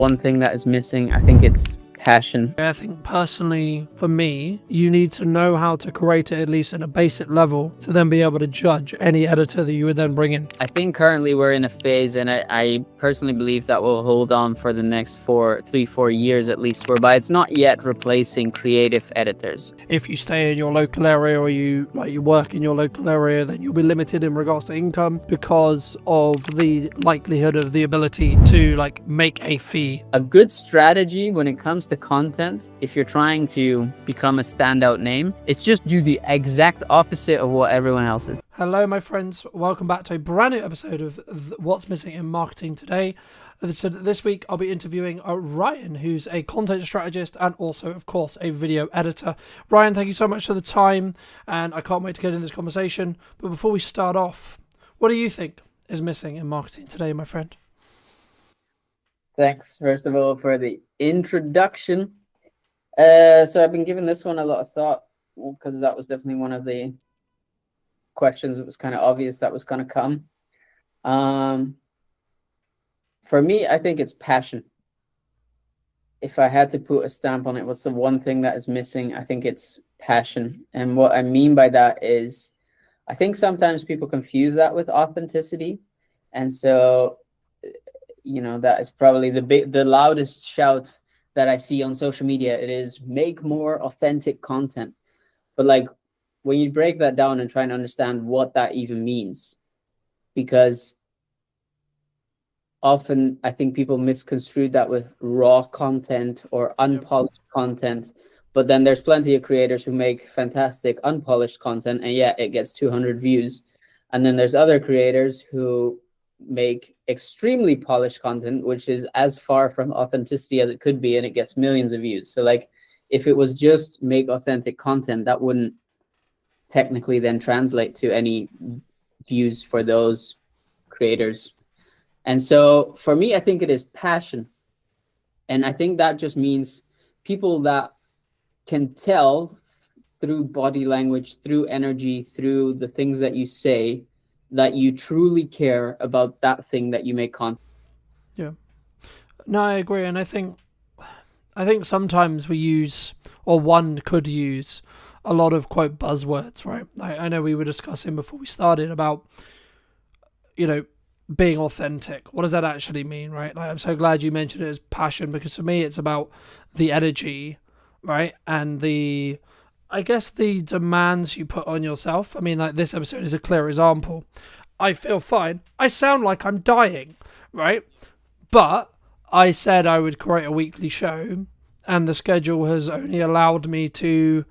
One thing that is missing, I think it's passion. I think personally, for me, you need to know how to create it at least at a basic level to then be able to judge any editor that you would then bring in. I think currently we're in a phase, and I personally believe that will hold on for the next 4 years at least, whereby it's not yet replacing creative editors. If you stay in your local area or you work in your local area, then you'll be limited in regards to income because of the likelihood of the ability to make a fee. A good strategy when it comes to content, if you're trying to become a standout name, is just do the exact opposite of what everyone else is. Hello, my friends. Welcome back to a brand new episode of What's Missing in Marketing Today. So this week, I'll be interviewing Ryan, who's a content strategist and also, of course, a video editor. Ryan, thank you so much for the time, and I can't wait to get into this conversation. But before we start off, what do you think is missing in marketing today, my friend? Thanks, first of all, for the introduction. So I've been giving this one a lot of thought because that was definitely one of the questions. It was kind of obvious that was going to come. For me, I think it's passion. If I had to put a stamp on it, what's the one thing that is missing? I think it's passion. And what I mean by that is, I think sometimes people confuse that with authenticity. And so, you know, that is probably the loudest shout that I see on social media. It is make more authentic content. But like, when you break that down and try and understand what that even means, because often I think people misconstrue that with raw content or unpolished content, but then there's plenty of creators who make fantastic unpolished content and yeah, it gets 200 views. And then there's other creators who make extremely polished content, which is as far from authenticity as it could be, and it gets millions of views. So like, if it was just make authentic content, that wouldn't technically then translate to any views for those creators. And so for me, I think it is passion. And I think that just means people that can tell through body language, through energy, through the things that you say, that you truly care about that thing that you make content. Yeah. No, I agree. And I think sometimes we use, or one could use, a lot of quote buzzwords, right? I know we were discussing before we started about, being authentic. What does that actually mean, right? I'm so glad you mentioned it as passion, because for me, it's about the energy, right? And the demands you put on yourself. I mean, this episode is a clear example. I feel fine. I sound like I'm dying, right? But I said I would create a weekly show, and the schedule has only allowed me to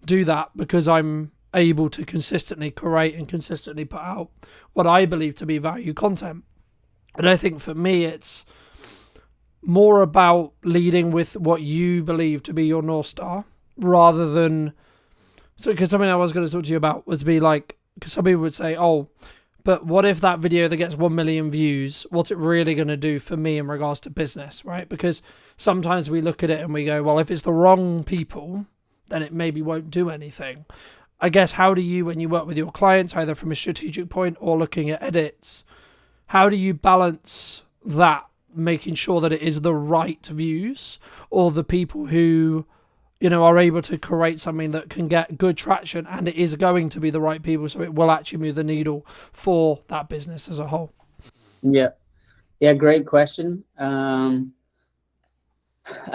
do that because I'm able to consistently create and consistently put out what I believe to be value content. And I think for me, it's more about leading with what you believe to be your North Star rather than... So, because something I was going to talk to you about was because some people would say, oh, but what if that video that gets 1 million views, what's it really going to do for me in regards to business, right? Because sometimes we look at it and we go, well, if it's the wrong people, then it maybe won't do anything. I guess, how do you, when you work with your clients, either from a strategic point or looking at edits, how do you balance that, making sure that it is the right views or the people who, are able to create something that can get good traction and it is going to be the right people, so it will actually move the needle for that business as a whole? Yeah, great question. I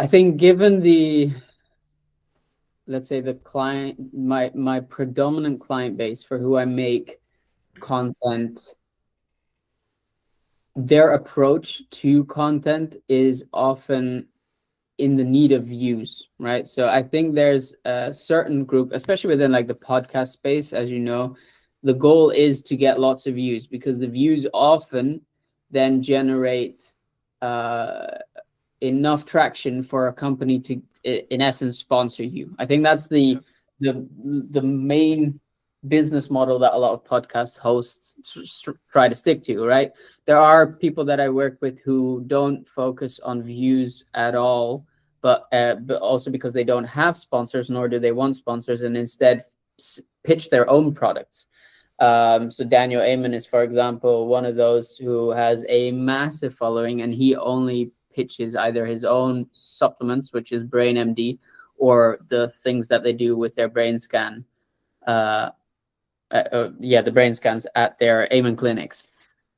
think given the, let's say, the client, my predominant client base for who I make content, their approach to content is often in the need of views, right? So I think there's a certain group, especially within the podcast space, as you know, the goal is to get lots of views, because the views often then generate enough traction for a company to, in essence, sponsor you. I think that's the main business model that a lot of podcast hosts try to stick to, right? There are people that I work with who don't focus on views at all, but also because they don't have sponsors, nor do they want sponsors, and instead pitch their own products. So Daniel Amen is, for example, one of those who has a massive following, and he only pitches either his own supplements, which is Brain MD, or the things that they do with their brain scan. The brain scans at their Amen clinics.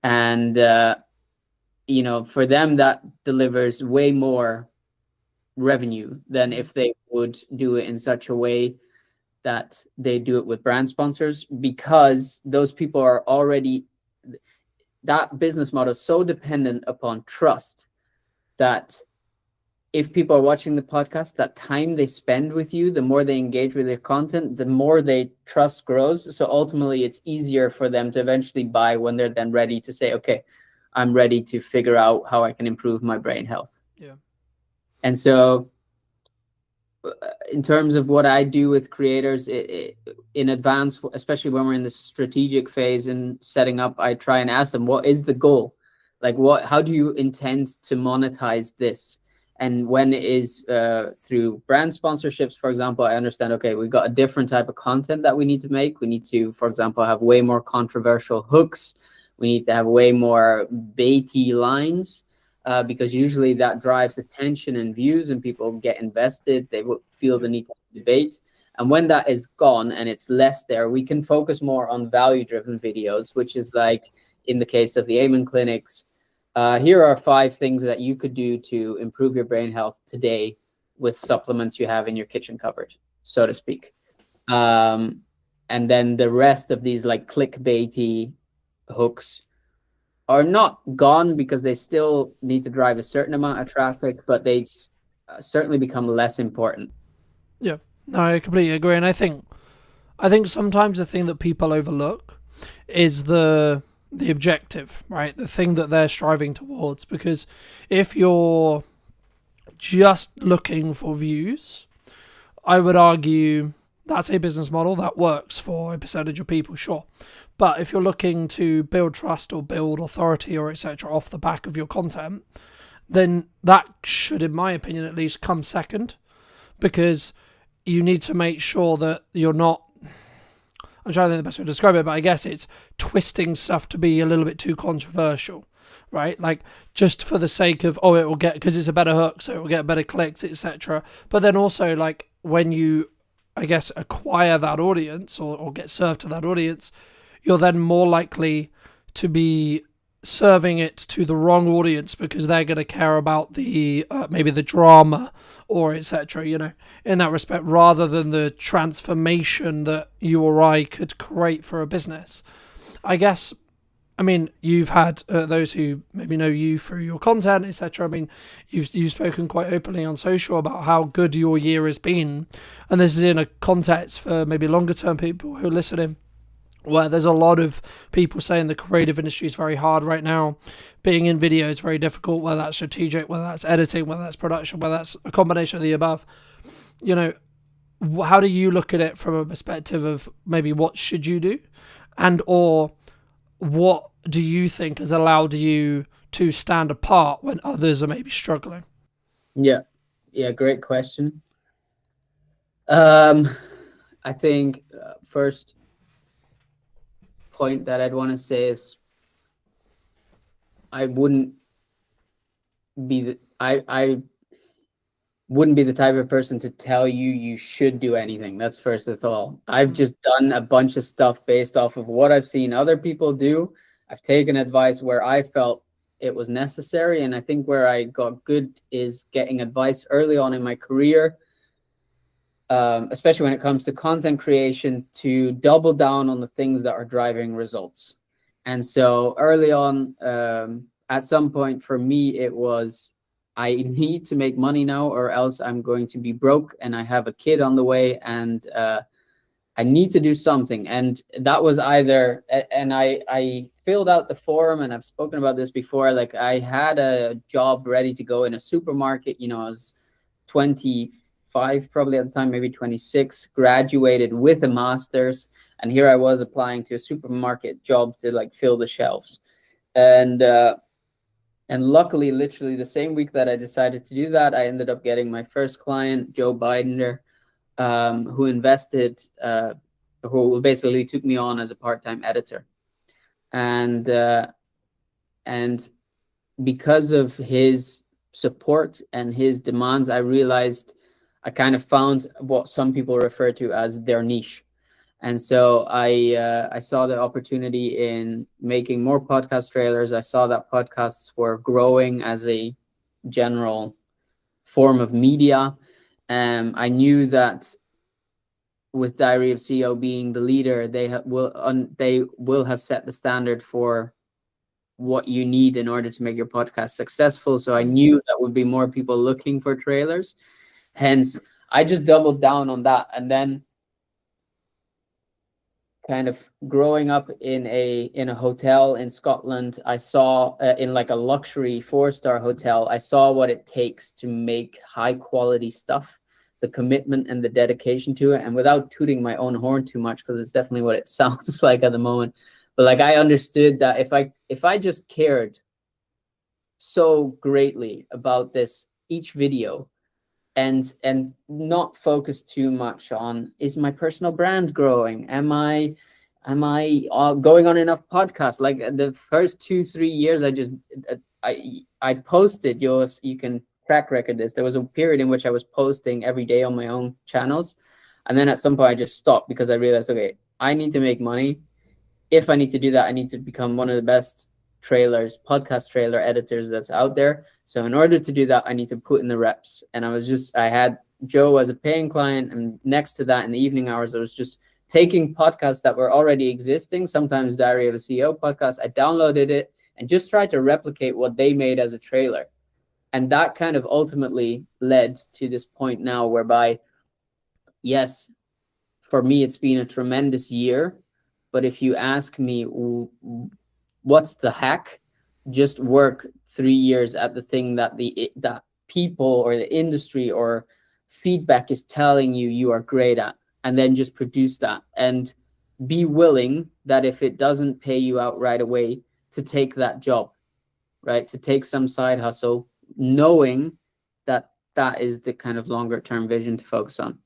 And, for them, that delivers way more revenue than if they would do it in such a way that they do it with brand sponsors, because those people are already, that business model is so dependent upon trust that if people are watching the podcast, that time they spend with you, the more they engage with your content, the more they trust grows. So ultimately it's easier for them to eventually buy when they're then ready to say, okay, I'm ready to figure out how I can improve my brain health. Yeah. And so in terms of what I do with creators in advance, especially when we're in the strategic phase and setting up, I try and ask them, what is the goal? Like, how do you intend to monetize this? And when it is through brand sponsorships, for example, I understand, okay, we've got a different type of content that we need to make. We need to, for example, have way more controversial hooks. We need to have way more baity lines. Because usually that drives attention and views, and people get invested. They will feel the need to debate. And when that is gone and it's less there, we can focus more on value-driven videos, which is like in the case of the Amen clinics. Here are 5 things that you could do to improve your brain health today with supplements you have in your kitchen cupboard, so to speak. And then the rest of these like clickbaity hooks are not gone, because they still need to drive a certain amount of traffic, but they certainly become less important. Yeah, no, I completely agree. And I think sometimes the thing that people overlook is the objective, right? The thing that they're striving towards. Because if you're just looking for views, I would argue that's a business model that works for a percentage of people, sure. But if you're looking to build trust or build authority or etc. off the back of your content, then that should, in my opinion at least, come second, because you need to make sure that you're not, I'm trying to think the best way to describe it, but I guess it's twisting stuff to be a little bit too controversial, right? Like just for the sake of, oh, it will get, because it's a better hook, so it will get better clicks, etc. But then also, like, when you, I guess, acquire that audience or get served to that audience, you're then more likely to be serving it to the wrong audience, because they're going to care about the maybe the drama or etc. In that respect, rather than the transformation that you or I could create for a business. I guess, I mean, you've had those who maybe know you through your content, etc. I mean, you've spoken quite openly on social about how good your year has been, and this is in a context for maybe longer term people who are listening, where there's a lot of people saying the creative industry is very hard right now. Being in video is very difficult, whether that's strategic, whether that's editing, whether that's production, whether that's a combination of the above. How do you look at it from a perspective of maybe what should you do, and or what do you think has allowed you to stand apart when others are maybe struggling? Yeah, great question. I think first point that I'd want to say is I wouldn't be the type of person to tell you should do anything. That's first of all. I've just done a bunch of stuff based off of what I've seen other people do. I've taken advice where I felt it was necessary, and I think where I got good is getting advice early on in my career, especially when it comes to content creation, to double down on the things that are driving results. And so early on, at some point for me, it was, I need to make money now or else I'm going to be broke, and I have a kid on the way, and I need to do something. And that was either, and I filled out the form, and I've spoken about this before, like I had a job ready to go in a supermarket. I was 25 probably at the time, maybe 26, graduated with a master's, and here I was applying to a supermarket job to like fill the shelves. And luckily, literally the same week that I decided to do that, I ended up getting my first client, Joe Bidender, who invested, who basically took me on as a part-time editor. And because of his support and his demands, I realized I kind of found what some people refer to as their niche. And so I saw the opportunity in making more podcast trailers. I saw that podcasts were growing as a general form of media. I knew that with Diary of CEO being the leader, they will have set the standard for what you need in order to make your podcast successful. So I knew that would be more people looking for trailers. Hence, I just doubled down on that. And then kind of growing up in a hotel in Scotland, I saw in like a luxury 4-star hotel, I saw what it takes to make high quality stuff, the commitment and the dedication to it. And without tooting my own horn too much, because it's definitely what it sounds like at the moment, but like I understood that if I just cared so greatly about this each video, and not focus too much on, is my personal brand growing, am I going on enough podcasts? Like the first 2-3 years, I posted, you can track record this, there was a period in which I was posting every day on my own channels, and then at some point I just stopped because I realized, okay, I need to make money. If I need to do that, I need to become one of the best podcast trailer editors that's out there. So in order to do that, I need to put in the reps. And I had Joe as a paying client, and next to that in the evening hours, I was just taking podcasts that were already existing, sometimes Diary of a CEO podcast. I downloaded it and just tried to replicate what they made as a trailer. And that kind of ultimately led to this point now whereby, yes, for me, it's been a tremendous year. But if you ask me, what's the hack? Just work 3 years at the thing that that people or the industry or feedback is telling you are great at, and then just produce that, and be willing that if it doesn't pay you out right away, to take that job, right? To take some side hustle, knowing that that is the kind of longer term vision to focus on.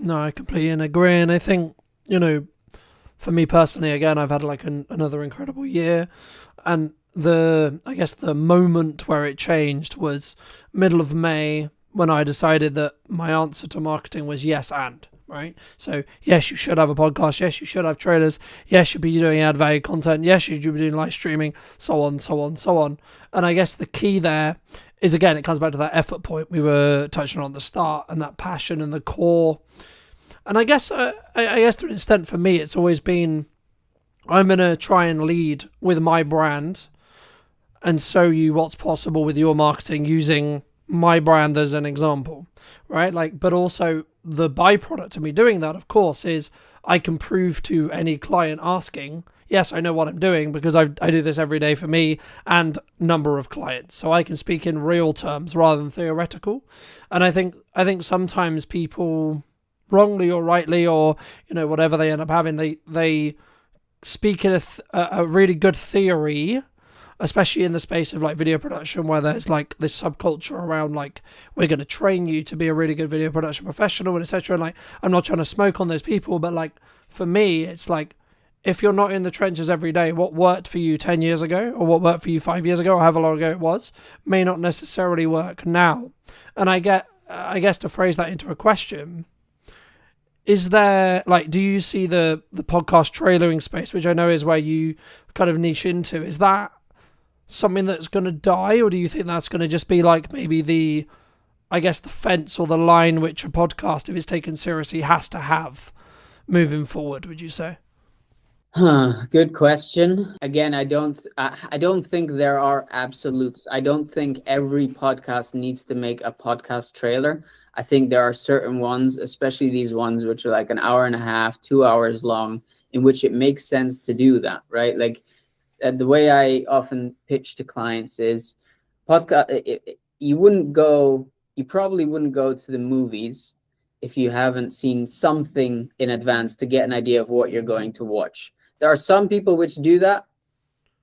No, I completely agree. And I think, for me personally, again, I've had like another incredible year. And I guess the moment where it changed was middle of May, when I decided that my answer to marketing was yes and, right? So yes, you should have a podcast. Yes, you should have trailers. Yes, you should be doing add value content. Yes, you should be doing live streaming, so on, so on, so on. And I guess the key there is, again, it comes back to that effort point we were touching on at the start, and that passion and the core. And I guess to an extent for me, it's always been, I'm going to try and lead with my brand and show you what's possible with your marketing using my brand as an example, right? Like, but also the byproduct of me doing that, of course, is I can prove to any client asking, yes, I know what I'm doing because I do this every day for me and number of clients. So I can speak in real terms rather than theoretical. And I think sometimes people, wrongly or rightly, or whatever they end up having, they speak in a really good theory, especially in the space of like video production, where there's like this subculture around like, we're going to train you to be a really good video production professional, and etc. And like, I'm not trying to smoke on those people, but like for me, it's like, if you're not in the trenches every day, what worked for you 10 years ago, or what worked for you 5 years ago, or however long ago it was, may not necessarily work now. And I guess to phrase that into a question, is there, like, do you see the podcast trailering space, which I know is where you kind of niche into, is that something that's going to die, or do you think that's going to just be like maybe the fence or the line which a podcast, if it's taken seriously, has to have moving forward, would you say? Good question. Again, I don't think there are absolutes. I don't think every podcast needs to make a podcast trailer. I think there are certain ones, especially these ones which are like an hour and a half, 2 hours long, in which it makes sense to do that, right? Like the way I often pitch to clients is podcast. You probably wouldn't go to the movies if you haven't seen something in advance to get an idea of what you're going to watch. There are some people which do that.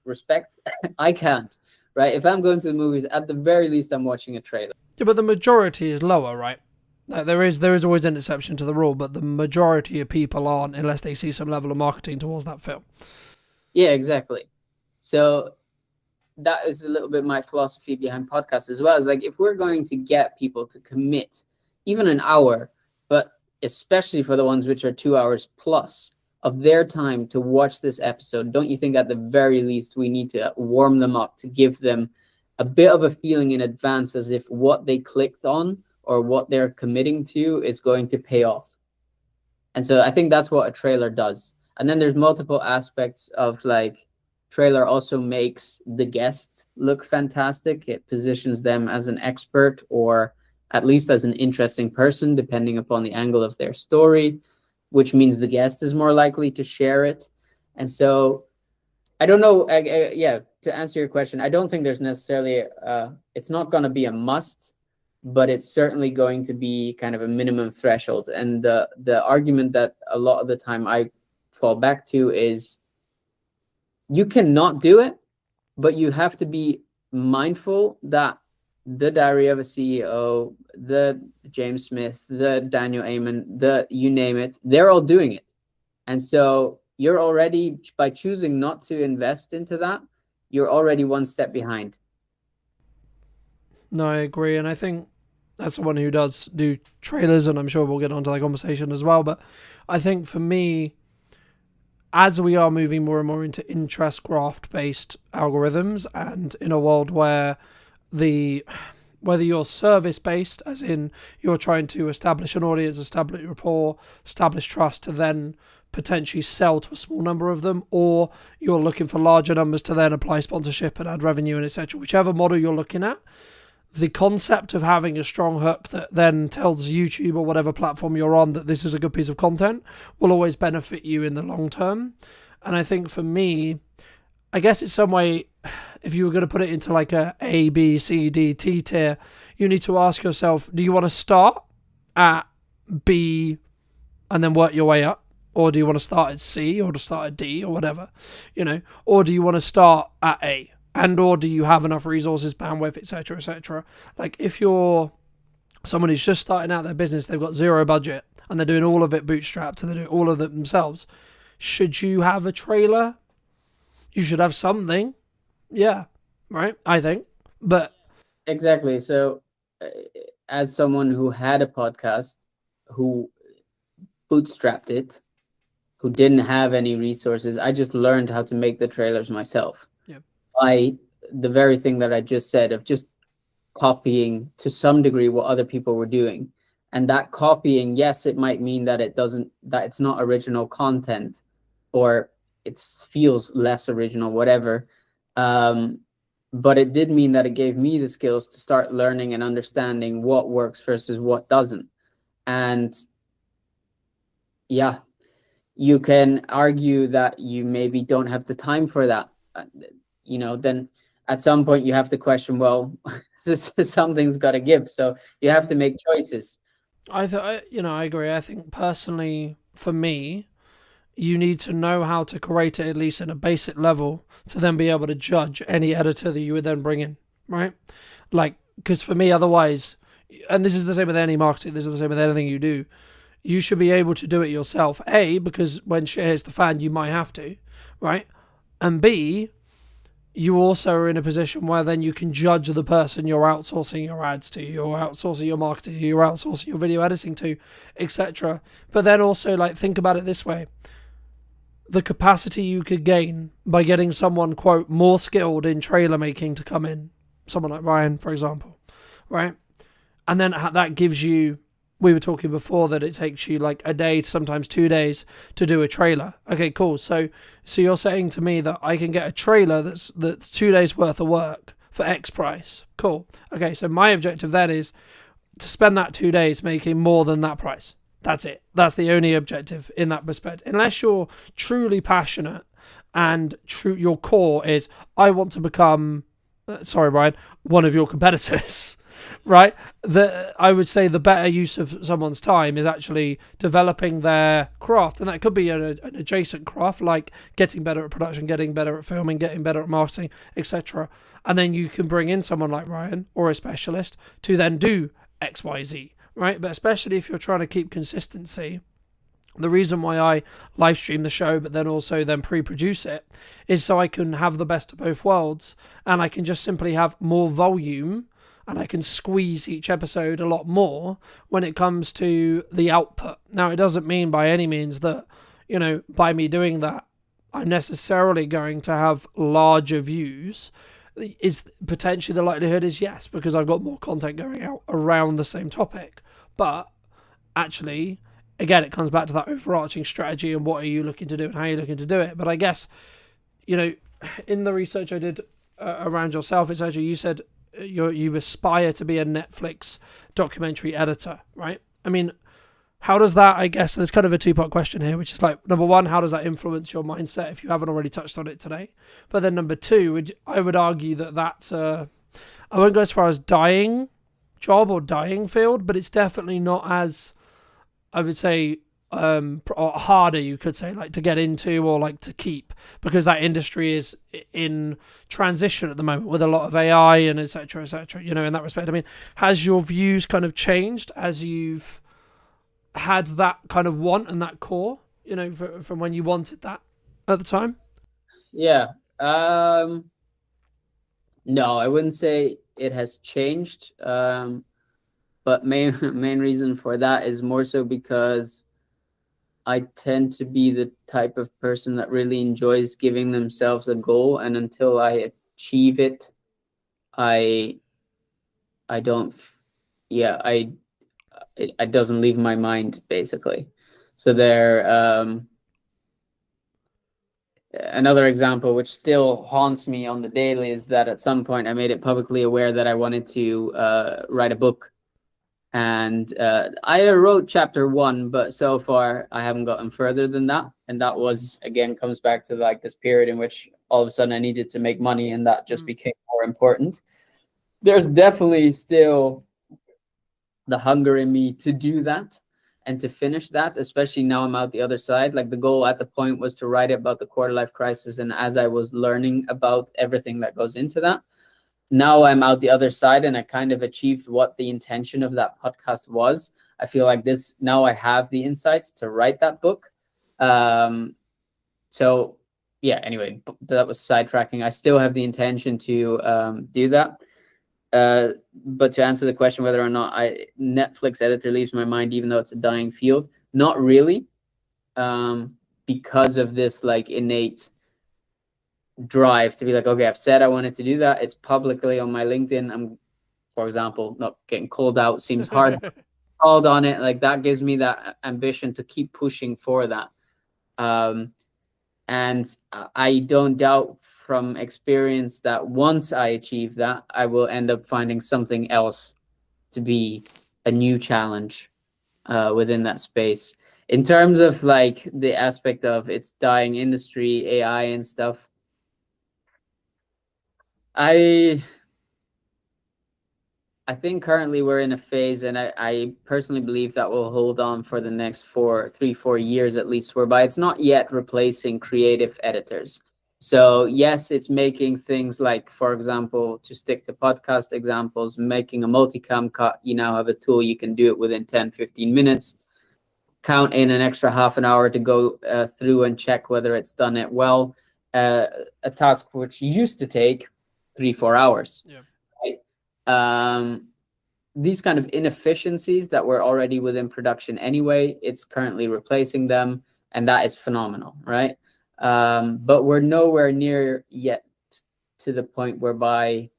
Respect. I can't, right? If I'm going to the movies, at the very least, I'm watching a trailer. Yeah, but the majority is lower, right? Like there is always an exception to the rule, but the majority of people aren't, unless they see some level of marketing towards that film. Yeah, exactly. So that is a little bit my philosophy behind podcasts as well. Is like, if we're going to get people to commit even an hour, but especially for the ones which are 2 hours plus of their time to watch this episode, don't you think at the very least we need to warm them up, to give them a bit of a feeling in advance as if what they clicked on or what they're committing to is going to pay off? And so I think that's what a trailer does. And then there's multiple aspects of, like, trailer also makes the guests look fantastic. It positions them as an expert, or at least as an interesting person, depending upon the angle of their story, which means the guest is more likely to share it. And so I don't know. Yeah, to answer your question, I don't think there's necessarily it's not going to be a must, but it's certainly going to be kind of a minimum threshold. And the argument that a lot of the time I fall back to is, you cannot do it, but you have to be mindful that the Diary of a CEO, the James Smith, the Daniel Amen, the you name it, they're all doing it. And so you're already, by choosing not to invest into that, you're already one step behind. No, I agree. And I think as someone who does do trailers, and I'm sure we'll get onto that conversation as well, but I think for me, as we are moving more and more into interest graph based algorithms, and in a world where whether you're service based, as in you're trying to establish an audience, establish rapport, establish trust to then potentially sell to a small number of them, or you're looking for larger numbers to then apply sponsorship and add revenue and etc., whichever model you're looking at, the concept of having a strong hook that then tells YouTube or whatever platform you're on that this is a good piece of content will always benefit you in the long term. And I think for me, I guess it's some way, if you were going to put it into like A, B, C, D, T tier, you need to ask yourself, do you want to start at B and then work your way up? Or do you want to start at C, or to start at D, or whatever, or do you want to start at A? And or do you have enough resources, bandwidth, etc., etc.? Like, if you're someone who's just starting out their business, they've got zero budget, and they're doing all of it bootstrapped, and they're doing all of it themselves, should you have a trailer? You should have something. Yeah, right, I think. But exactly. So as someone who had a podcast, who bootstrapped it, who didn't have any resources, I just learned how to make the trailers myself. By the very thing that I just said, of just copying to some degree what other people were doing. And that copying, yes, it might mean that it's not original content, or it feels less original, whatever. But it did mean that it gave me the skills to start learning and understanding what works versus what doesn't. And yeah, you can argue that you maybe don't have the time for that. Then at some point you have to question, well, something's got to give. So you have to make choices. I agree. I think personally, for me, you need to know how to create it, at least in a basic level, to then be able to judge any editor that you would then bring in, right? Like, because for me, otherwise, and this is the same with any marketing, this is the same with anything you do, you should be able to do it yourself. A, because when shit hits the fan, you might have to, right? And B, you also are in a position where then you can judge the person you're outsourcing your ads to, you're outsourcing your marketing to, you're outsourcing your video editing to, etc. But then also, like, think about it this way. The capacity you could gain by getting someone, quote, more skilled in trailer making to come in, someone like Ryan, for example, right? And then that gives you, we were talking before that it takes you like a day, sometimes 2 days to do a trailer. Okay, cool. So you're saying to me that I can get a trailer that's 2 days worth of work for X price. Cool. Okay, so my objective then is to spend that 2 days making more than that price. That's it. That's the only objective in that respect. Unless you're truly passionate and your core is, I want to become, sorry, Brian, one of your competitors. Right? I would say the better use of someone's time is actually developing their craft. And that could be an adjacent craft, like getting better at production, getting better at filming, getting better at marketing, etc. And then you can bring in someone like Ryan or a specialist to then do X, Y, Z, right? But especially if you're trying to keep consistency, The reason why I live stream the show, but then also then pre-produce it, is so I can have the best of both worlds, and I can just simply have more volume, and I can squeeze each episode a lot more when it comes to the output. Now, it doesn't mean by any means that, by me doing that, I'm necessarily going to have larger views. Is potentially the likelihood is yes, because I've got more content going out around the same topic. But actually, again, it comes back to that overarching strategy and what are you looking to do and how you're looking to do it. But I guess, in the research I did around yourself, it's actually, you said you aspire to be a Netflix documentary editor, right? I mean, how does that, I guess, there's kind of a two-part question here, which is like, number one, how does that influence your mindset if you haven't already touched on it today? But then number two, I would argue that that's I won't go as far as dying job or dying field, but it's definitely not as, I would say, or harder, you could say, like to get into or like to keep, because that industry is in transition at the moment with a lot of AI and etc. In that respect. I mean, has your views kind of changed as you've had that kind of want and that core, from when you wanted that at the time? Yeah. No, I wouldn't say it has changed. But main reason for that is more so because I tend to be the type of person that really enjoys giving themselves a goal, and until I achieve it, I don't, yeah, it doesn't leave my mind basically. So another example which still haunts me on the daily is that at some point I made it publicly aware that I wanted to write a book. And I wrote chapter 1, but so far I haven't gotten further than that. And that was, again, comes back to like this period in which all of a sudden I needed to make money, and that just became more important. There's definitely still the hunger in me to do that and to finish that, especially now I'm out the other side. Like the goal at the point was to write about the quarter life crisis. And as I was learning about everything that goes into that, now I'm out the other side and I kind of achieved what the intention of that podcast was. I feel like this, now I have the insights to write that book. So yeah, anyway, that was sidetracking. I still have the intention to do that. But to answer the question whether or not Netflix editor leaves my mind, even though it's a dying field, not really, because of this like innate drive to be like, okay, I've said I wanted to do that. It's publicly on my LinkedIn. I'm, for example, not getting called out seems hard. Called on it, like that gives me that ambition to keep pushing for that. And I don't doubt from experience that once I achieve that, I will end up finding something else to be a new challenge within that space. In terms of like the aspect of its dying industry, AI and stuff, I think currently we're in a phase, and I personally believe that will hold on for the next 4 years at least, whereby it's not yet replacing creative editors. So yes, it's making things like, for example, to stick to podcast examples, making a multicam cut. You now have a tool, you can do it within 10-15 minutes. Count in an extra half an hour to go through and check whether it's done it well. A task which used to take 3-4 hours. Yeah. Right? These kind of inefficiencies that were already within production anyway, it's currently replacing them, and that is phenomenal, right? But we're nowhere near yet to the point whereby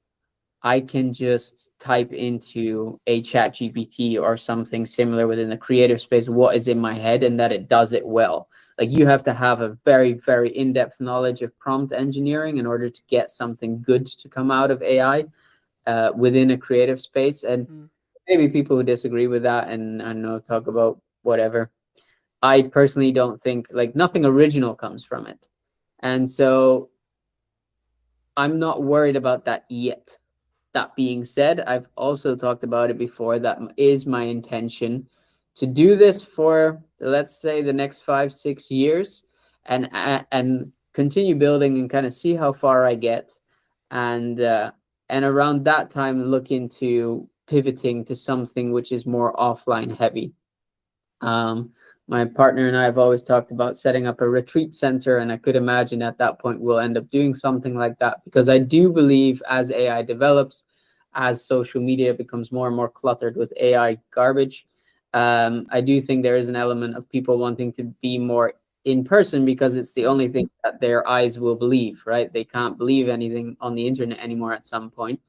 I can just type into a chat GPT or something similar within the creative space what is in my head, and that it does it well. Like you have to have a very, very in-depth knowledge of prompt engineering in order to get something good to come out of AI within a creative space. And maybe people who disagree with that and I don't know, talk about whatever. I personally don't think, like, nothing original comes from it. And so I'm not worried about that yet. That being said, I've also talked about it before. That is my intention to do this for, let's say, the next 5-6 years, and continue building and kind of see how far I get, and around that time look into pivoting to something which is more offline heavy. My partner and I have always talked about setting up a retreat center, and I could imagine at that point we'll end up doing something like that, because I do believe as AI develops, as social media becomes more and more cluttered with AI garbage, I do think there is an element of people wanting to be more in person, because it's the only thing that their eyes will believe, right? They can't believe anything on the internet anymore at some point.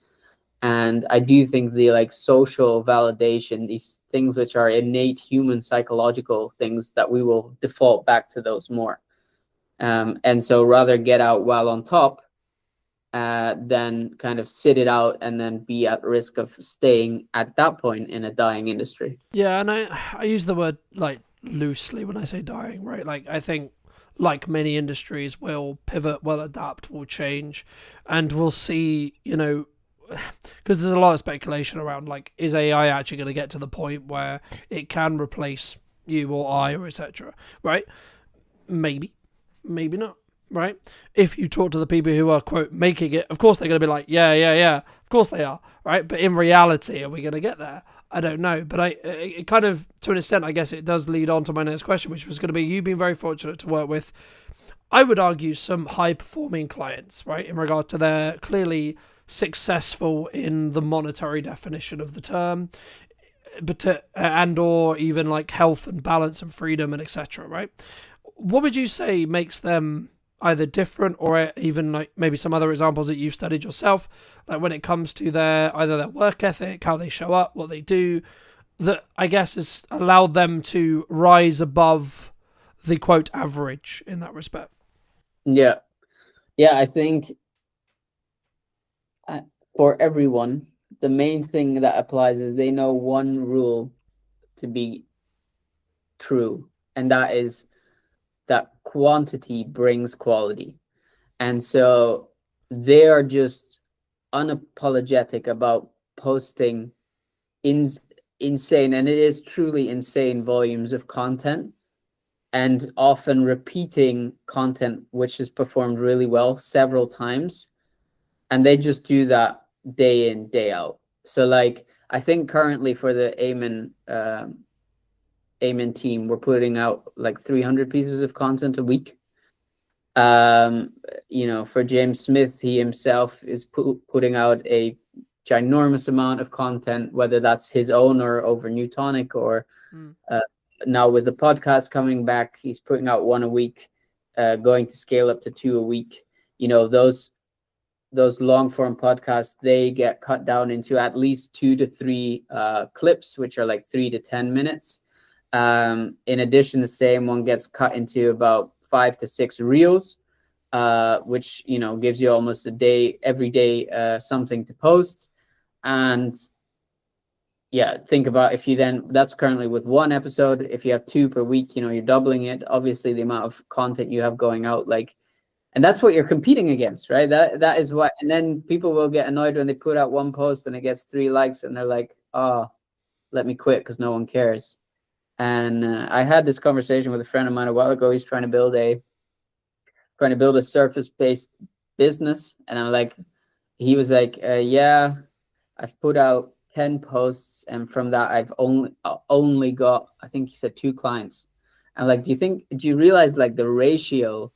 And I do think the like social validation, these things which are innate human psychological things, that we will default back to those more. And so rather get out while on top than kind of sit it out and then be at risk of staying at that point in a dying industry. Yeah, and I use the word like loosely when I say dying, right? Like I think like many industries will pivot, will adapt, will change, and we'll see, you know, because there's a lot of speculation around like, is AI actually going to get to the point where it can replace you or I or etc. Right? Maybe, maybe not. Right? If you talk to the people who are quote making it, of course they're going to be like, yeah, yeah, yeah. Of course they are. Right? But in reality, are we going to get there? I don't know. But it kind of, to an extent, I guess it does lead on to my next question, which was going to be, you've been very fortunate to work with, I would argue, some high performing clients, right? In regard to their clearly successful in the monetary definition of the term, but and or even like health and balance and freedom and etc. Right? What would you say makes them either different, or even like maybe some other examples that you've studied yourself, like when it comes to their either their work ethic, how they show up, what they do, that I guess has allowed them to rise above the quote average in that respect? Yeah. I think for everyone, the main thing that applies is they know one rule to be true, and that is that quantity brings quality. And so they are just unapologetic about posting insane, and it is truly insane, volumes of content, and often repeating content which is performed really well several times. And they just do that day in, day out. So like, I think currently for the Amen team, we're putting out like 300 pieces of content a week. You know, for James Smith, he himself is putting out a ginormous amount of content, whether that's his own or over Newtonic, or now with the podcast coming back, he's putting out one a week, going to scale up to 2 a week. You know, those long form podcasts, they get cut down into at least 2 to 3 clips, which are like 3 to 10 minutes. In addition, the same one gets cut into about 5 to 6 reels, which, you know, gives you almost a day, every day, something to post. And yeah, think about if you then, that's currently with 1 episode. If you have 2 per week, you know, you're doubling it. Obviously, the amount of content you have going out, like, and that's what you're competing against, right? That is what, and then people will get annoyed when they put out 1 post and it gets 3 likes, and they're like, oh, let me quit because no one cares. And I had this conversation with a friend of mine a while ago. He's trying to build a surface-based business, and I'm like, he was like, yeah, I've put out 10 posts, and from that I've only got, I think he said, 2 clients. And like, do you realize like the ratio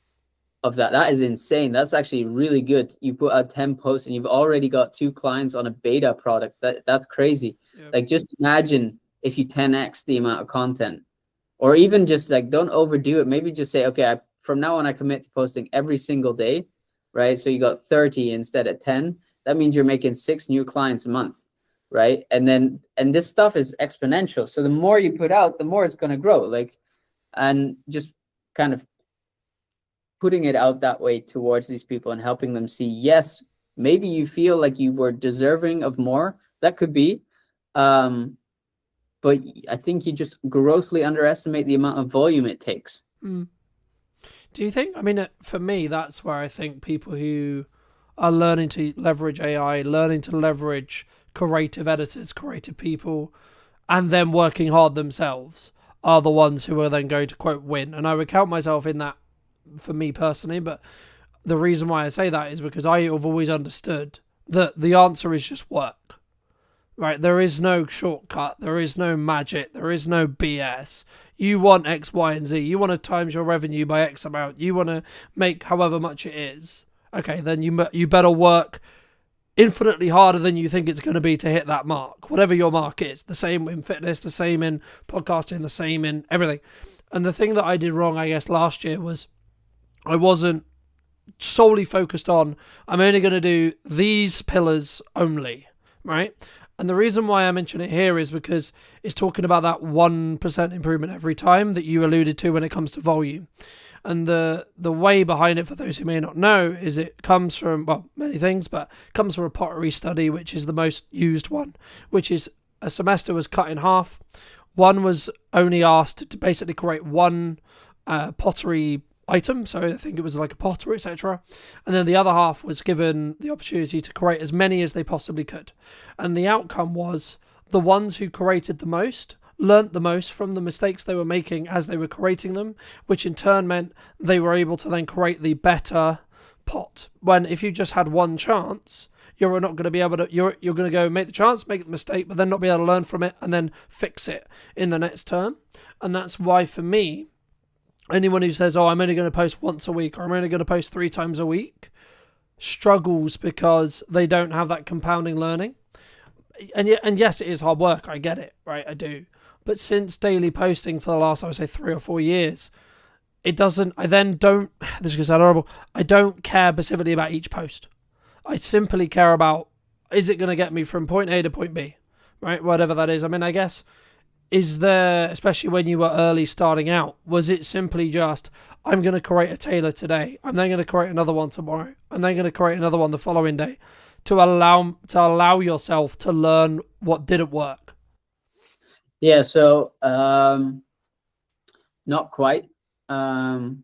of that is insane? That's actually really good. You put out 10 posts and you've already got 2 clients on a beta product. That's crazy. Yep. Like, just imagine if you 10x the amount of content, or even just like, don't overdo it. Maybe just say, okay, from now on I commit to posting every single day, right? So you got 30 instead of 10. That means you're making 6 new clients a month, right? And this stuff is exponential. So the more you put out, the more it's going to grow. Like, and just kind of putting it out that way towards these people and helping them see, yes, maybe you feel like you were deserving of more. That could be. But I think you just grossly underestimate the amount of volume it takes. Do you think, I mean, for me, that's where I think people who are learning to leverage AI, learning to leverage creative editors, creative people, and then working hard themselves are the ones who are then going to, quote, win. And I would count myself in that for me personally. But the reason why I say that is because I have always understood that the answer is just work. Right, there is no shortcut, there is no magic, there is no BS. You want X, Y, and Z. You want to times your revenue by X amount. You want to make however much it is. Okay, then you better work infinitely harder than you think it's going to be to hit that mark, whatever your mark is. The same in fitness, the same in podcasting, the same in everything. And the thing that I did wrong, I guess, last year was I wasn't solely focused on, I'm only going to do these pillars only, right? And the reason why I mention it here is because it's talking about that 1% improvement every time that you alluded to when it comes to volume. And the way behind it, for those who may not know, is it comes from, well, many things, but it comes from a pottery study, which is the most used one, which is a semester was cut in half. One was only asked to basically create one pottery item, so I think it was like a pot or etc. And then the other half was given the opportunity to create as many as they possibly could. And the outcome was the ones who created the most learnt the most from the mistakes they were making as they were creating them, which in turn meant they were able to then create the better pot. When if you just had one chance, you're not going to be able to, you're going to go make the chance, make the mistake, but then not be able to learn from it and then fix it in the next term. And that's why for me, anyone who says, oh, I'm only going to post once a week or I'm only going to post 3 times a week struggles because they don't have that compounding learning. And yes, it is hard work. I get it, right? I do. But since daily posting for the last, I would say 3 or 4 years, it doesn't, I then don't, this is going to sound horrible, I don't care specifically about each post. I simply care about, is it going to get me from point A to point B, right? Whatever that is. I mean, I guess, is there, especially when you were early starting out, was it simply just, I'm going to create a tailor today, I'm then going to create another one tomorrow, I'm then going to create another one the following day, to allow yourself to learn what didn't work? Yeah, so not quite. So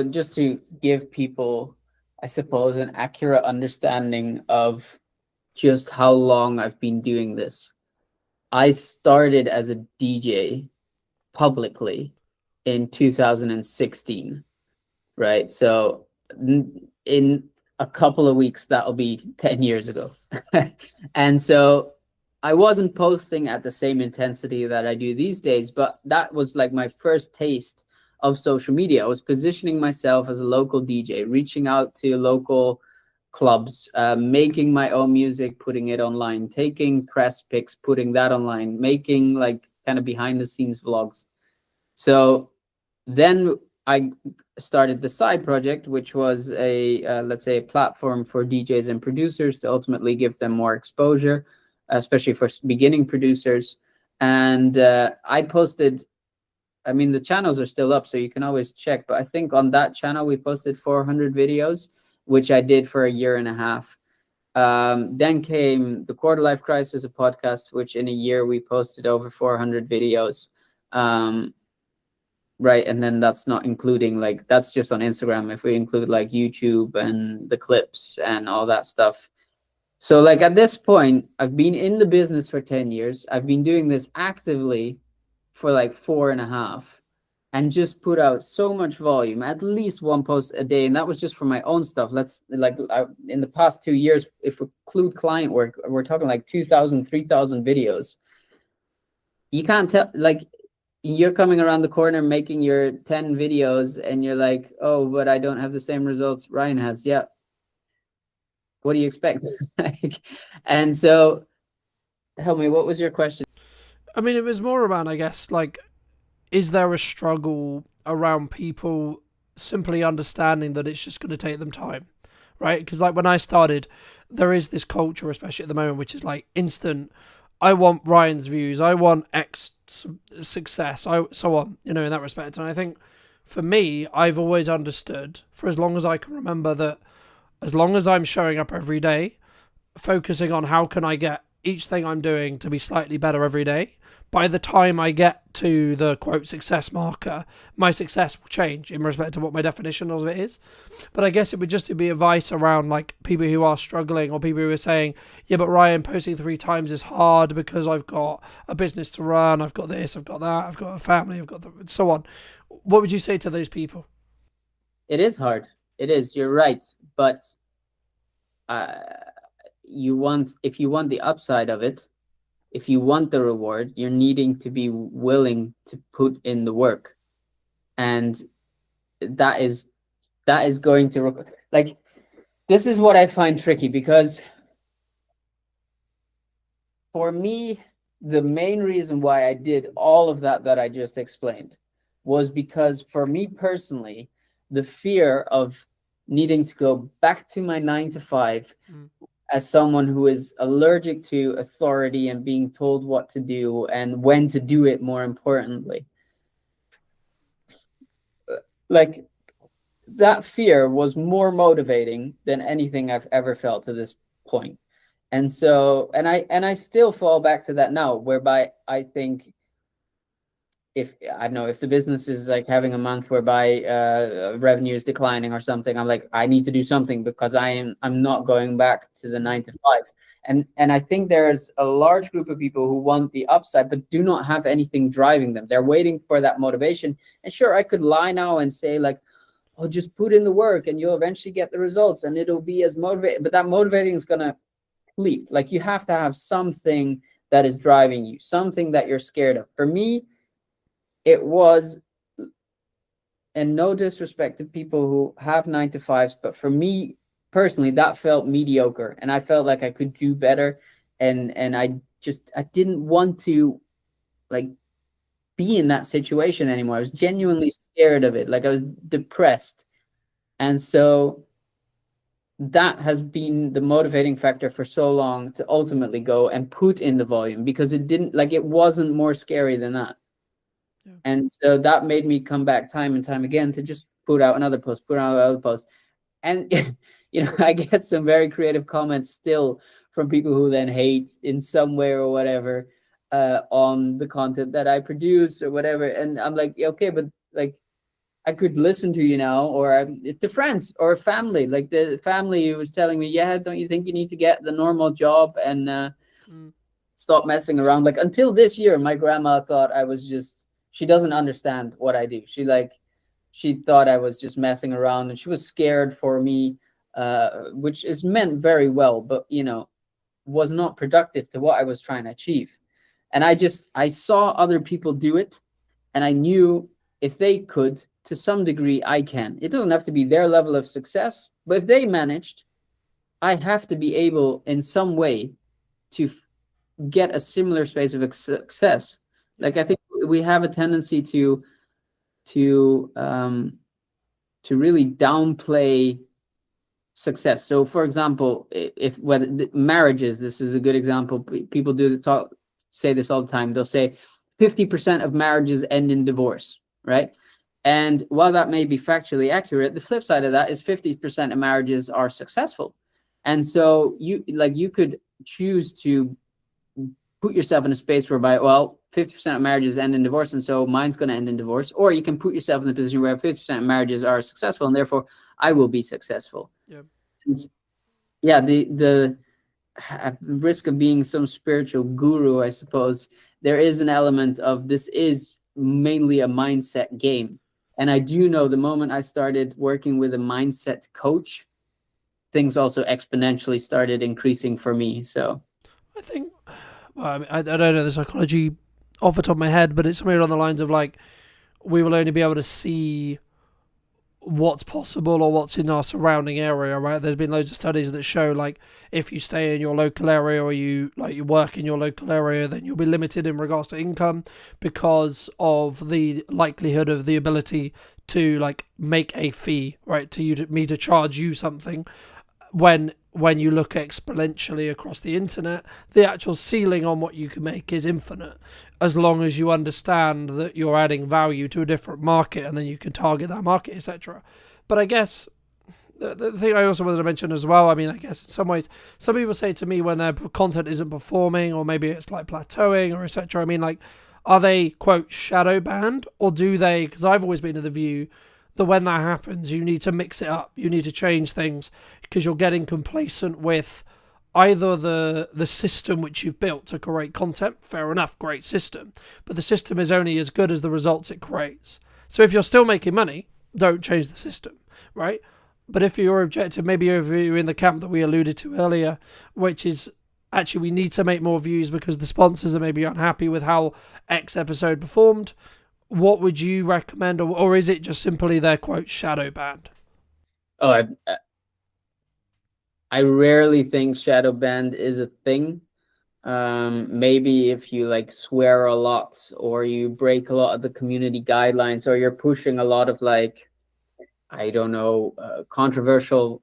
just to give people, I suppose, an accurate understanding of just how long I've been doing this. I started as a DJ publicly in 2016, right? So in a couple of weeks, that'll be 10 years ago. And so I wasn't posting at the same intensity that I do these days, but that was like my first taste of social media. I was positioning myself as a local DJ, reaching out to local clubs, making my own music, putting it online, taking press pics, putting that online, making like kind of behind the scenes vlogs. So then I started the side project, which was a let's say a platform for DJs and producers to ultimately give them more exposure, especially for beginning producers. And I posted, I mean, the channels are still up, so you can always check. But I think on that channel, we posted 400 videos, which I did for a year and a half. Then came the Quarter Life Crisis, a podcast, which in a year we posted over 400 videos. Right, and then that's not including, like, that's just on Instagram. If we include like YouTube and the clips and all that stuff. So like at this point, I've been in the business for 10 years. I've been doing this actively for like 4.5, and just put out so much volume, at least 1 post a day. And that was just for my own stuff. Let's like in the past 2 years, if we include client work, we're talking like 2,000, 3,000 videos. You can't tell, like, you're coming around the corner making your 10 videos and you're like, oh, but I don't have the same results Ryan has. Yeah. What do you expect? And so help me, what was your question? I mean, it was more around, I guess, like, is there a struggle around people simply understanding that it's just going to take them time, right? Because like when I started, there is this culture, especially at the moment, which is like instant. I want Ryan's views. I want X success. So on, in that respect. And I think for me, I've always understood, for as long as I can remember, that as long as I'm showing up every day, focusing on how can I get each thing I'm doing to be slightly better every day, by the time I get to the quote success marker, my success will change in respect to what my definition of it is. But I guess it would just be advice around like people who are struggling, or people who are saying, yeah, but Ryan, posting 3 times is hard because I've got a business to run, I've got this, I've got that, I've got a family, I've got so on. What would you say to those people? It is hard. It is. You're right. But if you want the upside of it, if you want the reward, you're needing to be willing to put in the work. And that is going to like, this is what I find tricky, because for me, the main reason why I did all of that I just explained was because, for me personally, the fear of needing to go back to my 9 to 5 as someone who is allergic to authority and being told what to do and when to do it, more importantly, like, that fear was more motivating than anything I've ever felt to this point. And so, and I still fall back to that now, whereby I think, if I don't know, if the business is like having a month whereby revenue is declining or something, I'm like, I need to do something, because I'm not going back to the 9 to 5. And I think there's a large group of people who want the upside but do not have anything driving them. They're waiting for that motivation. And sure, I could lie now and say like, oh, just put in the work and you'll eventually get the results and it'll be as motivating, but that motivating is gonna leave. Like, you have to have something that is driving you, something that you're scared of. For me, it was, and no disrespect to people who have 9 to 5s, but for me personally, that felt mediocre, and I felt like I could do better, and I didn't want to, like, be in that situation anymore. I was genuinely scared of it. Like, I was depressed, and so that has been the motivating factor for so long to ultimately go and put in the volume, because it wasn't more scary than that. Yeah. And so that made me come back time and time again to just put out another post, and I get some very creative comments still from people who then hate in some way or whatever on the content that I produce or whatever, and I'm like, okay, but like, I could listen to you now, or to friends or family. Like, the family who was telling me, yeah, don't you think you need to get the normal job and stop messing around? Like, until this year, my grandma thought I was just, she doesn't understand what I do. She thought I was just messing around, and she was scared for me, which is meant very well, but was not productive to what I was trying to achieve. And I saw other people do it, and I knew, if they could, to some degree, I can. It doesn't have to be their level of success, but if they managed, I have to be able in some way to get a similar space of success. Like, I think we have a tendency to really downplay success. So, for example, if whether marriages, this is a good example. People say this all the time. They'll say 50% of marriages end in divorce, right? And while that may be factually accurate, the flip side of that is 50% of marriages are successful. And so you could choose to put yourself in a space whereby, well, 50% of marriages end in divorce, and so mine's going to end in divorce. Or you can put yourself in the position where 50% of marriages are successful, and therefore I will be successful. Yeah. Yeah, the risk of being some spiritual guru, I suppose, there is an element of this is mainly a mindset game. And I do know the moment I started working with a mindset coach, things also exponentially started increasing for me. So I think, well, I mean, I don't know the psychology off the top of my head, but it's somewhere along the lines of like, we will only be able to see what's possible or what's in our surrounding area, right? There's been loads of studies that show like, if you stay in your local area or you work in your local area, then you'll be limited in regards to income because of the likelihood of the ability to like make a fee, right? Me to charge you something. When you look exponentially across the internet, the actual ceiling on what you can make is infinite, as long as you understand that you're adding value to a different market and then you can target that market, etc. But I guess the thing I also wanted to mention as well, I mean, I guess in some ways, some people say to me when their content isn't performing, or maybe it's like plateauing or etc. I mean, like, are they, quote, shadow banned, or do they, because I've always been of the view that when that happens, you need to mix it up. You need to change things because you're getting complacent with either the system which you've built to create content. Fair enough, great system. But the system is only as good as the results it creates. So if you're still making money, don't change the system, right? But if your objective, maybe you're in the camp that we alluded to earlier, which is actually we need to make more views because the sponsors are maybe unhappy with how X episode performed, what would you recommend, or is it just simply their quote shadow banned? Oh, I rarely think shadow band is a thing. Maybe if you like swear a lot, or you break a lot of the community guidelines, or you're pushing a lot of like, I don't know, controversial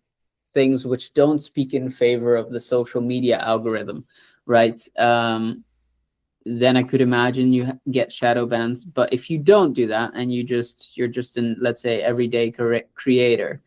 things which don't speak in favor of the social media algorithm, right? Then I could imagine you get shadow bans. But if you don't do that, and you're just an, let's say, everyday creator,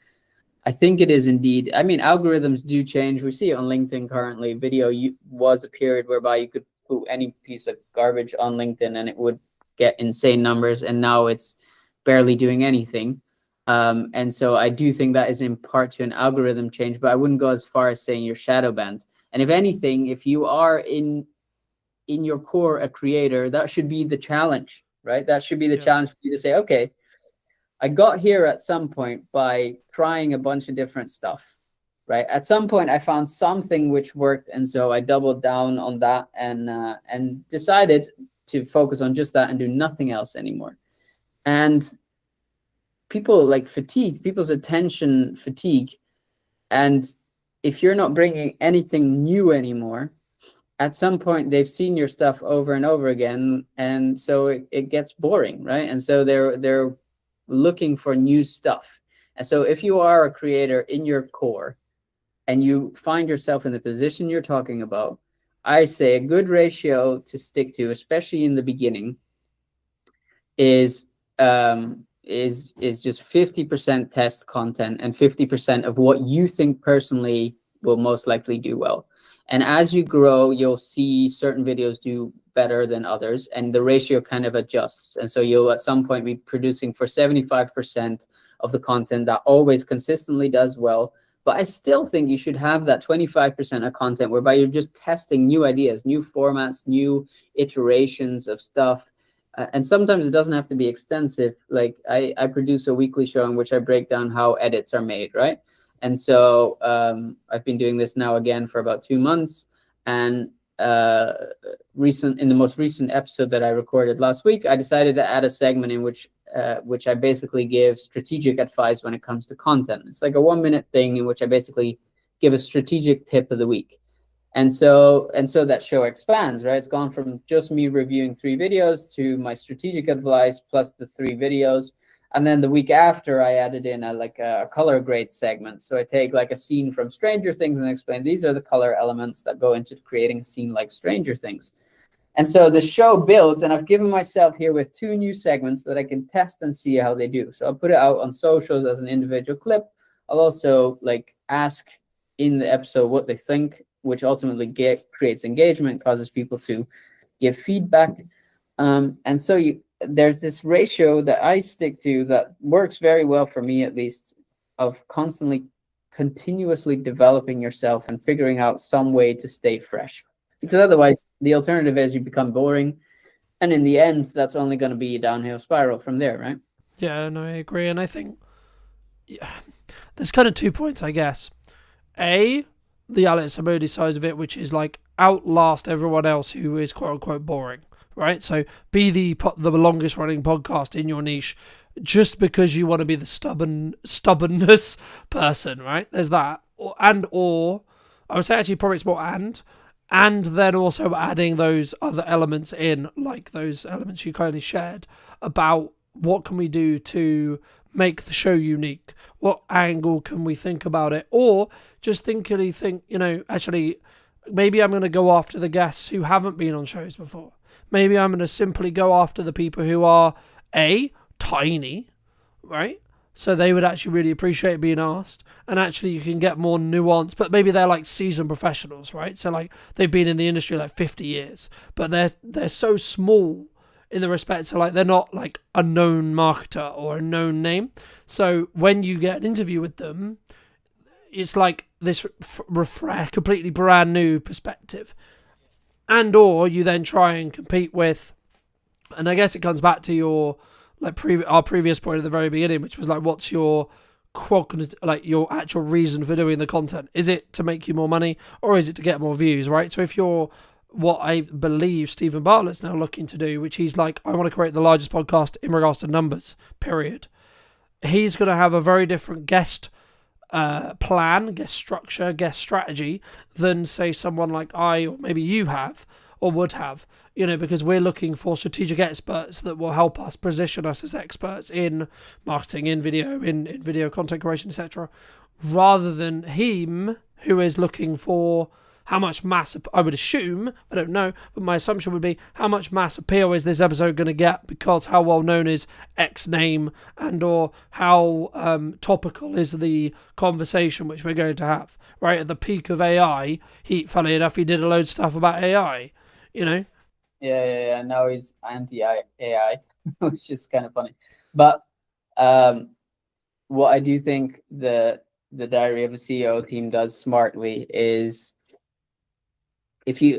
I think it is indeed. I mean, algorithms do change. We see it on LinkedIn currently. Video was a period whereby you could put any piece of garbage on LinkedIn and it would get insane numbers, and now it's barely doing anything. And so I do think that is in part to an algorithm change, but I wouldn't go as far as saying you're shadow banned. And if anything, if you are in your core a creator, that should be the challenge, right? That should be the challenge for you to say, okay, I got here at some point by trying a bunch of different stuff, right? At some point, I found something which worked, and so I doubled down on that and decided to focus on just that and do nothing else anymore. And people like fatigue, people's attention fatigue, and if you're not bringing anything new anymore, at some point they've seen your stuff over and over again, and so it gets boring, right? And so they're looking for new stuff. And so if you are a creator in your core and you find yourself in the position you're talking about, I say a good ratio to stick to, especially in the beginning, is just 50% test content and 50% of what you think personally will most likely do well. And as you grow, you'll see certain videos do better than others, and the ratio kind of adjusts. And so you'll at some point be producing for 75% of the content that always consistently does well. But I still think you should have that 25% of content whereby you're just testing new ideas, new formats, new iterations of stuff. And sometimes it doesn't have to be extensive. Like I produce a weekly show in which I break down how edits are made, right? And so I've been doing this now again for about 2 months. And in the most recent episode that I recorded last week, I decided to add a segment in which I basically give strategic advice when it comes to content. It's like a 1-minute thing in which I basically give a strategic tip of the week. And so that show expands, right? It's gone from just me reviewing 3 videos to my strategic advice plus the 3 videos. And then the week after, I added in a color grade segment. So I take like a scene from Stranger Things and explain these are the color elements that go into creating a scene like Stranger Things. And so the show builds, and I've given myself here with 2 new segments that I can test and see how they do. So I'll put it out on socials as an individual clip. I'll also like ask in the episode what they think, which ultimately creates engagement, causes people to give feedback. And so there's this ratio that I stick to that works very well for me, at least, of continuously developing yourself and figuring out some way to stay fresh. Because otherwise, the alternative is you become boring. And in the end, that's only going to be a downhill spiral from there, right? Yeah, no, I agree. And I think there's kind of 2 points, I guess. A, the Alex Samodi side of it, which is like outlast everyone else who is quote unquote boring, right? So be the longest running podcast in your niche just because you want to be the stubbornness person, right? There's that. Or I would say actually probably it's more and then also adding those other elements in, like those elements you kindly shared about what can we do to make the show unique? What angle can we think about it? Or just think, actually, maybe I'm going to go after the guests who haven't been on shows before. Maybe I'm going to simply go after the people who are, tiny, right? So they would actually really appreciate being asked. And actually you can get more nuance, but maybe they're like seasoned professionals, right? So like they've been in the industry like 50 years, but they're so small in the respect to like they're not like a known marketer or a known name. So when you get an interview with them, it's like this completely brand new perspective. And or you then try and compete with, and I guess it comes back to your like our previous point at the very beginning, which was like, what's your like your actual reason for doing the content. Is it to make you more money, or is it to get more views, right? So if you're what I believe Stephen Bartlett's now looking to do, which he's like, I want to create the largest podcast in regards to numbers, period. He's going to have a very different guest plan, guest structure, guest strategy than, say, someone like I or maybe you have or would have, because we're looking for strategic experts that will help us position us as experts in marketing, in video, in video content creation, etc., rather than him who is looking for how much mass, I would assume, I don't know, but my assumption would be how much mass appeal is this episode going to get, because how well known is X name, and or how topical is the conversation which we're going to have, right? At the peak of AI, funny enough, he did a load of stuff about AI, Yeah. Now he's anti-AI, which is kind of funny. But what I do think the Diary of a CEO team does smartly is,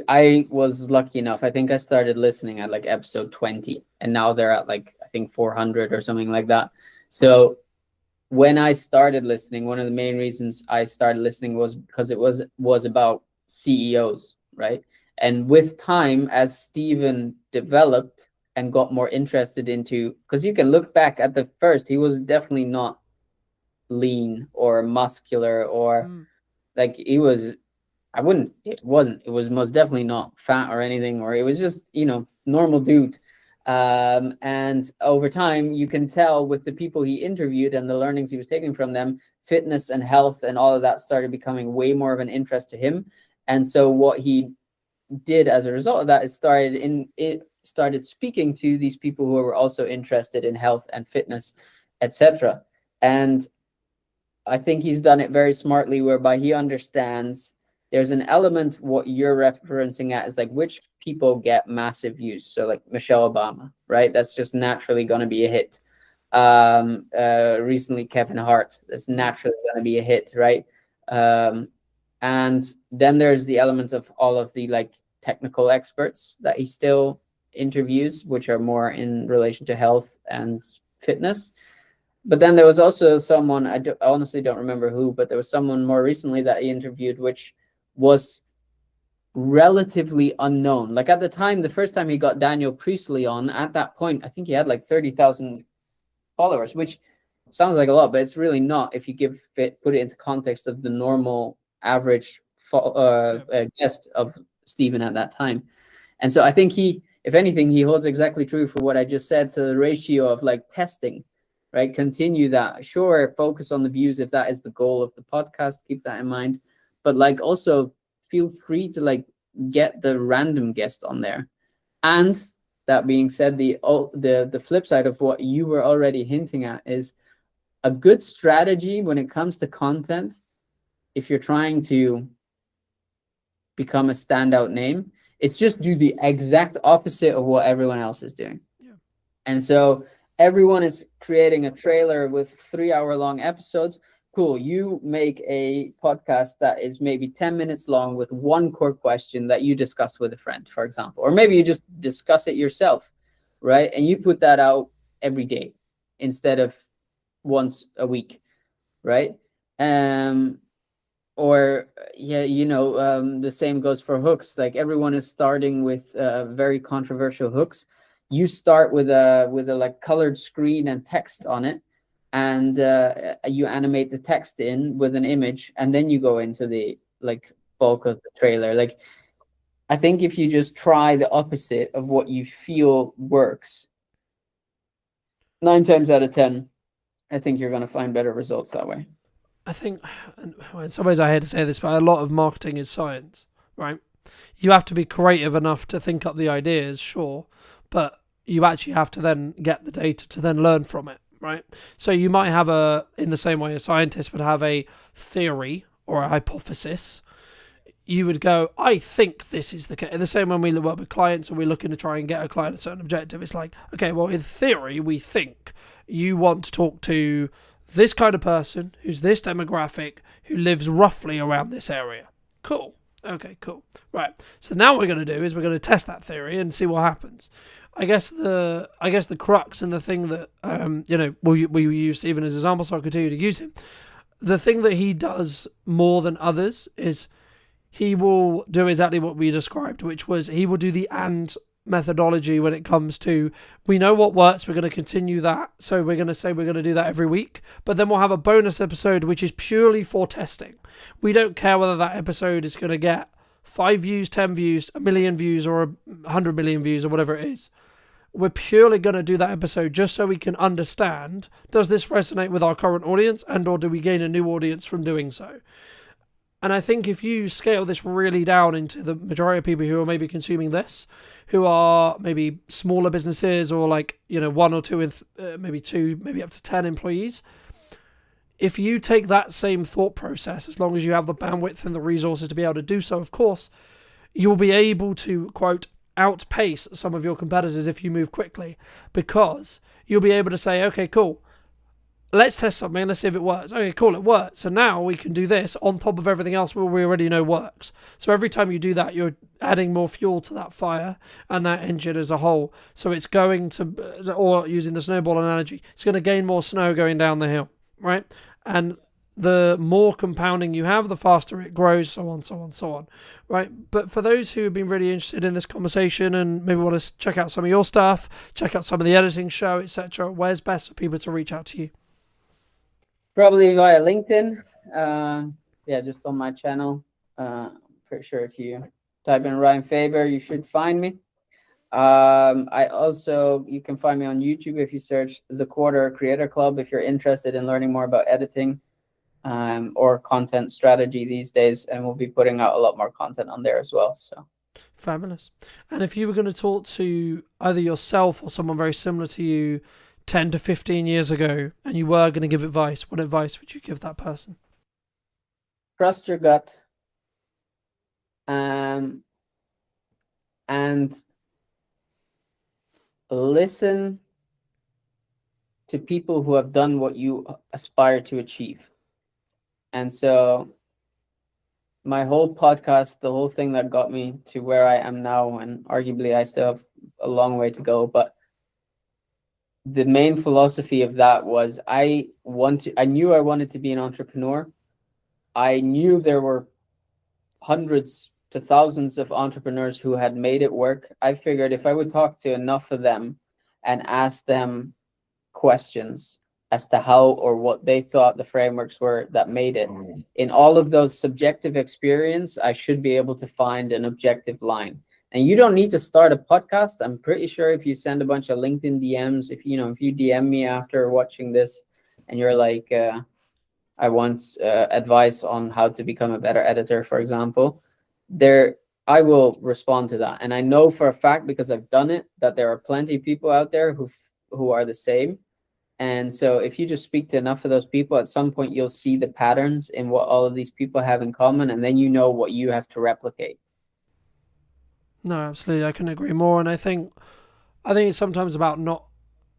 I was lucky enough, I think I started listening at like episode 20, and now they're at like, I think 400 or something like that. So when I started listening, one of the main reasons I started listening was because it was about CEOs, right? And with time, as Stephen developed and got more interested into, because you can look back at the first, he was definitely not lean or muscular or like he was, it was most definitely not fat or anything, or it was just, normal dude. And over time, you can tell with the people he interviewed and the learnings he was taking from them, fitness and health and all of that started becoming way more of an interest to him. And so what he did as a result of that is started speaking to these people who were also interested in health and fitness, etc. And I think he's done it very smartly, whereby he understands there's an element, what you're referencing at is like which people get massive views. So like Michelle Obama, right? That's just naturally going to be a hit. Recently Kevin Hart, that's naturally going to be a hit, right? And then there's the element of all of the like technical experts that he still interviews, which are more in relation to health and fitness. But then there was also someone, I honestly don't remember who, but there was someone more recently that he interviewed, which was relatively unknown. Like at the time, the first time he got Daniel Priestley on, at that point, I think he had like 30,000 followers, which sounds like a lot, but it's really not if you put it into context of the normal average guest of Stephen at that time. And so I think if anything, he holds exactly true for what I just said, to the ratio of like testing, right? Continue that. Sure, focus on the views if that is the goal of the podcast. Keep that in mind. But like also feel free to like get the random guest on there. And that being said, the flip side of what you were already hinting at is a good strategy when it comes to content. If you're trying to become a standout name, it's just do the exact opposite of what everyone else is doing. Yeah. And so everyone is creating a trailer with 3-hour-long episodes. Cool. You make a podcast that is maybe 10 minutes long with one core question that you discuss with a friend, for example, or maybe you just discuss it yourself, right? And you put that out every day instead of once a week, right? Or the same goes for hooks. Like everyone is starting with very controversial hooks. You start with a like colored screen and text on it, and you animate the text in with an image, and then you go into the like bulk of the trailer. Like I think if you just try the opposite of what you feel works, 9 times out of 10, I think you're going to find better results that way. I think, in some ways I hate to say this, but a lot of marketing is science, right? You have to be creative enough to think up the ideas, sure, but you actually have to then get the data to then learn from it, right? So you might have in the same way a scientist would have a theory or a hypothesis. You would go, I think this is the case. In the same when we work with clients and we're looking to try and get a client a certain objective, it's like, okay, well, in theory, we think you want to talk to this kind of person who's this demographic who lives roughly around this area. Cool. Okay, cool. Right. So now what we're going to do is we're going to test that theory and see what happens. I guess the crux and the thing that we use Stephen as an example, so I'll continue to use him. The thing that he does more than others is he will do exactly what we described, which was he will do the and methodology when it comes to, we know what works, we're going to continue that, so we're going to say we're going to do that every week, but then we'll have a bonus episode which is purely for testing. We don't care whether that episode is going to get 5 views, 10 views, 1 million views, or 100 million views, or whatever it is. We're purely going to do that episode just so we can understand, does this resonate with our current audience, and or do we gain a new audience from doing so? And I think if you scale this really down into the majority of people who are maybe consuming this, who are maybe smaller businesses or 1 or 2, maybe 2, maybe up to 10 employees, if you take that same thought process, as long as you have the bandwidth and the resources to be able to do so, of course, you'll be able to, quote, outpace some of your competitors if you move quickly, because you'll be able to say, okay, cool, let's test something, let's see if it works. Okay, cool, it works. So now we can do this on top of everything else we already know works. So every time you do that, you're adding more fuel to that fire and that engine as a whole. So it's going to, or using the snowball analogy, it's going to gain more snow going down the hill, right? And the more compounding you have, the faster it grows, so on, so on, so on, right? But for those who have been really interested in this conversation and maybe want to check out some of your stuff, check out some of the editing show, etc., where's best for people to reach out to you? Probably via LinkedIn. Just on my channel. Pretty sure if you type in Ryan Faber, you should find me. You can find me on YouTube if you search The Quarter Creator Club if you're interested in learning more about editing or content strategy these days, and we'll be putting out a lot more content on there as well. So fabulous. And if you were going to talk to either yourself or someone very similar to you 10 to 15 years ago, and you were going to give advice, what advice would you give that person? Trust your gut. And listen to people who have done what you aspire to achieve. And so my whole podcast, the whole thing that got me to where I am now, and arguably I still have a long way to go, but the main philosophy of that was I knew I wanted to be an entrepreneur. I knew there were hundreds to thousands of entrepreneurs who had made it work. I figured if I would talk to enough of them and ask them questions as to how or what they thought the frameworks were that made it, in all of those subjective experience, I should be able to find an objective line. And you don't need to start a podcast. I'm pretty sure if you send a bunch of LinkedIn DMs, if you DM me after watching this and you're like, I want advice on how to become a better editor, for example, I will respond to that. And I know for a fact, because I've done it, that there are plenty of people out there who are the same. And so if you just speak to enough of those people, at some point you'll see the patterns in what all of these people have in common, and then you know what you have to replicate. No, absolutely. I can agree more. And I think it's sometimes about not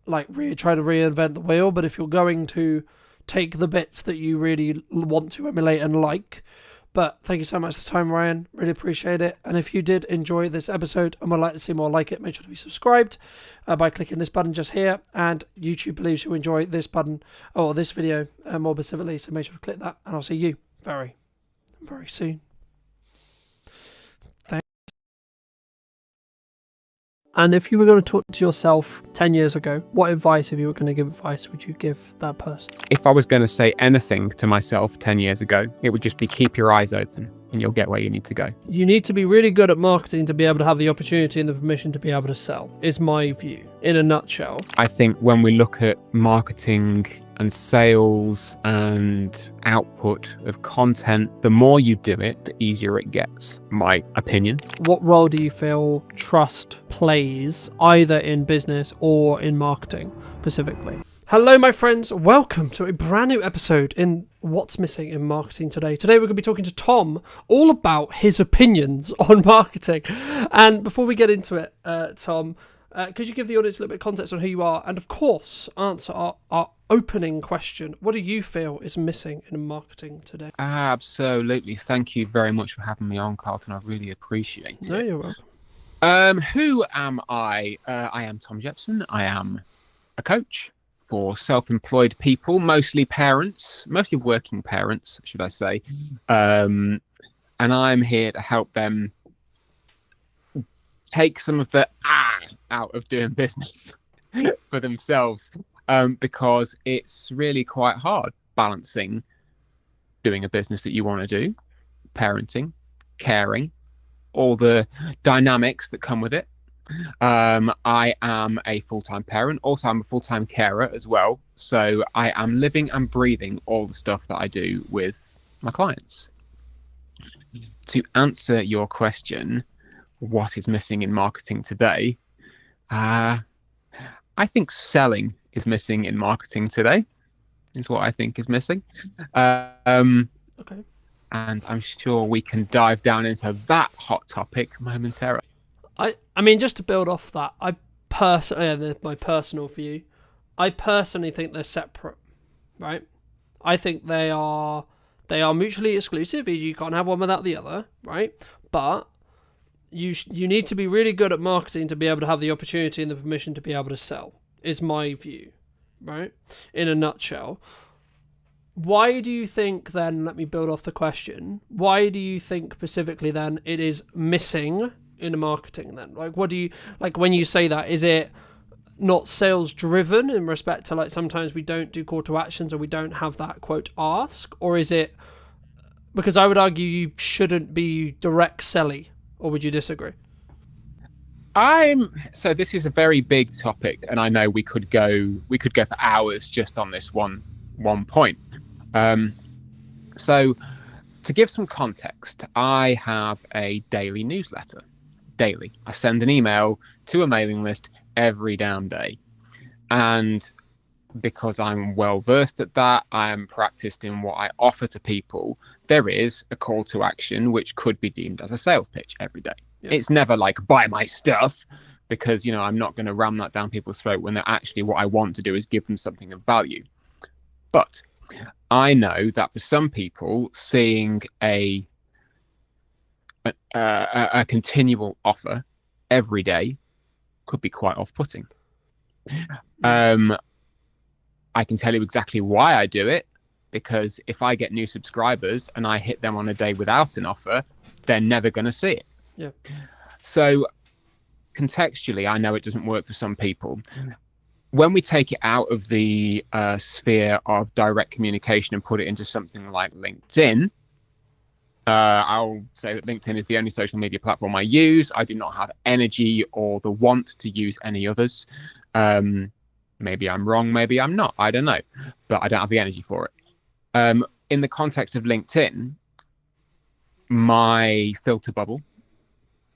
really trying to reinvent the wheel, but if you're going to take the bits that you really want to emulate and like. But thank you so much for the time, Ryan. Really appreciate it. And if you did enjoy this episode and would like to see more like it, make sure to be subscribed by clicking this button just here. And YouTube believes you'll enjoy this button or this video more specifically. So make sure to click that. And I'll see you very, very soon. And if you were going to talk to yourself 10 years ago, what advice, if you were going to give advice, would you give that person? If I was going to say anything to myself 10 years ago, it would just be keep your eyes open and you'll get where you need to go. You need to be really good at marketing to be able to have the opportunity and the permission to be able to sell, is my view, in a nutshell. I think when we look at marketing and sales and output of content, the more you do it, the easier it gets, my opinion. What role do you feel trust plays either in business or in marketing specifically? Hello, my friends. Welcome to a brand new episode in What's Missing in Marketing Today. Today, we're going to be talking to Tom all about his opinions on marketing. And before we get into it, Tom, Could you give the audience a little bit of context on who you are, and of course answer our opening question? What do you feel is missing in marketing today? Absolutely. Thank you very much for having me on, Carlton. I really appreciate it. No, you're welcome. Who am I? I am Tom Jepson. I am a coach for self-employed people, mostly parents, mostly working parents, should I say. And I'm here to help them take some of the out of doing business for themselves, because it's really quite hard balancing doing a business that you want to do, parenting, caring, all the dynamics that come with it. I am a full-time parent. Also, I'm a full-time carer as well. So I am living and breathing all the stuff that I do with my clients. To answer your question, what is missing in marketing today? I think selling is missing in marketing today, is what I think is missing. Okay. And I'm sure we can dive down into that hot topic momentarily. I mean, just to build off that, my personal view, I personally think they're separate, right? I think they are mutually exclusive. You can't have one without the other, right? But you need to be really good at marketing to be able to have the opportunity and the permission to be able to sell, is my view, right? In a nutshell. Why do you think then, let me build off the question, why do you think specifically then it is missing in marketing then? Like, what do you, like when you say that, is it not sales driven in respect to like sometimes we don't do call to actions or we don't have that quote ask, or is it, because I would argue you shouldn't be direct selly, or would you disagree? So this is a very big topic, and I know we could go for hours just on this one point. So to give some context, I have a daily newsletter. Daily. I send an email to a mailing list every damn day. And because I'm well versed at that, I am practiced in what I offer to people, there is a call to action which could be deemed as a sales pitch every day. Yeah. It's never like buy my stuff, because I'm not going to ram that down people's throat when they're actually, what I want to do is give them something of value. But I know that for some people, seeing a continual offer every day could be quite off-putting. I can tell you exactly why I do it, because if I get new subscribers and I hit them on a day without an offer, they're never going to see it. Yeah. So contextually, I know it doesn't work for some people. When we take it out of the sphere of direct communication and put it into something like LinkedIn, I'll say that LinkedIn is the only social media platform I use. I do not have energy or the want to use any others. Maybe I'm wrong, maybe I'm not. I don't know. But I don't have the energy for it. In the context of LinkedIn, my filter bubble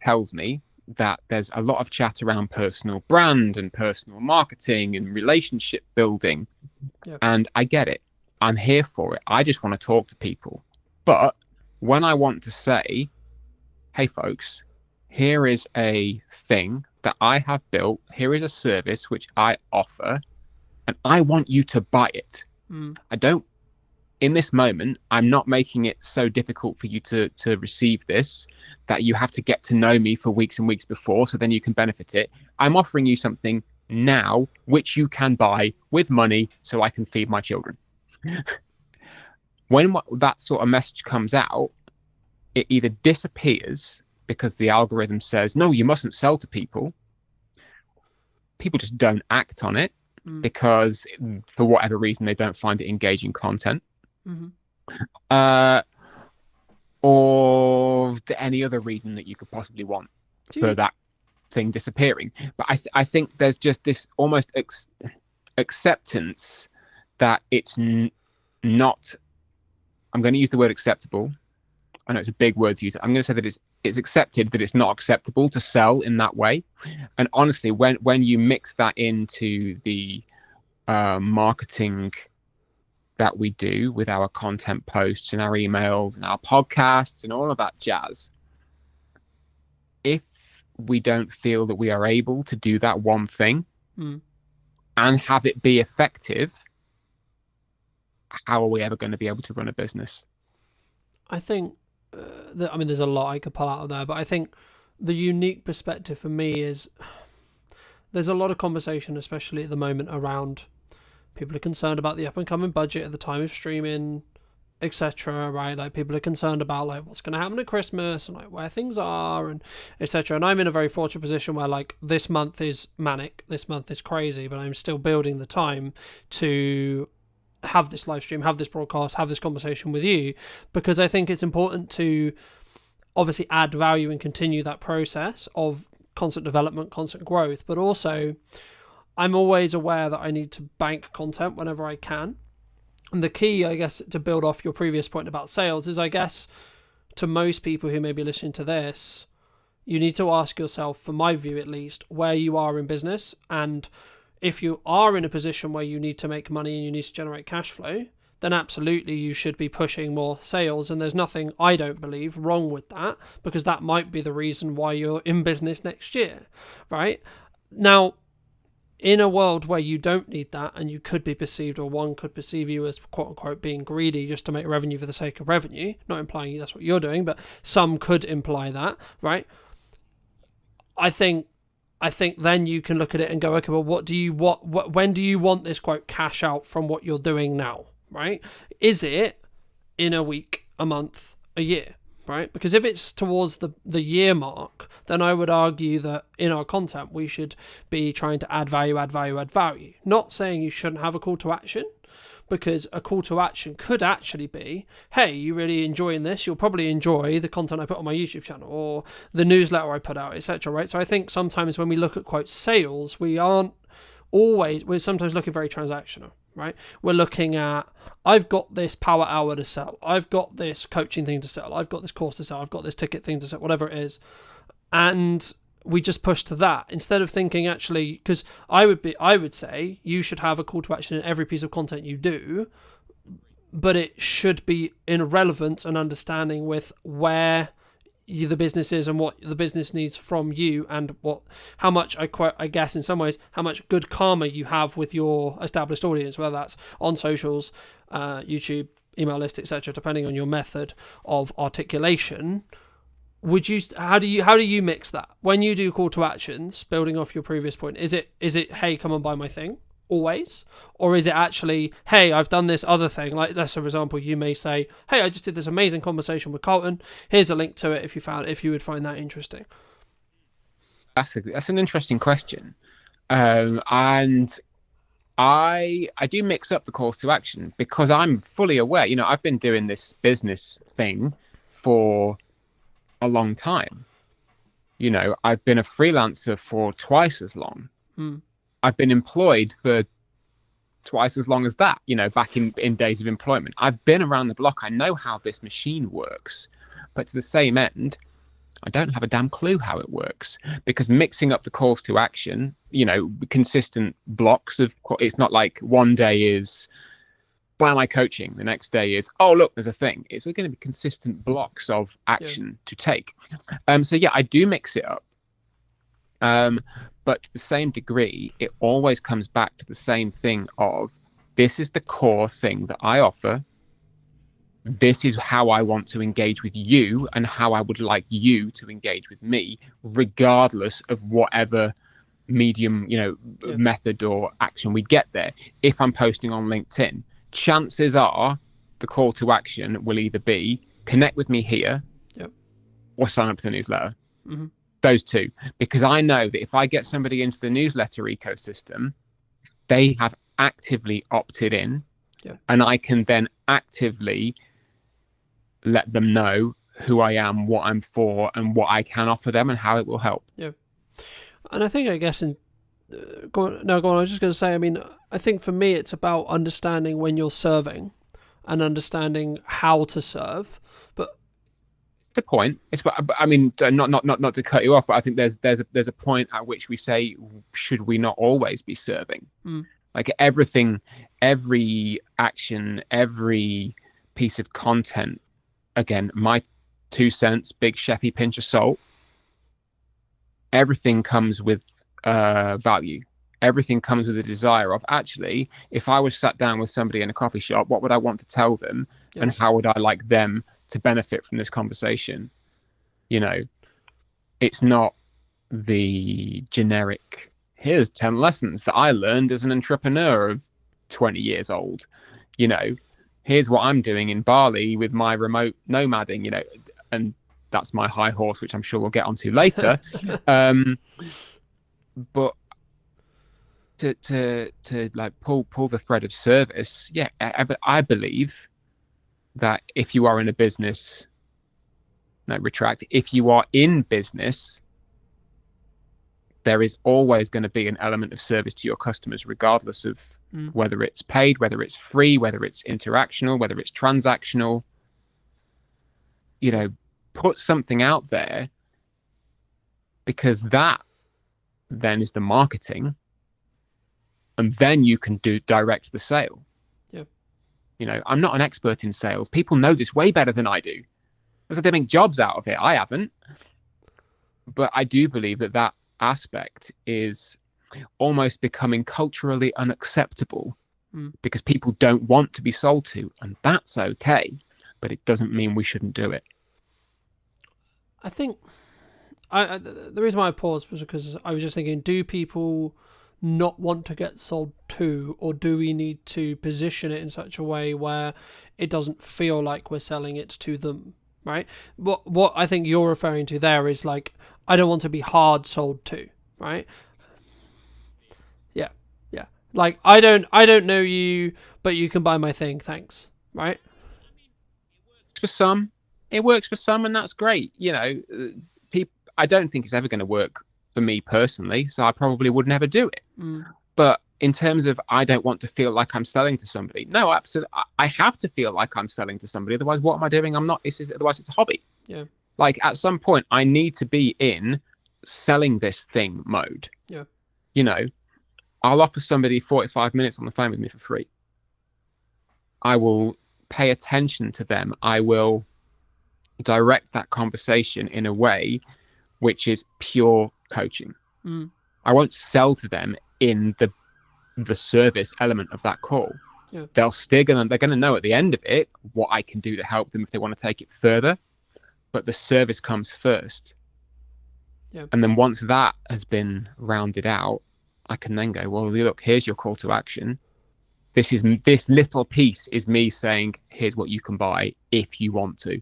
tells me that there's a lot of chat around personal brand and personal marketing and relationship building. Yep. And I get it. I'm here for it. I just want to talk to people. But when I want to say, hey, folks, here is a thing that I have built, here is a service which I offer, and I want you to buy it. In this moment, I'm not making it so difficult for you to receive this that you have to get to know me for weeks and weeks before, so then you can benefit it. I'm offering you something now which you can buy with money so I can feed my children. When that sort of message comes out, it either disappears because the algorithm says, no, you mustn't sell to people. People just don't act on it because for whatever reason, they don't find it engaging content. Or any other reason that you could possibly want for that thing disappearing. But I think there's just this almost acceptance that it's not, I'm going to use the word acceptable. I know it's a big word to use. I'm going to say that it's accepted that it's not acceptable to sell in that way. And honestly, when you mix that into the marketing that we do with our content posts and our emails and our podcasts and all of that jazz, if we don't feel that we are able to do that one thing and have it be effective, how are we ever going to be able to run a business? I think, there's a lot I could pull out of there, but I think the unique perspective for me is there's a lot of conversation, especially at the moment, around people are concerned about the up and coming budget at the time of streaming, etc. Right? Like, people are concerned about like what's going to happen at Christmas and like where things are and etc. And I'm in a very fortunate position where like this month is manic, this month is crazy, but I'm still building the time to have this live stream, have this broadcast, have this conversation with you, because I think it's important to obviously add value and continue that process of constant development, constant growth, but also I'm always aware that I need to bank content whenever I can. And the key, I guess, to build off your previous point about sales is, I guess, to most people who may be listening to this, you need to ask yourself, from my view at least, where you are in business. And if you are in a position where you need to make money and you need to generate cash flow, then absolutely you should be pushing more sales. And there's nothing, I don't believe, wrong with that, because that might be the reason why you're in business next year, right? Now, in a world where you don't need that and you could be perceived, or one could perceive you as quote unquote being greedy just to make revenue for the sake of revenue, not implying that's what you're doing, but some could imply that, right? I think then you can look at it and go, okay, well, when do you want this quote cash out from what you're doing now, right? Is it in a week, a month, a year? Right? Because if it's towards the year mark, then I would argue that in our content, we should be trying to add value. Not saying you shouldn't have a call to action, because a call to action could actually be, hey, you really enjoying this? You'll probably enjoy the content I put on my YouTube channel or the newsletter I put out, etc. Right? So I think sometimes when we look at quote sales, we're sometimes looking very transactional. Right? We're looking at, I've got this power hour to sell, I've got this coaching thing to sell, I've got this course to sell, I've got this ticket thing to sell, whatever it is. And we just push to that instead of thinking, actually, because I would say you should have a call to action in every piece of content you do, but it should be in relevance and understanding with where the business is and what the business needs from you, and how much I guess in some ways how much good karma you have with your established audience, whether that's on socials, YouTube, email list, etc., depending on your method of articulation. How do you mix that when you do call to actions, building off your previous point? Is it hey, come and buy my thing always, or is it actually, hey, I've done this other thing? Like, let's for example, you may say, hey, I just did this amazing conversation with Carlton, here's a link to it if you would find that interesting. That's an interesting question, and I do mix up the calls to action because I'm fully aware, I've been doing this business thing for a long time. I've been a freelancer for twice as long. I've been employed for twice as long as that, back in days of employment. I've been around the block. I know how this machine works. But to the same end, I don't have a damn clue how it works, because mixing up the calls to action, consistent blocks of, it's not like one day is, why am I coaching? The next day is, oh, look, there's a thing. It's going to be consistent blocks of action to take. So yeah, I do mix it up. But to the same degree, it always comes back to the same thing of, this is the core thing that I offer. This is how I want to engage with you and how I would like you to engage with me, regardless of whatever medium, method or action we get there. If I'm posting on LinkedIn, chances are the call to action will either be connect with me here or sign up to the newsletter. Mm-hmm. Those two, because I know that if I get somebody into the newsletter ecosystem, they have actively opted in, and I can then actively let them know who I am, what I'm for, and what I can offer them, and how it will help. Yeah, and I think, I guess, go on. I was just going to say, I think for me, it's about understanding when you're serving, and understanding how to serve. The point. Not to cut you off, but I think there's a point at which we say, should we not always be serving? Like everything, every action, every piece of content. Again, my 2 cents, big chefy pinch of salt. everything comes with value. Everything comes with a desire of, actually, if I was sat down with somebody in a coffee shop, what would I want to tell them, and how would I like them to benefit from this conversation? You know, it's not the generic, here's 10 lessons that I learned as an entrepreneur of 20 years old. You know, here's what I'm doing in Bali with my remote nomading, you know, and that's my high horse, which I'm sure we'll get onto later. But to like pull the thread of service, yeah, I believe that if you are in a business, if you are in business, there is always going to be an element of service to your customers, regardless of whether it's paid, whether it's free, whether it's interactional, whether it's transactional. You know, put something out there, because that then is the marketing, and then you can direct the sale. You know, I'm not an expert in sales. People know this way better than I do. Because they make jobs out of it. I haven't. But I do believe that aspect is almost becoming culturally unacceptable, because people don't want to be sold to, and that's okay. But it doesn't mean we shouldn't do it. I think the reason why I paused was because I was just thinking, do people not want to get sold to, or do we need to position it in such a way where it doesn't feel like we're selling it to them, right? What I think you're referring to there is like, I don't want to be hard sold to, right? Yeah. Like, I don't know you, but you can buy my thing, thanks, right? For some, it works for some, and that's great. You know, I don't think it's ever going to work for me personally, so I probably would never do it. But in terms of, I don't want to feel like I'm selling to somebody. No, absolutely. I have to feel like I'm selling to somebody. Otherwise, what am I doing? I'm not. Otherwise, it's a hobby. Yeah. Like, at some point, I need to be in selling this thing mode. Yeah. You know, I'll offer somebody 45 minutes on the phone with me for free. I will pay attention to them. I will direct that conversation in a way which is pure coaching. I won't sell to them in the service element of that call. They're gonna know at the end of it what I can do to help them if they want to take it further, but the service comes first. And then once that has been rounded out, I can then go, well, look, here's your call to action. This little piece is me saying, here's what you can buy if you want to.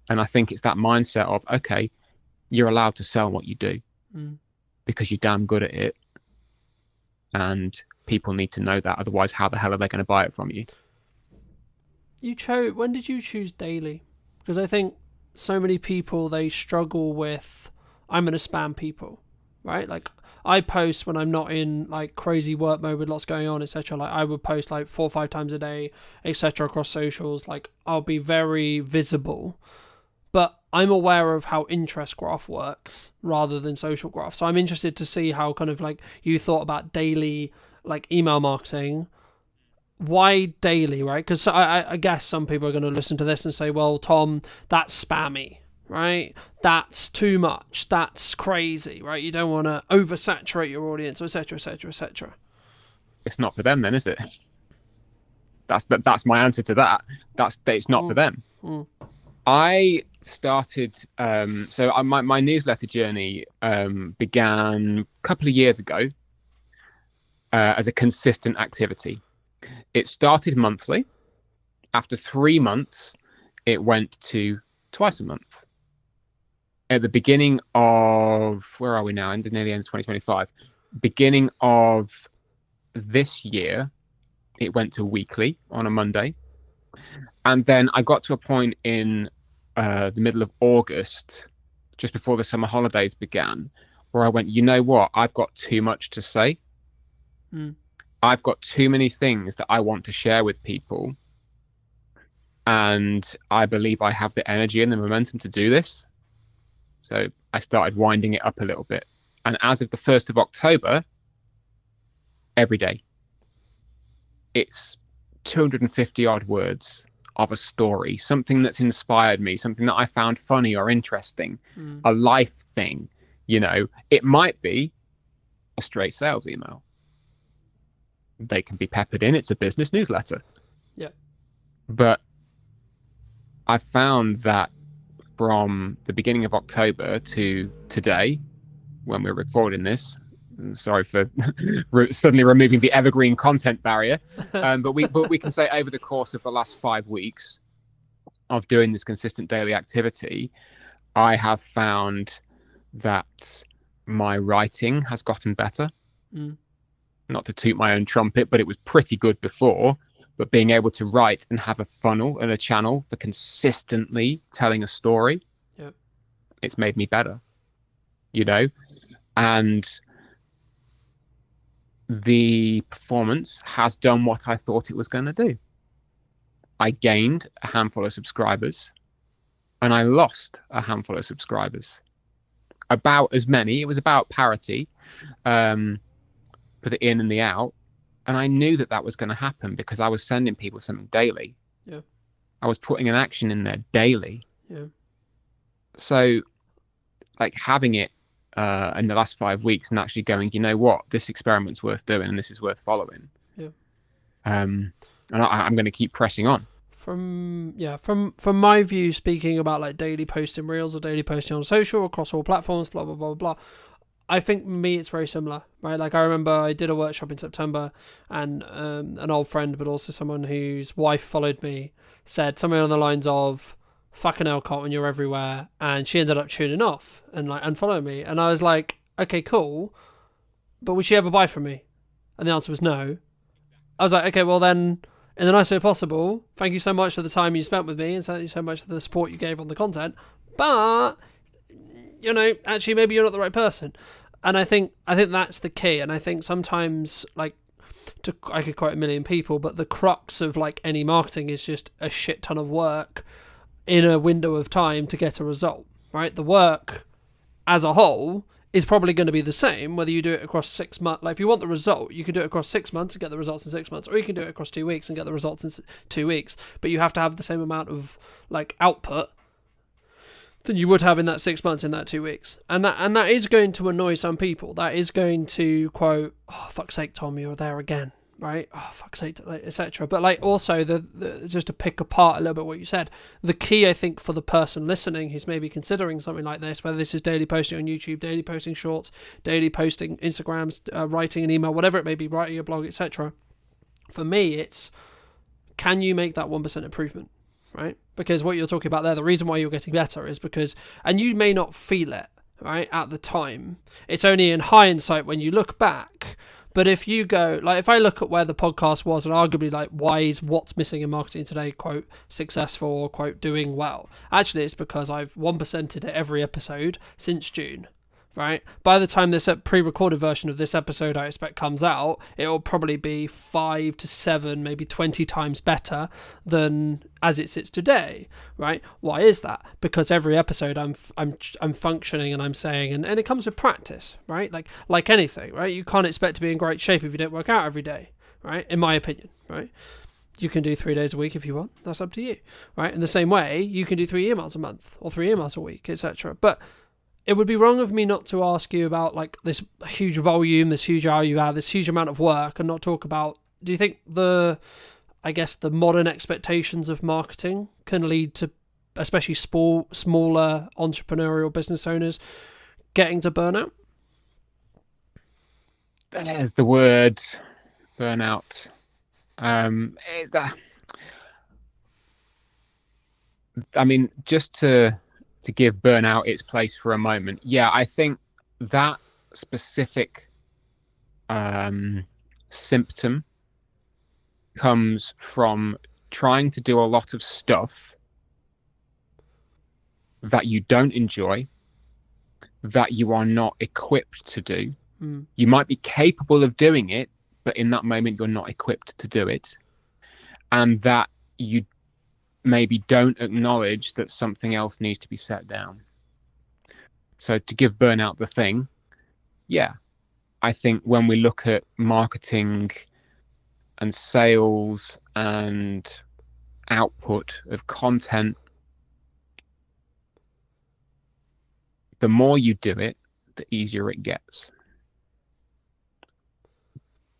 And I think it's that mindset of, okay, you're allowed to sell what you do because you're damn good at it, and people need to know that. Otherwise, how the hell are they going to buy it from you? When did you choose daily? Because I think so many people, they struggle with, I'm going to spam people, right? Like, I post when I'm not in like crazy work mode with lots going on, etc. Like, I would post like 4 or 5 times a day, etc. across socials. Like, I'll be very visible, but I'm aware of how interest graph works rather than social graph. So I'm interested to see how kind of like you thought about daily like email marketing. Why daily, right? Because I guess some people are going to listen to this and say, well, Tom, that's spammy, right? That's too much. That's crazy, right? You don't want to oversaturate your audience, etc., etc., etc. It's not for them then, is it? That's my answer to that. It's not for them. I started, my newsletter journey began a couple of years ago as a consistent activity. It started monthly. After 3 months, it went to twice a month. At the beginning of, where are we now? Nearly end of 2025. Beginning of this year, it went to weekly on a Monday. And then I got to a point in the middle of August, just before the summer holidays began, where I went, you know what? I've got too much to say. I've got too many things that I want to share with people. And I believe I have the energy and the momentum to do this. So I started winding it up a little bit. And as of the 1st of October, every day, it's 250 odd words of a story, something that's inspired me, something that I found funny or interesting, a life thing, You know, it might be a straight sales email. They can be peppered in. It's a business newsletter. Yeah. But I found that from the beginning of October to today, when we're recording this, sorry for suddenly removing the evergreen content barrier, but we can say over the course of the last 5 weeks of doing this consistent daily activity, I have found that my writing has gotten better. Not to toot my own trumpet, but it was pretty good before. But being able to write and have a funnel and a channel for consistently telling a story, it's made me better, you know? And the performance has done what I thought it was going to do. I gained a handful of subscribers and I lost a handful of subscribers. About as many, it was about parity for the in and the out. And I knew that was going to happen because I was sending people something daily. Yeah. I was putting an action in there daily. Yeah. So, like, having it in the last 5 weeks and actually going, you know what, this experiment's worth doing and this is worth following. Yeah. And I'm going to keep pressing on. From my view, speaking about like daily posting reels or daily posting on social across all platforms, blah blah blah blah. I think me it's very similar, right? Like I remember I did a workshop in September, and an old friend, but also someone whose wife followed me, said something on the lines of "fucking hell, Carlton, you're everywhere," and she ended up tuning off and like unfollowing me, and I was like, okay, cool, but would she ever buy from me? And the answer was no. I was like, okay, well then, in the nicest way possible, thank you so much for the time you spent with me, and thank you so much for the support you gave on the content, but you know, actually maybe you're not the right person. And I think that's the key. And I think sometimes, like, I could quote a million people, but the crux of like any marketing is just a shit ton of work in a window of time to get a result, right? The work as a whole is probably going to be the same whether you do it across 6 months. Like if you want the result, you can do it across 6 months and get the results in 6 months, or you can do it across 2 weeks and get the results in 2 weeks. But you have to have the same amount of like output than you would have in that 6 months, in that 2 weeks. And that is going to annoy some people. That is going to quote, oh, fuck's sake, Tom, you're there again, right? Oh, fuck's sake, etc. But like also, just to pick apart a little bit what you said, the key, I think, for the person listening who's maybe considering something like this, whether this is daily posting on YouTube, daily posting shorts, daily posting Instagrams, writing an email, whatever it may be, writing a blog, etc. For me, it's, can you make that 1% improvement? Right? Because what you're talking about there, the reason why you're getting better is because, and you may not feel it, right, at the time. It's only in hindsight when you look back. But if you go, like, if I look at where the podcast was and arguably, like, why is what's missing in marketing today, quote, successful or, quote, doing well? Actually, it's because I've 1%ed it every episode since June. Right? By the time this pre-recorded version of this episode I expect comes out, it'll probably be 5 to 7, maybe 20 times better than as it sits today. Right? Why is that? Because every episode I'm functioning and I'm saying, and it comes with practice, right? Like anything, right? You can't expect to be in great shape if you don't work out every day, right? In my opinion, right? You can do 3 days a week if you want. That's up to you, right? In the same way, you can do 3 emails a month or 3 emails a week, etc. But it would be wrong of me not to ask you about like this huge volume, this huge hour you have, this huge amount of work, and not talk about, do you think the modern expectations of marketing can lead to, especially smaller entrepreneurial business owners, getting to burnout? There's the word burnout. Is that? I mean, just to give burnout its place for a moment. Yeah, I think that specific symptom comes from trying to do a lot of stuff that you don't enjoy, that you are not equipped to do. You might be capable of doing it, but in that moment you're not equipped to do it. And that you maybe don't acknowledge that something else needs to be set down. So to give burnout the thing, yeah, I think when we look at marketing and sales and output of content, the more you do it, the easier it gets.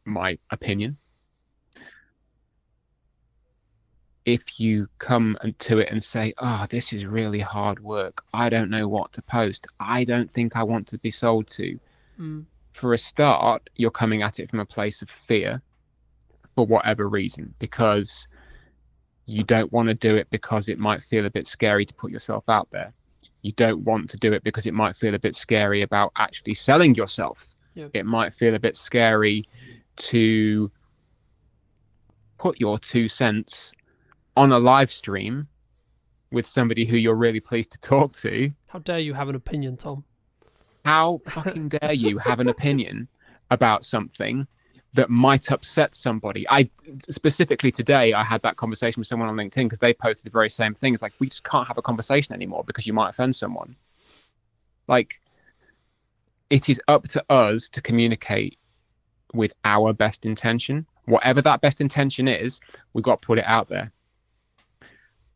My opinion. If you come to it and say, oh, this is really hard work, I don't know what to post, I don't think I want to be sold to. For a start, you're coming at it from a place of fear for whatever reason, because you don't want to do it because it might feel a bit scary to put yourself out there. You don't want to do it because it might feel a bit scary about actually selling yourself. Yep. It might feel a bit scary to put your 2 cents on a live stream with somebody who you're really pleased to talk to. How dare you have an opinion, Tom? How fucking dare you have an opinion about something that might upset somebody? I specifically today, I had that conversation with someone on LinkedIn because they posted the very same thing. It's like, we just can't have a conversation anymore because you might offend someone. Like, it is up to us to communicate with our best intention. Whatever that best intention is, we've got to put it out there.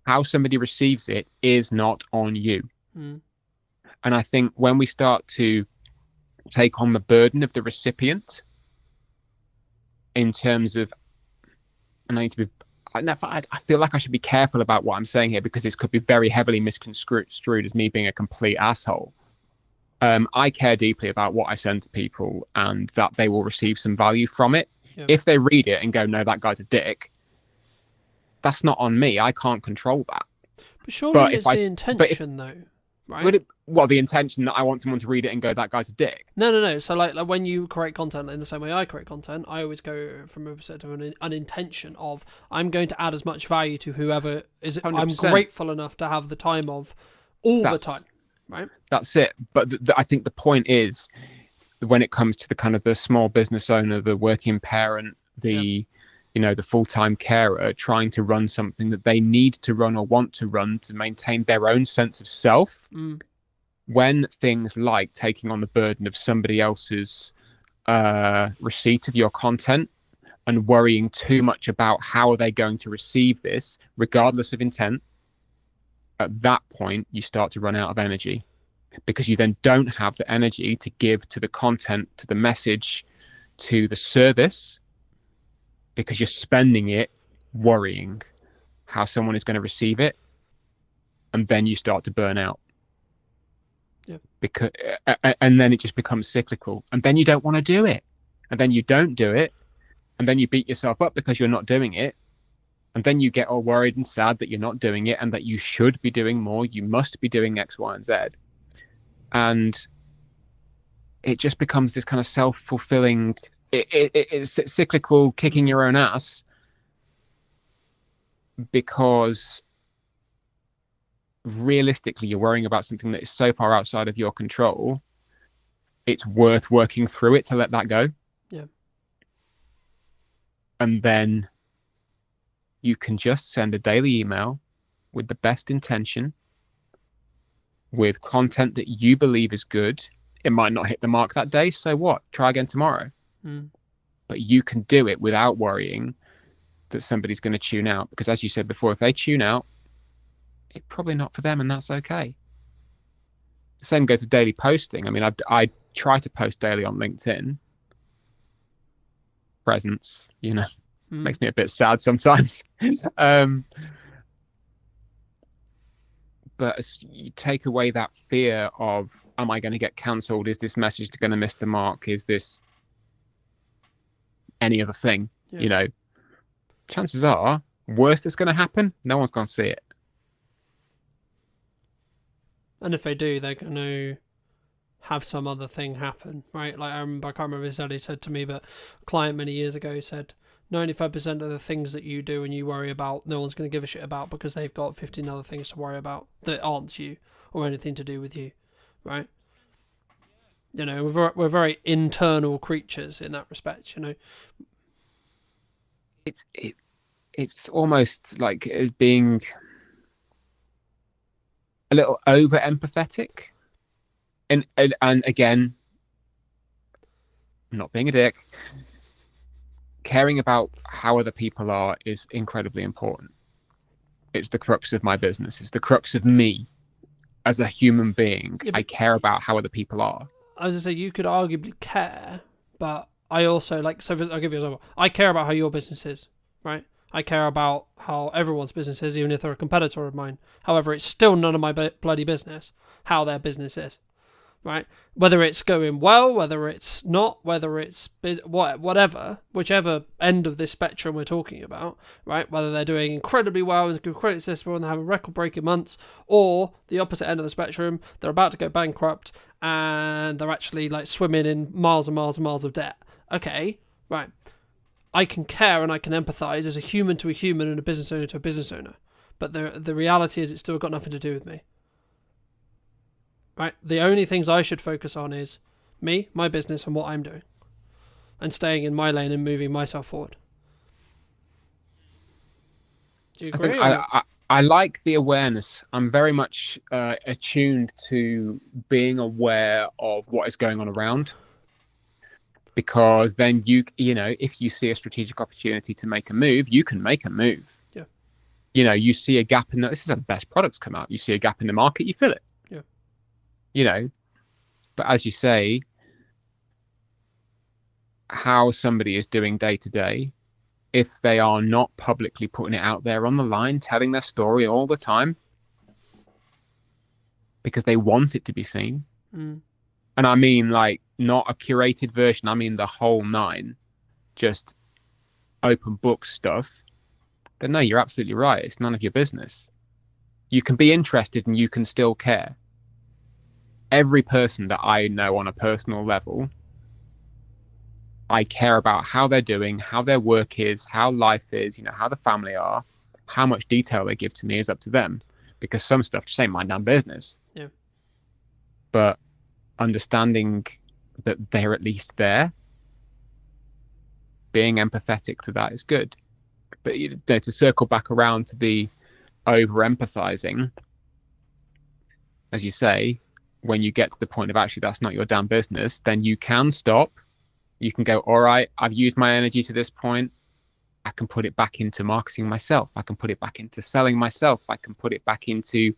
How somebody receives it is not on you. And I think when we start to take on the burden of the recipient in terms of, and I feel like I should be careful about what I'm saying here because this could be very heavily misconstrued as me being a complete asshole. I care deeply about what I send to people and that they will receive some value from it. Yep. If they read it and go, no, that guy's a dick, that's not on me. I can't control that. But surely it's the intention, though, right? The intention that I want someone to read it and go, that guy's a dick. No. So like when you create content in the same way I create content, I always go from a perspective of an intention of, I'm going to add as much value to whoever is. 100%. I'm grateful enough to have the time of the time, right? That's it. But I think the point is, when it comes to the kind of the small business owner, the working parent, the full-time carer trying to run something that they need to run or want to run to maintain their own sense of self, when things like taking on the burden of somebody else's receipt of your content and worrying too much about how are they going to receive this, regardless of intent, at that point, you start to run out of energy because you then don't have the energy to give to the content, to the message, to the service, because you're spending it worrying how someone is going to receive it, and then you start to burn out. Because and then it just becomes cyclical, and then you don't want to do it, and then you don't do it, and then you beat yourself up because you're not doing it, and then you get all worried and sad that you're not doing it and that you should be doing more. You must be doing X, Y, and Z, and it just becomes this kind of self-fulfilling. It's cyclical, kicking your own ass, because realistically you're worrying about something that is so far outside of your control. It's worth working through it to let that go. And then you can just send a daily email with the best intention, with content that you believe is good. It might not hit the mark that day, so what? Try again tomorrow. But you can do it without worrying that somebody's going to tune out, because as you said before, if they tune out, it's probably not for them, and that's okay. The same goes with daily posting. I mean, I try to post daily on LinkedIn. Presence, makes me a bit sad sometimes. But as you take away that fear of, am I going to get cancelled? Is this message going to miss the mark? Is this any other thing? Chances are, worst that's going to happen, no one's going to see it. And if they do, they're going to have some other thing happen, right? Like I can't remember exactly said to me, but a client many years ago said 95% of the things that you do and you worry about, no one's going to give a shit about because they've got 15 other things to worry about that aren't you or anything to do with you, right? We're very internal creatures in that respect, It's almost like being a little over empathetic, and again, not being a dick, caring about how other people are is incredibly important. It's the crux of my business. It's the crux of me as a human being. I care about how other people are. I was gonna say you could arguably care, but I also like. So I'll give you an example. I care about how your business is, right? I care about how everyone's business is, even if they're a competitor of mine. However, it's still none of my bloody business how their business is, right? Whether it's going well, whether it's not, whether it's whatever, whichever end of this spectrum we're talking about, right? Whether they're doing incredibly well, incredibly successful, and they have record-breaking months, or the opposite end of the spectrum, they're about to go bankrupt and they're actually like swimming in miles and miles and miles of debt. Okay, right. I can care and I can empathize as a human to a human and a business owner to a business owner. But the reality is it's still got nothing to do with me. Right? The only things I should focus on is me, my business, and what I'm doing. And staying in my lane and moving myself forward. Do you agree? I like the awareness. I'm very much attuned to being aware of what is going on around. Because then you know, if you see a strategic opportunity to make a move, you can make a move. Yeah. You know, you see a gap in this is how the best products come out. You see a gap in the market, you fill it. Yeah. You know, but as you say, how somebody is doing day to day, if they are not publicly putting it out there on the line, telling their story all the time, because they want it to be seen. Mm. And I mean, like, not a curated version. I mean, the whole nine, just open book stuff. Then no, you're absolutely right. It's none of your business. You can be interested and you can still care. Every person that I know on a personal level, I care about how they're doing, how their work is, how life is, you know, how the family are, how much detail they give to me is up to them. Because some stuff just ain't my damn business. Yeah. But understanding that they're at least there, being empathetic to that is good. But you know, to circle back around to the over empathizing, as you say, when you get to the point of actually that's not your damn business, then you can stop. You can go, all right, I've used my energy to this point. I can put it back into marketing myself. I can put it back into selling myself. I can put it back into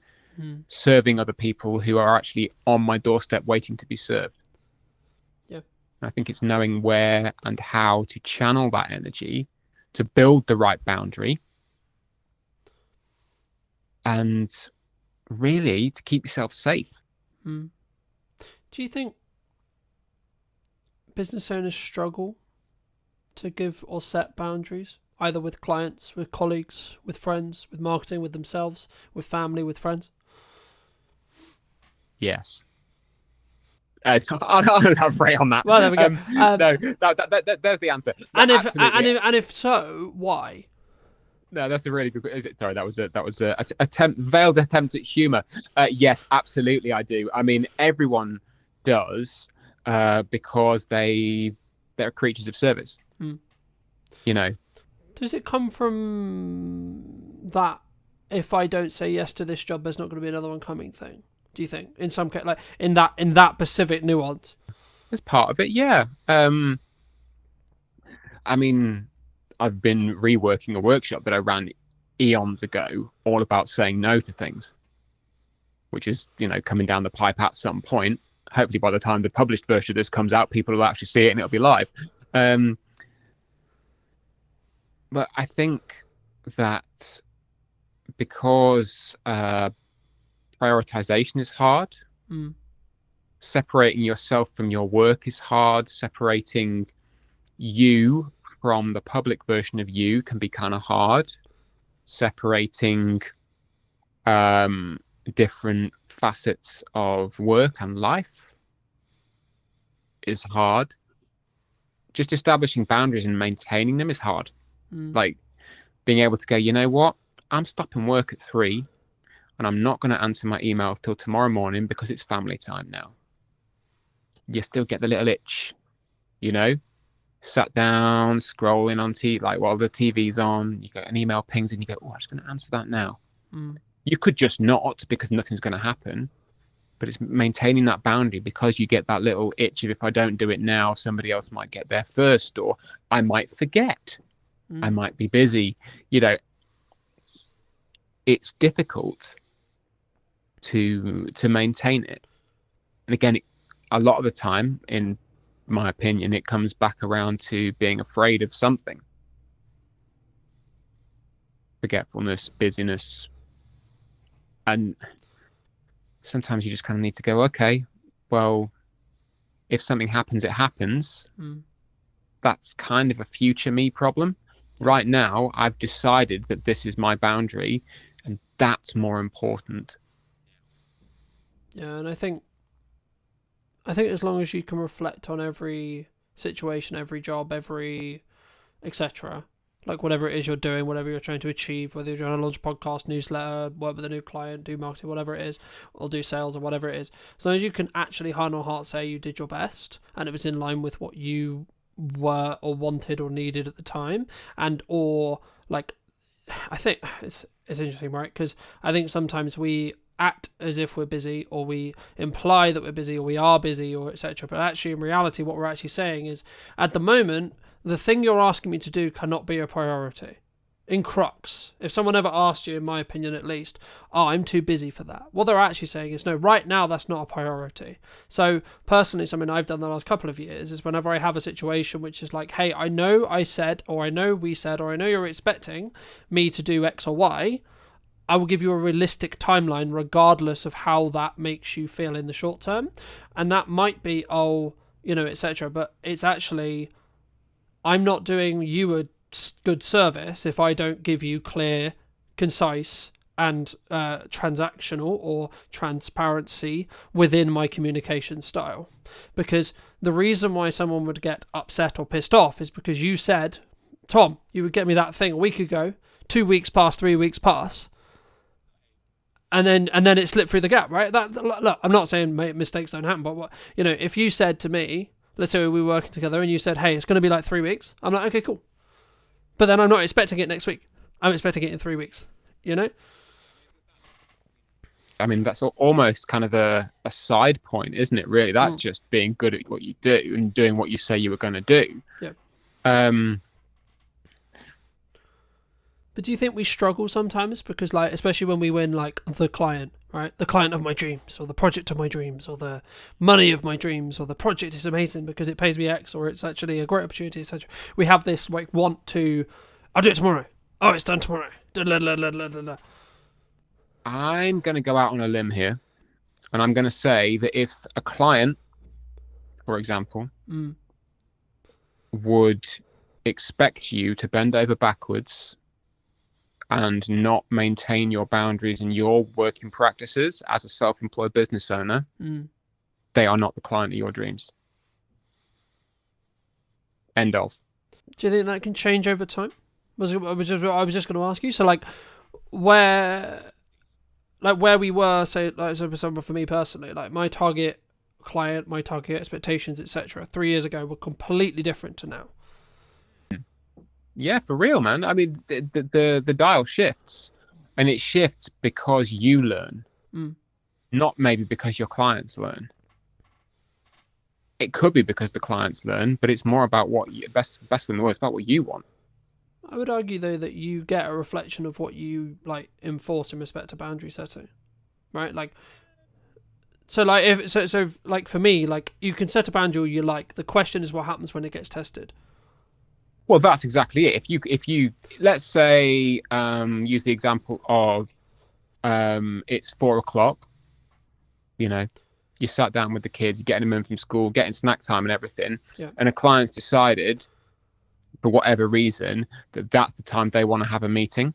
serving other people who are actually on my doorstep waiting to be served. Yeah. I think it's knowing where and how to channel that energy to build the right boundary and really to keep yourself safe. Do you think business owners struggle to give or set boundaries, either with clients, with colleagues, with friends, with marketing, with themselves, with family, with friends? Yes. I'll elaborate on that. Well, there we go. No, there's the answer. And if so, why? No, that's a really good. Is it? Sorry, that was a veiled attempt at humor. Yes, absolutely, I do. I mean, everyone does because they're creatures of service. You know. Does it come from that? If I don't say yes to this job, there's not going to be another one coming thing. Do you think, in some case, like in that specific nuance? It's part of it, yeah. I mean, I've been reworking a workshop that I ran eons ago, all about saying no to things, which is, you know, coming down the pipe at some point. Hopefully, by the time the published version of this comes out, people will actually see it and it'll be live. But I think that because prioritization is hard. Separating yourself from your work is hard. Separating you from the public version of you can be kind of hard. Separating different facets of work and life is hard. Just establishing boundaries and maintaining them is hard. Like being able to go, you know what? I'm stopping work at 3. And I'm not going to answer my emails till tomorrow morning because it's family time now. You still get the little itch, you know? Sat down, scrolling on TV, like while the TV's on, you get an email pings and you go, oh, I'm just going to answer that now. You could just not because nothing's going to happen. But it's maintaining that boundary because you get that little itch of if I don't do it now, somebody else might get there first, or I might forget. I might be busy. You know, it's difficult to maintain it. And again, a lot of the time, in my opinion, it comes back around to being afraid of something. Forgetfulness, busyness. And sometimes you just kind of need to go, okay, well, if something happens, it happens. That's kind of a future me problem. Right now, I've decided that this is my boundary, and that's more important. Yeah, and I think as long as you can reflect on every situation, every job, every etc., like whatever it is you're doing, whatever you're trying to achieve, whether you're trying to launch a podcast, newsletter, work with a new client, do marketing, whatever it is, or do sales or whatever it is, as long as you can actually hand on heart say you did your best and it was in line with what you were or wanted or needed at the time, and or like, I think it's interesting, right? Because I think sometimes we act as if we're busy, or we imply that we're busy, or we are busy, or etc. But actually, in reality, what we're actually saying is, at the moment, the thing you're asking me to do cannot be a priority. In crux, if someone ever asked you, in my opinion at least, oh, I'm too busy for that, what they're actually saying is, no, right now that's not a priority. So personally, something I've done the last couple of years is whenever I have a situation which is like, hey, I know I said, or I know we said, or I know you're expecting me to do X or Y, I will give you a realistic timeline regardless of how that makes you feel in the short term. And that might be, etc. But it's actually, I'm not doing you a good service if I don't give you clear, concise, and transactional or transparency within my communication style. Because the reason why someone would get upset or pissed off is because you said, Tom, you would get me that thing a week ago, 2 weeks pass, 3 weeks pass, and then it slipped through the gap, right? Look, I'm not saying mistakes don't happen, but if you said to me, let's say we were working together, and you said, hey, it's going to be like 3 weeks, I'm like, okay, cool. But then I'm not expecting it next week. I'm expecting it in 3 weeks, I mean, that's almost kind of a side point, isn't it, really? That's just being good at what you do and doing what you say you were going to do. Yeah. But do you think we struggle sometimes? Because, like, especially when we win, like, the client, right? The client of my dreams, or the project of my dreams, or the money of my dreams, or the project is amazing because it pays me X, or it's actually a great opportunity, etc. We have this, like, want to, I'll do it tomorrow. Oh, it's done tomorrow. I'm going to go out on a limb here, and I'm going to say that if a client, for example, would expect you to bend over backwards and not maintain your boundaries and your working practices as a self-employed business owner, they are not the client of your dreams. End of. Do you think that can change over time? I was just going to ask you. So, like, where we were, say, like, so for me personally, like, my target client, my target expectations, etc., 3 years ago were completely different to now. Yeah, for real, man. I mean, the dial shifts, and it shifts because you learn, not maybe because your clients learn. It could be because the clients learn, but it's more about what you, best in the world, it's about what you want. I would argue, though, that you get a reflection of what you, like, enforce in respect to boundary setting, right? Like, so, like, like, for me, like, you can set a boundary you like. The question is what happens when it gets tested. Well, that's exactly it. If you let's say use the example of it's 4 o'clock, you sat down with the kids, you're getting them in from school, getting snack time and everything, and a client's decided for whatever reason that that's the time they want to have a meeting.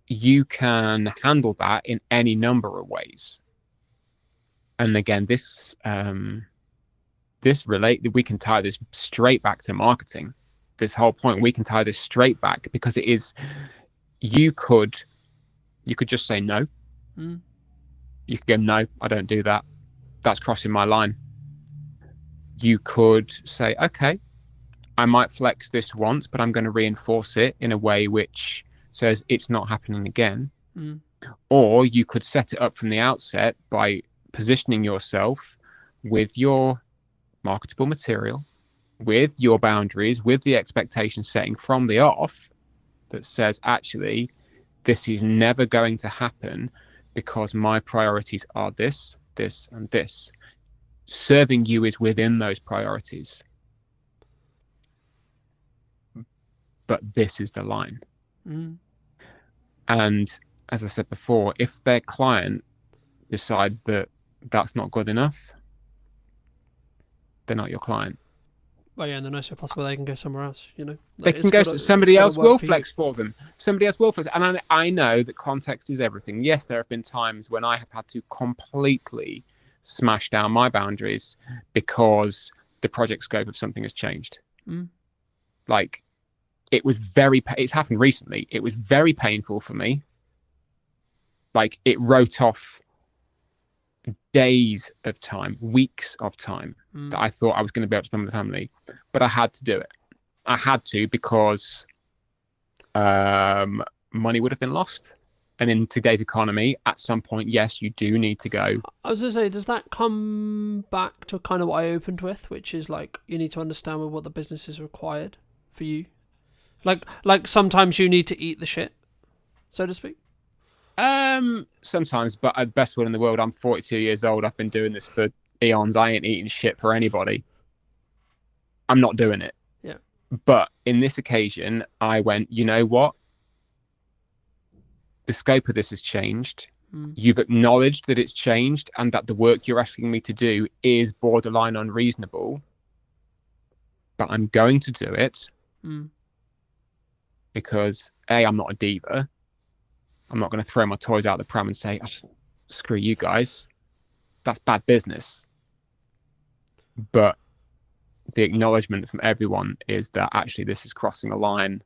You can handle that in any number of ways. And again, we can tie this straight back to marketing. This whole point, we can tie this straight back because it is, you could just say no. You could go, no, I don't do that. That's crossing my line. You could say, okay, I might flex this once, but I'm going to reinforce it in a way which says it's not happening again. Or you could set it up from the outset by positioning yourself with your marketable material, with your boundaries, with the expectation setting from the off that says, actually, this is never going to happen because my priorities are this. this, and this. Serving you is within those priorities. But this is the line. And as I said before, if their client decides that that's not good enough, they're not your client. Well, yeah, in the nicest way possible, they can go somewhere else, you know. They can go, somebody else will flex for them. Somebody else will flex. And I know that context is everything. Yes, there have been times when I have had to completely smash down my boundaries because the project scope of something has changed. Like, it's happened recently. It was very painful for me. Like, it wrote off days of time, weeks of time that I thought I was going to be able to spend with the family, but I had to do it. I had to because money would have been lost. And in today's economy, at some point, yes, you do need to go. I was going to say, does that come back to kind of what I opened with, which is like, you need to understand what the business is required for you? Like sometimes you need to eat the shit, so to speak. Sometimes, but at the best will in the world, I'm 42 years old. I've been doing this for eons. I ain't eating shit for anybody. I'm not doing it. Yeah. But in this occasion, I went, you know what? The scope of this has changed. You've acknowledged that it's changed and that the work you're asking me to do is borderline unreasonable. But I'm going to do it because A, I'm not a diva. I'm not going to throw my toys out the pram and say, oh, screw you guys. That's bad business. But the acknowledgement from everyone is that actually this is crossing a line.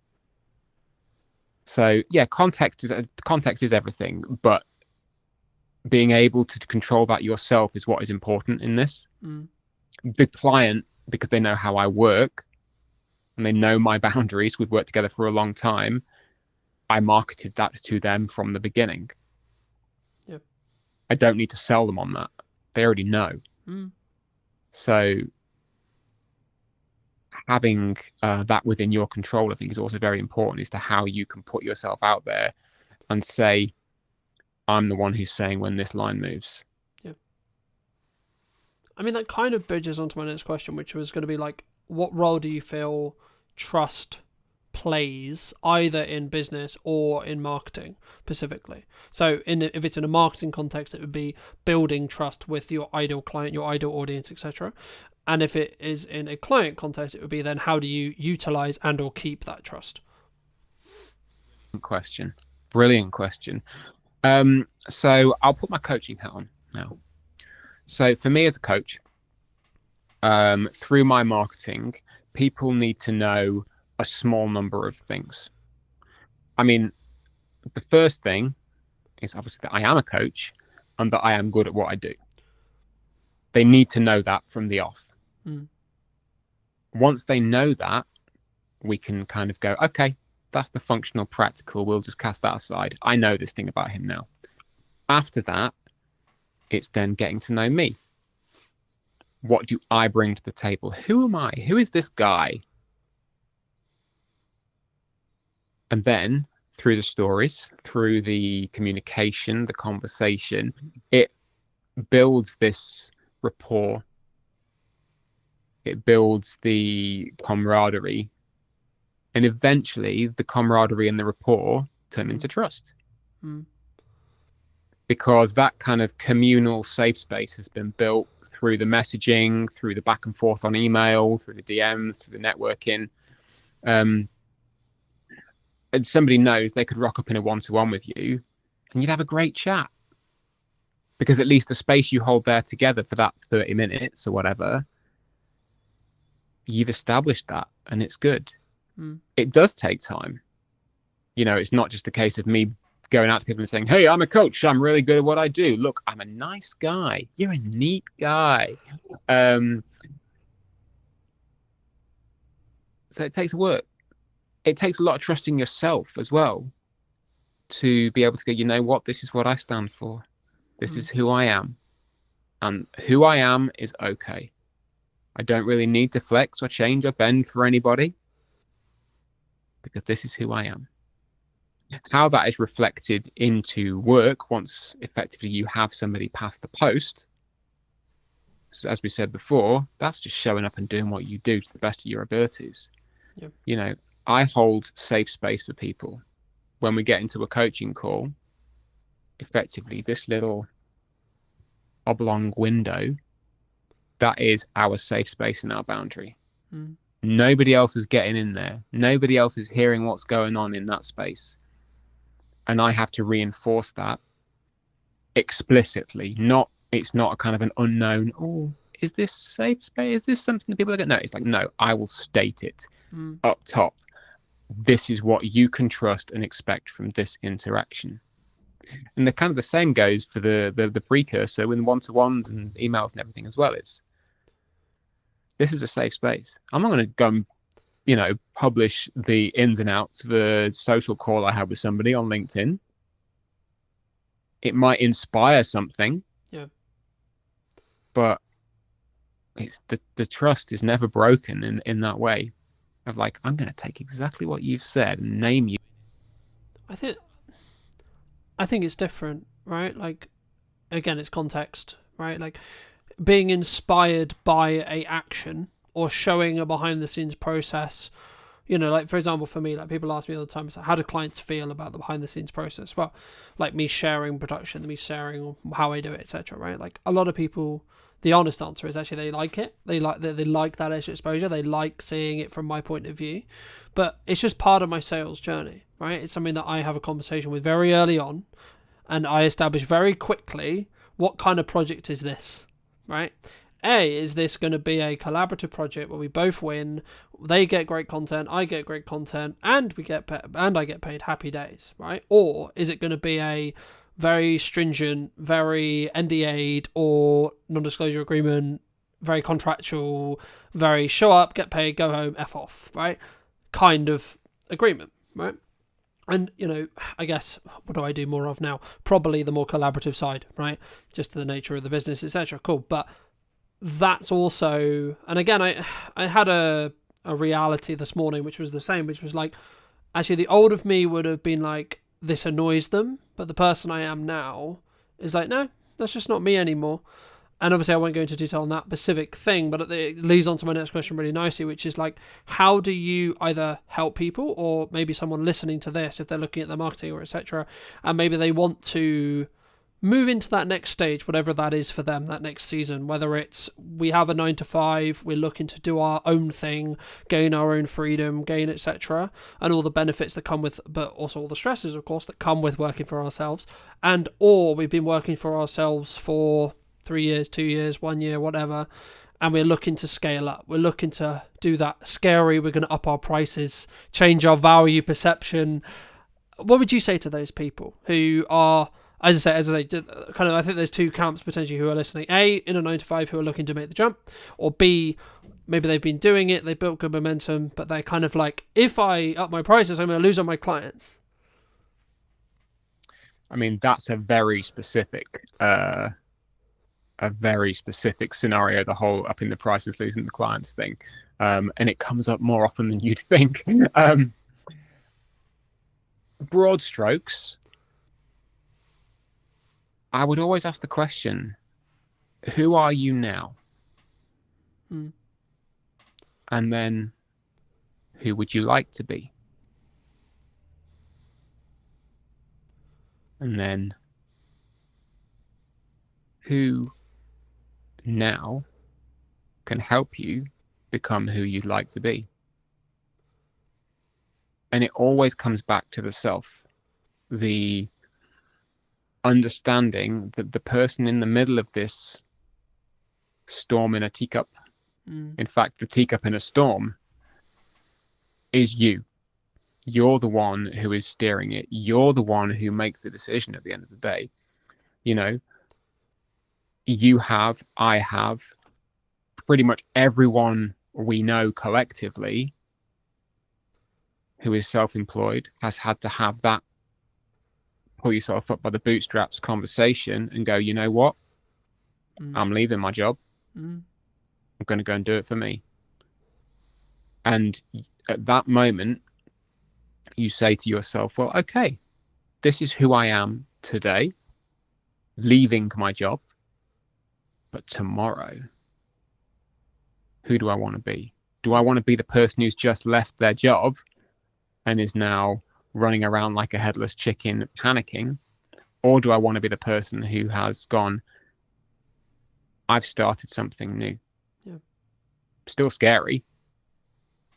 So yeah, context is everything, but being able to control that yourself is what is important in this. The client, because they know how I work and they know my boundaries, we've worked together for a long time, I marketed that to them from the beginning. Yep. I don't need to sell them on that. They already know. So having that within your control, I think, is also very important as to how you can put yourself out there and say, I'm the one who's saying when this line moves. Yeah. I mean, that kind of bridges onto my next question, which was going to be like, what role do you feel trust plays either in business or in marketing specifically? So if it's in a marketing context, it would be building trust with your ideal client, your ideal audience, etc. And if it is in a client context, it would be then how do you utilize and or keep that trust? Brilliant question. So I'll put my coaching hat on now. So for me as a coach, through my marketing, people need to know a small number of things. I mean, the first thing is obviously that I am a coach and that I am good at what I do. They need to know that from the off. Once they know that, we can kind of go, okay, that's the functional practical. We'll just cast that aside. I know this thing about him now. After that, it's then getting to know me. What do I bring to the table? Who am I? Who is this guy? And then through the stories, through the communication, the conversation, it builds this rapport. It builds the camaraderie. And eventually the camaraderie and the rapport turn into trust. Because that kind of communal safe space has been built through the messaging, through the back and forth on email, through the DMs, through the networking. And somebody knows they could rock up in a one-to-one with you and you'd have a great chat. Because at least the space you hold there together for that 30 minutes or whatever, you've established that and it's good. It does take time. You know, it's not just a case of me going out to people and saying, hey, I'm a coach. I'm really good at what I do. Look, I'm a nice guy. You're a neat guy. So it takes work. It takes a lot of trust in yourself as well to be able to go, you know what, this is what I stand for. This is who I am. And who I am is okay. I don't really need to flex or change or bend for anybody because this is who I am. How that is reflected into work once effectively you have somebody pass the post as we said before, that's just showing up and doing what you do to the best of your abilities. Yep. You know, I hold safe space for people. When we get into a coaching call, effectively this little oblong window, that is our safe space and our boundary. Nobody else is getting in there. Nobody else is hearing what's going on in that space. And I have to reinforce that explicitly. It's not a kind of an unknown, oh, is this safe space? Is this something that people are going to know? It's like, no, I will state it up top. This is what you can trust and expect from this interaction. And the kind of the same goes for the precursor with one-to-ones and emails and everything as well. This is a safe space. I'm not going to go and, publish the ins and outs of a social call I had with somebody on LinkedIn. It might inspire something. Yeah. But it's the trust is never broken in that way of like, I'm going to take exactly what you've said and name you. I think it's different, right? Like, again, it's context, right? Like, being inspired by a action or showing a behind the scenes process, like, for example, for me, like, people ask me all the time, it's like, how do clients feel about the behind the scenes process? Well, like, me sharing production, me sharing how I do it, etc., right? Like, a lot of people, the honest answer is actually they like it. They like that extra exposure. They like seeing it from my point of view. But it's just part of my sales journey, right? It's something that I have a conversation with very early on, and I establish very quickly what kind of project is this, right? Is this going to be a collaborative project where we both win? They get great content, I get great content, and I get paid, happy days, right? Or is it going to be a very stringent, very NDA'd or non-disclosure agreement, very contractual, very show up, get paid, go home, F off, right? Kind of agreement, right? And, I guess, what do I do more of now? Probably the more collaborative side, right? Just the nature of the business, etc. Cool. But that's also, and again, I had a reality this morning, which was the same, which was like, actually the old of me would have been like, this annoys them, but the person I am now is like, no, that's just not me anymore. And obviously I won't go into detail on that specific thing, but it leads on to my next question really nicely, which is like, how do you either help people, or maybe someone listening to this, if they're looking at their marketing or etc., and maybe they want to move into that next stage, whatever that is for them, that next season, whether it's we have a 9 to 5, we're looking to do our own thing, gain our own freedom, gain etc., and all the benefits that come with, but also all the stresses, of course, that come with working for ourselves, and or we've been working for ourselves for 3 years, 2 years, 1 year, whatever, and we're looking to scale up. We're looking to do that scary, we're going to up our prices, change our value perception. What would you say to those people who are, as I say, kind of, I think there's two camps potentially who are listening. A, in a 9 to 5 who are looking to make the jump, or B, maybe they've been doing it, they built good momentum, but they're kind of like, if I up my prices, I'm going to lose on my clients. I mean, that's a very specific scenario, the whole upping the prices, losing the clients thing. And it comes up more often than you'd think. Broad strokes, I would always ask the question, who are you now? And then, who would you like to be? And then, who now can help you become who you'd like to be? And it always comes back to the self, the understanding that the person in the middle of this storm in a teacup, in fact, the teacup in a storm, is you. You're the one who is steering it. You're the one who makes the decision at the end of the day. You have, I have, pretty much everyone we know collectively who is self-employed has had to have that pull yourself up by the bootstraps conversation and go, you know what? I'm leaving my job. I'm going to go and do it for me. And at that moment, you say to yourself, well, okay, this is who I am today, leaving my job. But tomorrow, who do I want to be? Do I want to be the person who's just left their job and is now running around like a headless chicken panicking? Or do I want to be the person who has gone, I've started something new? Yeah. Still scary.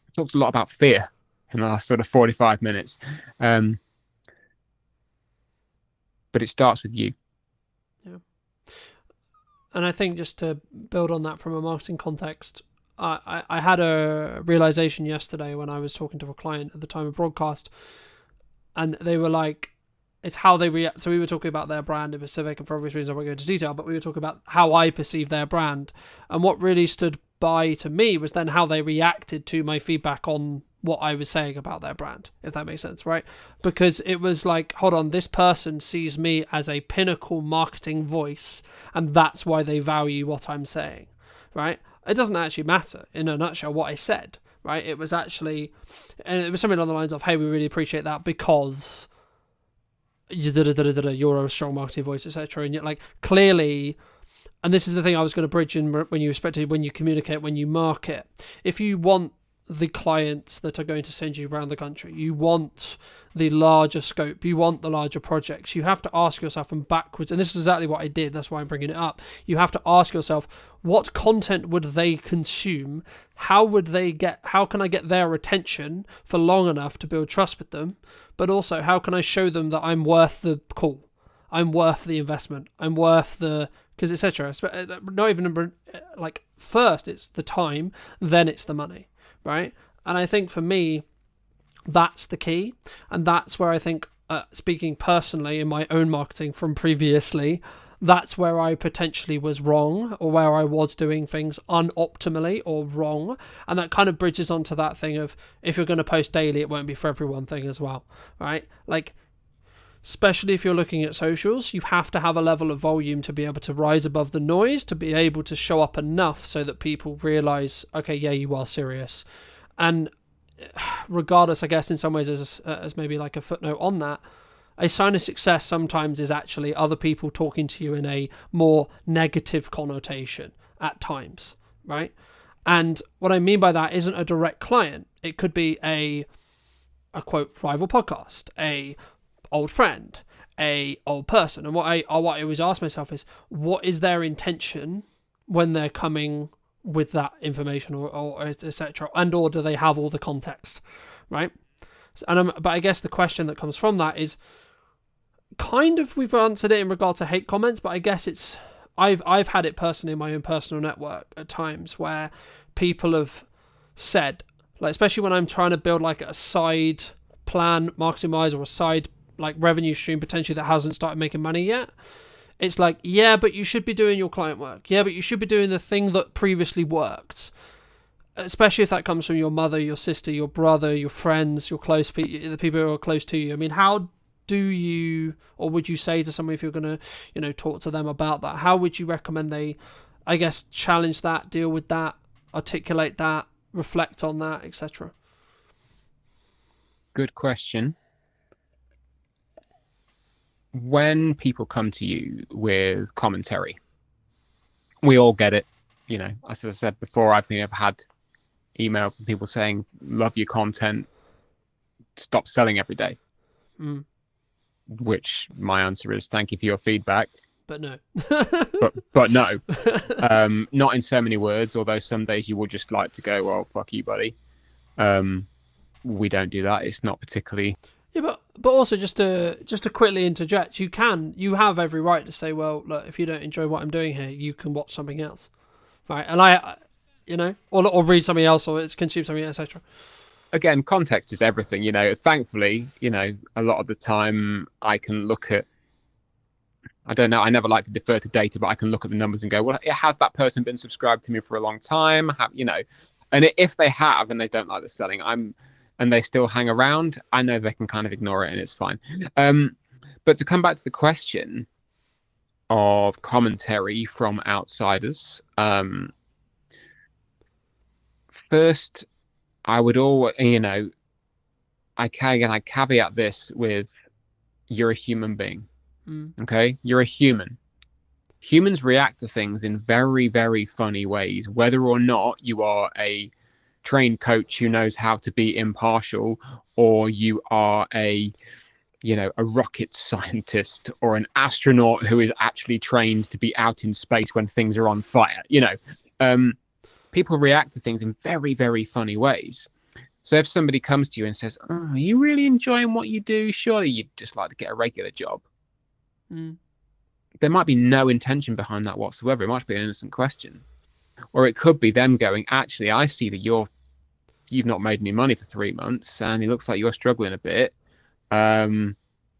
I talked a lot about fear in the last sort of 45 minutes. But it starts with you. Yeah. And I think just to build on that from a marketing context, I had a realization yesterday when I was talking to a client at the time of broadcast, and they were like, it's how they react. So we were talking about their brand in specific, and for obvious reasons I won't go into detail, but we were talking about how I perceive their brand. And what really stood by to me was then how they reacted to my feedback on what I was saying about their brand, if that makes sense, right? Because it was like, hold on, this person sees me as a pinnacle marketing voice, and that's why they value what I'm saying, right? It doesn't actually matter, in a nutshell, what I said, right? It was actually, and it was something along the lines of, hey, we really appreciate that because you're a strong marketing voice, etc. And yet, like, clearly, and this is the thing I was going to bridge in when you communicate, when you market. If you want the clients that are going to send you around the country, you want the larger scope, you want the larger projects, you have to ask yourself from backwards, and this is exactly what I did, that's why I'm bringing it up. You have to ask yourself, what content would they consume? How can I get their attention for long enough to build trust with them? But also, how can I show them that I'm worth the call? I'm worth the investment. I'm worth the, because etc. Not even like, first it's the time, then it's the money, right? And I think for me, that's the key. And that's where I think, speaking personally in my own marketing from previously, that's where I potentially was wrong, or where I was doing things unoptimally or wrong. And that kind of bridges onto that thing of, if you're going to post daily, it won't be for everyone thing as well, right? Like, especially if you're looking at socials, you have to have a level of volume to be able to rise above the noise, to be able to show up enough so that people realize, okay, yeah, you are serious. And regardless, I guess in some ways, as maybe like a footnote on that, a sign of success sometimes is actually other people talking to you in a more negative connotation at times, right? And what I mean by that isn't a direct client. It could be a quote rival podcast, a old friend, a old person. And what I always ask myself is, what is their intention when they're coming with that information, or etc., and or do they have all the context, right? But I guess the question that comes from that is, kind of, we've answered it in regard to hate comments, but I guess it's, I've had it personally in my own personal network at times where people have said, like, especially when I'm trying to build like a side plan marketing wise, or a side like revenue stream potentially that hasn't started making money yet, it's like, yeah, but you should be doing your client work, yeah, but you should be doing the thing that previously worked, especially if that comes from your mother, your sister, your brother, your friends, your close people, the people who are close to you. I mean, how do you, or would you say to somebody, if you're going to, talk to them about that, how would you recommend they, I guess, challenge that, deal with that, articulate that, reflect on that, etc.? Good question. When people come to you with commentary, we all get it. As I said before, I've had emails from people saying, love your content, stop selling every day. Which my answer is, thank you for your feedback, but no. but no. Not in so many words, although some days you would just like to go, well, fuck you, buddy. We don't do that. It's not particularly. Yeah, but also just to quickly interject, you have every right to say, well, look, if you don't enjoy what I'm doing here, you can watch something else, right? And or read something else, or consume something, etc. Again, context is everything. Thankfully, a lot of the time I can look at, I don't know, I never like to defer to data, but I can look at the numbers and go, well, has that person been subscribed to me for a long time? And if they have and they don't like the selling, and they still hang around, I know they can kind of ignore it and it's fine. But to come back to the question of commentary from outsiders, first, I would always, I caveat this with, you're a human being. Okay? You're a human. Humans react to things in very, very funny ways, whether or not you are a trained coach who knows how to be impartial, or you are a rocket scientist or an astronaut who is actually trained to be out in space when things are on fire. People react to things in very, very funny ways. So if somebody comes to you and says, "Oh, are you really enjoying what you do? Surely you'd just like to get a regular job." There might be no intention behind that whatsoever. It might be an innocent question. Or it could be them going, "Actually, I see that you've not made any money for 3 months and it looks like you're struggling a bit.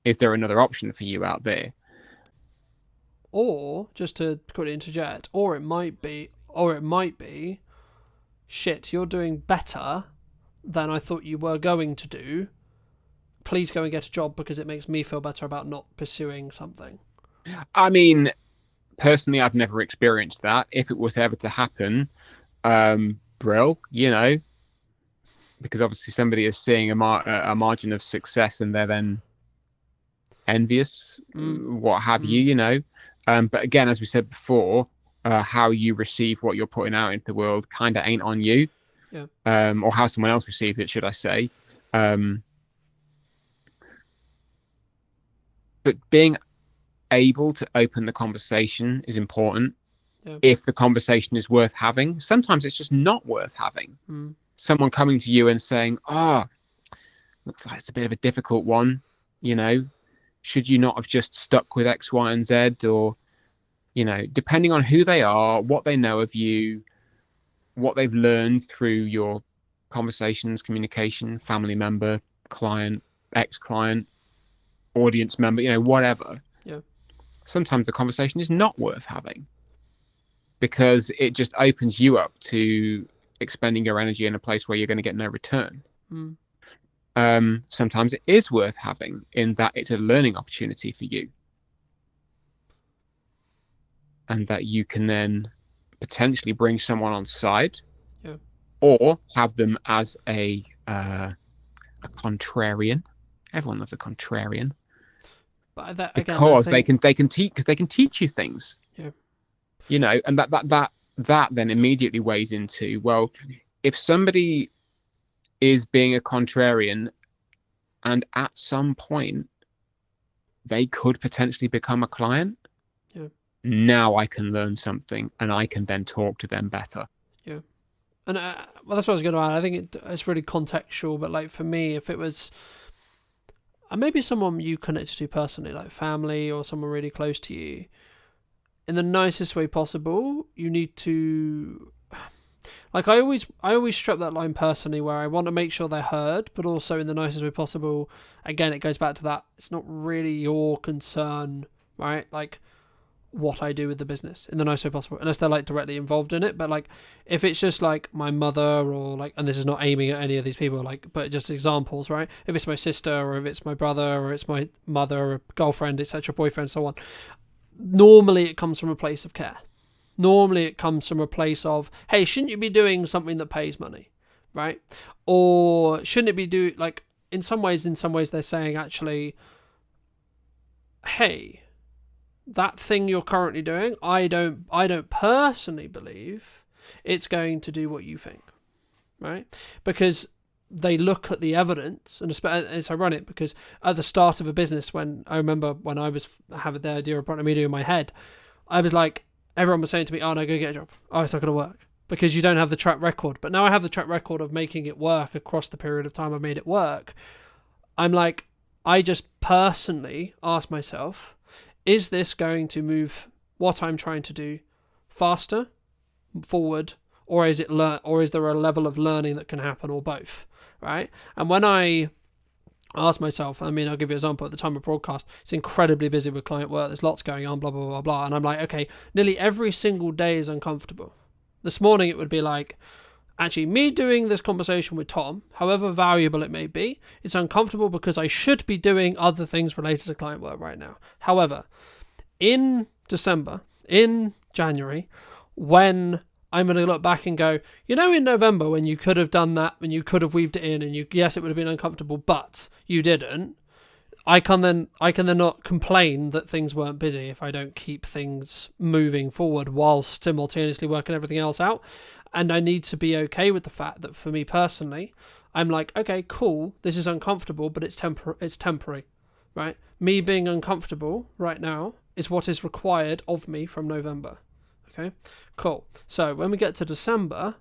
Is there another option for you out there?" Or, just to quickly interject, or it might be, shit, you're doing better than I thought you were going to do. Please go and get a job because it makes me feel better about not pursuing something. I mean, personally, I've never experienced that. If it was ever to happen, brill, because obviously somebody is seeing a margin of success and they're then envious, what have you, But again, as we said before, how you receive what you're putting out into the world kind of ain't on you. Yeah. Or how someone else received it, should I say. But being able to open the conversation is important. Yeah. If the conversation is worth having. Sometimes it's just not worth having. Someone coming to you and saying, "Oh, looks like it's a bit of a difficult one, should you not have just stuck with X, Y, and Z?" Or, depending on who they are, what they know of you, what they've learned through your conversations, communication, family member, client, ex-client, audience member, whatever. Yeah. Sometimes the conversation is not worth having because it just opens you up to expending your energy in a place where you're going to get no return. Sometimes it is worth having in that it's a learning opportunity for you, and that you can then potentially bring someone on side, or have them as a contrarian. Everyone loves a contrarian. But that, because again, they can teach you things. Yeah. And that then immediately weighs into, well, if somebody is being a contrarian and at some point they could potentially become a client, now I can learn something and I can then talk to them better. Yeah. And well, that's what I was going to add. I think it's really contextual, but like for me, if it was maybe someone you connected to personally, like family or someone really close to you, in the nicest way possible, you need to, like, I always strip that line personally where I want to make sure they're heard, but also in the nicest way possible. Again, it goes back to that, it's not really your concern, right? Like, what I do with the business in the nicest way possible, unless they're like directly involved in it. But like, if it's just like my mother, or like, and this is not aiming at any of these people, like, but just examples, right? If it's my sister, or if it's my brother, or it's my mother, or girlfriend, etc., boyfriend, so on. Normally it comes from a place of care. Normally it comes from a place of, hey, shouldn't you be doing something that pays money, right? Or shouldn't it be like, in some ways they're saying, actually, hey, that thing you're currently doing, I don't personally believe it's going to do what you think, right? Because they look at the evidence, and it's ironic because at the start of a business, when I remember when I was having the idea of Brand Media in my head, I was like, everyone was saying to me, "Oh no, go get a job. Oh, it's not going to work because you don't have the track record." But now I have the track record of making it work across the period of time I've made it work. I'm like, I just personally ask myself, is this going to move what I'm trying to do faster, forward, or is there a level of learning that can happen, or both, right? And when I ask myself, I mean, I'll give you an example. At the time of broadcast, it's incredibly busy with client work. There's lots going on, blah, blah, blah, blah. And I'm like, okay, nearly every single day is uncomfortable. This morning it would be like, actually, me doing this conversation with Tom, however valuable it may be, it's uncomfortable because I should be doing other things related to client work right now. However, in December, in January, when I'm going to look back and go, in November when you could have done that, when you could have weaved it in, and yes, it would have been uncomfortable, but you didn't, I can then not complain that things weren't busy if I don't keep things moving forward while simultaneously working everything else out. And I need to be okay with the fact that for me personally, I'm like, okay, cool, this is uncomfortable, but it's temporary, right? Me being uncomfortable right now is what is required of me from November. Okay, cool. So when we get to December,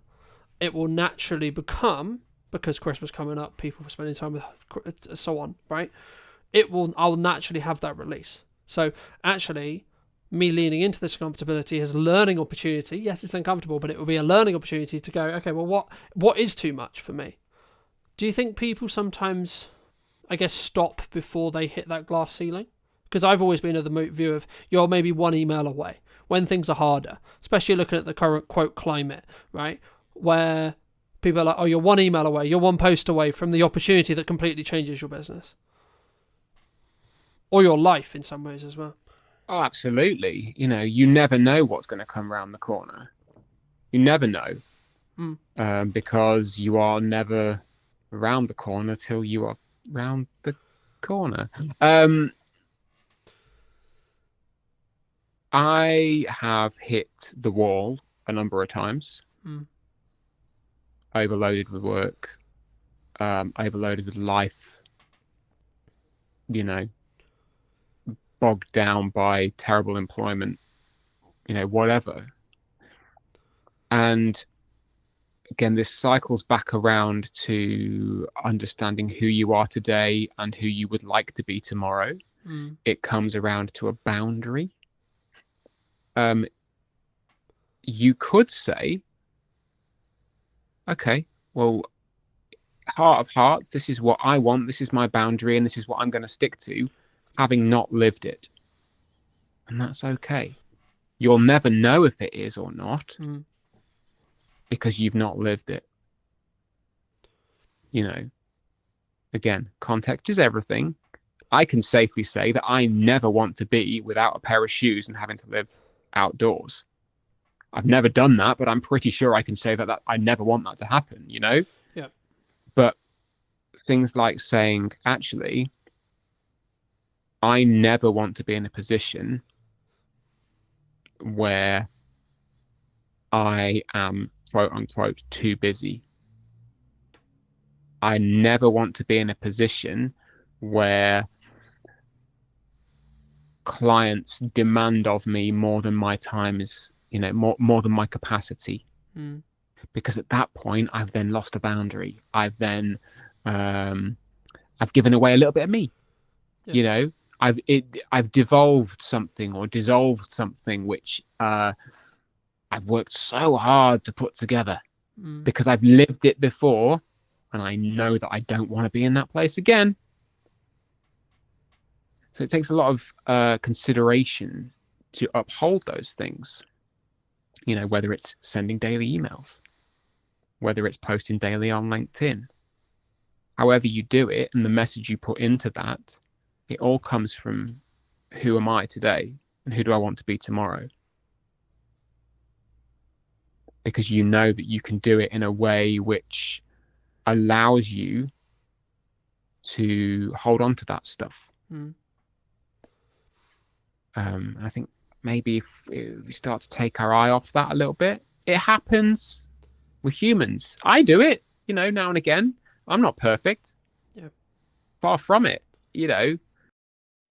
it will naturally become, because Christmas coming up, people are spending time with, so on, right? I'll naturally have that release. So actually, me leaning into this comfortability is a learning opportunity. Yes, it's uncomfortable, but it will be a learning opportunity to go, okay, well, what is too much for me? Do you think people sometimes, I guess, stop before they hit that glass ceiling? Because I've always been of the view of you're maybe one email away when things are harder, especially looking at the current quote climate, right? Where people are like, oh, you're one email away, you're one post away from the opportunity that completely changes your business. Or your life in some ways as well. Oh, absolutely. You know, you never know what's going to come around the corner. You never know. Because you are never around the corner till you are round the corner. I have hit the wall a number of times. Overloaded with work. Overloaded with life. You know, bogged down by terrible employment, you know, whatever. And again, this cycles back around to understanding who you are today and who you would like to be tomorrow. It comes around to a boundary. You could say, okay, well, heart of hearts, this is what I want, this is my boundary, and this is what I'm going to stick to, having not lived it. And that's okay. You'll never know if it is or not because you've not lived it. You know, again, context is everything. I can safely say that I never want to be without a pair of shoes and having to live outdoors. I've never done that, but I'm pretty sure I can say that I never want that to happen, you know? Yeah. But things like saying, actually, I never want to be in a position where I am, quote unquote, too busy. I never want to be in a position where clients demand of me more than my time is, you know, more than my capacity. Because at that point, I've then lost a boundary. I've then, I've given away a little bit of me, you know? I've devolved something or dissolved something which I've worked so hard to put together because I've lived it before and I know that I don't want to be in that place again. So it takes a lot of consideration to uphold those things, you know, whether it's sending daily emails, whether it's posting daily on LinkedIn, however you do it and the message you put into that. It all comes from who am I today and who do I want to be tomorrow? Because you know that you can do it in a way which allows you to hold on to that stuff. I think maybe if we start to take our eye off that a little bit, it happens with humans. I do it, you know, now and again. I'm not perfect. Yeah. Far from it, you know.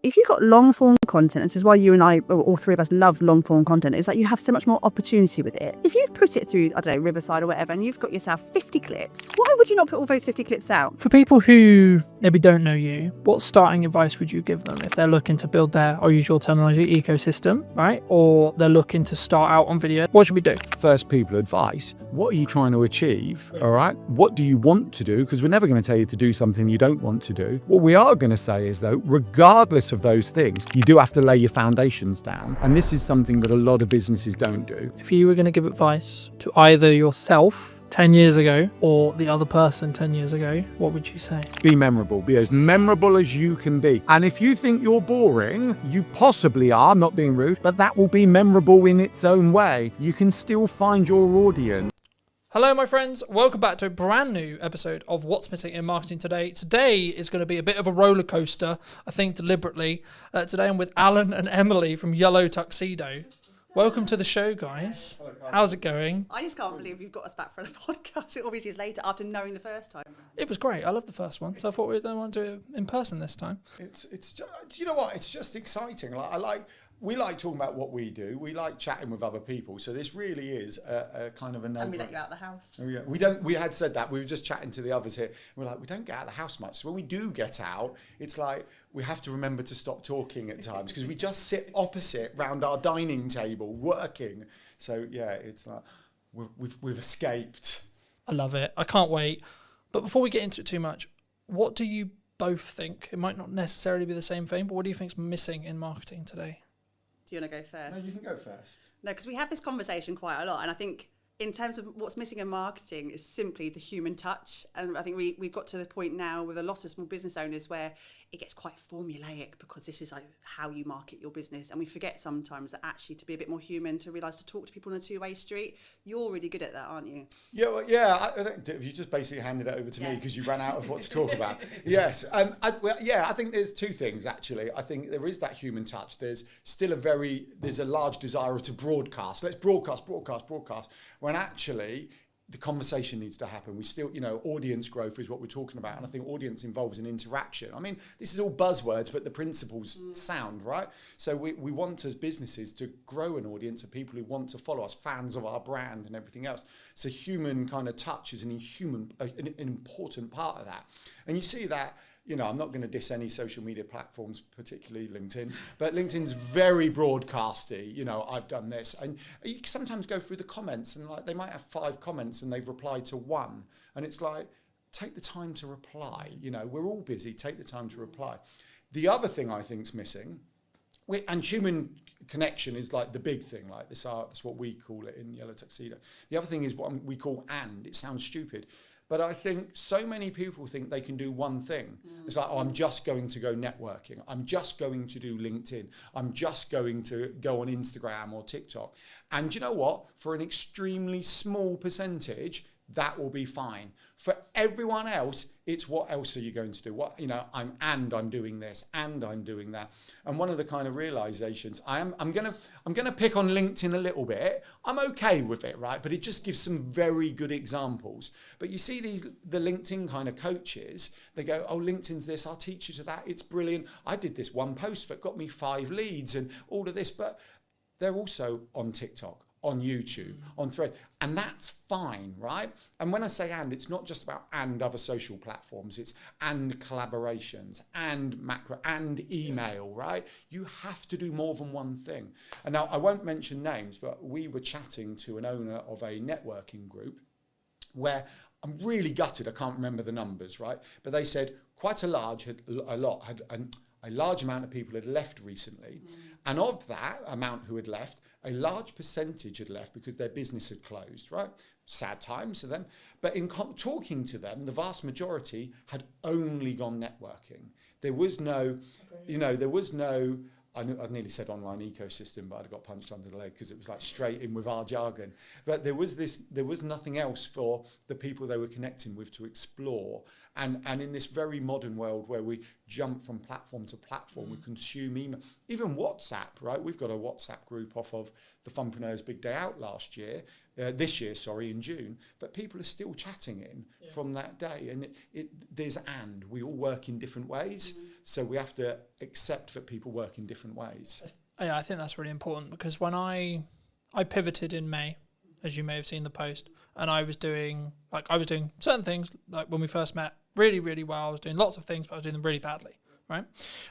If you've got long form content, and this is why you and I, or all three of us, love long form content, is that you have so much more opportunity with it. If you've put it through, I don't know, Riverside or whatever, and you've got yourself 50 clips, why would you not put all those 50 clips out? For people who maybe don't know you, what starting advice would you give them if they're looking to build their, I'll use your terminology, ecosystem, right? Or they're looking to start out on video? What should we do? First people advice. What are you trying to achieve? All right. What do you want to do? Because we're never going to tell you to do something you don't want to do. What we are going to say is, though, regardless of those things, you do have to lay your foundations down. And this is something that a lot of businesses don't do. If you were going to give advice to either yourself 10 years ago or the other person 10 years ago, what would you say? Be memorable. Be as memorable as you can be. And if you think you're boring, you possibly are, I'm not being rude, but that will be memorable in its own way. You can still find your audience. Hello, my friends. Welcome back to a brand new episode of What's Missing in Marketing Today. Today is going to be a bit of a roller coaster, I think deliberately. Today I'm with Alan and Emily from Yellow Tuxedo. Welcome to the show, guys. How's it going? I just can't believe you've got us back for a podcast all these years later after knowing the first time. It was great. I loved the first one, so I thought we'd want to do it in person this time. It's just, you know what? It's just exciting. We like talking about what we do. We like chatting with other people. So this really is a kind of a no. And we let you out of the house. We had said that. We were just chatting to the others here. We're like, we don't get out of the house much. So when we do get out, it's like we have to remember to stop talking at times because we just sit opposite round our dining table working. So yeah, it's like we've escaped. I love it. I can't wait. But before we get into it too much, what do you both think? It might not necessarily be the same thing, but what do you think's missing in marketing today? Do you want to go first? No, you can go first. No, because we have this conversation quite a lot. And I think in terms of what's missing in marketing is simply the human touch. And I think we've got to the point now with a lot of small business owners where it gets quite formulaic because this is like how you market your business. And we forget sometimes that actually to be a bit more human, to realise to talk to people on a two-way street. You're really good at that, aren't you? Yeah, well, yeah. I think you just basically handed it over to me because you ran out of what to talk about. Yes. I think there's two things, actually. I think there is that human touch. There's still there's a large desire to broadcast. Let's broadcast. When actually the conversation needs to happen. We still, audience growth is what we're talking about. And I think audience involves an interaction. I mean, this is all buzzwords, but the principles sound, right? So we want as businesses to grow an audience of people who want to follow us, fans of our brand and everything else. So human kind of touch is an important part of that. And you see that, I'm not going to diss any social media platforms, particularly LinkedIn, but LinkedIn's very broadcasty. I've done this. And you sometimes go through the comments and they might have 5 comments and they've replied to 1. And it's like, take the time to reply. We're all busy. Take the time to reply. The other thing I think's missing, and human connection is like the big thing, like this art, that's what we call it in Yellow Tuxedo. The other thing is what we call and. It sounds stupid. But I think so many people think they can do one thing. It's like, I'm just going to go networking. I'm just going to do LinkedIn. I'm just going to go on Instagram or TikTok. And you know what? For an extremely small percentage, that will be fine. For everyone else, it's what else are you going to do? I'm doing this and I'm doing that. And one of the kind of realizations, I'm gonna pick on LinkedIn a little bit. I'm okay with it, right? But it just gives some very good examples. But you see the LinkedIn kind of coaches, they go, oh, LinkedIn's this, I'll teach you to that. It's brilliant. I did this one post that got me 5 leads and all of this, but they're also on TikTok, on YouTube, on Thread, and that's fine, right? And when I say and, it's not just about and other social platforms, it's and collaborations, and macro, and email, right? You have to do more than one thing. And now, I won't mention names, but we were chatting to an owner of a networking group where I'm really gutted, I can't remember the numbers, right? But they said quite a large amount of people had left recently. And of that amount who had left, a large percentage had left because their business had closed, right? Sad times for them. But in talking to them, the vast majority had only gone networking. There was no, I nearly said online ecosystem, but I got punched under the leg because it was like straight in with our jargon. But there was nothing else for the people they were connecting with to explore. And in this very modern world where we jump from platform to platform, we consume email, even WhatsApp, right? We've got a WhatsApp group off of the Funpreneurs Big Day Out this year, in June, but people are still chatting from that day. And we all work in different ways. So we have to accept that people work in different ways. Yeah, I think that's really important because when I pivoted in May, as you may have seen the post, and I was doing certain things, like when we first met, really, really well. I was doing lots of things, but I was doing them really badly, right?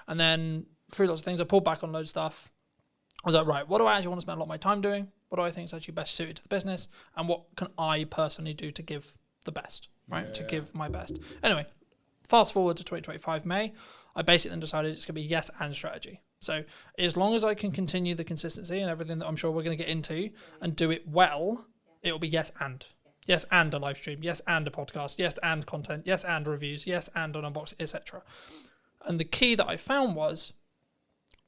And then through lots of things, I pulled back on loads of stuff. I was like, right, what do I actually want to spend a lot of my time doing? What do I think is actually best suited to the business? And what can I personally do to give the best, right? To give my best. Anyway, fast forward to 2025 May, I basically then decided it's going to be yes and strategy. So as long as I can continue the consistency and everything that I'm sure we're going to get into and do it well, it will be yes and. Yes and a live stream, yes and a podcast, yes and content, yes and reviews, yes and an unboxing, etc. And the key that I found was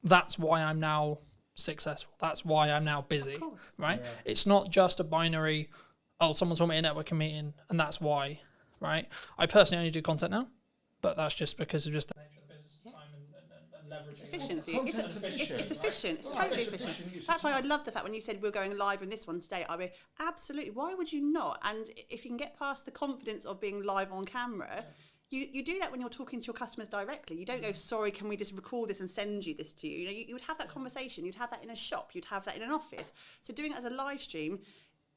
that's why I'm now successful. That's why I'm now busy, right? Yeah. It's not just a binary, oh, someone saw me at a networking meeting and that's why, right? I personally only do content now, but that's just because of just the nature of the business time and leveraging. It's efficient for you. It's efficient. It's Right? totally efficient. That's why I love the fact when you said we're going live in this one today. I mean, absolutely. Why would you not? And if you can get past the confidence of being live on camera, you do that when you're talking to your customers directly. You don't go, sorry, can we just record this and send you this to you? You know, you would have that conversation. You'd have that in a shop. You'd have that in an office. So doing it as a live stream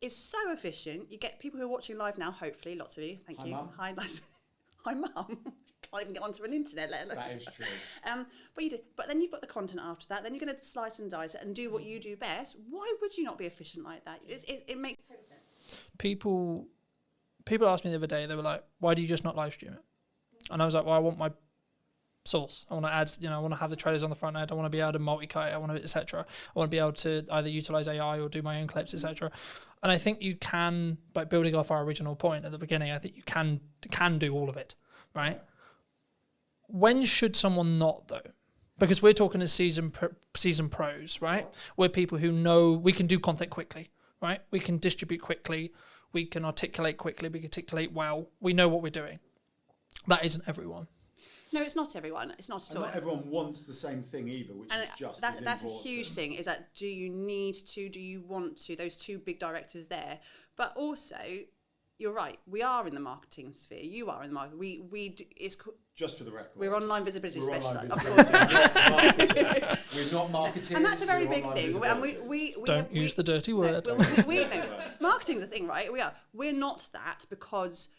is so efficient. You get people who are watching live now, hopefully, lots of you. Thank you. Mum. Hi, nice. Hi, Mum. Can't even get onto an internet, let alone. That is true. But you do. But then you've got the content after that. Then you're going to slice and dice it and do what you do best. Why would you not be efficient like that? It makes total sense. People asked me the other day, they were like, why do you just not live stream it? And I was like, well, I want my source. I want to add, I want to have the trailers on the front end. I want to be able to multi-cut it. I want to, etc. I want to be able to either utilize AI or do my own clips, etc. And I think you can, like building off our original point at the beginning, I think you can do all of it, right? When should someone not though? Because we're talking as season pros, right? We're people who know we can do content quickly, right? We can distribute quickly. We can articulate quickly. We can articulate well. We know what we're doing. That isn't everyone. No, it's not everyone. It's not at all. Not everyone wants the same thing either, which And is just that's a important. huge thing, is that do you need to, do you want to, those two big directors there. But also, you're right, we are in the marketing sphere. You are in the market. It's Just for the record. we're online visibility We're specialists. online Of course. visibility. We're not marketing. And that's a very we're big online thing. And visibility. we Don't have, use the dirty word. No, marketing's a thing, right? We're not that because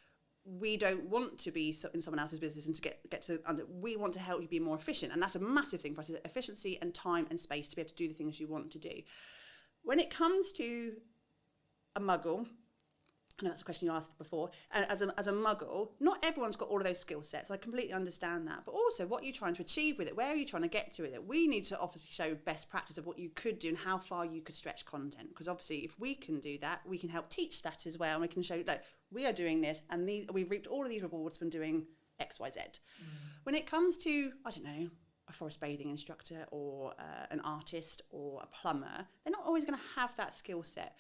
we don't want to be in someone else's business and to get to under. We want to help you be more efficient, and that's a massive thing for us: is efficiency and time and space to be able to do the things you want to do. When it comes to a muggle, I know that's a question you asked before. And as a muggle, not everyone's got all of those skill sets. I completely understand that. But also, what are you trying to achieve with it? Where are you trying to get to with it? We need to obviously show best practice of what you could do and how far you could stretch content. Because obviously, if we can do that, we can help teach that as well. And we can show, like, we are doing this, and we've reaped all of these rewards from doing X, Y, Z. When it comes to, I don't know, a forest bathing instructor or an artist or a plumber, they're not always going to have that skill set.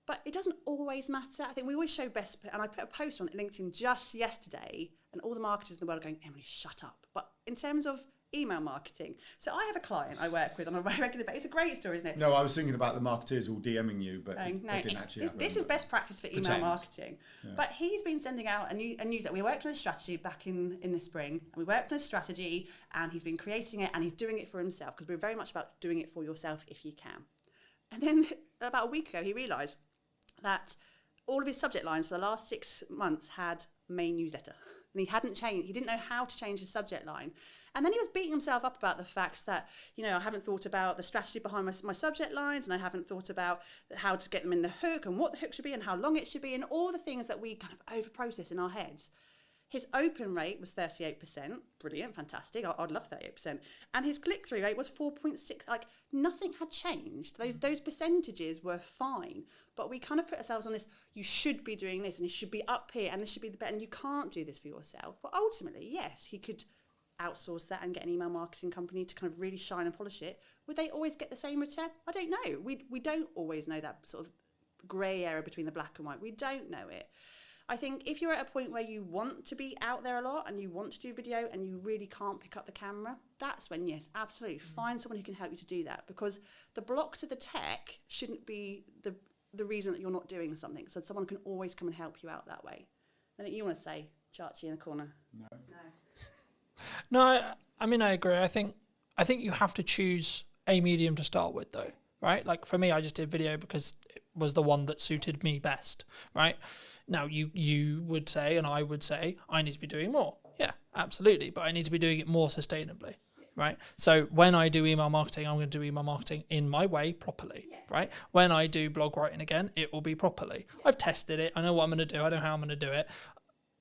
But it doesn't always matter. I think we always show best, and I put a post on LinkedIn just yesterday, and all the marketers in the world are going, Emily, shut up. But in terms of email marketing, so I have a client I work with on a regular basis. It's a great story, isn't it? No, I was thinking about the marketers all DMing you, but No, they didn't actually. this is best practice for email Pretend. marketing. Yeah. But he's been sending out a news that we worked on a strategy back in the spring, and we worked on a strategy, and he's been creating it, and he's doing it for himself, because we're very much about doing it for yourself if you can. And then about a week ago, he realised that all of his subject lines for the last 6 months had main newsletter, and he hadn't changed. He didn't know how to change his subject line. And then he was beating himself up about the fact that, I haven't thought about the strategy behind my subject lines, and I haven't thought about how to get them in the hook and what the hook should be and how long it should be and all the things that we kind of over-process in our heads. His open rate was 38%. Brilliant, fantastic. I'd love 38%. And his click-through rate was 4.6. Like, nothing had changed. Those percentages were fine. But we kind of put ourselves on this, you should be doing this, and it should be up here, and this should be the better, and you can't do this for yourself. But ultimately, yes, he could outsource that and get an email marketing company to kind of really shine and polish it. Would they always get the same return? I don't know. We don't always know that sort of grey area between the black and white. We don't know it. I think if you're at a point where you want to be out there a lot and you want to do video and you really can't pick up the camera, that's when, yes, absolutely, find someone who can help you to do that, because the block to the tech shouldn't be the reason that you're not doing something. So someone can always come and help you out that way. I think you want to say, Chachi in the corner. No, I mean, I agree. I think you have to choose a medium to start with, though, right? Like for me, I just did video because it was the one that suited me best, right? Now, you would say, and I would say, I need to be doing more. Yeah, absolutely. But I need to be doing it more sustainably, right? So when I do email marketing, I'm going to do email marketing in my way properly, right? When I do blog writing again, it will be properly. I've tested it. I know what I'm going to do. I know how I'm going to do it.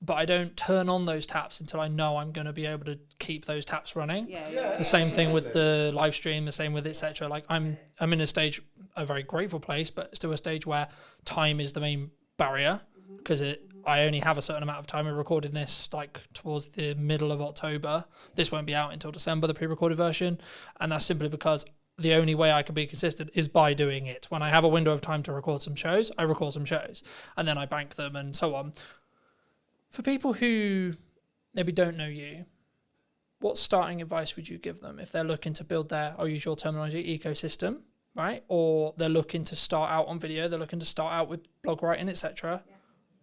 But I don't turn on those taps until I know I'm going to be able to keep those taps running. The same thing with the live stream, the same with etc. Like I'm in a very grateful place, but still a stage where time is the main barrier, because I only have a certain amount of time. We're recording this like towards the middle of October. This won't be out until December, the pre-recorded version, and that's simply because the only way I can be consistent is by doing it. When I have a window of time to record some shows, I record some shows, and then I bank them and so on. For people who maybe don't know you, what starting advice would you give them if they're looking to build their, I'll use your terminology, ecosystem, right? Or they're looking to start out on video, they're looking to start out with blog writing, etc.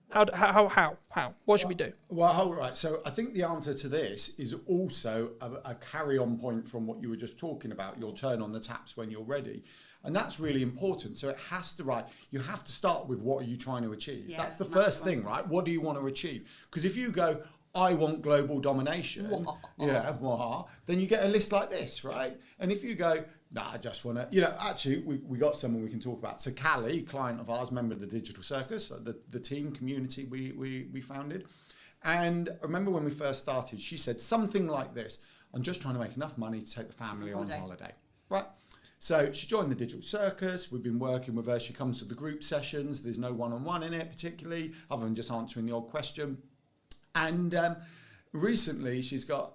How? What should we do? Well, all right. So I think the answer to this is also a carry-on point from what you were just talking about. You'll turn on the taps when you're ready. And that's really important. So it has to, you have to start with what are you trying to achieve? Yeah, that's the first thing, right? What do you want to achieve? Because if you go, I want global domination, then you get a list like this, right? And if you go, nah, I just want to, actually, we got someone we can talk about. So Callie, client of ours, member of the Digital Circus, the team community we founded. And I remember when we first started, she said something like this: I'm just trying to make enough money to take the family on holiday, right? So she joined the Digital Circus. We've been working with her. She comes to the group sessions. There's no one-on-one in it particularly, other than just answering the odd question. And recently she's got,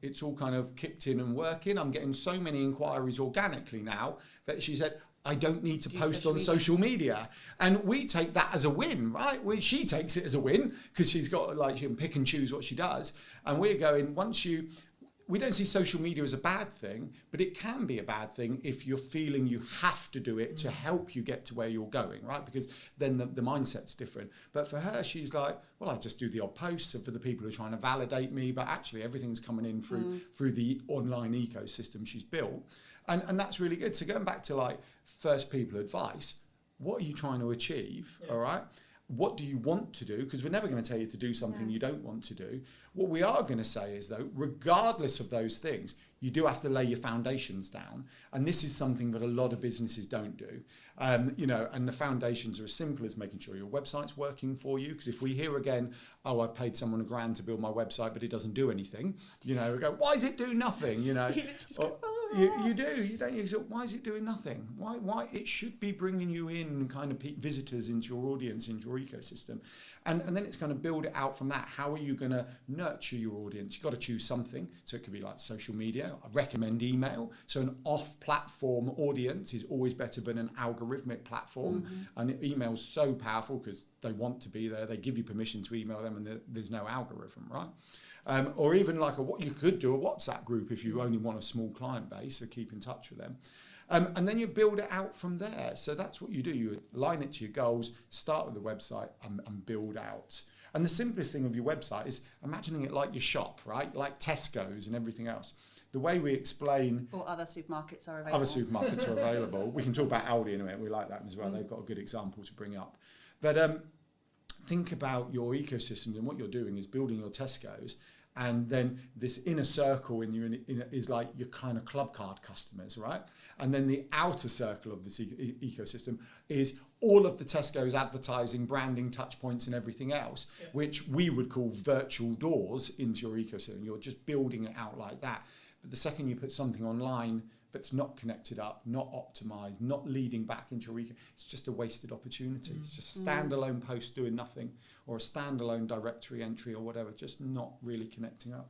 it's all kind of kicked in and working. I'm getting so many inquiries organically now that she said, I don't need to post on social media. And we take that as a win, right? She takes it as a win because she's got, she can pick and choose what she does. And we're going, we don't see social media as a bad thing, but it can be a bad thing if you're feeling you have to do it to help you get to where you're going, right? Because then the mindset's different. But for her, she's like, well, I just do the odd posts for the people who are trying to validate me, but actually everything's coming in through the online ecosystem she's built. And that's really good. So going back to first people advice, what are you trying to achieve, all right? What do you want to do? Because we're never going to tell you to do something you don't want to do. What we are going to say is, though, regardless of those things, you do have to lay your foundations down. And this is something that a lot of businesses don't do. And the foundations are as simple as making sure your website's working for you. Because if we hear again, I paid someone $1,000 to build my website, but it doesn't do anything, we go, why is it doing nothing? You do. You don't. You say, why is it doing nothing? Why? It should be bringing you in kind of visitors into your audience, into your ecosystem. And then it's going to build it out from that. How are you going to nurture your audience? You've got to choose something. So it could be like social media. I recommend email. So an off-platform audience is always better than an algorithmic platform. And email is so powerful because they want to be there. They give you permission to email them and there's no algorithm, right? Or even what you could do a WhatsApp group if you only want a small client base, so keep in touch with them. And then you build it out from there. So that's what you do. You align it to your goals, start with the website and build out. And the simplest thing of your website is imagining it like your shop, right? Like Tesco's and everything else. The way we explain... Or other supermarkets are available. We can talk about Aldi in a minute. We like that as well. They've got a good example to bring up. But think about your ecosystems, and what you're doing is building your Tesco's. And then this inner circle is like your kind of club card customers, right? And then the outer circle of this ecosystem is all of the Tesco's advertising, branding, touch points and everything else, which we would call virtual doors into your ecosystem. You're just building it out like that. But the second you put something online that's not connected up, not optimized, not leading back into your ecosystem, it's just a wasted opportunity. It's just a standalone post doing nothing, or a standalone directory entry or whatever, just not really connecting up.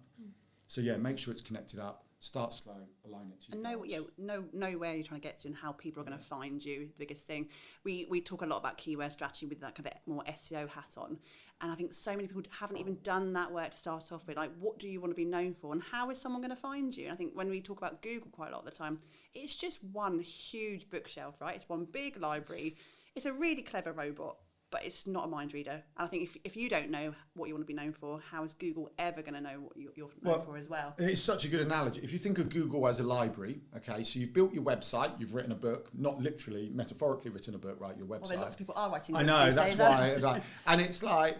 So make sure it's connected up. Start slow, align it to you. And know where you're trying to get to and how people are going to find you. The biggest thing. We talk a lot about keyword strategy with that kind of more SEO hat on. And I think so many people haven't even done that work to start off with. Like, what do you want to be known for? And how is someone going to find you? And I think when we talk about Google quite a lot of the time, it's just one huge bookshelf, right? It's one big library. It's a really clever robot, but it's not a mind reader. And I think if you don't know what you want to be known for, how is Google ever going to know what you're known for as well? It's such a good analogy. If you think of Google as a library, okay, so you've built your website, you've written a book, not literally, metaphorically written a book, right, your website. Well, lots of people are writing books. I know, these that's days, why. And it's like,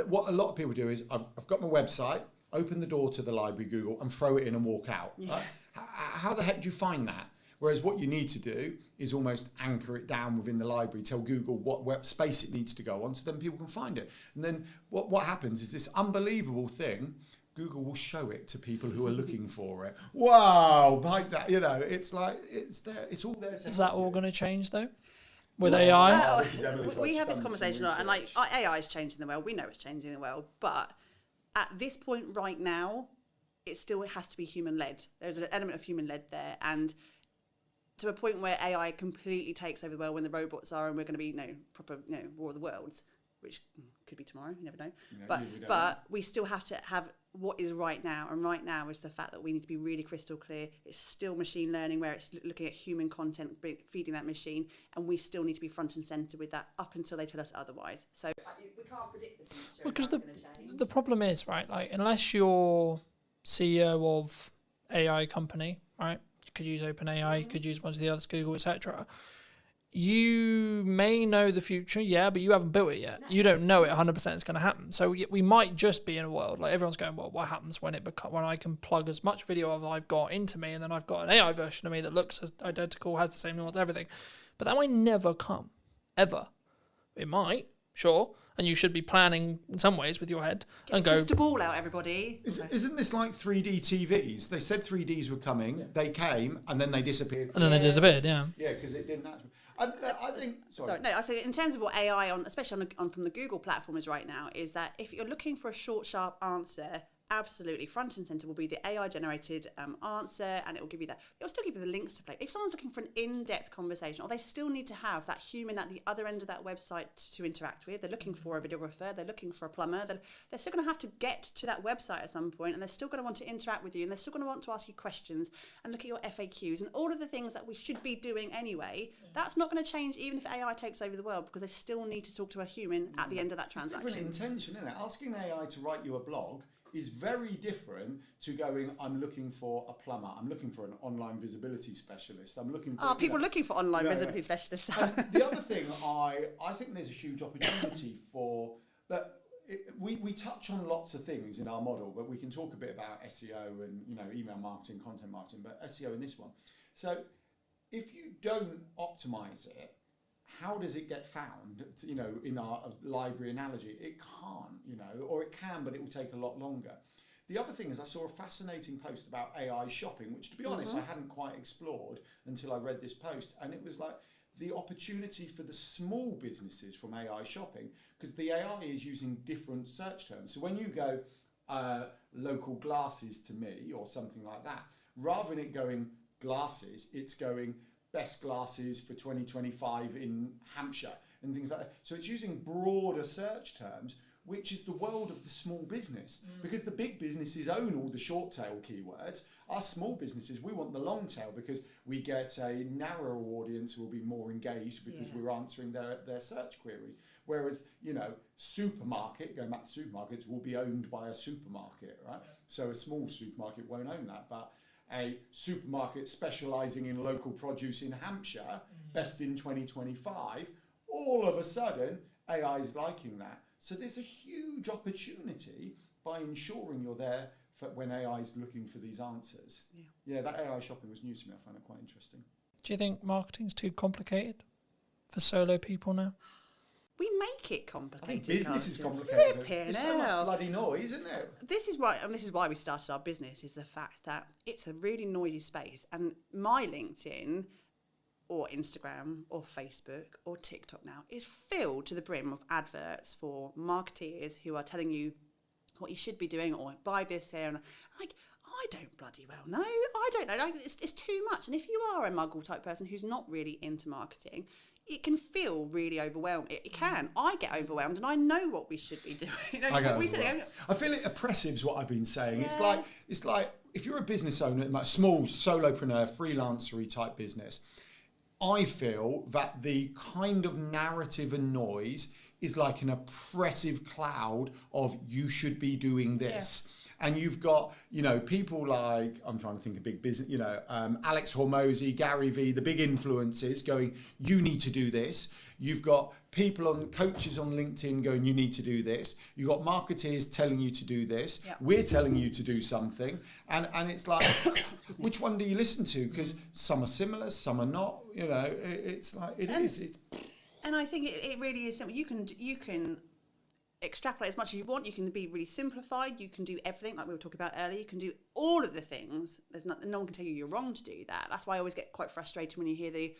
what a lot of people do is, I've got my website, open the door to the library, Google, and throw it in and walk out. Yeah. Right? How the heck do you find that? Whereas what you need to do is almost anchor it down within the library, tell Google what space it needs to go on, so then people can find it. And then what happens is this unbelievable thing, Google will show it to people who are looking for it. Wow, like that, it's like, it's there, it's all there. Is that all going to change though? With AI? We have this conversation a lot, and AI is changing the world. We know it's changing the world, but at this point right now, it still has to be human-led. There's an element of human-led there, and to a point where AI completely takes over the world when the robots are, and we're going to be, proper, War of the Worlds, which could be tomorrow, you never know. But we still have to have what is right now, and right now is the fact that we need to be really crystal clear. It's still machine learning, where it's looking at human content, feeding that machine, and we still need to be front and centre with that up until they tell us otherwise. So we can't predict the future. Because the problem is, right, like, unless you're CEO of AI company, right, you could use OpenAI, you could use one of the others, Google, etc. You may know the future, but you haven't built it yet. You don't know it 100% is going to happen. So we might just be in a world like everyone's going, well, what happens when when I can plug as much video as I've got into me, and then I've got an AI version of me that looks as identical, has the same nuance, everything. But that might never come, ever. It might, sure, and you should be planning in some ways with your head and go. Crystal ball out, everybody. Isn't this like 3D TVs? They said 3Ds were coming, they came, and then they disappeared. And then they disappeared, Yeah, because it didn't actually. I think. Sorry. No, I say in terms of what AI especially from the Google platform is right now, is that if you're looking for a short, sharp answer, absolutely front and center will be the AI generated answer, and it will give you that. It will still give you the links to play. If someone's looking for an in-depth conversation, or they still need to have that human at the other end of that website to interact with, they're looking for a videographer, they're looking for a plumber, they're still going to have to get to that website at some point, and they're still going to want to interact with you, and they're still going to want to ask you questions and look at your FAQs and all of the things that we should be doing anyway. That's not going to change even if AI takes over the world, because they still need to talk to a human at the end of that transaction. It's different intention, isn't it? Asking AI to write you a blog is very different to going, I'm looking for a plumber, I'm looking for an online visibility specialist, I'm looking for... people looking for online visibility specialists. The other thing, I think there's a huge opportunity for... We touch on lots of things in our model, but we can talk a bit about SEO and email marketing, content marketing, but SEO in this one. So if you don't optimize it, how does it get found, in our library analogy? It can't, or it can, but it will take a lot longer. The other thing is I saw a fascinating post about AI shopping, which, to be honest, I hadn't quite explored until I read this post. And it was like the opportunity for the small businesses from AI shopping, because the AI is using different search terms. So when you go local glasses to me or something like that, rather than it going glasses, it's going best glasses for 2025 in Hampshire and things like that. So it's using broader search terms, which is the world of the small business, because the big businesses own all the short tail keywords. Our small businesses, we want the long tail, because we get a narrower audience who will be more engaged because we're answering their search query. Whereas, supermarket, going back to supermarkets, will be owned by a supermarket, right? So a small supermarket won't own that, but a supermarket specialising in local produce in Hampshire, best in 2025, all of a sudden, AI is liking that. So there's a huge opportunity by ensuring you're there for when AI is looking for these answers. Yeah, that AI shopping was new to me. I found it quite interesting. Do you think marketing's too complicated for solo people now? We make it complicated. I think business is complicated. Flipping It's so much bloody noise, isn't it? This is why we started our business, is the fact that it's a really noisy space. And my LinkedIn or Instagram or Facebook or TikTok now is filled to the brim of adverts for marketeers who are telling you what you should be doing, or buy this here. And like, I don't bloody well know. I don't know. Like, it's too much. And if you are a muggle type person who's not really into marketing, it can feel really overwhelming. It can. I get overwhelmed, and I know what we should be doing. I feel it oppressive is what I've been saying. Yeah. It's like if you're a business owner, like small solopreneur, freelancery type business, I feel that the kind of narrative and noise is like an oppressive cloud of you should be doing this. Yeah. And you've got, people like, I'm trying to think of big business, Alex Hormozy, Gary Vee, the big influencers going, you need to do this. You've got coaches on LinkedIn going, you need to do this. You've got marketeers telling you to do this. Yep. We're telling you to do something. And it's like, which one do you listen to? Because some are similar, some are not. It's like, it is. And I think it really is simple. You can extrapolate as much as you want. You can be really simplified. You can do everything like we were talking about earlier. You can do all of the things. No one can tell you you're wrong to do that. That's why I always get quite frustrated when you hear the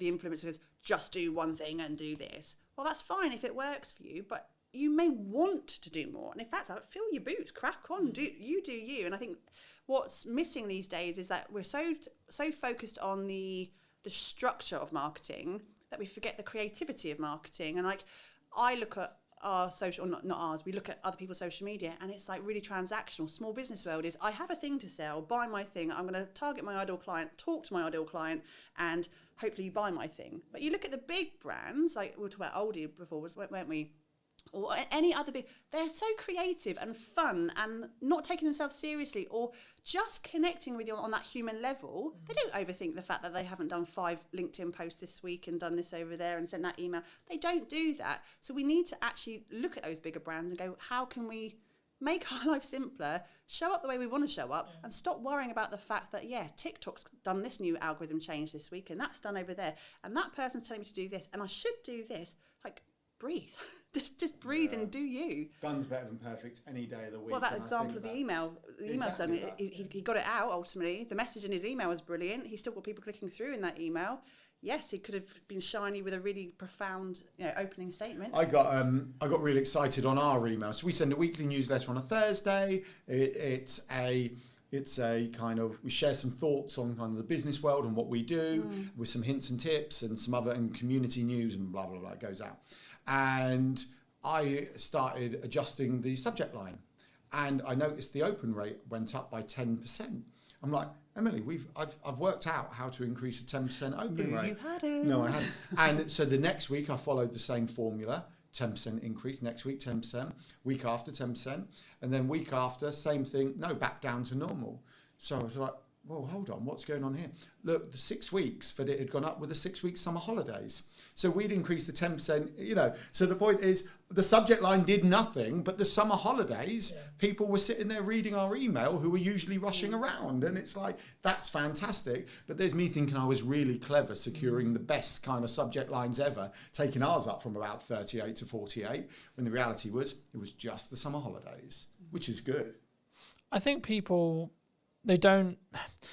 influencers just do one thing and do this. Well, that's fine if it works for you, but you may want to do more. And if that's out, fill your boots, crack on, do you. And I think what's missing these days is that we're so focused on the structure of marketing that we forget the creativity of marketing. And like, I look at our social, or not ours, we look at other people's social media, and it's like really transactional. Small business world is, I have a thing to sell, buy my thing, I'm going to target my ideal client, talk to my ideal client, and hopefully you buy my thing. But you look at the big brands, like we were talking about Aldi before, weren't we? Or any other big, they're so creative and fun and not taking themselves seriously, or just connecting with you on that human level. They don't overthink the fact that they haven't done 5 LinkedIn posts this week and done this over there and sent that email. They don't do that. So we need to actually look at those bigger brands and go, how can we make our life simpler, show up the way we want to show up, and stop worrying about the fact that, TikTok's done this new algorithm change this week, and that's done over there, and that person's telling me to do this, and I should do this. Like, breathe. just breathe and do you. Done's better than perfect any day of the week. Well, that example of the email Exactly done, he got it out ultimately. The message in his email was brilliant. He still got people clicking through in that email. Yes, he could have been shiny with a really profound, opening statement. I got really excited on our email. So we send a weekly newsletter on a Thursday. It's a kind of, we share some thoughts on kind of the business world and what we do, with some hints and tips and some other, and community news and blah, blah, blah, it goes out. And I started adjusting the subject line, and I noticed the open rate went up by 10%. I'm like, Emily, I've worked out how to increase a 10% open rate. You had it. No, I hadn't. And so the next week I followed the same formula, 10% increase, next week 10%, week after 10%, and then week after, same thing, no, back down to normal. So I was like, well, hold on, what's going on here? Look, the 6 weeks that it had gone up with the 6 week summer holidays. So we'd increased the 10%, So the point is, the subject line did nothing, but the summer holidays, people were sitting there reading our email who were usually rushing around. And it's like, that's fantastic. But there's me thinking I was really clever, securing the best kind of subject lines ever, taking ours up from about 38 to 48, when the reality was, it was just the summer holidays, which is good. I think people, they don't,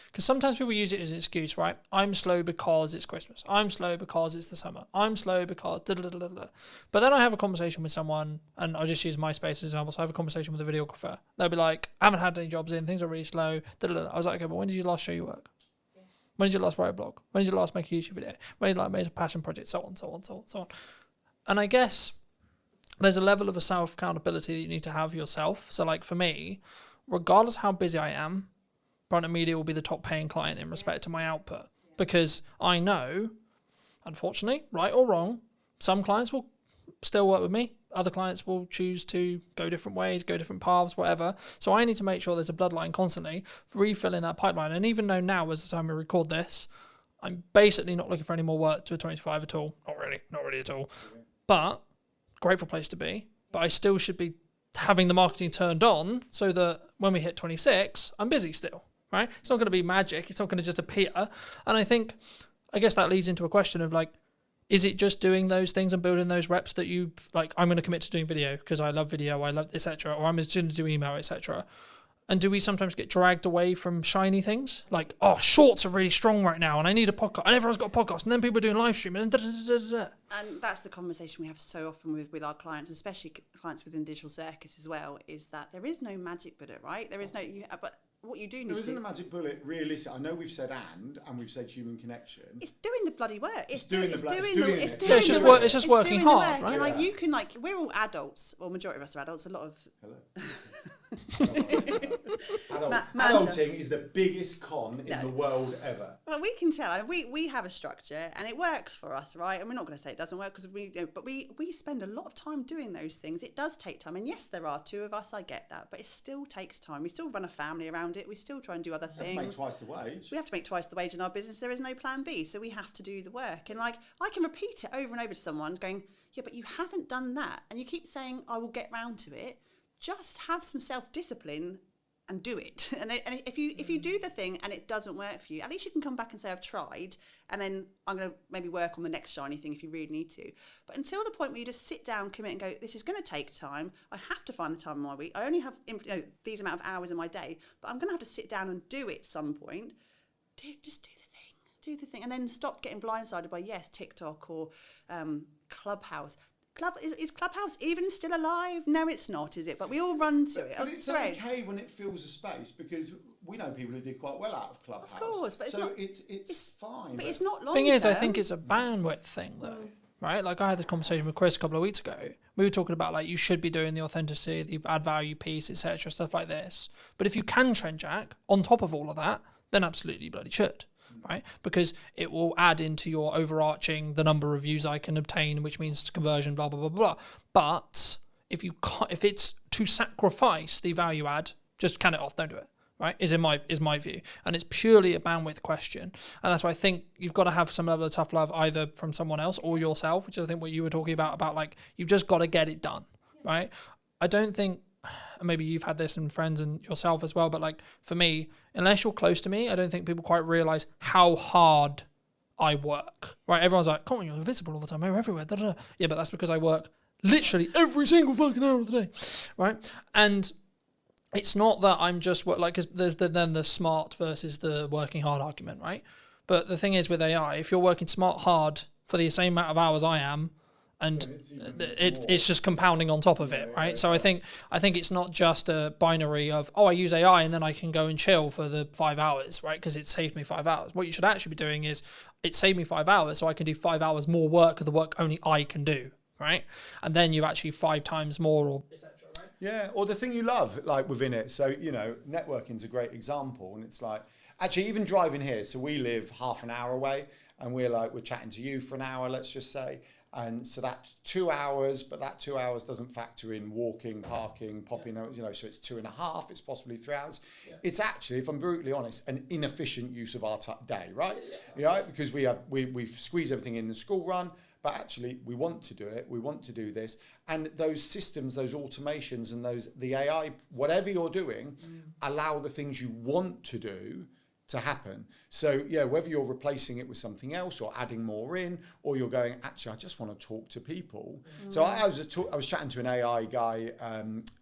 because sometimes people use it as an excuse, right? I'm slow because it's Christmas. I'm slow because it's the summer. I'm slow because da-da-da-da-da. But then I have a conversation with someone, and I'll just use MySpace as an example. So I have a conversation with a videographer. They'll be like, I haven't had any jobs in, things are really slow. Da-da-da. I was like, okay, but when did you last show your work? When did you last write a blog? When did you last make a YouTube video? When did you make a passion project? So on, so on, so on, so on. And I guess there's a level of a self-accountability that you need to have yourself. So like for me, regardless how busy I am, Brunton Media will be the top paying client in respect to my output, because I know, unfortunately, right or wrong, some clients will still work with me. Other clients will choose to go different ways, go different paths, whatever. So I need to make sure there's a bloodline constantly, refilling that pipeline. And even though now, as the time we record this, I'm basically not looking for any more work to a 25 at all. Not really at all. But grateful place to be. But I still should be having the marketing turned on so that when we hit 26, I'm busy still. Right? It's not going to be magic. It's not going to just appear. And I guess that leads into a question of like, is it just doing those things and building those reps that you like, I'm going to commit to doing video because I love video, I love etc. Or I'm just going to do email, etc. And do we sometimes get dragged away from shiny things? Like, oh, shorts are really strong right now and I need a podcast. And everyone's got a podcast. And then people are doing live streaming and da-da-da-da-da. And that's the conversation we have so often with our clients, especially clients within Digital Circus as well, is that there is no magic bullet, right? There is no, but what you do need to do... There isn't a magic bullet, realistic. I know we've said and we've said human connection. It's doing the bloody work. It's just working hard, right? And like, you can, like, we're all adults, well, majority of us are adults, a lot of... Hello. Adulting is the biggest con in the world ever. Well, we can tell. We have a structure and it works for us, right? And we're not going to say it doesn't work because we spend a lot of time doing those things. It does take time. And yes, there are 2 of us, I get that. But it still takes time. We still run a family around it. We still try and do other things. We have to make twice the wage. We have to make twice the wage in our business. There is no plan B. So we have to do the work. And like, I can repeat it over and over to someone going, yeah, but you haven't done that. And you keep saying, I will get round to it. Just have some self-discipline and do it. And if you do the thing and it doesn't work for you, at least you can come back and say, I've tried, and then I'm going to maybe work on the next shiny thing if you really need to. But until the point where you just sit down, commit and go, this is going to take time. I have to find the time in my week. I only have these amount of hours in my day, but I'm going to have to sit down and do it at some point. Just do the thing. And then stop getting blindsided by, TikTok or Clubhouse. Is Clubhouse even still alive? No, it's not, is it? But we all run to it. But it's okay when it fills a space, because we know people who did quite well out of Clubhouse. Of course, but it's fine. But it's not long. Thing is, I think it's a bandwidth thing, though. Right? Like I had this conversation with Chris a couple of weeks ago. We were talking about like you should be doing the authenticity, the add value piece, etc., stuff like this. But if you can trend jack on top of all of that, then absolutely you bloody should. Right? Because it will add into your overarching the number of views I can obtain, which means conversion, blah blah blah blah. But if it's to sacrifice the value add, just can it off, don't do it. Right? Is my view, and it's purely a bandwidth question, and that's why I think you've got to have some level of tough love either from someone else or yourself, which is I think what you were talking about like you've just got to get it done. Right? I don't think. Maybe you've had this in friends and yourself as well, but like for me, unless you're close to me, I don't think people quite realize how hard I work. Right? Everyone's like, "Come on, you're invisible all the time. You're everywhere." Da, da, da. Yeah, but that's because I work literally every single fucking hour of the day, right? And it's not that I'm just like, cause there's then the smart versus the working hard argument, right? But the thing is with AI, if you're working smart hard for the same amount of hours I am, and it's just compounding on top of it, right? So I think it's not just a binary of, oh, I use AI and then I can go and chill for the 5 hours, right? Because it saved me 5 hours. What you should actually be doing is, it saved me 5 hours, so I can do 5 hours more work of the work only I can do, right? And then you actually 5 times more or etc. Right? Yeah, or the thing you love, like within it. So, networking's a great example, and it's like, actually even driving here, so we live half an hour away, and we're chatting to you for an hour, let's just say. And so that's 2 hours, but that 2 hours doesn't factor in walking, parking, popping, so it's 2.5, it's possibly 3 hours. Yeah. It's actually, if I'm brutally honest, an inefficient use of our day, right? Yeah. Because we've squeezed everything in the school run, but actually we want to do it, we want to do this. And those systems, those automations and the AI, whatever you're doing, allow the things you want to do to happen. So yeah, whether you're replacing it with something else or adding more in, or you're going, actually, I just want to talk to people. So I was chatting to an AI guy,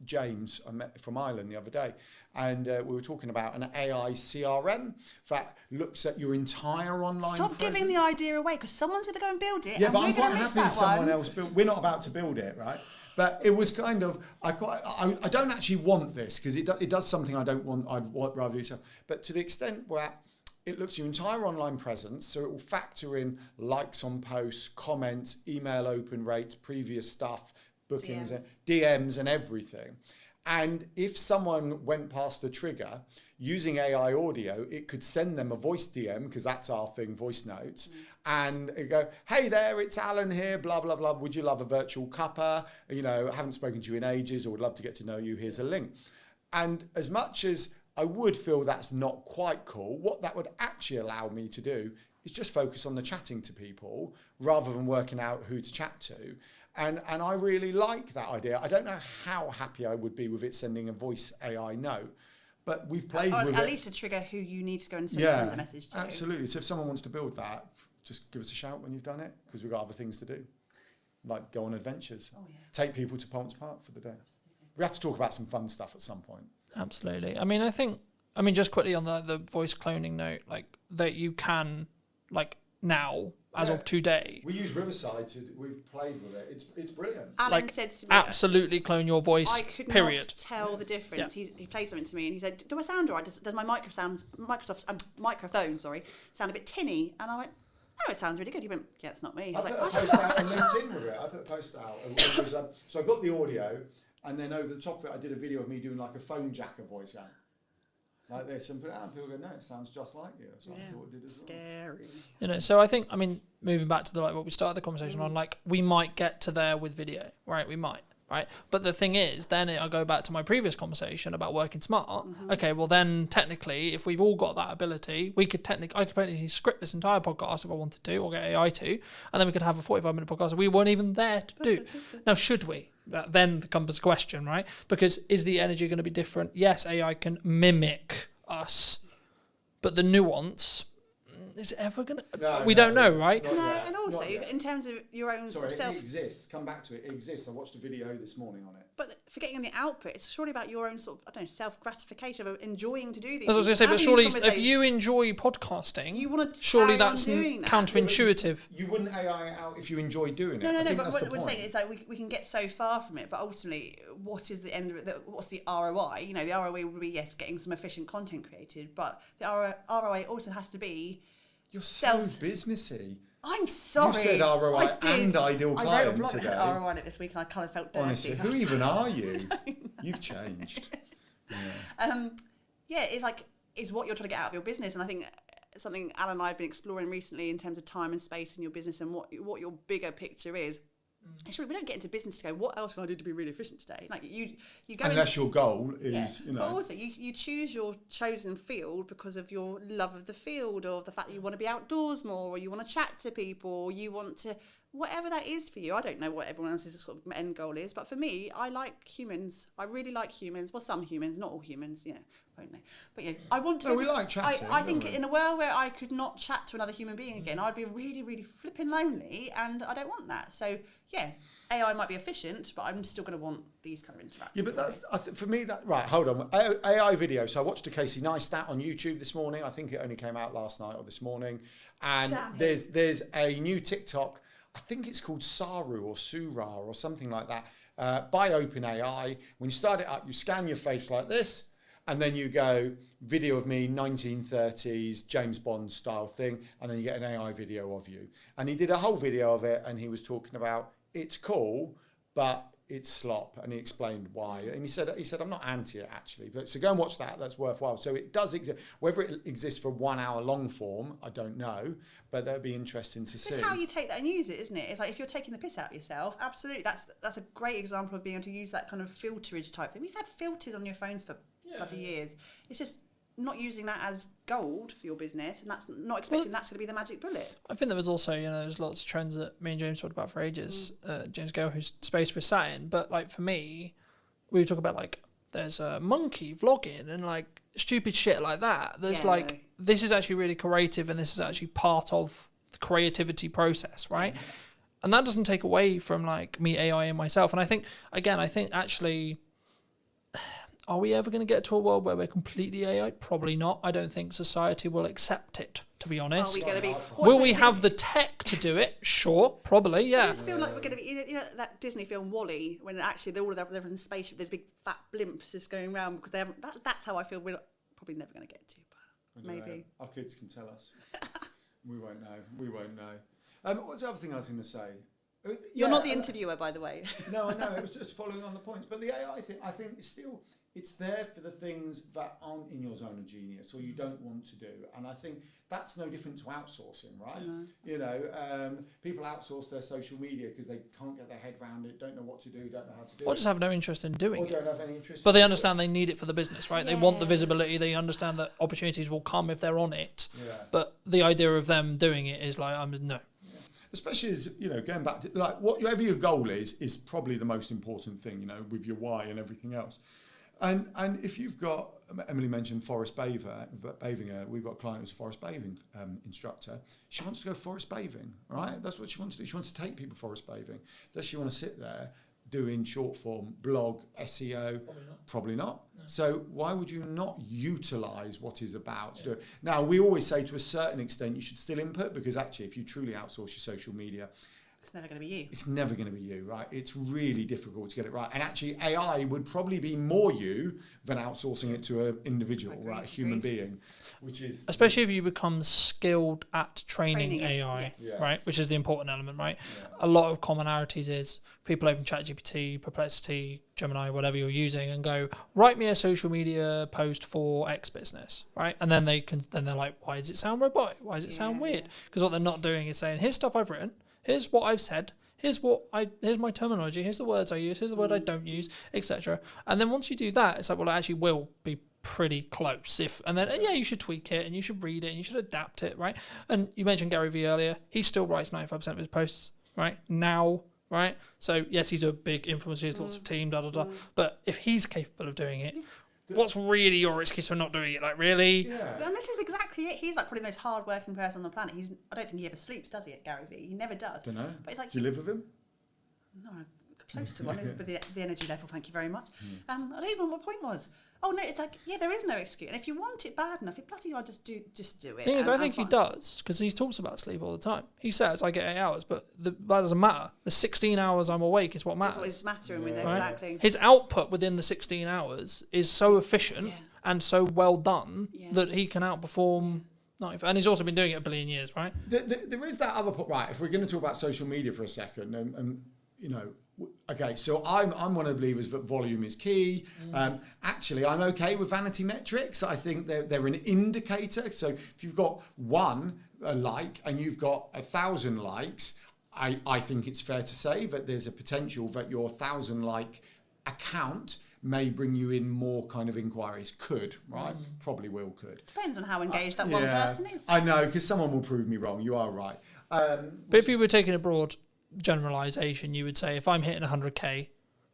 James, I met from Ireland the other day, and we were talking about an AI CRM that looks at your entire online Stop presence. giving the idea away, because someone's going to go and build it. Yeah, and but we're I'm quite gonna miss happy that someone one. else built. We're not about to build it, right? But it was kind of, I don't actually want this, because it does something I don't want. I'd rather do so. But to the extent where it looks at your entire online presence, so it will factor in likes on posts, comments, email open rates, previous stuff, bookings, DMs and everything. And if someone went past a trigger, using AI audio, it could send them a voice DM, because that's our thing, voice notes, and it go, hey there, it's Alan here, blah, blah, blah. Would you love a virtual cuppa? I haven't spoken to you in ages, or would love to get to know you. Here's a link. And as much as I would feel that's not quite cool, what that would actually allow me to do is just focus on the chatting to people rather than working out who to chat to. And I really like that idea. I don't know how happy I would be with it sending a voice AI note, but we've played with it. At least to trigger who you need to go and send a message to. Absolutely. So if someone wants to build that, just give us a shout when you've done it, because we've got other things to do, like go on adventures, take people to Palms Park for the day. We have to talk about some fun stuff at some point. Absolutely. I mean, just quickly on the voice cloning note, like that you can, like now, as of today. We use Riverside we've played with it. It's brilliant. Alan said to me, absolutely clone your voice. I could not tell the difference. Yeah. He played something to me and he said, do I sound all right? Does my Microsoft's microphone, sound a bit tinny? And I went, no, it sounds really good. He went, yeah, it's not me. I put a post out on LinkedIn with it. I put a post out. So I got the audio, and then over the top of it, I did a video of me doing like a phone jacker voice out. Like this, and put it out, and people go, no, it sounds just like you. So I thought it did as well. Scary. So I think, moving back to what we started the conversation on, like we might get to there with video, right? We might, right? But the thing is, then I go back to my previous conversation about working smart. Mm-hmm. Okay, well then technically, if we've all got that ability, I could technically script this entire podcast if I wanted to, or get AI to, and then we could have a 45-minute podcast we weren't even there to do. Now, should we? That then becomes a question, right? Because is the energy going to be different? Yes, AI can mimic us, but the nuance, is it ever going to... we don't know, right? And also, in terms of your own self... It exists. Come back to it. It exists. I watched a video this morning on it. But forgetting on the output, it's surely about your own sort of, I don't know, self-gratification of enjoying to do these. As I was going to say, but surely if you enjoy podcasting, you want to surely that's counterintuitive. You wouldn't AI it out if you enjoy doing it. No, I think but that's what the we're point. saying is like we can get so far from it, but ultimately, what is the end of it? What's the ROI? You know, the ROI would be, yes, getting some efficient content created, but the ROI also has to be You're so businessy. I'm sorry. You said ROI and ideal I client wrote a blog today. about ROI it this week, and I kind of felt dirty. Honestly, who even are you? You've changed. Yeah, it's like it's what you're trying to get out of your business, and I think something Alan and I have been exploring recently in terms of time and space in your business and what your bigger picture is. Actually, we don't get into business to go, what else can I do to be really efficient today? Like you go unless your goal is, you know. But also, you choose your chosen field because of your love of the field, or the fact that you want to be outdoors more, or you want to chat to people, or you want to, whatever that is for you. I don't know what everyone else's sort of end goal is, but for me, I like humans. I really like humans. Well, some humans, not all humans, you know, won't they? But yeah, I want to. No, we like chatting. I think in a world where I could not chat to another human being again, I'd be really, really flipping lonely, and I don't want that. So yeah, AI might be efficient, but I'm still going to want these kind of interactions. Yeah, but that's for me. That right? Hold on. AI video. So I watched a Casey Neistat on YouTube this morning. I think it only came out last night or this morning. And there's a new TikTok. I think it's called Saru or Sura or something like that, by OpenAI. When you start it up, you scan your face like this, and then you go video of me 1930s James Bond style thing, and then you get an AI video of you. And he did a whole video of it, and he was talking about it's cool, but it's slop, and he explained why. And he said I'm not anti it actually, but so go and watch that. That's worthwhile. So it does exist. Whether it exists for 1 hour long form, I don't know, but that'd be interesting to see. It's how you take that and use it, isn't it? It's like if you're taking the piss out of yourself, absolutely. That's a great example of being able to use that kind of filterage type thing. We've had filters on your phones for bloody years. It's just not using that as gold for your business, and that's not expecting that's going to be the magic bullet. I think there was also, there's lots of trends that me and James talked about for ages. James Gale, whose space we're sat in, but like for me, we talk about like there's a monkey vlogging and like stupid shit like that. There's this is actually really creative, and this is actually part of the creativity process, right? Yeah. And that doesn't take away from like me AI and myself. And I think actually, are we ever going to get to a world where we're completely AI? Probably not. I don't think society will accept it, to be honest. Are we going to be? Will we have the tech to do it? Sure, probably, yeah. I just feel like we're going to be, you know that Disney film WALL-E, when actually they're in a spaceship, there's big fat blimps just going around because they haven't. That's how I feel we're probably never going to get to, but maybe. Our kids can tell us. We won't know. What's the other thing I was going to say? You're not the interviewer, by the way. No, I know. It was just following on the points. But the AI thing, I think, it's there for the things that aren't in your zone of genius or you don't want to do. And I think that's no different to outsourcing, right? No. You know, people outsource their social media because they can't get their head around it, don't know what to do, don't know how to do it. Or just have no interest in doing it. Or don't have any interest. But they understand they need it for the business, right? Yeah. They want the visibility. They understand that opportunities will come if they're on it. Yeah. But the idea of them doing it is like, no. Especially as, going back to, like, whatever your goal is probably the most important thing, with your why and everything else. And if you've got, Emily mentioned forest bathing, we've got a client who's a forest bathing instructor. She wants to go forest bathing, right? That's what she wants to do. She wants to take people forest bathing. Does she want to sit there doing short form, blog, SEO? Probably not. No. So why would you not utilise what is about to do it? Now, we always say to a certain extent you should still input, because actually if you truly outsource your social media, it's never going to be you. It's never going to be you, right? It's really difficult to get it right. And actually, AI would probably be more you than outsourcing it to an individual, right? A human being, which is... Especially if you become skilled at training AI, yes. Right? Which is the important element, right? Yeah. A lot of commonalities is people open ChatGPT, Perplexity, Gemini, whatever you're using, and go, write me a social media post for X business, right? And then they're like, why does it sound robotic? Why does it sound weird? Because what they're not doing is saying, here's stuff I've written, here's what I've said, here's my terminology, here's the words I use, here's the word I don't use, etc. And then once you do that, it's like, well, it actually will be pretty close. You should tweak it, and you should read it, and you should adapt it, right? And you mentioned Gary Vee earlier. He still writes 95% of his posts, right? Now, right? So yes, he's a big influencer, he has lots of team, but if he's capable of doing it, what's really your excuse for not doing it? Like, really? Yeah. And this is exactly it. He's like probably the most hard-working person on the planet. I don't think he ever sleeps, does he, at Gary Vee? He never does. Don't know. But it's like, do you live with him? No, close to one with the energy level. Thank you very much. I don't even know what my point was. Oh no, it's like, yeah, there is no excuse. And if you want it bad enough, you bloody well just do it. Thing is, I think he does, because he talks about sleep all the time. He says I get 8 hours, but that doesn't matter. The 16 hours I'm awake is what matters. That's what is mattering with it, right? exactly. His output within the 16 hours is so efficient and so well done that he can outperform. And he's also been doing it a billion years, right? There is that other point, right? If we're going to talk about social media for a second, and you know, okay, so I'm one of the believers that volume is key. Actually, I'm okay with vanity metrics. I think they're an indicator. So if you've got one like and you've got 1,000 likes, I think it's fair to say that there's a potential that your 1,000 like account may bring you in more kind of inquiries. Could, right? Probably will, could. Depends on how engaged that one person is. I know, because someone will prove me wrong. You are right. But if you were taking a broad generalization, you would say if I'm hitting 100k,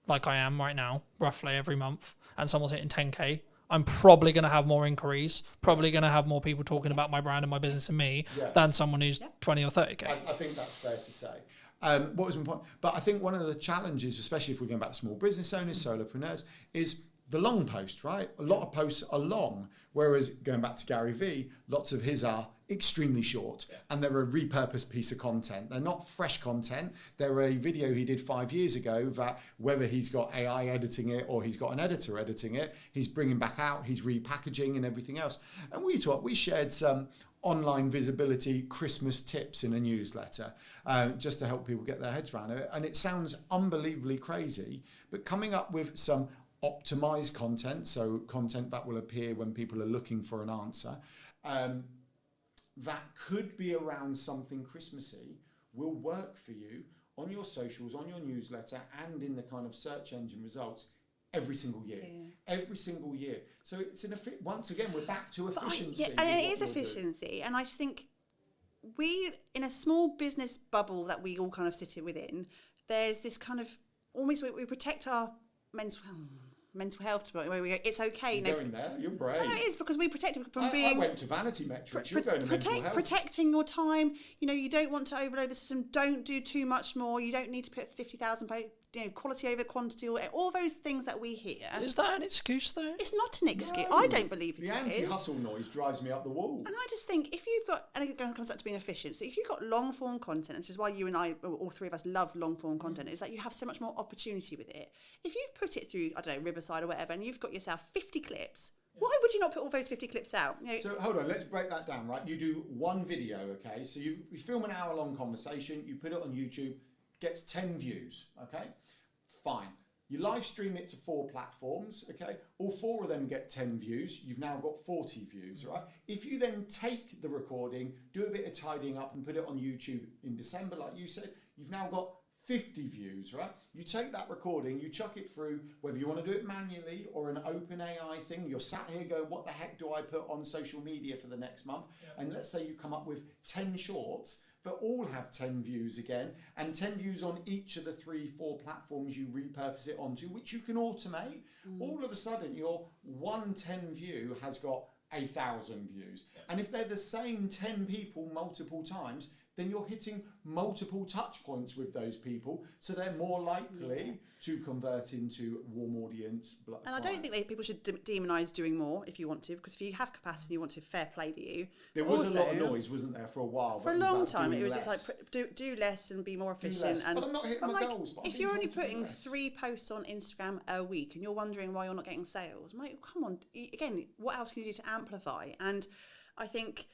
like I am right now, roughly every month, and someone's hitting 10k, I'm probably going to have more inquiries, probably going to have more people talking about my brand and my business and me than someone who's 20 or 30k. I think that's fair to say. What was my point? But I think one of the challenges, especially if we're going back to small business owners, solopreneurs, is the long post, right? A lot of posts are long, whereas going back to Gary Vee, lots of his are extremely short, and they're a repurposed piece of content. They're not fresh content. They're a video he did 5 years ago that whether he's got AI editing it or he's got an editor editing it, he's bringing back out, he's repackaging and everything else. And we shared some online visibility Christmas tips in a newsletter just to help people get their heads around it. And it sounds unbelievably crazy, but coming up with some optimized content, so content that will appear when people are looking for an answer, that could be around something Christmassy, will work for you on your socials, on your newsletter, and in the kind of search engine results every single year. Every single year. So it's once again, we're back to efficiency. And it is efficiency. And I just think we, in a small business bubble that we all kind of sit within, there's this kind of almost, we protect our mental health, where we go, it's okay. You're going there, you're brave. No, it is, because we protect it from being... I went to vanity metrics, you're going to mental health. Protecting your time, you don't want to overload the system, don't do too much more, you don't need to put 50,000, quality over quantity, or all those things that we hear. Is that an excuse though? It's not an excuse. No. I don't believe it is. The anti-hustle noise drives me up the wall. And I just think if you've got, and it comes back to being efficient, so if you've got long form content, this is why you and I, all three of us, love long form content, is that you have so much more opportunity with it. If you've put it through, I don't know, Riverside or whatever, and you've got yourself 50 clips, why would you not put all those 50 clips out? So hold on, let's break that down, right? You do one video, okay? So you film an hour-long conversation, you put it on YouTube, gets 10 views, okay? Fine. You live stream it to 4 platforms, okay? All 4 of them get 10 views. You've now got 40 views, right? If you then take the recording, do a bit of tidying up and put it on YouTube in December, like you said, you've now got 50 views, right? You take that recording, you chuck it through, whether you want to do it manually or an open AI thing, you're sat here going, what the heck do I put on social media for the next month? Yeah. And let's say you come up with 10 shorts that all have 10 views again, and 10 views on each of the 3-4 platforms you repurpose it onto, which you can automate. All of a sudden, your 110 view has got 1,000 views. Yeah. And if they're the same 10 people multiple times, then you're hitting multiple touch points with those people, so they're more likely to convert into warm audience. And I don't think people should demonise doing more if you want to, because if you have capacity and you want to, fair play to you. There was also a lot of noise, wasn't there, for a while? For a long time, it was just like do less and be more efficient. And but I'm not hitting my goals. But if you're only putting 3 posts on Instagram a week and you're wondering why you're not getting sales, mate, come on. Again, what else can you do to amplify? And I think,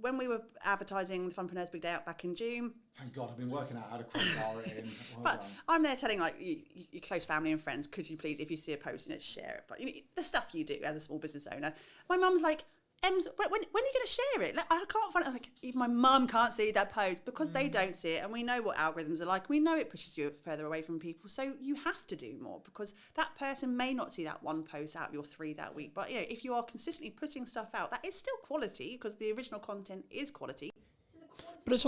when we were advertising the Funpreneurs Big Day Out back in June. Thank God, I've been working out how to crowbar it in. But I'm there telling your close family and friends, could you please, if you see a post, share it. But the stuff you do as a small business owner. My mum's like, Ems, when are you going to share it? I can't find it. I'm like, even my mum can't see that post because they don't see it, and we know what algorithms are like. We know it pushes you further away from people, so you have to do more because that person may not see that one post out of your 3 that week. But if you are consistently putting stuff out, that is still quality because the original content is quality. But it's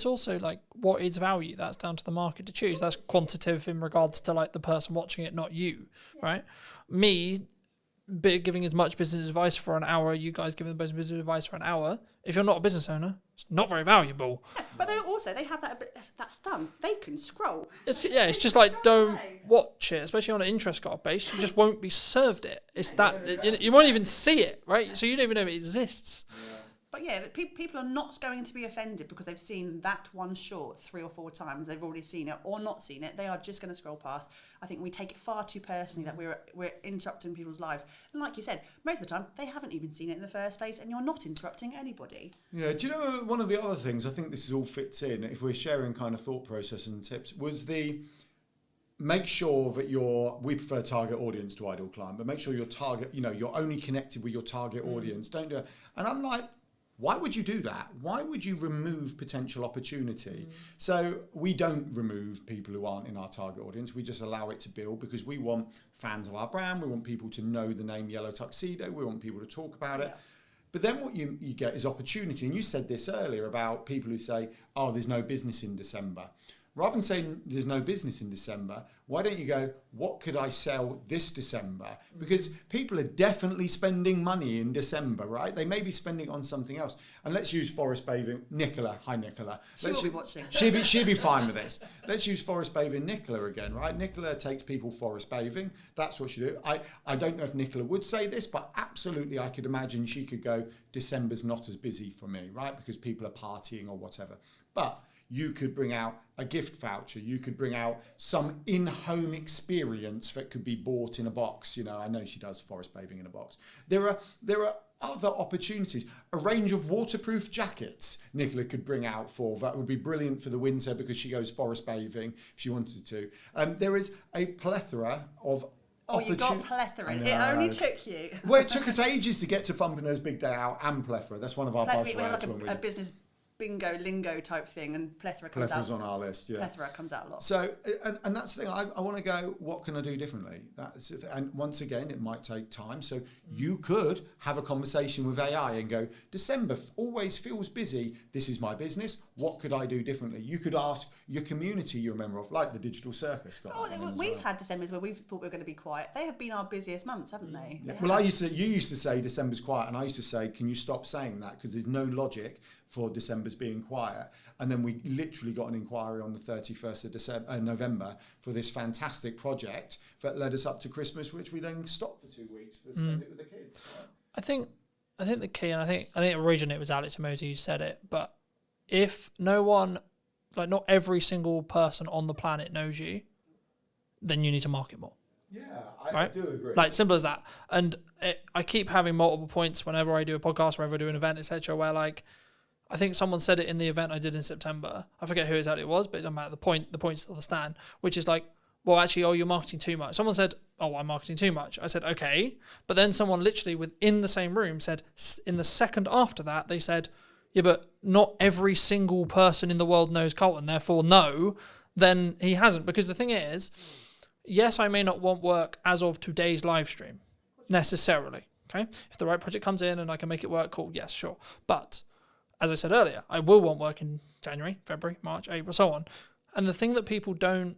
also like, what is value? That's down to the market to choose. That's quantitative in regards to like the person watching it, not you, right? Me giving as much business advice for an hour, you guys giving the business advice for an hour, if you're not a business owner, it's not very valuable. Yeah, but they have that thumb. They can scroll. It's just like, don't watch it, especially on an interest card base. You just won't be served it. It's you won't even see it, right? So you don't even know it exists. But yeah, people are not going to be offended because they've seen that one short 3 or 4 times. They've already seen it or not seen it. They are just going to scroll past. I think we take it far too personally that we're interrupting people's lives. And like you said, most of the time they haven't even seen it in the first place, and you're not interrupting anybody. Yeah, do you know one of the other things, I think this all fits in, if we're sharing kind of thought process and tips, was make sure that we prefer target audience to ideal client, but make sure your target, you're only connected with your target audience. Don't do it. And I'm like, why would you do that? Why would you remove potential opportunity? So we don't remove people who aren't in our target audience. We just allow it to build because we want fans of our brand. We want people to know the name Yellow Tuxedo. We want people to talk about it. But then what you get is opportunity. And you said this earlier about people who say, oh, there's no business in December. Rather than saying there's no business in December, why don't you go, what could I sell this December? Because people are definitely spending money in December, right? They may be spending on something else. And let's use forest bathing. Nicola, hi Nicola. She'll be watching. She'll be fine with this. Let's use forest bathing Nicola again, right? Nicola takes people forest bathing. That's what she do. I don't know if Nicola would say this, but absolutely I could imagine she could go, December's not as busy for me, right? Because people are partying or whatever. But you could bring out a gift voucher. You could bring out some in-home experience that could be bought in a box. I know she does forest bathing in a box. There are other opportunities. A range of waterproof jackets Nicola could bring out that would be brilliant for the winter because she goes forest bathing if she wanted to. There is a plethora of you got plethora. It only took you. Well, it took us ages to get to Funpreneurs Big Day Out and plethora. That's one of our buzzwords. We have like a business bingo lingo type thing, and plethora comes Plethора's on our list. Yeah, plethora comes out a lot. So and that's the thing. I want to go, what can I do differently? And once again, it might take time. So you could have a conversation with AI and go, December always feels busy. This is my business. What could I do differently? You could ask your community you're a member of, like the Digital Circus. We've had Decembers where we've thought we were going to be quiet. They have been our busiest months, haven't they? Yeah. Well, you used to say December's quiet, and I used to say, can you stop saying that? Because there's no logic for December's being quiet. And then we literally got an inquiry on the 31st of November for this fantastic project that led us up to Christmas, which we then stopped for 2 weeks to spend it with the kids. Right? I think the key, and I think originally it was Alex Emosi who said it, but if no one, like not every single person on the planet knows you, then you need to market more. Yeah, I do agree. Like, simple as that. And I keep having multiple points whenever I do a podcast, whenever I do an event, etc., where like, I think someone said it in the event I did in September. I forget who exactly it was, but it doesn't matter. The point still stands, which is like, well, actually, you're marketing too much. Someone said, I'm marketing too much. I said, okay. But then someone literally within the same room said, in the second after that, they said, yeah, but not every single person in the world knows Colton, therefore no, then he hasn't. Because the thing is, yes, I may not want work as of today's live stream, necessarily, okay? If the right project comes in and I can make it work, cool, yes, sure. But as I said earlier, I will want work in January, February, March, April, so on. And the thing that people don't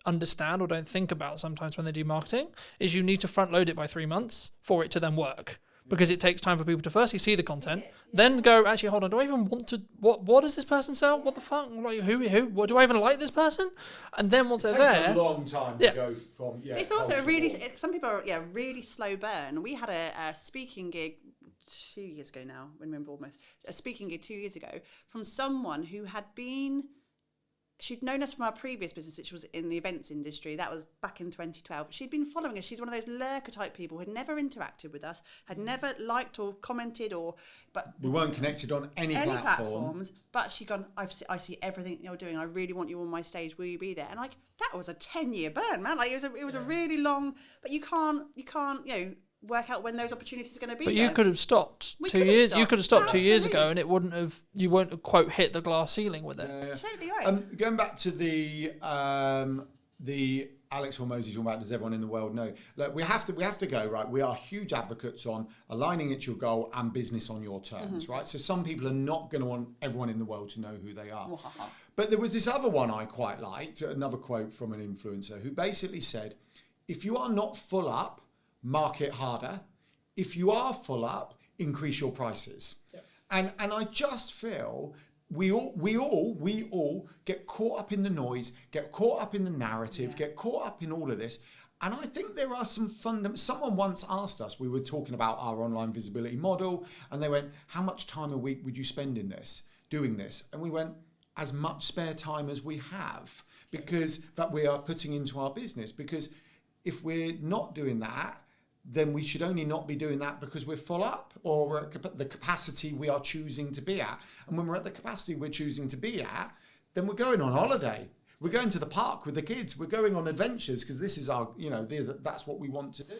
understand or don't think about sometimes when they do marketing is you need to front load it by 3 months for it to then work. Because it takes time for people to firstly see the content, then go, actually, hold on, do I even want to, what does this person sell? What the fuck? Like, who? What, do I even like this person? And then once they're there... It takes a long time to go from... it's also some people are really slow burn. We had a speaking gig 2 years ago now, when we were in Bournemouth, a speaking gig 2 years ago from someone who had been... She'd known us from our previous business, which was in the events industry. That was back in 2012. She'd been following us. She's one of those lurker type people who had never interacted with us, had never liked or commented but we weren't connected on any platforms. But she'd gone, I see everything you're doing. I really want you on my stage. Will you be there? And like, that was a 10-year burn, man. Like, it was a really long, but you can't, work out when those opportunities are going to be. But you could have stopped 2 years. You could have stopped 2 years ago, and it wouldn't have. You won't have, quote, hit the glass ceiling with it. Yeah. Totally right. Going back to the Alex Hormozy talking about, does everyone in the world know? Look, we have to go, right. We are huge advocates on aligning it to your goal and business on your terms, right? So some people are not going to want everyone in the world to know who they are. But there was this other one I quite liked, another quote from an influencer who basically said, if you are not full up, market harder. if you are full up, increase your prices. And I just feel we all get caught up in the noise, get caught up in the narrative, get caught up in all of this. And I think there are some someone once asked us, we were talking about our online visibility model, and they went, how much time a week would you spend in this, doing this? And we went, as much spare time as we have, because that we are putting into our business. Because if we're not doing that, then we should only not be doing that because we're full up, or we're at the capacity we are choosing to be at. And when we're at the capacity we're choosing to be at, then we're going on holiday. We're going to the park with the kids. We're going on adventures because this is our, that's what we want to do.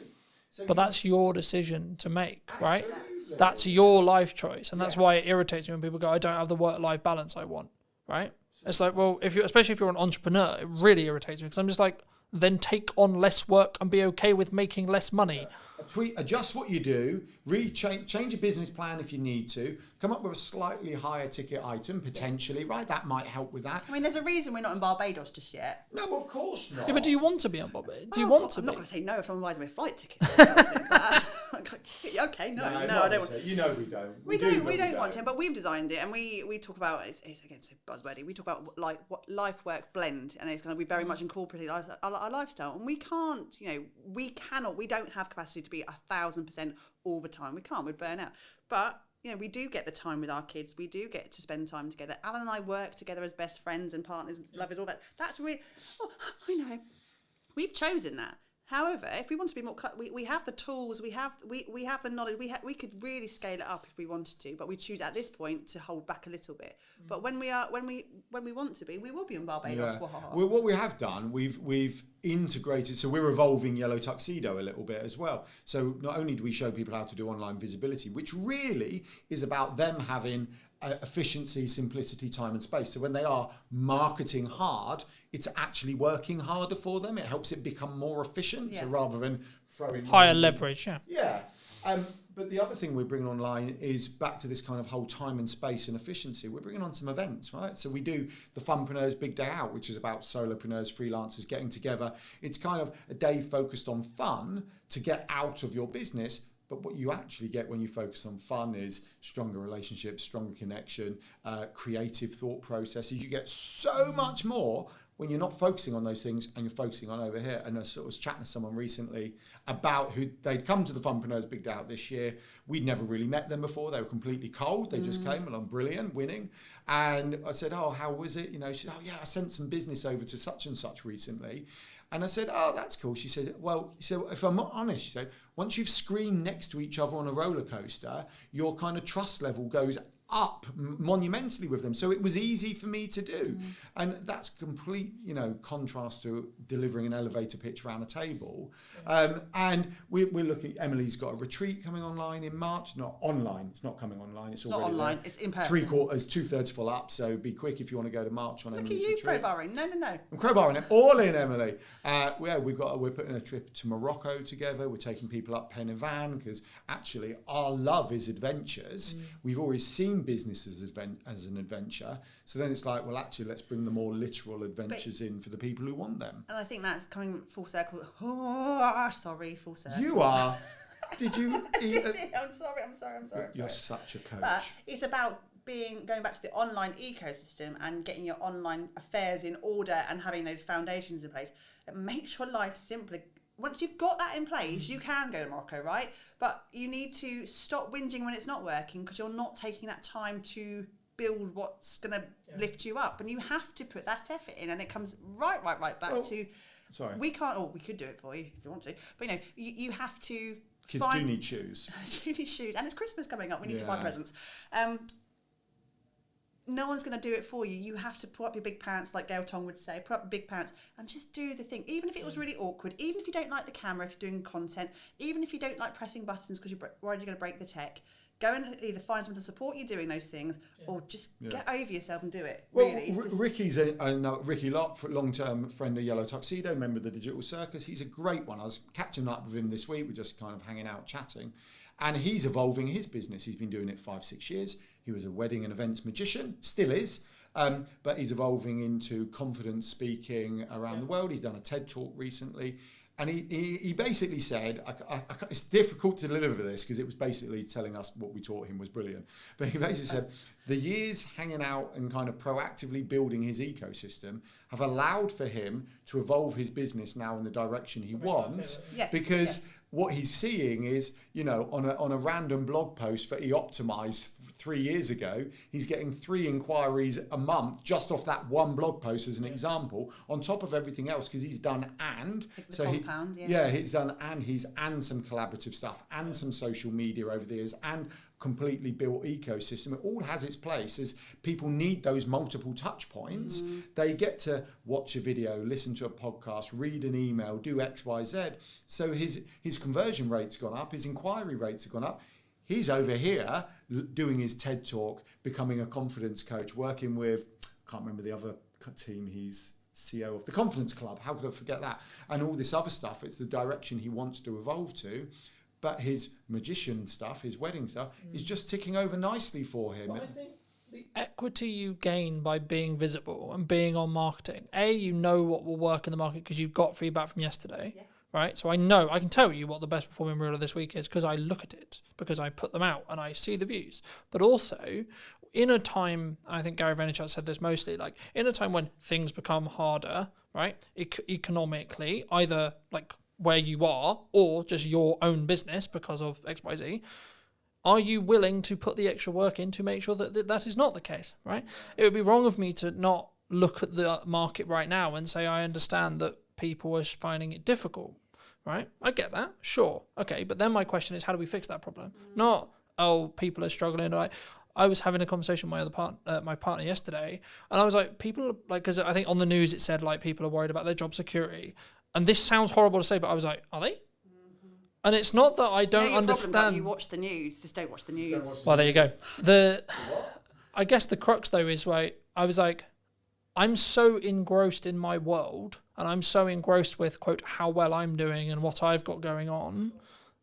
So But that's your decision to make, right? Absolutely. That's your life choice. And that's why it irritates me when people go, I don't have the work-life balance I want, right? It's like, well, especially if you're an entrepreneur, it really irritates me because I'm just like, then take on less work and be okay with making less money. Adjust what you do, change your business plan if you need to, come up with a slightly higher ticket item, potentially, right? That might help with that. I mean, there's a reason we're not in Barbados just yet. No, of course not. Yeah, but do you want to be on Barbados? Do you Well, want to I'm be? not going to say no if someone buys me a flight ticket. Okay, no, I don't want. You know we don't. We don't want to, but we've designed it, and we talk about it's again so buzzwordy. We talk about like what life work blend, and it's going to be very much incorporated our lifestyle. And we can't, we don't have capacity to be 1,000% all the time. We can't. We'd burn out. But we do get the time with our kids. We do get to spend time together. Alan and I work together as best friends and partners, lovers, all that. That's really. Oh, I know. We've chosen that. However, if we want to be more, we have the tools, we have the knowledge, we could really scale it up if we wanted to, but we choose at this point to hold back a little bit. But when we want to be, we will be in Barbados. Yeah. Well, what we have done, we've integrated, so we're evolving Yellow Tuxedo a little bit as well. So not only do we show people how to do online visibility, which really is about them having efficiency, simplicity, time and space. So when they are marketing hard, it's actually working harder for them. It helps it become more efficient. Yeah. So rather than throwing higher leverage, Yeah. But the other thing we're bringing online is back to this kind of whole time and space and efficiency. We're bringing on some events, right? So we do the Funpreneurs Big Day Out, which is about solopreneurs, freelancers getting together. It's kind of a day focused on fun to get out of your business. But what you actually get when you focus on fun is stronger relationships, stronger connection, creative thought processes. You get so much more when you're not focusing on those things and you're focusing on over here. And I sort of was chatting to someone recently about who they'd come to the Funpreneurs Big Day Out this year. We'd never really met them before. They were completely cold. They just came along, brilliant, winning. And I said, oh, how was it? She said, oh yeah, I sent some business over to such and such recently. And I said, oh, that's cool. She said, well, if I'm not honest, she said, once you've screamed next to each other on a roller coaster, your kind of trust level goes up monumentally with them. So it was easy for me to do. And that's complete, contrast to delivering an elevator pitch around a table. And we're looking, Emily's got a retreat coming online in March. Not online, it's not coming online. It's already not online, there. it's in person. 3/4, 2/3 full up. So be quick if you want to go to March on Look Emily's at you retreat. crowbarring. No. I'm crowbarring it all in, Emily. We're putting a trip to Morocco together. We're taking people up Pen y Fan because actually our love is adventures. We've always seen business as an adventure. So then it's like, well, actually, let's bring the more literal adventures in for the people who want them. And I think that's coming full circle. Full circle. You are. Did you? I'm sorry. You're such a coach. But it's about going back to the online ecosystem and getting your online affairs in order and having those foundations in place. It makes your life simpler. Once you've got that in place, you can go to Morocco, right? But you need to stop whinging when it's not working because you're not taking that time to build what's going to lift you up. And you have to put that effort in. And it comes right back to... Sorry. We can't... we could do it for you if you want to. But, you have to... Kids do need shoes. do need shoes. And it's Christmas coming up. We need to buy presents. No one's going to do it for you. You have to put up your big pants, like Gail Tong would say, put up your big pants and just do the thing. Even if it was really awkward, even if you don't like the camera, if you're doing content, even if you don't like pressing buttons because you're worried you're going to break the tech, go and either find someone to support you doing those things or just get over yourself and do it. Well, really. Ricky's Ricky Locke, long-term friend of Yellow Tuxedo, member of the Digital Circus. He's a great one. I was catching up with him this week. We're just kind of hanging out, chatting. And he's evolving his business. He's been doing it 5-6 years. He was a wedding and events magician, still is, but he's evolving into confidence speaking around the world. He's done a TED Talk recently. And he basically said, it's difficult to deliver this because it was basically telling us what we taught him was brilliant. But he basically said, the years hanging out and kind of proactively building his ecosystem have allowed for him to evolve his business now in the direction he wants. Because what he's seeing is, on a random blog post for eOptimize 3 years ago, he's getting 3 inquiries a month just off that one blog post as an example, on top of everything else, because he's done he's done and some collaborative stuff and some social media over the years and completely built ecosystem. It all has its place. As people need those multiple touch points, they get to watch a video, listen to a podcast, read an email, do X, Y, Z. So his conversion rate's gone up, his inquiry rates have gone up. He's over here doing his TED Talk, becoming a confidence coach, working with, I can't remember the other team, he's CEO of the Confidence Club. How could I forget that? And all this other stuff, it's the direction he wants to evolve to. But his magician stuff, his wedding stuff, is just ticking over nicely for him. Well, I think the equity you gain by being visible and being on marketing, you know what will work in the market because you've got feedback from yesterday. Right, so I can tell you what the best performing reel of this week is because I look at it, because I put them out and I see the views. But also, in a time, I think Gary Vaynerchuk said this mostly, like in a time when things become harder, right, economically, either like where you are or just your own business because of XYZ, are you willing to put the extra work in to make sure that that is not the case, right? It would be wrong of me to not look at the market right now and say I understand that people are finding it difficult. Right, I get that, sure, okay, but then my question is, how do we fix that problem? Not, people are struggling. Like, I was having a conversation with my partner yesterday, and I was like, people are like, because I think on the news it said like people are worried about their job security, and this sounds horrible to say, but I was like, are they? And it's not that I don't understand. Problem, you watch the news, just don't watch the news. Well, there you go. I guess the crux though is I was like, I'm so engrossed in my world and I'm so engrossed with, quote, how well I'm doing and what I've got going on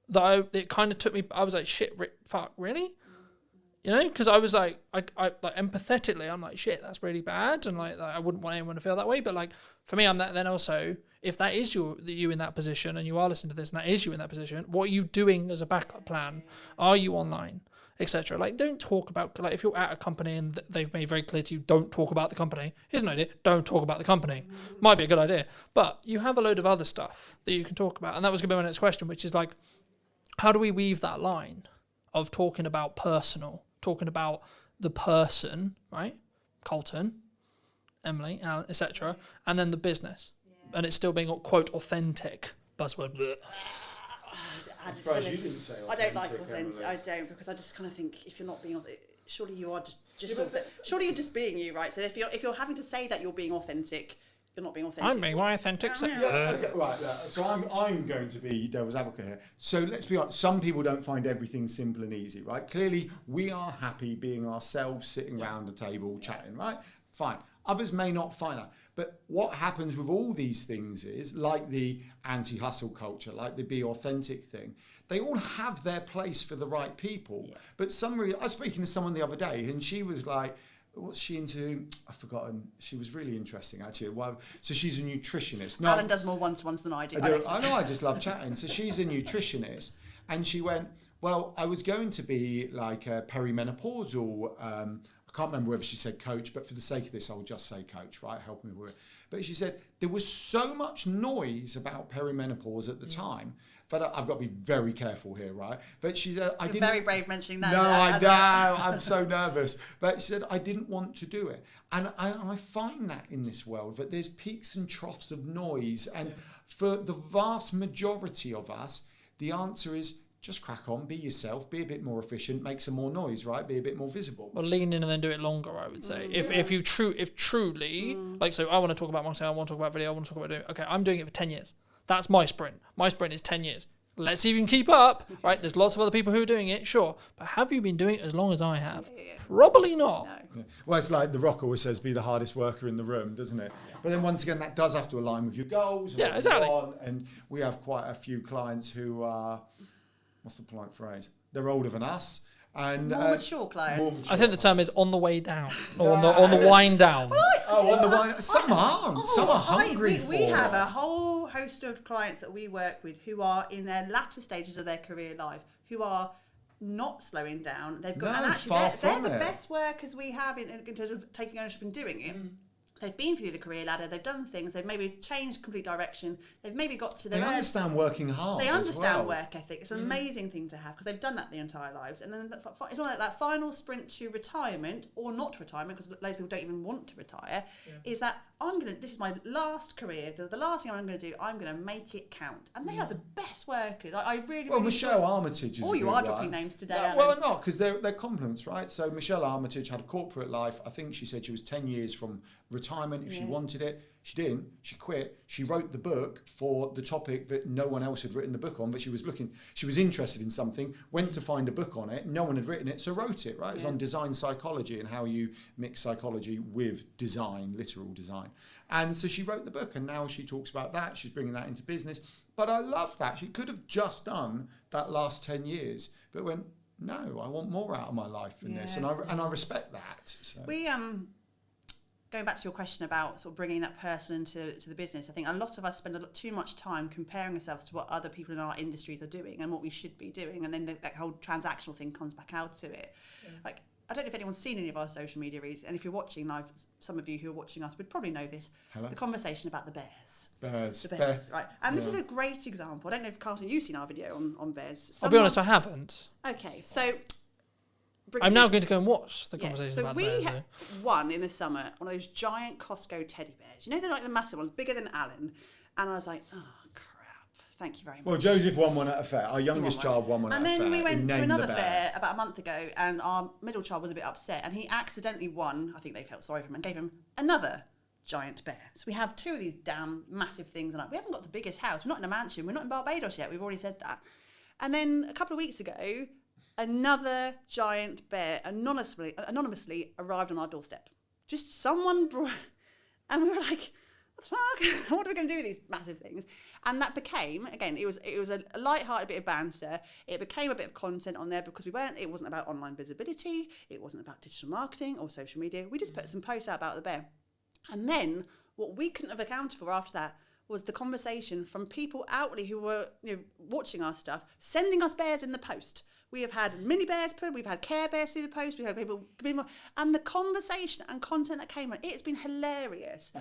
that it kind of took me, I was like, shit, fuck, really? Because I was like, I like empathetically, I'm like, shit, that's really bad. And like I wouldn't want anyone to feel that way. But like, for me, I'm that then also, if that is you in that position and you are listening to this and that is you in that position, what are you doing as a backup plan? Are you online? Etc. Like, don't talk about, like, if you're at a company and they've made very clear to you, don't talk about the company. Here's an idea, don't talk about the company. Might be a good idea. But you have a load of other stuff that you can talk about. And that was going to be my next question, which is like, how do we weave that line of talking about personal, talking about the person, right? Colton, Emily, Alan, etc. And then the business. And it's still being, quote, authentic. Buzzword. Bleh. I don't like authentic. I don't, because I just kind of think if you're not being authentic, surely you are surely you're just being you, right? So if you're having to say that you're being authentic, you're not being authentic. I'm being authentic. Okay, right. So I'm going to be devil's advocate here. So let's be honest. Some people don't find everything simple and easy, right? Clearly, we are happy being ourselves, sitting around the table, chatting, right? Fine. Others may not find that. But what happens with all these things is, like the anti-hustle culture, like the be authentic thing, they all have their place for the right people. Yeah. But I was speaking to someone the other day and she was like, what's she into? I've forgotten. She was really interesting, actually. So she's a nutritionist. No, Alan does more one-to-ones than I do. I know, I just love chatting. So she's a nutritionist. And she went, well, I was going to be like a perimenopausal, I can't remember whether she said coach, but for the sake of this, I'll just say coach, right? Help me with it. But she said there was so much noise about perimenopause at the time, but I've got to be very careful here, right? But she said, You're very brave mentioning that. No, I know, I'm so nervous. But she said, I didn't want to do it. And I find that in this world, that there's peaks and troughs of noise. And for the vast majority of us, the answer is, just crack on, be yourself, be a bit more efficient, make some more noise, right? Be a bit more visible. Well, lean in and then do it longer, I would say. If truly, like, so I want to talk about marketing, I want to talk about video, I want to talk about doing, okay, I'm doing it for 10 years. That's my sprint. My sprint is 10 years. Let's see if you can keep up, right? There's lots of other people who are doing it, sure. But have you been doing it as long as I have? Probably not. No. Yeah. Well, it's like The Rock always says, be the hardest worker in the room, doesn't it? Yeah. But then once again, that does have to align with your goals. Yeah, exactly. And we have quite a few clients who are, what's the polite phrase? They're older than us. And more mature clients. I think the term is on the way down, or on the wind down. On the wind. Some aren't. Some are hungry for we have a whole host of clients that we work with who are in their latter stages of their career life, who are not slowing down. They've got, No, and actually far they're from the it. best workers we have in terms of taking ownership and doing it. They've been through the career ladder, they've done things, they've maybe changed complete direction, they've maybe got to their They understand working hard. They as understand well. work ethic. It's an amazing thing to have because they've done that their entire lives. And then it's on that final sprint to retirement or not retirement, because loads of people don't even want to retire, is that this is my last career, the last thing I'm going to do, I'm going to make it count. And they are the best workers. I really, Well, really Michelle Armitage is Oh, a you good are dropping one. names today, No, Alan. well, not, because they're compliments, right? So Michelle Armitage had a corporate life. I think she said she was 10 years from retirement if she wanted it. She didn't. She quit. She wrote the book for the topic that no one else had written the book on, but she was interested in something, went to find a book on it. No one had written it, so wrote it, right? It's on design psychology and how you mix psychology with design, literal design. And so she wrote the book, and now she talks about that. She's bringing that into business. But I love that. She could have just done that last 10 years, but went, no, I want more out of my life than this. And I respect that. So. We, going back to your question about sort of bringing that person into the business, I think a lot of us spend too much time comparing ourselves to what other people in our industries are doing and what we should be doing. And then that whole transactional thing comes back out to it. Like, I don't know if anyone's seen any of our social media reads, and if you're watching live, some of you who are watching us would probably know this. Hello? The conversation about the bears. Bears. The bears, right. And this is a great example. I don't know if, Carlton, you've seen our video on bears. I'll be honest, I haven't. Okay, so... I'm now going to go and watch the conversation so about we bears. won in the summer one of those giant Costco teddy bears. You know, they're like the massive ones, bigger than Alan. And I was like, oh, crap. Thank you very much. Well, Joseph won one at a fair. Our youngest child won one at a fair. And then we went He to named another the bear. fair about a month ago, and our middle child was a bit upset, and he accidentally won. I think they felt sorry for him and gave him another giant bear. So we have two of these damn massive things, and we haven't got the biggest house. We're not in a mansion. We're not in Barbados yet. We've already said that. And then a couple of weeks ago, another giant bear anonymously arrived on our doorstep. Just someone brought, and we were like, fuck, what are we going to do with these massive things? And that became, again, it was a light-hearted bit of banter. It became a bit of content on there because it wasn't about online visibility, it wasn't about digital marketing or social media. We just put some posts out about the bear. And then what we couldn't have accounted for after that was the conversation from people outwardly who were watching our stuff, sending us bears in the post. We have had mini bears put, we've had Care Bears through the post, we've had people, and the conversation and content that came on, it's been hilarious.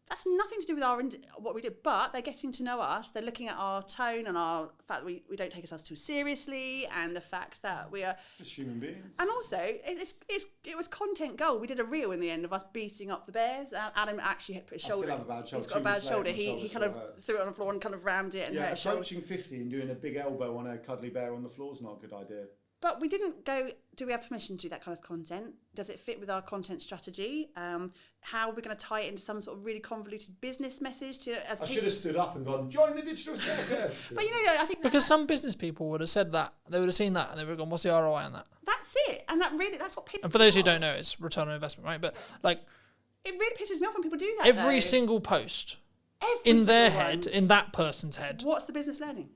That's nothing to do with what we do, but they're getting to know us. They're looking at our tone and our fact that we don't take ourselves too seriously, and the fact that we are just human beings. And also, it was content gold. We did a reel in the end of us beating up the bears. Adam actually had put his shoulder. I still have a bad shoulder. He's got a bad shoulder. He kind of threw it on the floor and kind of rammed it and hurt his shoulder. Approaching 50 and doing a big elbow on a cuddly bear on the floor is not a good idea. But we didn't go, do we have permission to do that kind of content? Does it fit with our content strategy? How are we going to tie it into some sort of really convoluted business message? I should have stood up and gone, join the digital circus. But I think... Because some business people would have said that. They would have seen that and they would have gone, what's the ROI on that? That's it. And that's what pisses me off. And for those who don't know, it's return on investment, right? But like... It really pisses me off when people do that, Every single post in their head, in that person's head. What's the business learning?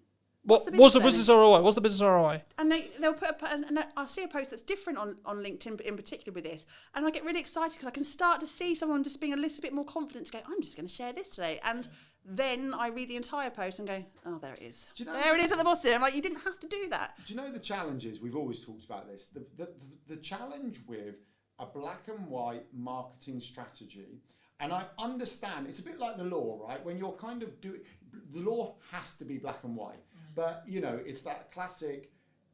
What's the business ROI? What's the business ROI? And they'll put and I'll see a post that's different on LinkedIn in particular with this, and I get really excited because I can start to see someone just being a little bit more confident to go, I'm just going to share this today, and then I read the entire post and go, oh, there it is. There it is at the bottom. I'm like, you didn't have to do that. Do you know the challenges? We've always talked about this. The challenge with a black and white marketing strategy. And I understand, it's a bit like the law, right? When you're kind of doing, the law has to be black and white. But, it's that classic,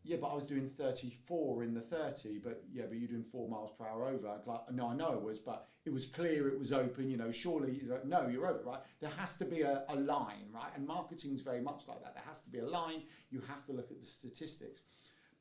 but I was doing 34 in the 30, but you're doing 4 miles per hour over. Like, no, I know it was, but it was clear, it was open, surely, no, you're over, right? There has to be a line, right? And marketing is very much like that. There has to be a line. You have to look at the statistics.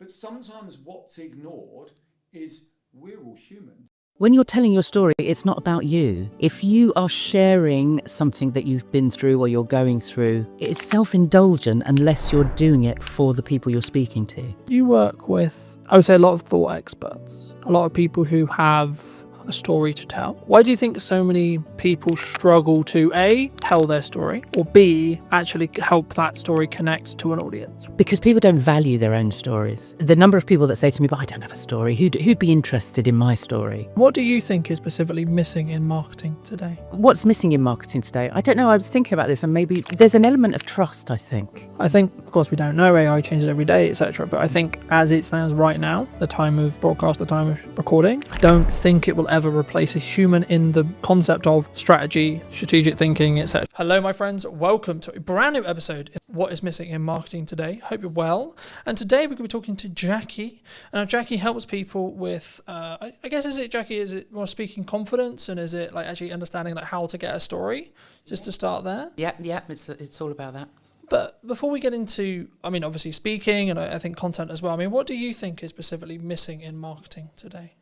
But sometimes what's ignored is we're all human. When you're telling your story, it's not about you. If you are sharing something that you've been through or you're going through, it's self-indulgent unless you're doing it for the people you're speaking to. You work with, I would say, a lot of thought experts, a lot of people who have a story to tell. Why do you think so many people struggle to A, tell their story, or B, actually help that story connect to an audience? Because people don't value their own stories. The number of people that say to me, but I don't have a story, who'd be interested in my story? What do you think is specifically missing in marketing today? What's missing in marketing today? I don't know, I was thinking about this, and maybe there's an element of trust, I think. I think, of course, we don't know, AI changes every day, etc. But I think as it stands right now, the time of broadcast, the time of recording, I don't think it will ever replace a human in the concept of strategy, strategic thinking, etc. Hello, my friends. Welcome to a brand new episode of What is Missing in Marketing Today. Hope you're well. And today we're going to be talking to Jackie. And Jackie helps people with, I guess, is it more speaking confidence, and is it like actually understanding like how to get a story? Just to start there. Yeah, it's all about that. But before we get into, I mean, obviously speaking and I think content as well, I mean, what do you think is specifically missing in marketing today?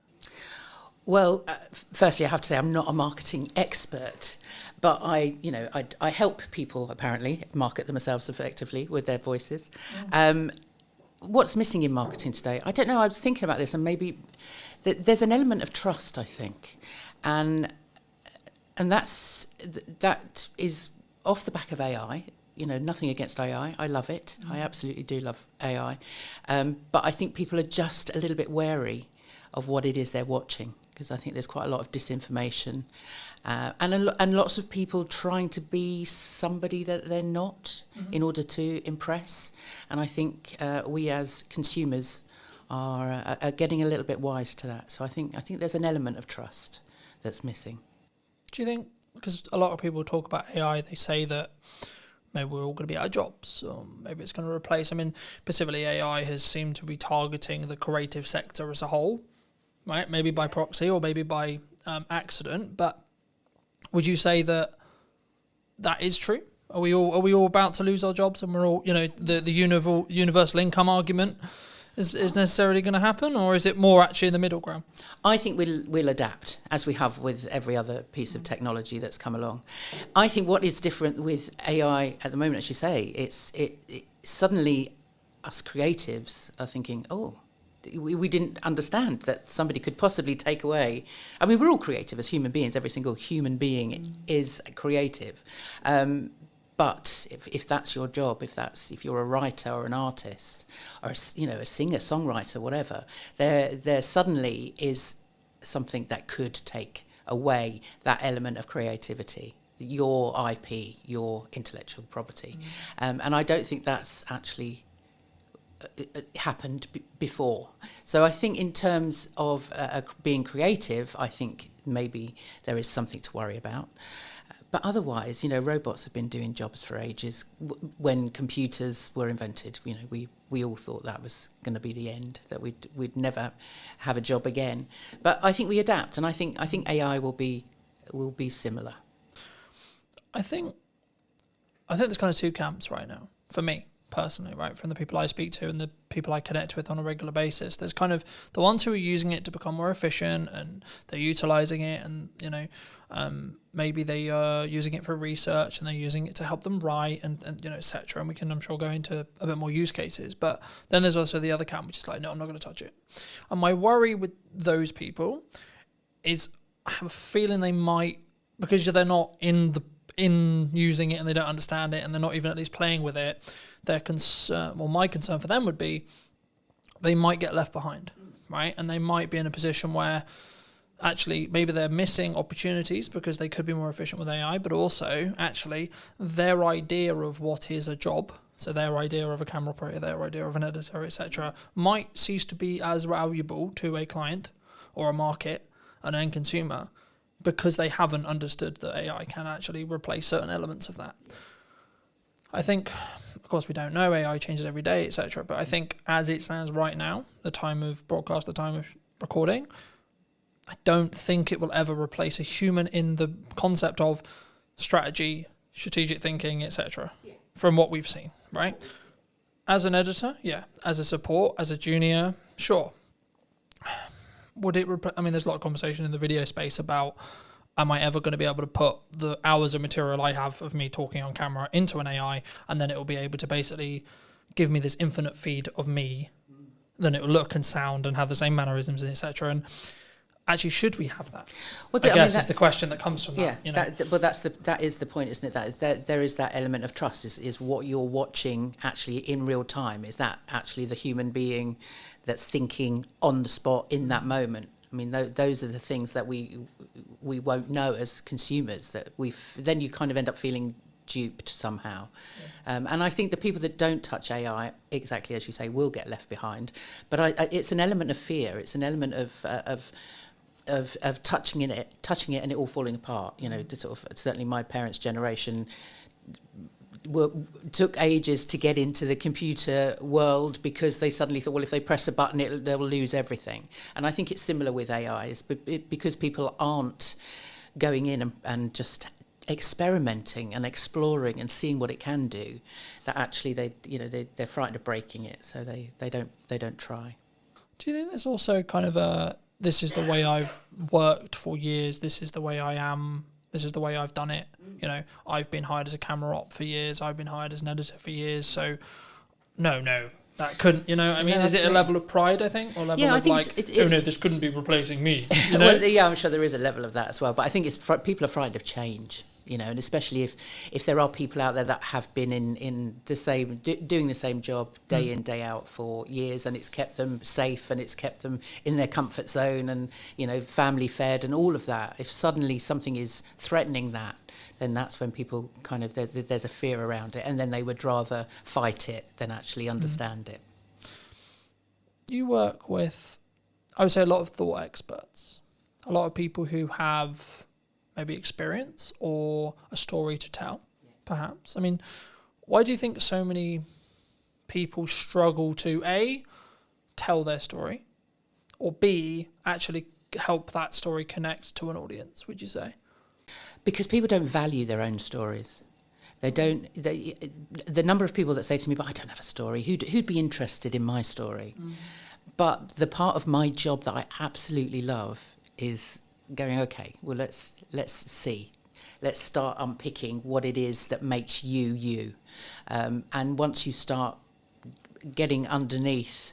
Well, firstly, I have to say I'm not a marketing expert, but I help people apparently market themselves effectively with their voices. What's missing in marketing today? I don't know. I was thinking about this, and maybe there's an element of trust, I think, and that is off the back of AI. You know, nothing against AI. I love it. I absolutely do love AI. But I think people are just a little bit wary of what it is they're watching, because I think there's quite a lot of disinformation and lots of people trying to be somebody that they're not in order to impress. And I think we as consumers are getting a little bit wise to that. So I think there's an element of trust that's missing. Do you think, because a lot of people talk about AI, they say that maybe we're all going to be out of jobs, or maybe it's going to replace. I mean, specifically AI has seemed to be targeting the creative sector as a whole, right? Maybe by proxy or maybe by accident. But would you say that is true? Are we all about to lose our jobs, and we're all, you know, the universal income argument is necessarily going to happen, or is it more actually in the middle ground? I think we'll adapt, as we have with every other piece of technology that's come along. I think what is different with AI at the moment, as you say, it suddenly us creatives are thinking, oh, we didn't understand that somebody could possibly take away. I mean, we're all creative as human beings. Every single human being is creative. But if that's your job, if you're a writer or an artist or a singer, songwriter, whatever, there suddenly is something that could take away that element of creativity, your IP, your intellectual property, and I don't think that's actually happened before. So I think in terms of being creative, I think maybe there is something to worry about. But otherwise, robots have been doing jobs for ages. When computers were invented, we all thought that was going to be the end, that we'd never have a job again. But I think we adapt, and I think AI will be similar. I think there's kind of two camps right now for me personally, right? From the people I speak to and the people I connect with on a regular basis, there's kind of the ones who are using it to become more efficient, and they're utilizing it, and maybe they are using it for research, and they're using it to help them write, and etc. And we can, I'm sure, go into a bit more use cases. But then there's also the other camp, which is like, no, I'm not going to touch it. And my worry with those people is I have a feeling they might, because they're not in using it and they don't understand it, and they're not even at least playing with it, my concern for them would be they might get left behind, right? And they might be in a position where actually maybe they're missing opportunities because they could be more efficient with AI, but also actually their idea of what is a job, so their idea of a camera operator, their idea of an editor, etc., might cease to be as valuable to a client or a market, an end consumer, because they haven't understood that AI can actually replace certain elements of that. I think, of course, we don't know, AI changes every day, etc. But I think as it stands right now, the time of broadcast, the time of recording, I don't think it will ever replace a human in the concept of strategy, strategic thinking, etc. From what we've seen, right? As an editor, yeah. As a support, as a junior, sure. Would it there's a lot of conversation in the video space about, am I ever going to be able to put the hours of material I have of me talking on camera into an AI, and then it will be able to basically give me this infinite feed of me, then it will look and sound and have the same mannerisms, etc. And actually, should we have that? Well, I guess is the question that comes from that. You know? That is the point, isn't it? That there is that element of trust. Is what you're watching actually in real time? Is that actually the human being that's thinking on the spot in that moment? I mean, those are the things that we won't know as consumers. That then you kind of end up feeling duped somehow. And I think the people that don't touch AI, exactly as you say, will get left behind. But it's an element of fear. It's an element of touching it and it all falling apart. You know, certainly my parents' generation took ages to get into the computer world because they suddenly thought, well, if they press a button, they'll lose everything. And I think it's similar with AI, because people aren't going in and just experimenting and exploring and seeing what it can do, that actually they're frightened of breaking it, so they don't try. Do you think there's also kind of this is the way I've worked for years, this is the way I am, this is the way I've done it. You know, I've been hired as a camera op for years, I've been hired as an editor for years, so no, that couldn't, you know, I mean, is it a level of pride, I think, or level of like, oh no, this couldn't be replacing me, you know? Well, yeah, I'm sure there is a level of that as well, but I think people are frightened of change, you know, and especially if there are people out there that have been in the same, doing the same job day in, day out for years, and it's kept them safe and it's kept them in their comfort zone and, you know, family fed and all of that. If suddenly something is threatening that, then that's when people kind of, there's a fear around it, and then they would rather fight it than actually understand it. You work with, I would say, a lot of thought experts, a lot of people who have maybe experience or a story to tell, perhaps. I mean, why do you think so many people struggle to, A, tell their story, or B, actually help that story connect to an audience, would you say? Because people don't value their own stories. The number of people that say to me, but I don't have a story, who'd be interested in my story? But the part of my job that I absolutely love is going, okay, well, let's see. Let's start unpicking what it is that makes you, you. And once you start getting underneath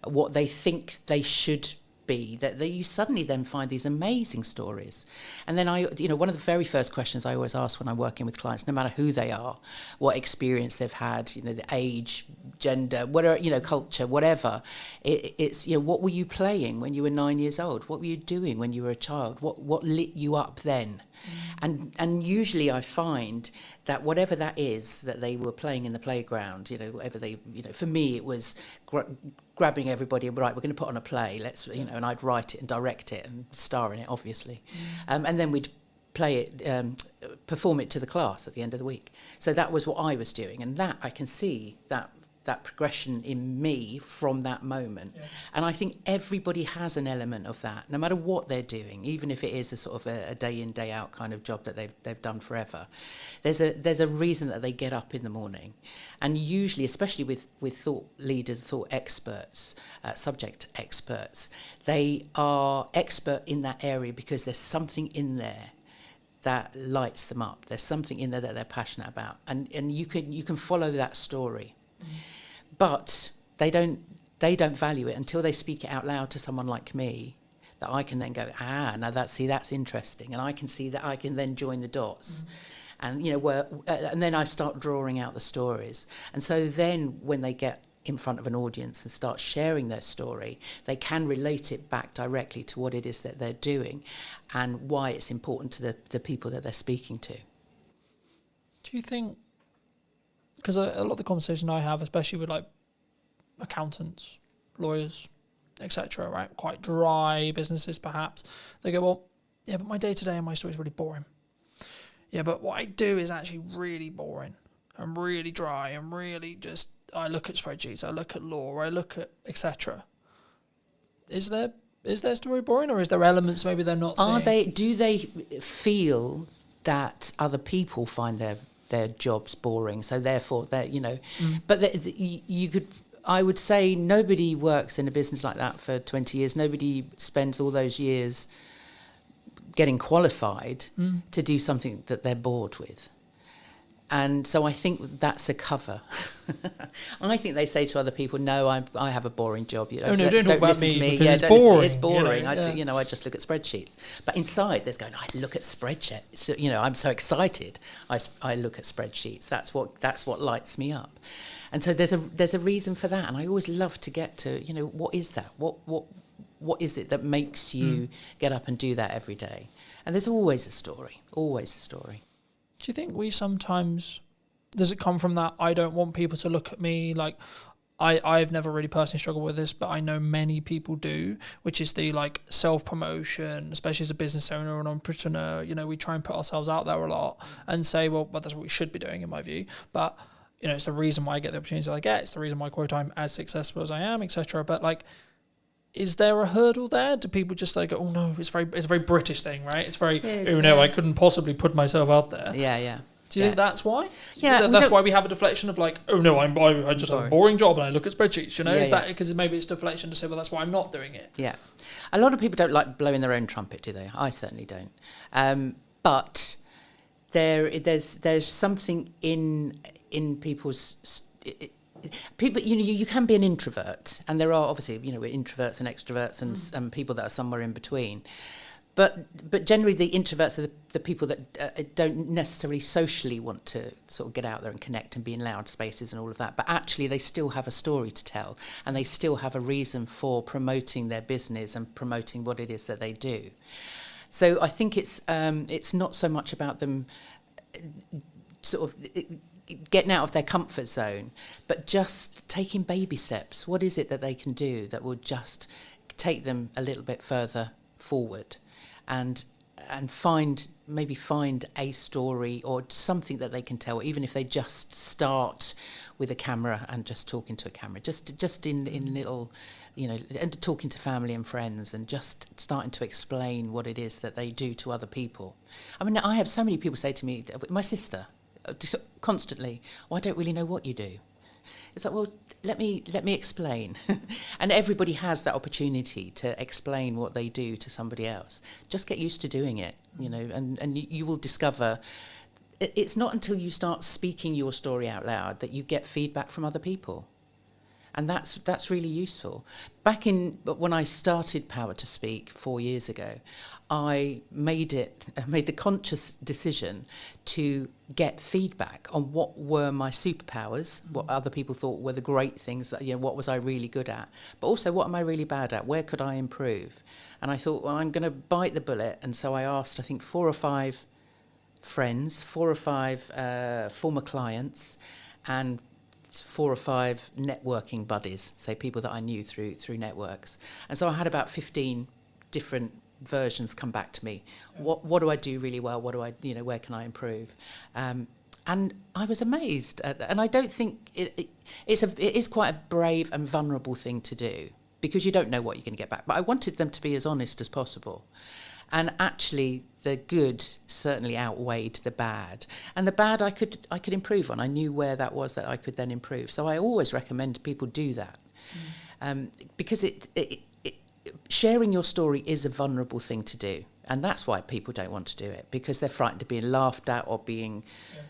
what they think they should be, that you suddenly then find these amazing stories. And then one of the very first questions I always ask when I'm working with clients, no matter who they are, what experience they've had, you know, the age, gender, whatever, you know, culture, whatever, it's, you know, what were you playing when you were 9 years old? What were you doing when you were a child? What lit you up then? And usually I find that whatever that is that they were playing in the playground, you know, whatever they, you know, for me it was grabbing everybody and, right, we're going to put on a play, let's, you know, and I'd write it and direct it and star in it, obviously. And then we'd play it, perform it to the class at the end of the week. So that was what I was doing, and that I can see that progression in me from that moment. And I think everybody has an element of that, no matter what they're doing, even if it is a sort of a day in, day out kind of job that they've done forever. There's a reason that they get up in the morning. And usually, especially with thought leaders, thought experts, subject experts, they are expert in that area because there's something in there that lights them up. There's something in there that they're passionate about. And you can follow that story. But they don't value it until they speak it out loud to someone like me, that I can then go, now that's interesting, and I can see that I can then join the dots, and you know and then I start drawing out the stories, and so then when they get in front of an audience and start sharing their story, they can relate it back directly to what it is that they're doing, and why it's important to the people that they're speaking to. Do you think? Because a lot of the conversation I have, especially with like accountants, lawyers, etc., right, quite dry businesses perhaps, they go, well, yeah, but my day-to-day and my story is really boring. Yeah, but what I do is actually really boring and really dry and really just, I look at spreadsheets, I look at law, I look at etc. Is their story boring, or is there elements maybe they're not seeing? Do they feel that other people find their jobs boring, so therefore they're, you know, but I would say nobody works in a business like that for 20 years. Nobody spends all those years getting qualified to do something that they're bored with. And so I think that's a cover. I think they say to other people, "No, I have a boring job. You know, no, don't talk about listen me to me. because Yeah, it's don't boring. It's boring. You know, I just look at spreadsheets." But inside, there's going, "I look at spreadsheets. So, you know, I'm so excited. I look at spreadsheets. That's what lights me up." And so there's a reason for that. And I always love to get to, you know, what is that? What is it that makes you get up and do that every day? And there's always a story. Always a story. Do you think we sometimes, does it come from that I don't want people to look at me like, I've never really personally struggled with this, but I know many people do, which is the like self-promotion, especially as a business owner or an entrepreneur. You know, we try and put ourselves out there a lot and say, well, that's what we should be doing in my view. But, you know, it's the reason why I get the opportunities that I get. It's the reason why, quote, I'm as successful as I am, etc. But like, is there a hurdle there? Do people just like, oh no, it's a very British thing, right? It's very, oh no, I couldn't possibly put myself out there. Yeah. Do you think that's why? Yeah, that's why we have a deflection of like, oh no, I just have a boring job and I look at spreadsheets. You know, is that because maybe it's deflection to say, well, that's why I'm not doing it? Yeah, a lot of people don't like blowing their own trumpet, do they? I certainly don't. But there's something in people's. People, you know, you can be an introvert, and there are obviously, you know, we're introverts and extroverts, and people that are somewhere in between. But generally, the introverts are the people that don't necessarily socially want to sort of get out there and connect and be in loud spaces and all of that. But actually, they still have a story to tell, and they still have a reason for promoting their business and promoting what it is that they do. So I think it's not so much about them sort of getting out of their comfort zone, but just taking baby steps. What is it that they can do that will just take them a little bit further forward, and find a story or something that they can tell, even if they just start with a camera and just talking to a camera, just in little, you know, and talking to family and friends and just starting to explain what it is that they do to other people. I mean, I have so many people say to me, my sister, constantly, "Oh, I don't really know what you do." It's like, well, let me explain. And everybody has that opportunity to explain what they do to somebody else. Just get used to doing it, you know, and you will discover it's not until you start speaking your story out loud that you get feedback from other people. And that's really useful. When I started Power to Speak 4 years ago, I made the conscious decision to get feedback on what were my superpowers, what other people thought were the great things, that, you know, what was I really good at, but also what am I really bad at, where could I improve? And I thought, well, I'm going to bite the bullet. And so I asked, I think, 4 or 5 friends, 4 or 5 former clients, and 4 or 5 networking buddies, say people that I knew through networks. And so I had about 15 different versions come back to me. What do I do really well? What do I, you know, where can I improve? And I was amazed. And I don't think it is quite a brave and vulnerable thing to do, because you don't know what you're going to get back. But I wanted them to be as honest as possible. And actually, the good certainly outweighed the bad. And the bad I could improve on. I knew where that was that I could then improve. So I always recommend people do that. Because sharing your story is a vulnerable thing to do. And that's why people don't want to do it, because they're frightened of being laughed at or being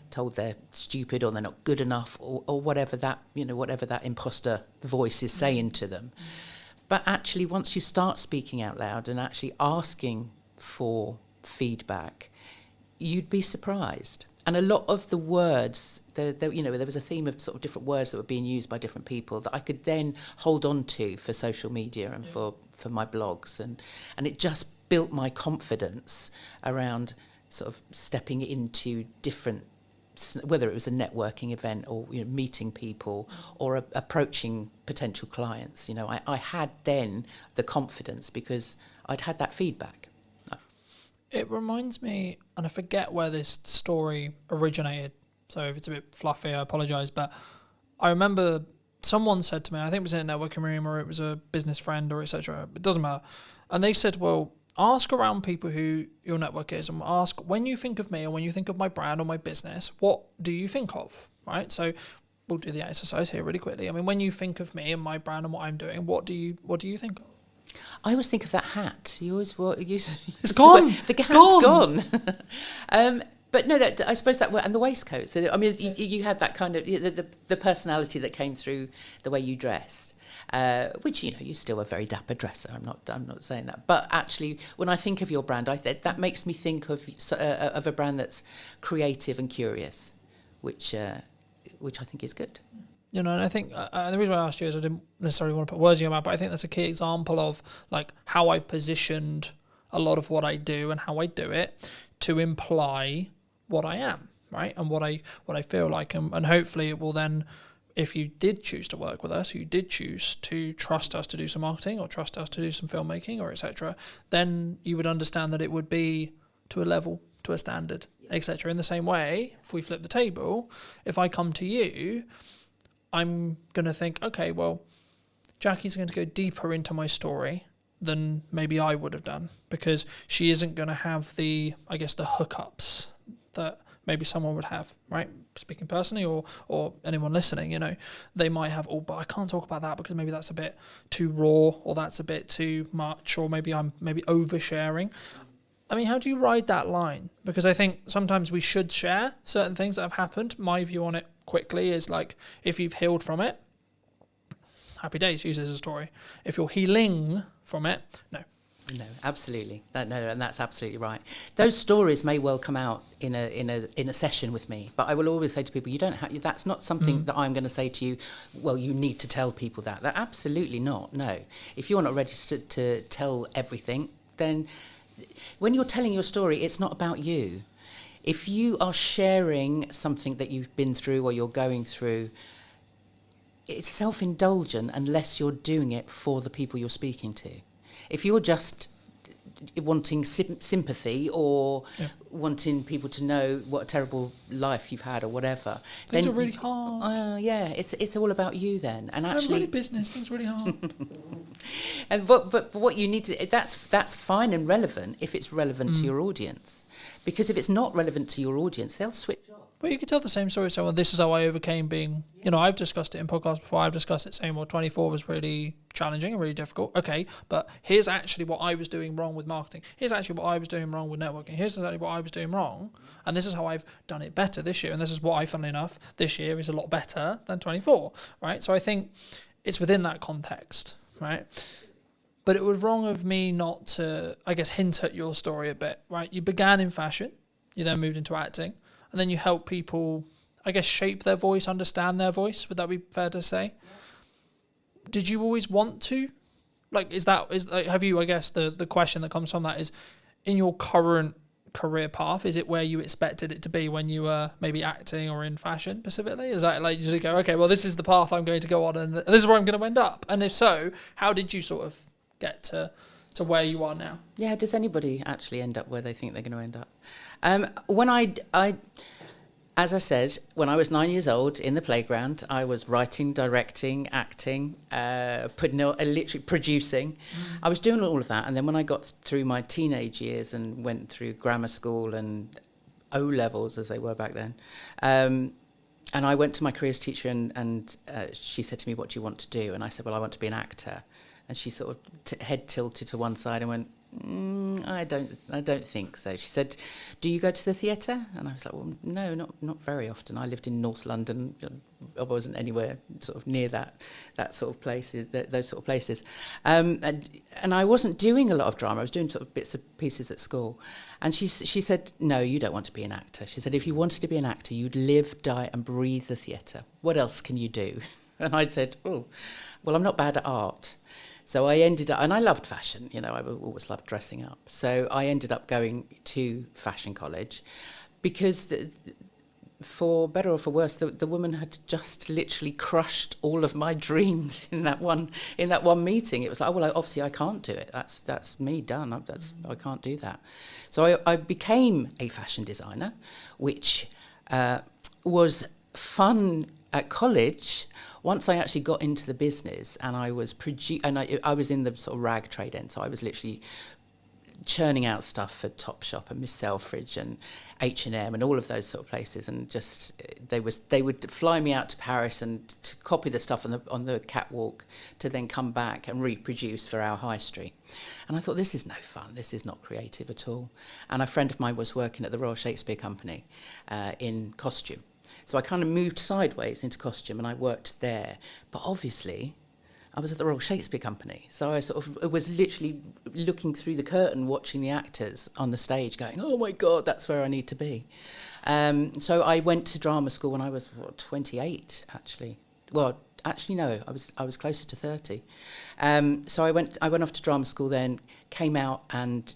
told they're stupid or they're not good enough, or whatever that imposter voice is saying to them. But actually, once you start speaking out loud and actually asking for feedback, you'd be surprised. And a lot of the words, there was a theme of sort of different words that were being used by different people that I could then hold on to for social media and for my blogs, and it just built my confidence around sort of stepping into different, whether it was a networking event or, you know, meeting people or approaching potential clients. You know, I had then the confidence because I'd had that feedback. It reminds me, and I forget where this story originated, so if it's a bit fluffy, I apologise, but I remember someone said to me, I think it was in a networking room or it was a business friend or etc., it doesn't matter, and they said, well, ask around people who your network is and ask, when you think of me or when you think of my brand or my business, what do you think of, right? So we'll do the exercise here really quickly. I mean, when you think of me and my brand and what I'm doing, what do you think of? I always think of that hat. You always it's gone. The hat's gone. But no, I suppose that, and the waistcoat. So I mean, you had that kind of the personality that came through the way you dressed, which you're still a very dapper dresser. I'm not saying that, but actually, when I think of your brand, that makes me think of a brand that's creative and curious, which I think is good. And I think the reason why I asked you is I didn't necessarily want to put words in your mouth, but I think that's a key example of like how I've positioned a lot of what I do and how I do it to imply what I am, right? And what I feel like, and hopefully it will then, if you did choose to work with us, you did choose to trust us to do some marketing or trust us to do some filmmaking or etc., then you would understand that it would be to a level, to a standard, etc. In the same way, if we flip the table, if I come to you, I'm going to think, okay, well, Jackie's going to go deeper into my story than maybe I would have done, because she isn't going to have the hookups that maybe someone would have, right? Speaking personally, or anyone listening, they might have, but I can't talk about that because maybe that's a bit too raw, or that's a bit too much, or maybe I'm oversharing. I mean, how do you ride that line? Because I think sometimes we should share certain things that have happened. My view on it quickly is like, if you've healed from it, happy days, use it as a story. If you're healing from it, no. No, absolutely. No, and that's absolutely right. Those stories may well come out in a session with me, but I will always say to people, you don't have. That's not something that I'm going to say to you. Well, you need to tell people that. That absolutely not. No, if you're not ready to tell everything, then when you're telling your story, it's not about you. If you are sharing something that you've been through or you're going through, it's self-indulgent unless you're doing it for the people you're speaking to. If you're just wanting sympathy or wanting people to know what a terrible life you've had or whatever, things are really hard. It's all about you then. And actually, really business, things really hard. And but what you need to, that's fine and relevant if it's relevant to your audience, because if it's not relevant to your audience, they'll switch off. Well, you could tell the same story. So, this is how I overcame being, I've discussed it in podcasts before. I've discussed it saying, 24 was really challenging and really difficult. Okay, but here's actually what I was doing wrong with marketing. Here's actually what I was doing wrong with networking. Here's exactly what I was doing wrong. And this is how I've done it better this year. And this is what funnily enough, this year is a lot better than 24, right? So I think it's within that context, right? But it was wrong of me not to, hint at your story a bit, right? You began in fashion. You then moved into acting. And then you help people, shape their voice, understand their voice. Would that be fair to say? Yeah. Did you always want to? Have you, the question that comes from that is, in your current career path, is it where you expected it to be when you were maybe acting or in fashion specifically? Is that like, you go, okay, well, this is the path I'm going to go on and this is where I'm going to end up? And if so, how did you sort of get to where you are now? Yeah, does anybody actually end up where they think they're going to end up? When I, as I said, when I was 9 years old in the playground, I was writing, directing, acting, literally producing. I was doing all of that. And then when I got through my teenage years and went through grammar school and O-levels, as they were back then, and I went to my careers teacher and she said to me, what do you want to do? And I said, well, I want to be an actor. And she sort of head tilted to one side and went, I don't think so. She said, do you go to the theatre? And I was like, well, no, not very often. I lived in North London. I wasn't anywhere sort of near that sort of places, those sort of places. And I wasn't doing a lot of drama. I was doing sort of bits and pieces at school. And she said, no, you don't want to be an actor. She said, if you wanted to be an actor, you'd live, die and breathe the theatre. What else can you do? And I'd said, well, I'm not bad at art. So I ended up, and I loved fashion, I always loved dressing up. So I ended up going to fashion college because for better or for worse, the woman had just literally crushed all of my dreams in that one meeting. It was like, well, obviously I can't do it. That's me done. I can't do that. So I became a fashion designer, which was fun at college. Once I actually got into the business and I was I was in the sort of rag trade end, so I was literally churning out stuff for Topshop and Miss Selfridge and H&M and all of those sort of places, and just they would fly me out to Paris and to copy the stuff on the catwalk to then come back and reproduce for our high street. And I thought, this is no fun, this is not creative at all. And a friend of mine was working at the Royal Shakespeare Company in costume. So I kind of moved sideways into costume and I worked there. But obviously, I was at the Royal Shakespeare Company. So I sort of was literally looking through the curtain, watching the actors on the stage going, oh my God, that's where I need to be. So I went to drama school when I was, 28, actually. Well, actually, no, I was closer to 30. So I went off to drama school then, came out and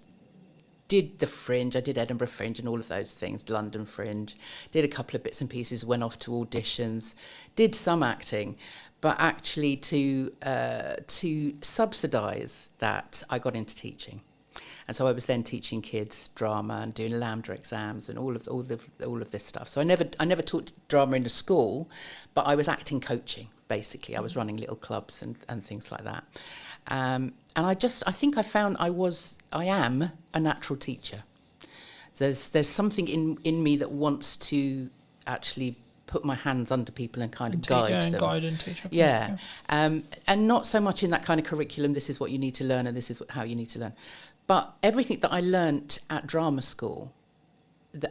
did the Fringe. I did Edinburgh Fringe and all of those things, London Fringe. Did a couple of bits and pieces, went off to auditions, did some acting, but actually to subsidise that, I got into teaching. And so I was then teaching kids drama and doing Lambda exams and all of this stuff. So I never taught drama in the school, but I was acting coaching, basically. I was running little clubs and things like that. And I think I found I am a natural teacher. There's something in me that wants to actually put my hands under people and kind of guide them. Guide and teach. Yeah. And not so much in that kind of curriculum, this is what you need to learn and this is how you need to learn. But everything that I learnt at drama school,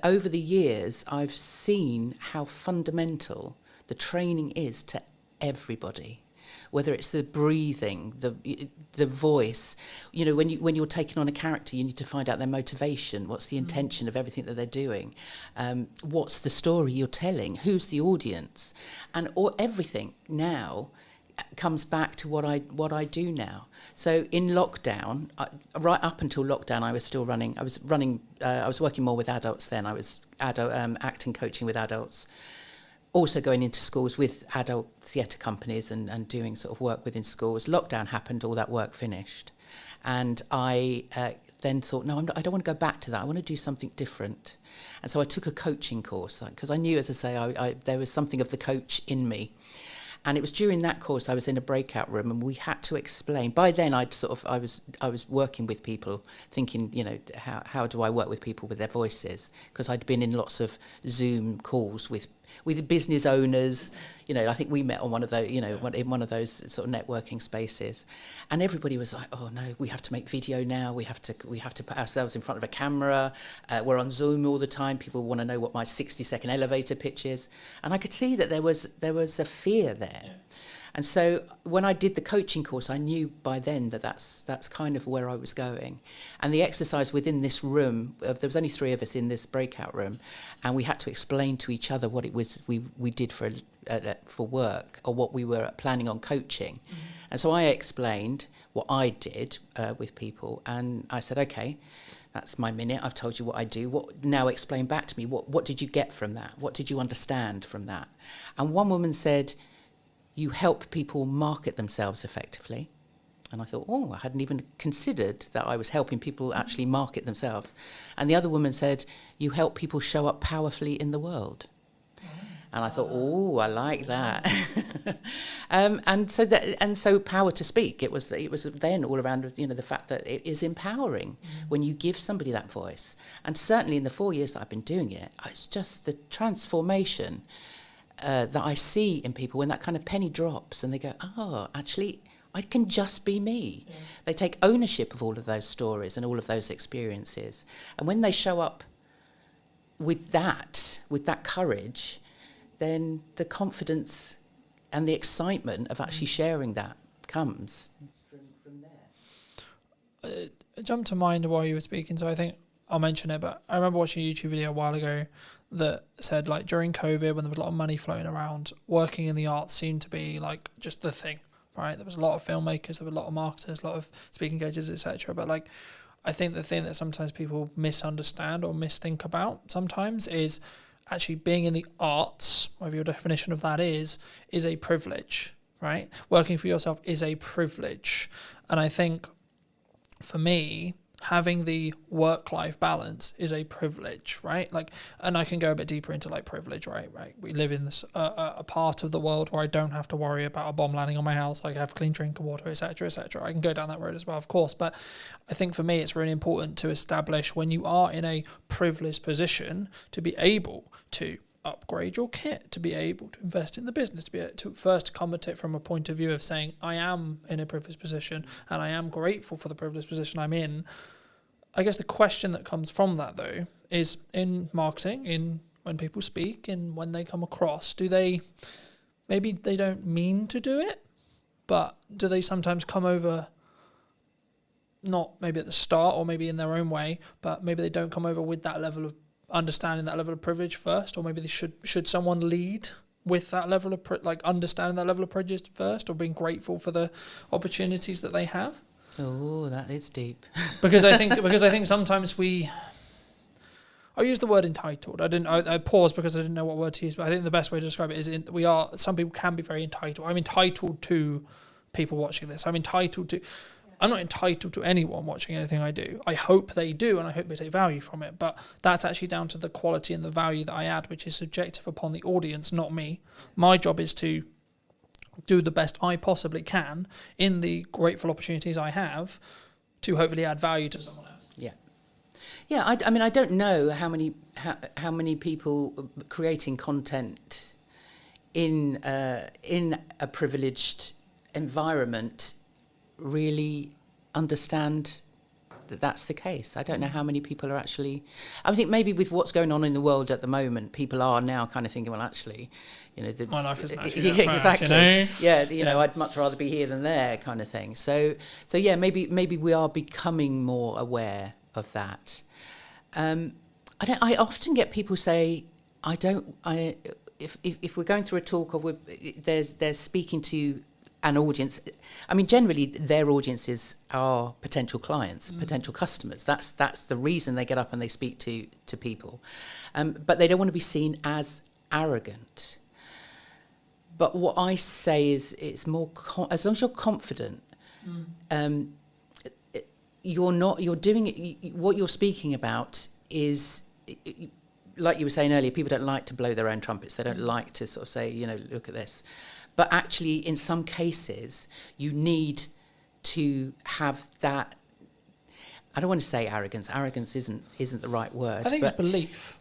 over the years, I've seen how fundamental the training is to everybody. Whether it's the breathing, the voice, when you're taking on a character, you need to find out their motivation. What's the intention of everything that they're doing? What's the story you're telling? Who's the audience? And everything now comes back to what I do now. So in lockdown, right up until lockdown, I was still running. I was working more with adults then. I was acting coaching with adults. Also going into schools with adult theatre companies and doing sort of work within schools. Lockdown happened, all that work finished. And I then thought, no, I don't want to go back to that. I want to do something different. And so I took a coaching course because I knew, as I say, there was something of the coach in me. And it was during that course I was in a breakout room and we had to explain. By then I was working with people, thinking, how do I work with people with their voices? Because I'd been in lots of Zoom calls with business owners. I think we met on one of those, in one of those sort of networking spaces, and everybody was like, "Oh no, we have to make video now. We have to put ourselves in front of a camera. We're on Zoom all the time. People want to know what my 60-second elevator pitch is." And I could see that there was a fear there. Yeah. And so when I did the coaching course, I knew by then that that's kind of where I was going. And the exercise within this room, there was only 3 of us in this breakout room, and we had to explain to each other what it was we did for work, or what we were planning on coaching. Mm-hmm. And so I explained what I did with people, and I said, okay, that's my minute. I've told you what I do. Now explain back to me. What did you get from that? What did you understand from that? And one woman said, you help people market themselves effectively. And I thought, I hadn't even considered that I was helping people actually market themselves. And the other woman said, you help people show up powerfully in the world. And I thought, I like that. And so power to speak. It was then all around, the fact that it is empowering when you give somebody that voice. And certainly in the 4 years that I've been doing it, it's just the transformation that I see in people when that kind of penny drops and they go, actually, I can just be me. Yeah. They take ownership of all of those stories and all of those experiences. And when they show up with that courage, then the confidence and the excitement of actually sharing that comes from there. It jumped to mind while you were speaking, so I think I'll mention it, but I remember watching a YouTube video a while ago that said, like, during COVID, when there was a lot of money flowing around, working in the arts seemed to be like just the thing, right? There was a lot of filmmakers, there were a lot of marketers, a lot of speaking engagements, etc. But like, I think the thing that sometimes people misunderstand or misthink about sometimes is actually being in the arts, whatever your definition of that is a privilege, right? Working for yourself is a privilege. And I think for me, having the work-life balance is a privilege, right? Like, and I can go a bit deeper into like privilege, right? We live in this a part of the world where I don't have to worry about a bomb landing on my house. I have clean drinking water, etc., etc. I can go down that road as well, of course. But I think for me, it's really important to establish when you are in a privileged position to be able to upgrade your kit, to be able to invest in the business, to be able to first come at it from a point of view of saying, I am in a privileged position and I am grateful for the privileged position I'm in. I guess the question that comes from that, though, is in marketing, in when people speak, in when they come across, maybe they don't mean to do it, but do they sometimes come over, not maybe at the start or maybe in their own way, but maybe they don't come over with that level of understanding, that level of privilege first, or maybe they should someone lead with that level of understanding that level of privilege first, or being grateful for the opportunities that they have. Oh, that is deep. because I think sometimes I use the word entitled. I paused because I didn't know what word to use, but I think the best way to describe it is some people can be very entitled. I'm entitled to people watching this. I'm not entitled to anyone watching anything I do. I hope they do, and I hope they take value from it. But that's actually down to the quality and the value that I add, which is subjective upon the audience, not me. My job is to do the best I possibly can in the grateful opportunities I have to hopefully add value to someone else. Yeah. I mean, I don't know how many people creating content in a privileged environment really understand that that's the case. I don't know how many people are actually. I think maybe with what's going on in the world at the moment, people are now kind of thinking, well, actually, my life isn't actually that exactly. bad, Yeah, I'd much rather be here than there, kind of thing. So yeah, maybe we are becoming more aware of that. I often get people say, if we're going through a talk or they're speaking to an audience, I mean, generally their audiences are potential clients, potential customers. That's the reason they get up and they speak to people. But they don't want to be seen as arrogant. But what I say is, it's more as long as you're confident, you're doing it. What you're speaking about is, like you were saying earlier, people don't like to blow their own trumpets. They don't like to sort of say, look at this. But actually, in some cases, you need to have that. I don't want to say arrogance. Arrogance isn't the right word. I think it's belief.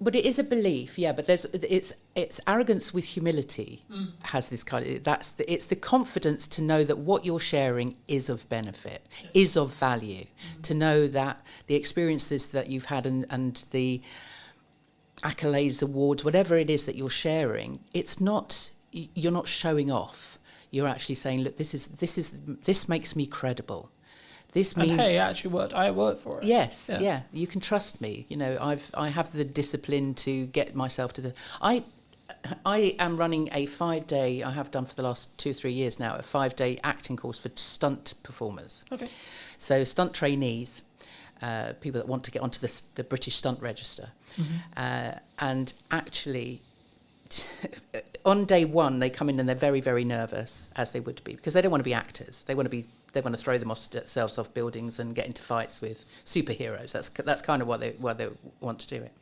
But it is a belief, yeah. But it's arrogance with humility. Has this kind of it's the confidence to know that what you're sharing is of benefit, is of value. To know that the experiences that you've had and the accolades, awards, whatever it is that you're sharing, you're not showing off. You're actually saying, look, this makes me credible. This means, and hey, I worked for it. Yes, yeah. You can trust me. I have the discipline to get myself to the. I am running a 5-day. I have done for the last 2 or 3 years now, a 5-day acting course for stunt performers. Okay. So stunt trainees, people that want to get onto the British Stunt Register, and actually. On day one, they come in and they're very, very nervous, as they would be, because they don't want to be actors. They want to throw themselves off buildings and get into fights with superheroes. That's kind of why they want to do it.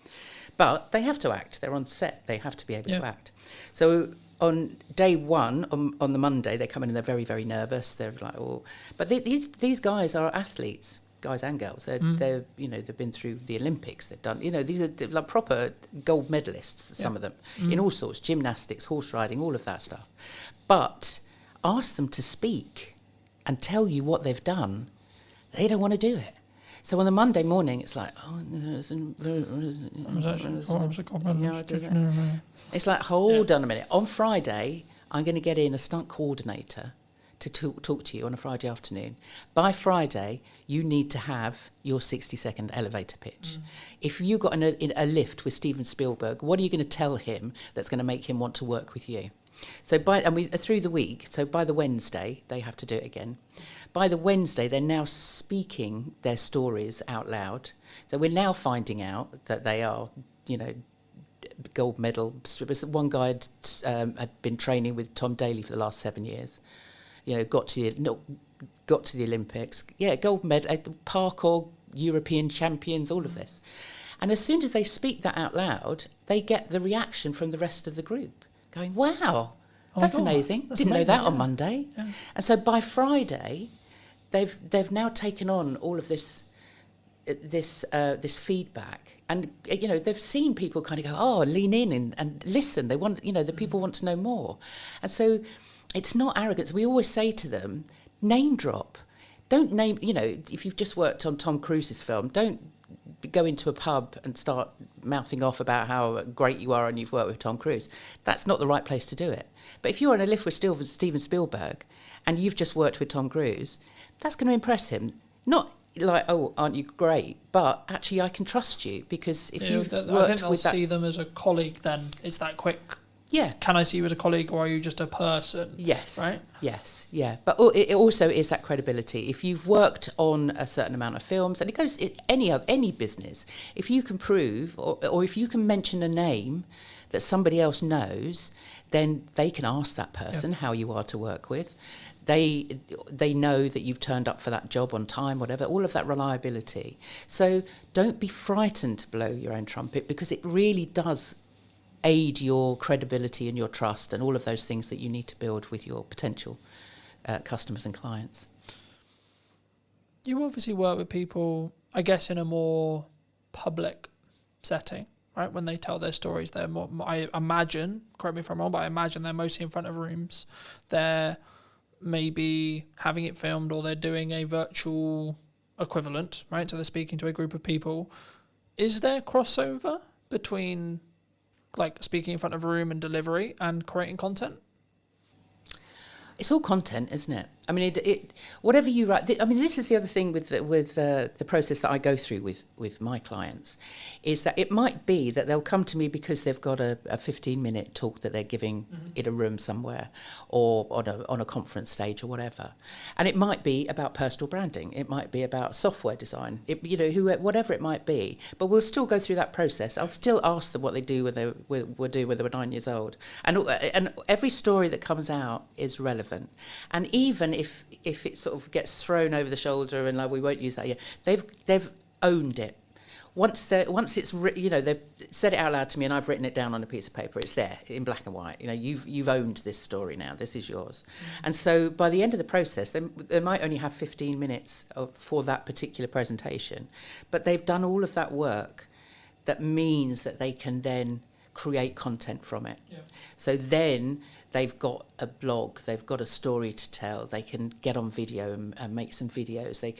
But they have to act. They're on set. They have to be able to act. So on day one, on the Monday, they come in and they're very, very nervous. They're like, oh, but these guys are athletes. Guys and girls, they've been through the Olympics. They've done, these are like proper gold medalists. Some of them in all sorts, gymnastics, horse riding, all of that stuff. But ask them to speak and tell you what they've done, they don't want to do it. So on the Monday morning, it's like, it's like, hold on a minute. On Friday, I'm going to get in a stunt coordinator to talk to you on a Friday afternoon. By Friday, you need to have your 60-second elevator pitch. If you got in a lift with Steven Spielberg, what are you going to tell him that's going to make him want to work with you? So through the week, so by the Wednesday, they have to do it again. By the Wednesday, they're now speaking their stories out loud. So we're now finding out that they are, gold medal. One guy had been training with Tom Daly for the last 7 years. Got to got to the Olympics, gold medal, parkour, European champions, all of this. And as soon as they speak that out loud, they get the reaction from the rest of the group going, wow, that's amazing. Didn't know that on Monday. Yeah. And so by Friday, they've now taken on all of this feedback, and they've seen people kind of go, lean in and listen. They want, the people want to know more. And so it's not arrogance. We always say to them, name drop. Don't name, if you've just worked on Tom Cruise's film, don't go into a pub and start mouthing off about how great you are and you've worked with Tom Cruise. That's not the right place to do it. But if you're on a lift with Steven Spielberg and you've just worked with Tom Cruise, that's going to impress him. Not like, oh, aren't you great? But actually, I can trust you, because if you've worked with that... I think they'll see them as a colleague then. It's that quick. Yeah. Can I see you as a colleague, or are you just a person? Yes. Right? Yes, yeah. But it also is that credibility. If you've worked on a certain amount of films, and it goes any business, if you can prove, or if you can mention a name that somebody else knows, then they can ask that person how you are to work with. They know that you've turned up for that job on time, whatever, all of that reliability. So don't be frightened to blow your own trumpet, because it really does aid your credibility and your trust and all of those things that you need to build with your potential customers and clients. You obviously work with people, I guess, in a more public setting, right? When they tell their stories, they're more, I imagine, correct me if I'm wrong, but I imagine they're mostly in front of rooms. They're maybe having it filmed, or they're doing a virtual equivalent, right? So they're speaking to a group of people. Is there crossover between like speaking in front of a room and delivery and creating content? It's all content, isn't it? I mean, it whatever you write. I mean, this is the other thing with the process that I go through with my clients, is that it might be that they'll come to me because they've got a 15-minute talk that they're giving in a room somewhere, or on a conference stage or whatever, and it might be about personal branding. It might be about software design. Whatever it might be. But we'll still go through that process. I'll still ask them what they do when they were 9 years old, and every story that comes out is relevant. And even if it sort of gets thrown over the shoulder and like, we won't use that yet, they've owned it. Once it's they've said it out loud to me and I've written it down on a piece of paper. It's there in black and white. You've owned this story now. This is yours. And so by the end of the process, they might only have 15 minutes for that particular presentation, but they've done all of that work. That means that they can then create content from it. Yeah. So then they've got a blog, they've got a story to tell, they can get on video and make some videos, they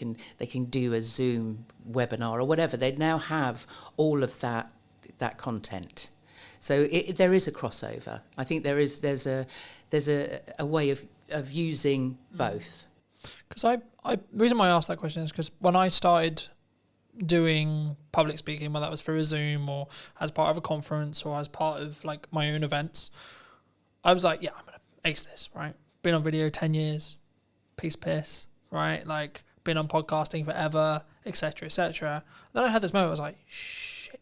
can do a Zoom webinar or whatever. They now have all of that content. So there is a crossover. I think there's a way of using both. Because the reason why I asked that question is because when I started doing public speaking, whether that was through a Zoom or as part of a conference or as part of like my own events, I was like, yeah, I'm going to ace this, right? Been on video 10 years, piss, right? Like, been on podcasting forever, etc., etc. Then I had this moment, I was like, shit,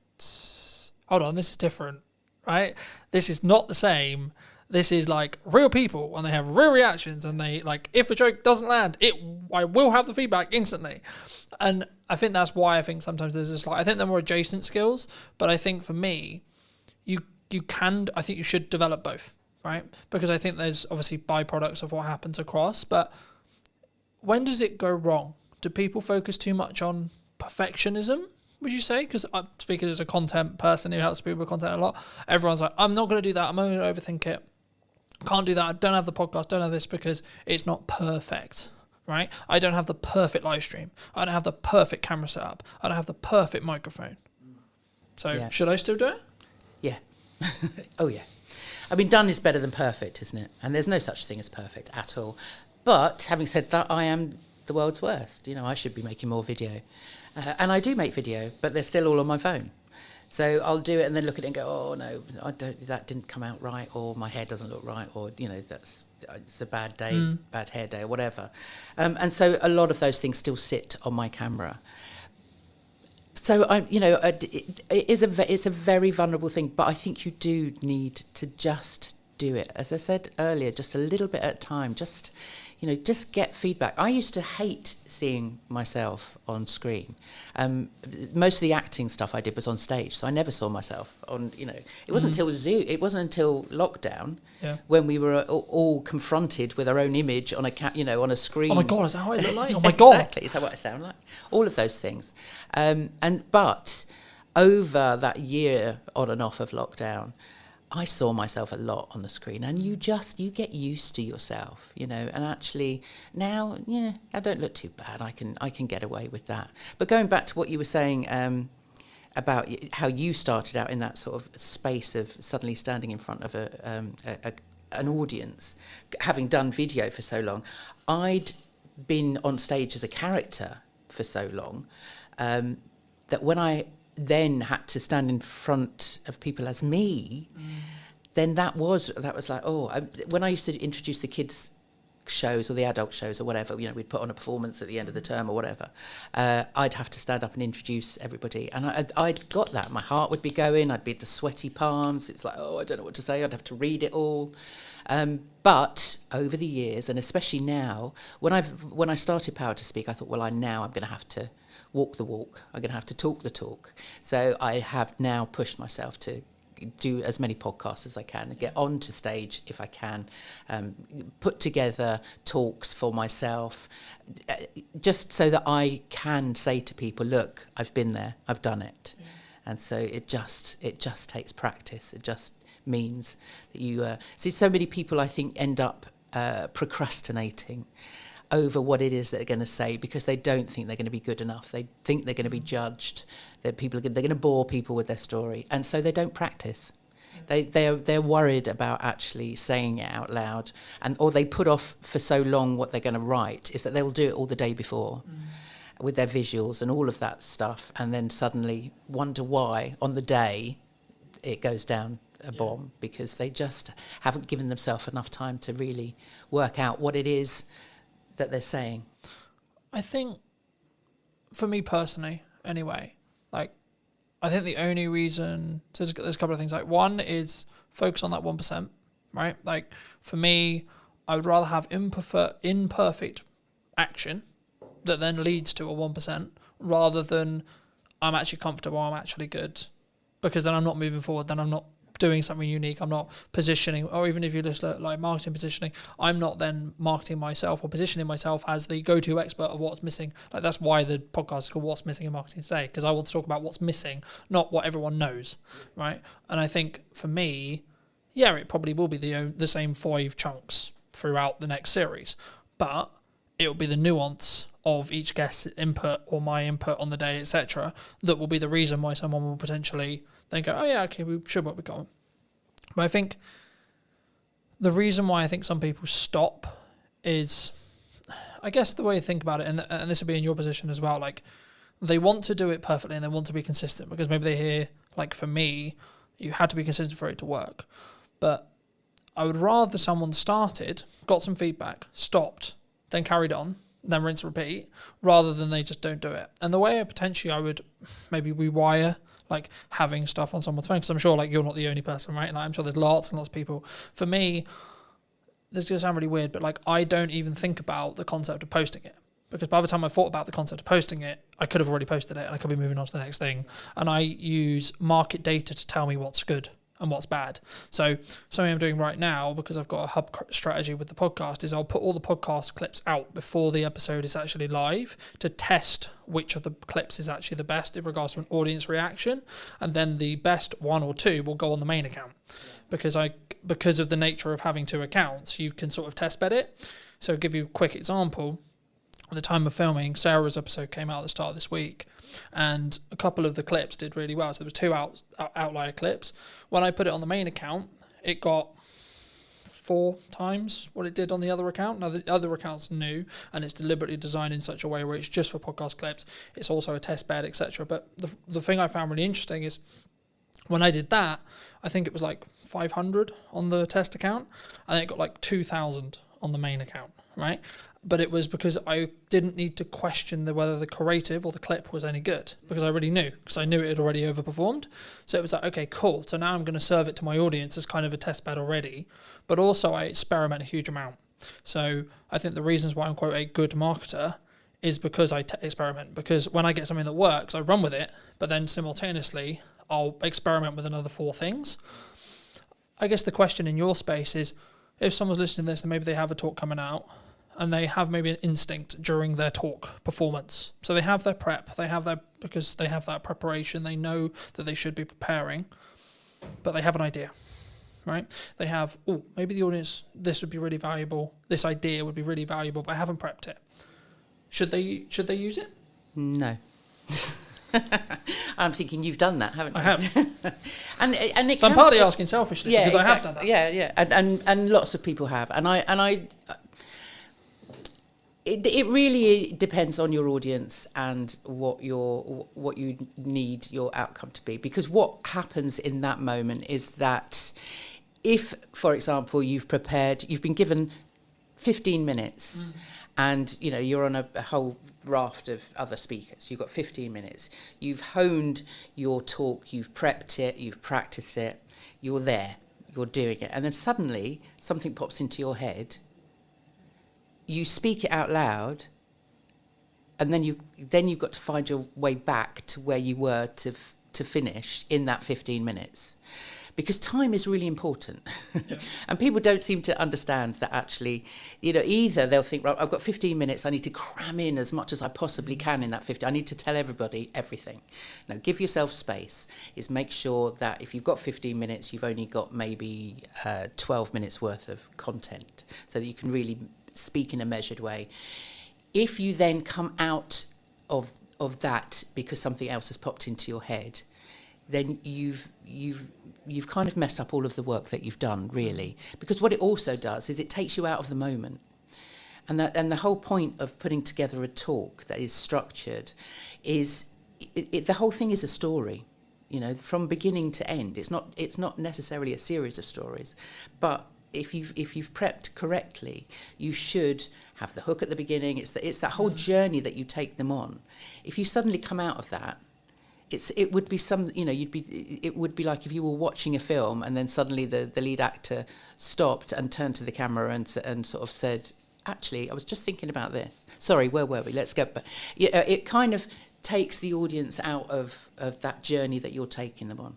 hold on, this is different, right? This is not the same. This is like real people, and they have real reactions, and they like, if a joke doesn't land, I will have the feedback instantly. And I think that's why I think sometimes there's this, like, I think they're more adjacent skills, but I think for me, I think you should develop both, right? Because I think there's obviously byproducts of what happens across, but when does it go wrong? Do people focus too much on perfectionism, would you say? Because I'm speaking as a content person who helps people with content a lot. Everyone's like, I'm not going to do that. I'm only going to overthink it. Can't do that. I don't have the podcast, don't have this because it's not perfect, right? I don't have the perfect live stream. I don't have the perfect camera setup. I don't have the perfect microphone. So should I still do it? Yeah. Oh, yeah. I mean, done is better than perfect, isn't it? And there's no such thing as perfect at all. But having said that, I am the world's worst. I should be making more video. And I do make video, but they're still all on my phone. So I'll do it and then look at it and go, oh, no, that didn't come out right, or my hair doesn't look right, or, it's a bad day, bad hair day, or whatever. And so a lot of those things still sit on my camera. So, it's a very vulnerable thing, but I think you do need to just do it. As I said earlier, just a little bit at a time. Just, just get feedback. I used to hate seeing myself on screen. Most of the acting stuff I did was on stage, so I never saw myself on, it wasn't until Zoom, it wasn't until lockdown when we were all confronted with our own image on on a screen. Oh my God, is that how I look like? Oh my God. Exactly, is that what I sound like? All of those things. But over that year on and off of lockdown, I saw myself a lot on the screen, and you get used to yourself, and actually now, I don't look too bad. I can get away with that. But going back to what you were saying about how you started out in that sort of space of suddenly standing in front of an audience, having done video for so long, I'd been on stage as a character for so long that when I then had to stand in front of people as me, then that was like, when I used to introduce the kids shows or the adult shows or whatever, we'd put on a performance at the end of the term or whatever, I'd have to stand up and introduce everybody, and I'd got that. My heart would be going, I'd be the sweaty palms, it's like, I don't know what to say, I'd have to read it all. But over the years, and especially now, when I started Power to Speak, I thought, now I'm going to have to walk the walk. I'm going to have to talk the talk. So I have now pushed myself to do as many podcasts as I can, get onto stage if I can, put together talks for myself, just so that I can say to people, look, I've been there, I've done it. Yeah. And so it just takes practice. It just means that you see, so many people I think end up procrastinating over what it is they're going to say because they don't think they're going to be good enough. They think they're going to be judged. They're going to bore people with their story, and so they don't practice. They're worried about actually saying it out loud, or they put off for so long what they're going to write is that they'll do it all the day before with their visuals and all of that stuff, and then suddenly wonder why on the day it goes down a bomb because they just haven't given themselves enough time to really work out what it is that they're saying. I think, for me personally, anyway, I think the only reason, so there's a couple of things. One is focus on that 1%, right? For me, I would rather have imperfect action that then leads to a 1% rather than I'm actually comfortable, I'm actually good, because then I'm not moving forward, then I'm not doing something unique, I'm not positioning, or even if you just look like marketing positioning, I'm not then marketing myself or positioning myself as the go-to expert of what's missing. That's why the podcast is called What's Missing in Marketing Today, because I want to talk about what's missing, not what everyone knows, right? And I think for me, it probably will be the same 5 chunks throughout the next series, but it will be the nuance of each guest's input or my input on the day, etc., that will be the reason why someone will potentially then go, okay, we should what we got. But I think the reason why I think some people stop is, I guess the way you think about it, and this would be in your position as well, they want to do it perfectly and they want to be consistent because maybe they hear, for me, you had to be consistent for it to work. But I would rather someone started, got some feedback, stopped, then carried on, then rinse and repeat, rather than they just don't do it. And the way I would maybe rewire having stuff on someone's phone, because I'm sure you're not the only person, right? And I'm sure there's lots and lots of people. For me, this is going to sound really weird, but I don't even think about the concept of posting it, because by the time I thought about the concept of posting it, I could have already posted it and I could be moving on to the next thing. And I use market data to tell me what's good and what's bad. So something I'm doing right now, because I've got a hub strategy with the podcast, is I'll put all the podcast clips out before the episode is actually live to test which of the clips is actually the best in regards to an audience reaction, and then the best 1 or 2 will go on the main account. Because of the nature of having 2 accounts, you can sort of test bed it. So I'll give you a quick example. At the time of filming, Sarah's episode came out at the start of this week, and a couple of the clips did really well. So there was 2 outlier clips. When I put it on the main account, it got 4 times what it did on the other account. Now, the other account's new, and it's deliberately designed in such a way where it's just for podcast clips. It's also a test bed, etc. But the thing I found really interesting is when I did that, I think it was 500 on the test account, and then it got 2,000 on the main account, right? But it was because I didn't need to question whether the creative or the clip was any good, because I already knew, because I knew it had already overperformed. So it was okay, cool. So now I'm going to serve it to my audience as kind of a test bed already. But also I experiment a huge amount. So I think the reasons why I'm quote a good marketer is because I experiment. Because when I get something that works, I run with it, but then simultaneously I'll experiment with another 4 things. I guess the question in your space is, if someone's listening to this and maybe they have a talk coming out and they have maybe an instinct during their talk performance. So they have their prep, because they have that preparation, they know that they should be preparing, but they have an idea, right? They have, maybe the audience, this would be really valuable, this idea would be really valuable, but I haven't prepped it. Should they use it? No. I'm thinking you've done that, haven't you? I have. and it so I'm partly asking selfishly, because I have done that. Yeah. And lots of people have. It really depends on your audience and what you need your outcome to be. Because what happens in that moment is that if, for example, you've been given 15 minutes and you're on a whole raft of other speakers, you've got 15 minutes, you've honed your talk, you've prepped it, you've practiced it, you're there, you're doing it, and then suddenly something pops into your head, you speak it out loud, and then you've got to find your way back to where you were to finish in that 15 minutes. Because time is really important. Yeah. And people don't seem to understand that actually, either they'll think, right, I've got 15 minutes, I need to cram in as much as I possibly can in that 15. I need to tell everybody everything. Now, give yourself space. Is make sure that if you've got 15 minutes, you've only got maybe 12 minutes worth of content, so that you can really speak in a measured way. If you then come out of that because something else has popped into your head, then you've kind of messed up all of the work that you've done, really. Because what it also does is it takes you out of the moment. And the whole point of putting together a talk that is structured is the whole thing is a story, from beginning to end. It's not necessarily a series of stories, but if you've prepped correctly, you should have the hook at the beginning. It's that whole journey that you take them on. If you suddenly come out of that, it would be it would be like if you were watching a film and then suddenly the lead actor stopped and turned to the camera and sort of said, actually, I was just thinking about this. Sorry, where were we? Let's go. But it kind of takes the audience out of that journey that you're taking them on.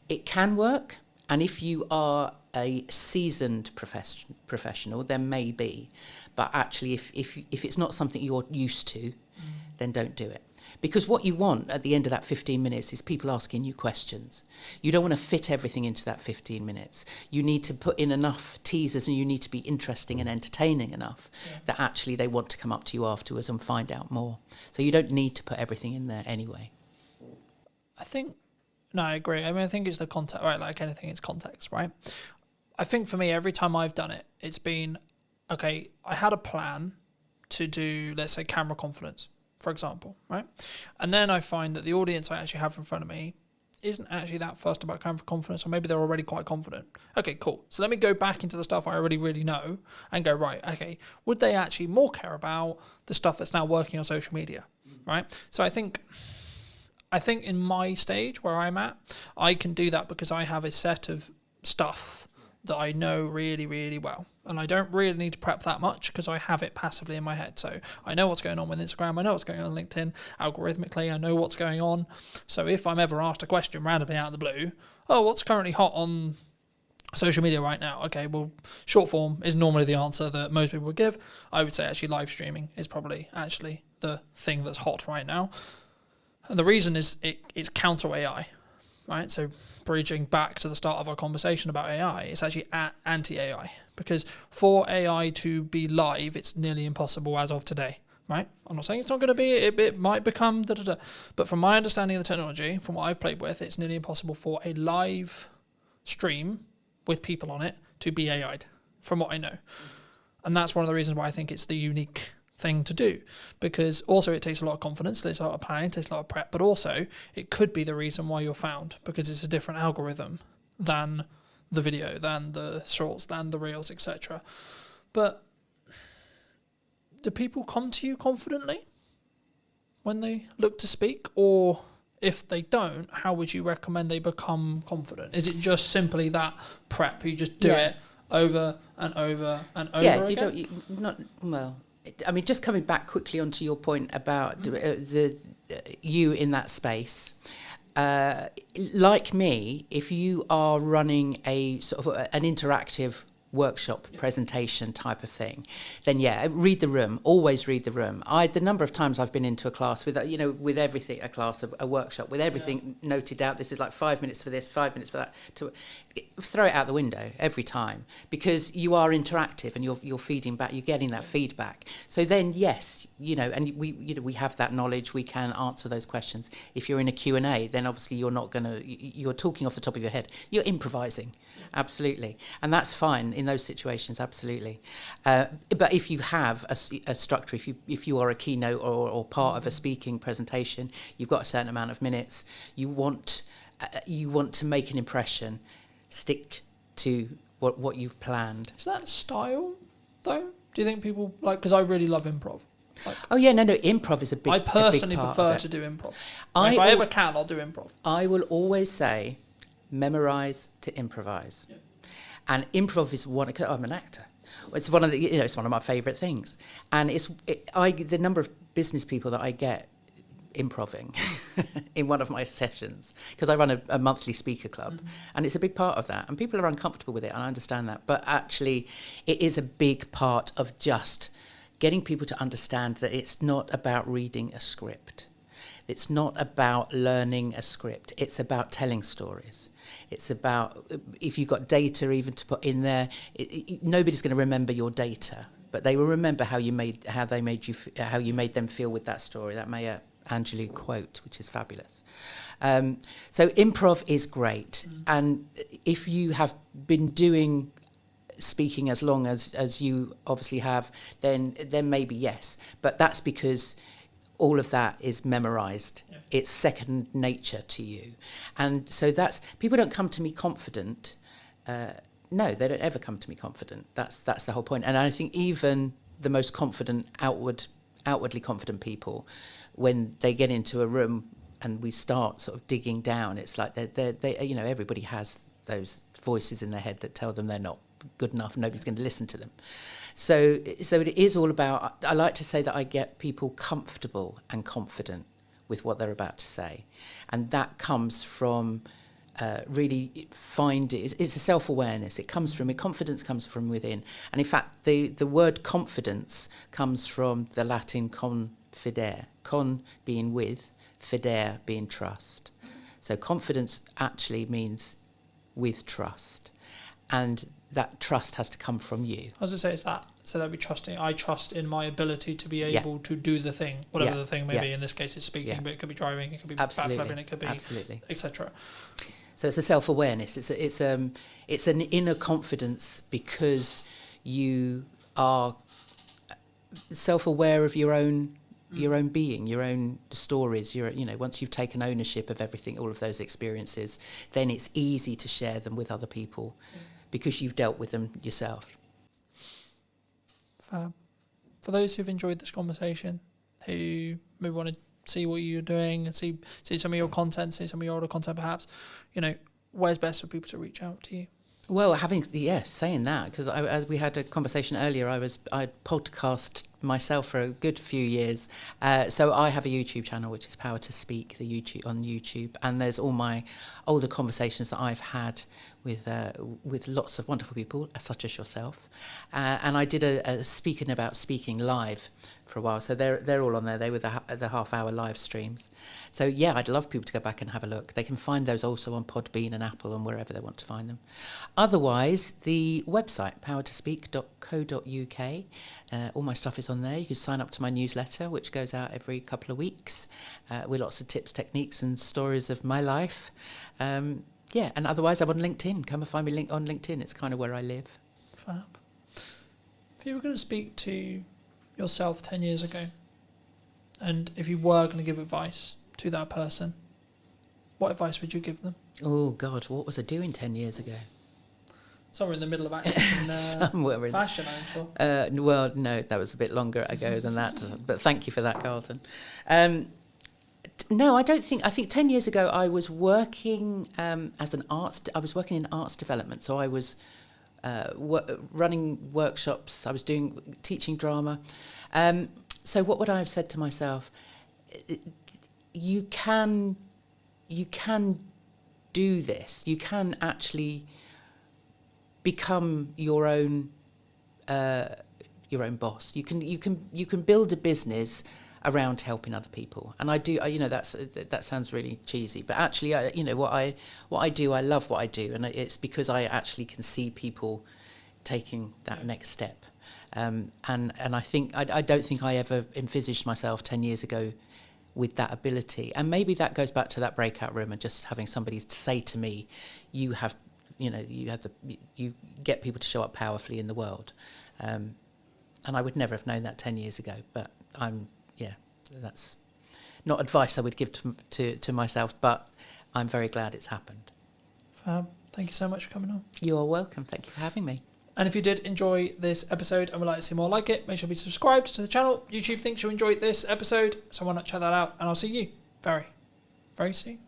It can work, and if you are a seasoned professional, then maybe. But actually, if it's not something you're used to, then don't do it. Because what you want at the end of that 15 minutes is people asking you questions. You don't want to fit everything into that 15 minutes. You need to put in enough teasers, and you need to be interesting and entertaining enough that actually they want to come up to you afterwards and find out more. So you don't need to put everything in there anyway. I agree. I think it's the context, right? Like anything, it's context, right? I think for me, every time I've done it, it's been, okay, I had a plan to do, let's say, camera confidence, for example, right? And then I find that the audience I actually have in front of me isn't actually that fussed about camera confidence, or maybe they're already quite confident. Okay, cool. So let me go back into the stuff I already really know and go, right, okay, would they actually more care about the stuff that's now working on social media, right? So I think in my stage where I'm at, I can do that because I have a set of stuff that I know really, really well. And I don't really need to prep that much because I have it passively in my head. So I know what's going on with Instagram. I know what's going on LinkedIn. Algorithmically, I know what's going on. So if I'm ever asked a question randomly out of the blue, what's currently hot on social media right now? Okay, well, short form is normally the answer that most people would give. I would say actually live streaming is probably actually the thing that's hot right now. And the reason is it's counter AI, right? So bridging back to the start of our conversation about AI, it's actually anti-AI, because for AI to be live, it's nearly impossible as of today, right? I'm not saying it's not going to be, it might become but from my understanding of the technology, from what I've played with, it's nearly impossible for a live stream with people on it to be AI'd, from what I know. And that's one of the reasons why I think it's the unique thing to do, because also it takes a lot of confidence, it takes a lot of planning, it takes a lot of prep, but also it could be the reason why you're found, because it's a different algorithm than the video, than the shorts, than the reels, etc. But do people come to you confidently when they look to speak? Or if they don't, how would you recommend they become confident? Is it just simply that prep, you just do it over and over and over Yeah, again? I mean, just coming back quickly onto your point about you in that space. Like me, if you are running a sort of an interactive workshop presentation type of thing, then yeah, read the room. Always read the room. The number of times I've been into a class with with everything, a workshop with everything noted out. This is like 5 minutes for this, 5 minutes for that. To throw it out the window every time, because you are interactive and you're feeding back. You're getting that feedback. So then yes, and we have that knowledge. We can answer those questions. If you're in a Q&A, then obviously you're talking off the top of your head. You're improvising. Absolutely, and that's fine in those situations. Absolutely, but if you have a structure, if you are a keynote or part of a speaking presentation, you've got a certain amount of minutes. You want to make an impression. Stick to what you've planned. Is that style, though? Do you think people like? Because I really love improv. Oh yeah, no, improv is a big. I personally prefer to do improv. If I ever can, I'll do improv. I will always say, memorize to improvise, and improv is one. I'm an actor. It's one of the, it's one of my favourite things, and the number of business people that I get improving in one of my sessions, because I run a monthly speaker club, and it's a big part of that, and people are uncomfortable with it, and I understand that, but actually it is a big part of just getting people to understand that it's not about reading a script. It's not about learning a script. It's about telling stories. It's about, if you've got data even to put in there, nobody's going to remember your data, but they will remember how you made them feel with that story. That Maya Angelou quote, which is fabulous. So improv is great, and if you have been doing speaking as long as you obviously have, then maybe yes, but that's because all of that is memorized. Yeah. It's second nature to you. And so people don't come to me confident. No, they don't ever come to me confident. That's the whole point. And I think even the most confident, outwardly confident people, when they get into a room and we start sort of digging down, it's like they everybody has those voices in their head that tell them they're not good enough, nobody's going to listen to them. So it is all about, I like to say that I get people comfortable and confident with what they're about to say. And that comes from really it's a self-awareness. Confidence comes from within. And in fact, the word confidence comes from the Latin confidere, con being with, fidere being trust. So confidence actually means with trust. And that trust has to come from you. I was going to say, it's that. So that I trust in my ability to be able to do the thing, whatever the thing may be. In this case, it's speaking, but it could be driving, it could be backflipping, it could be etc. So it's a self-awareness. It's an inner confidence, because you are self-aware of your own being, your own stories. Once you've taken ownership of everything, all of those experiences, then it's easy to share them with other people. Because you've dealt with them yourself. Fab. For those who've enjoyed this conversation, who maybe want to see what you're doing and see some of your content, see some of your older content perhaps, where's best for people to reach out to you? Well, saying that, because as we had a conversation earlier, I podcast myself for a good few years. So I have a YouTube channel, which is Power to Speak, on YouTube, and there's all my older conversations that I've had with lots of wonderful people, such as yourself. And I did a speaking about speaking live for a while, so they're all on there. They were the half-hour live streams. So yeah, I'd love people to go back and have a look. They can find those also on Podbean and Apple and wherever they want to find them. Otherwise, the website, powertospeak.co.uk, all my stuff is on there. You can sign up to my newsletter, which goes out every couple of weeks, with lots of tips, techniques and stories of my life. And otherwise I'm on LinkedIn. Come and find me on LinkedIn. It's kind of where I live. Fab. If you were going to speak to yourself 10 years ago, and if you were going to give advice to that person, what advice would you give them? Oh God, what was I doing 10 years ago? Somewhere in the middle of acting in fashion, I'm sure. Well, no, that was a bit longer ago than that. But thank you for that, Carlton. No, I don't think. I think 10 years ago I was working I was working in arts development. So I was running workshops. I was teaching drama. So what would I have said to myself? You can do this. You can actually become your own boss. You can build a business around helping other people. And I do. That sounds really cheesy, but actually, what I do, I love what I do, and it's because I actually can see people taking that next step. And I think I don't think I ever envisaged myself 10 years ago with that ability. And maybe that goes back to that breakout room and just having somebody say to me, you get people to show up powerfully in the world. And I would never have known that 10 years ago, but that's not advice I would give to myself, but I'm very glad it's happened. Thank you so much for coming on. You're welcome. Thank you for having me. And if you did enjoy this episode and would like to see more like it, make sure to be subscribed to the channel. YouTube thinks you enjoyed this episode, so why not check that out? And I'll see you very, very soon.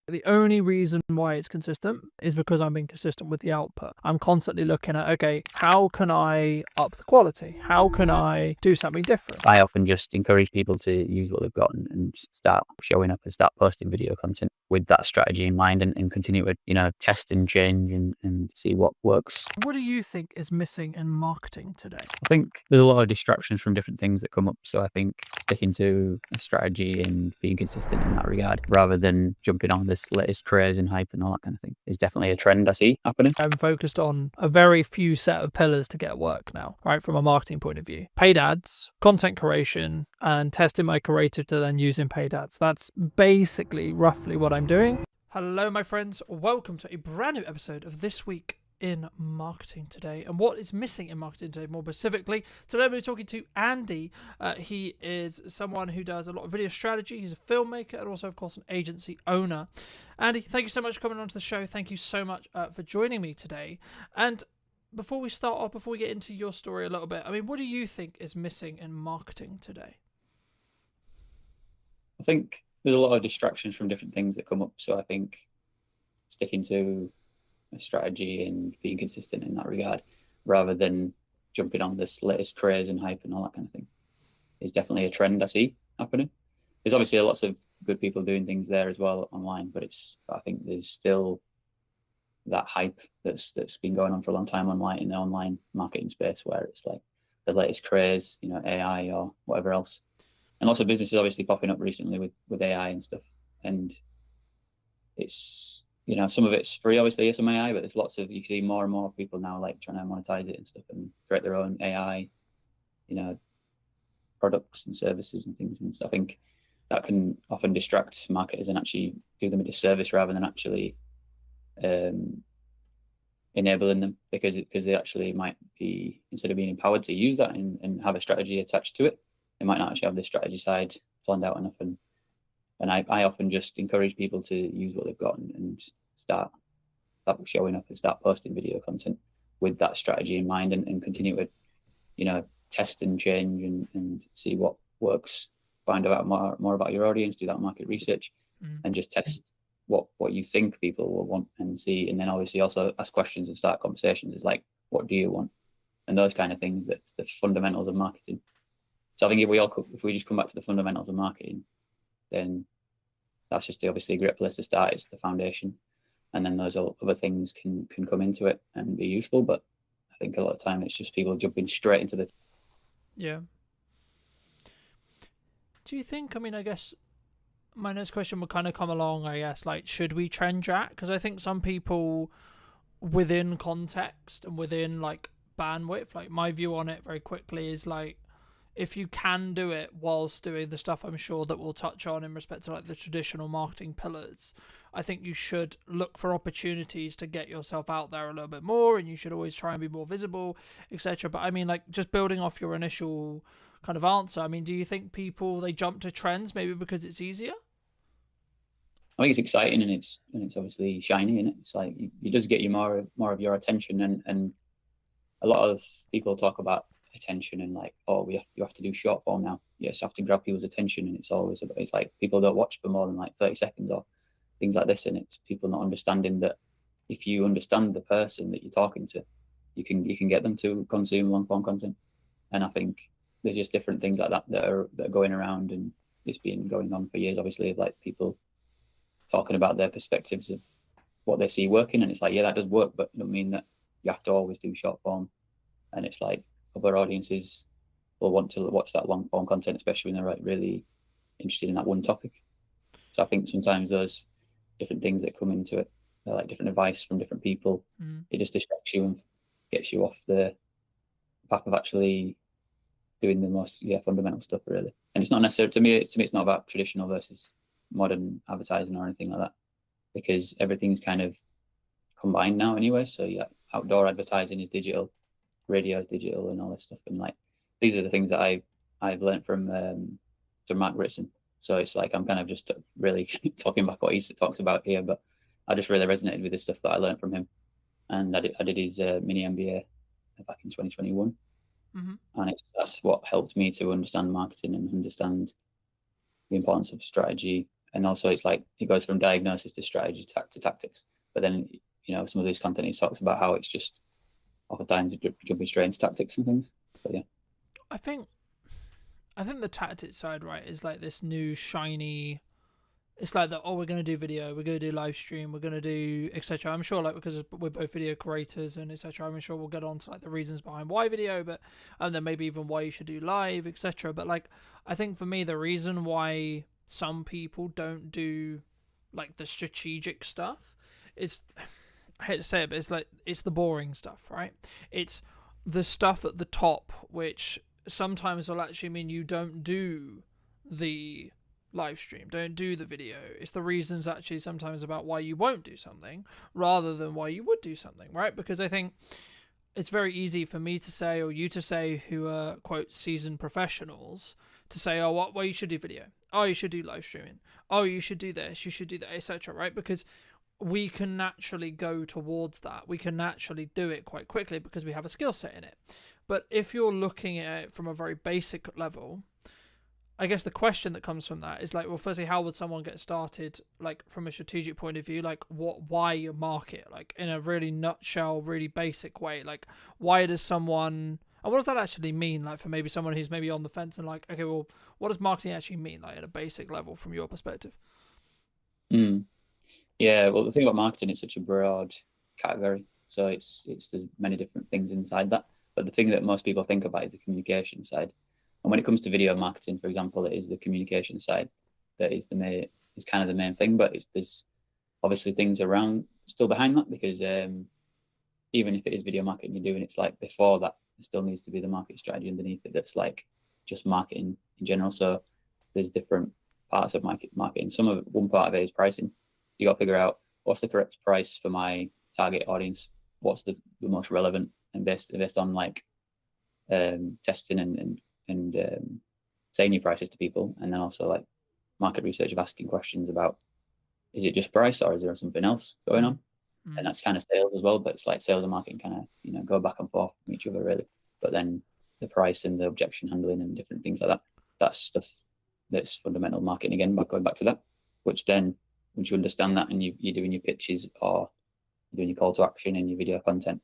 The only reason why it's consistent is because I'm being consistent with the output. I'm constantly looking at, okay, how can I up the quality? How can I do something different? I often just encourage people to use what they've got and start showing up and start posting video content with that strategy in mind and continue to, test and change and see what works. What do you think is missing in marketing today? I think there's a lot of distractions from different things that come up. So I think sticking to a strategy and being consistent in that regard, rather than jumping on this latest craze and hype and all that kind of thing, is definitely a trend I see happening. I'm focused on a very few set of pillars to get work now, right? From a marketing point of view. Paid ads, content creation, and testing my creative to then using paid ads. That's basically roughly what I'm doing. Hello, my friends. Welcome to a brand new episode of This Week in Marketing Today. And what is missing in marketing today, more specifically, today I'm going to be talking to Andy. He is someone who does a lot of video strategy. He's a filmmaker and also, of course, an agency owner. Andy, thank you so much for coming onto the show. Thank you so much for joining me today. And before we start off, before we get into your story a little bit, I mean, what do you think is missing in marketing today? I think there's a lot of distractions from different things that come up. So I think sticking to a strategy and being consistent in that regard, rather than jumping on this latest craze and hype and all that kind of thing, is definitely a trend I see happening. There's obviously lots of good people doing things there as well online, but I think there's still that hype that's been going on for a long time online, in the online marketing space, where it's like the latest craze, AI or whatever else. And lots of businesses obviously popping up recently with AI and stuff. And it's, some of it's free, obviously, some AI, but there's you see more and more people now like trying to monetize it and stuff and create their own AI, products and services and things. And so I think that can often distract marketers and actually do them a disservice rather than actually enabling them, because they actually might be, instead of being empowered to use that and have a strategy attached to it, they might not actually have the strategy side planned out enough. And I often just encourage people to use what they've got and start showing up and start posting video content with that strategy in mind, and continue to, test and change and see what works, find out more about your audience, do that market research, and just test what you think people will want and see. And then obviously also ask questions and start conversations. It's like, what do you want? And those kind of things, that's the fundamentals of marketing. So I think if we just come back to the fundamentals of marketing, then that's just obviously a great place to start. It's the foundation, and then those other things can come into it and be useful. But I think a lot of time it's just people jumping straight into the. Yeah. Do you think? I mean, I guess my next question would kind of come along. I guess, like, should we trend jack? Because I think some people, within context and within like bandwidth, like my view on it very quickly is like, if you can do it whilst doing the stuff I'm sure that we'll touch on in respect to like the traditional marketing pillars, I think you should look for opportunities to get yourself out there a little bit more, and you should always try and be more visible, etc. But I mean, like, just building off your initial kind of answer, I mean, do you think people, they jump to trends maybe because it's easier? I think it's exciting and it's obviously shiny, and it's like it does get you more of your attention, and a lot of people talk about attention and like, oh, you have to do short form now. Yes, you have to grab people's attention, and it's like people don't watch for more than like 30 seconds or things like this, and it's people not understanding that if you understand the person that you're talking to, you can get them to consume long form content. And I think there's just different things like that that are going around, and it's been going on for years. Obviously, like people talking about their perspectives of what they see working, and it's like, yeah, that does work, but it don't mean that you have to always do short form. And it's like other audiences will want to watch that long form content, especially when they're like really interested in that one topic. So I think sometimes those different things that come into it, they're like different advice from different people. It just distracts you and gets you off the path of actually doing the most fundamental stuff, really. And it's not necessarily, to me it's not about traditional versus modern advertising or anything like that, because everything's kind of combined now anyway. So yeah, outdoor advertising is digital, radio is digital, and all this stuff. And like these are the things that I've learned from Mark Ritson. So it's like I'm kind of just really talking back what he talks about here, but I just really resonated with the stuff that I learned from him. And I did his mini MBA back in 2021. And that's what helped me to understand marketing and understand the importance of strategy. And also it's like it goes from diagnosis to strategy to tactics. But then, you know, some of these content he talks about how it's just oftentimes jumping straight into tactics and things. So yeah. I think the tactics side, right, is like this new shiny. It's like that. Oh, we're gonna do video. We're gonna do live stream. We're gonna do etc. I'm sure, like, because we're both video creators and etc. I'm sure we'll get on to like the reasons behind why video, but and then maybe even why you should do live, etc. But like, I think for me, the reason why some people don't do like the strategic stuff is, I hate to say it, but it's like it's the boring stuff, right? It's the stuff at the top, which sometimes will actually mean you don't do the live stream, don't do the video. It's the reasons actually sometimes about why you won't do something rather than why you would do something, right? Because I think it's very easy for me to say, or you to say, who are quote seasoned professionals, to say, oh, well, you should do video, oh, you should do live streaming, oh, you should do this, you should do that, etc., right? Because we can naturally go towards that. We can naturally do it quite quickly because we have a skill set in it. But if you're looking at it from a very basic level, I guess the question that comes from that is like, well, firstly, how would someone get started, like from a strategic point of view? Like, why market? Like, in a really nutshell, really basic way. Like, why does someone, and what does that actually mean? Like, for maybe someone who's maybe on the fence and like, okay, well, what does marketing actually mean? Like, at a basic level, from your perspective. Yeah, well, the thing about marketing, it's such a broad category. So it's there's many different things inside that. But the thing that most people think about is the communication side. And when it comes to video marketing, for example, it is the communication side that is kind of the main thing. But there's obviously things around still behind that, because even if it is video marketing you're doing, it's like before that there still needs to be the market strategy underneath it that's like just marketing in general. So there's different parts of marketing. One part of it is pricing. You got to figure out what's the correct price for my target audience, what's the most relevant, and based on like testing and saying your prices to people, and then also like market research of asking questions about, is it just price or is there something else going on? And that's kind of sales as well, but it's like sales and marketing kind of, you know, go back and forth from each other really. But then the price and the objection handling and different things like that, that's stuff that's fundamental marketing again, but going back to that, which then once you understand that and you're doing your pitches or you're doing your call to action and your video content,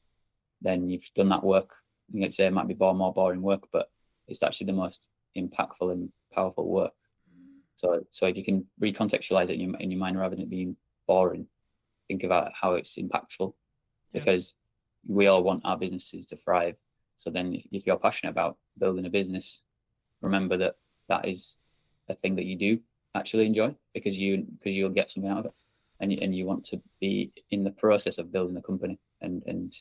then you've done that work. You might say it might be more boring work, but it's actually the most impactful and powerful work. So if you can recontextualize it in your mind rather than it being boring, think about how it's impactful, because we all want our businesses to thrive. So then if you're passionate about building a business, remember that is a thing that you do actually enjoy, because you'll get something out of it, and you want to be in the process of building the company and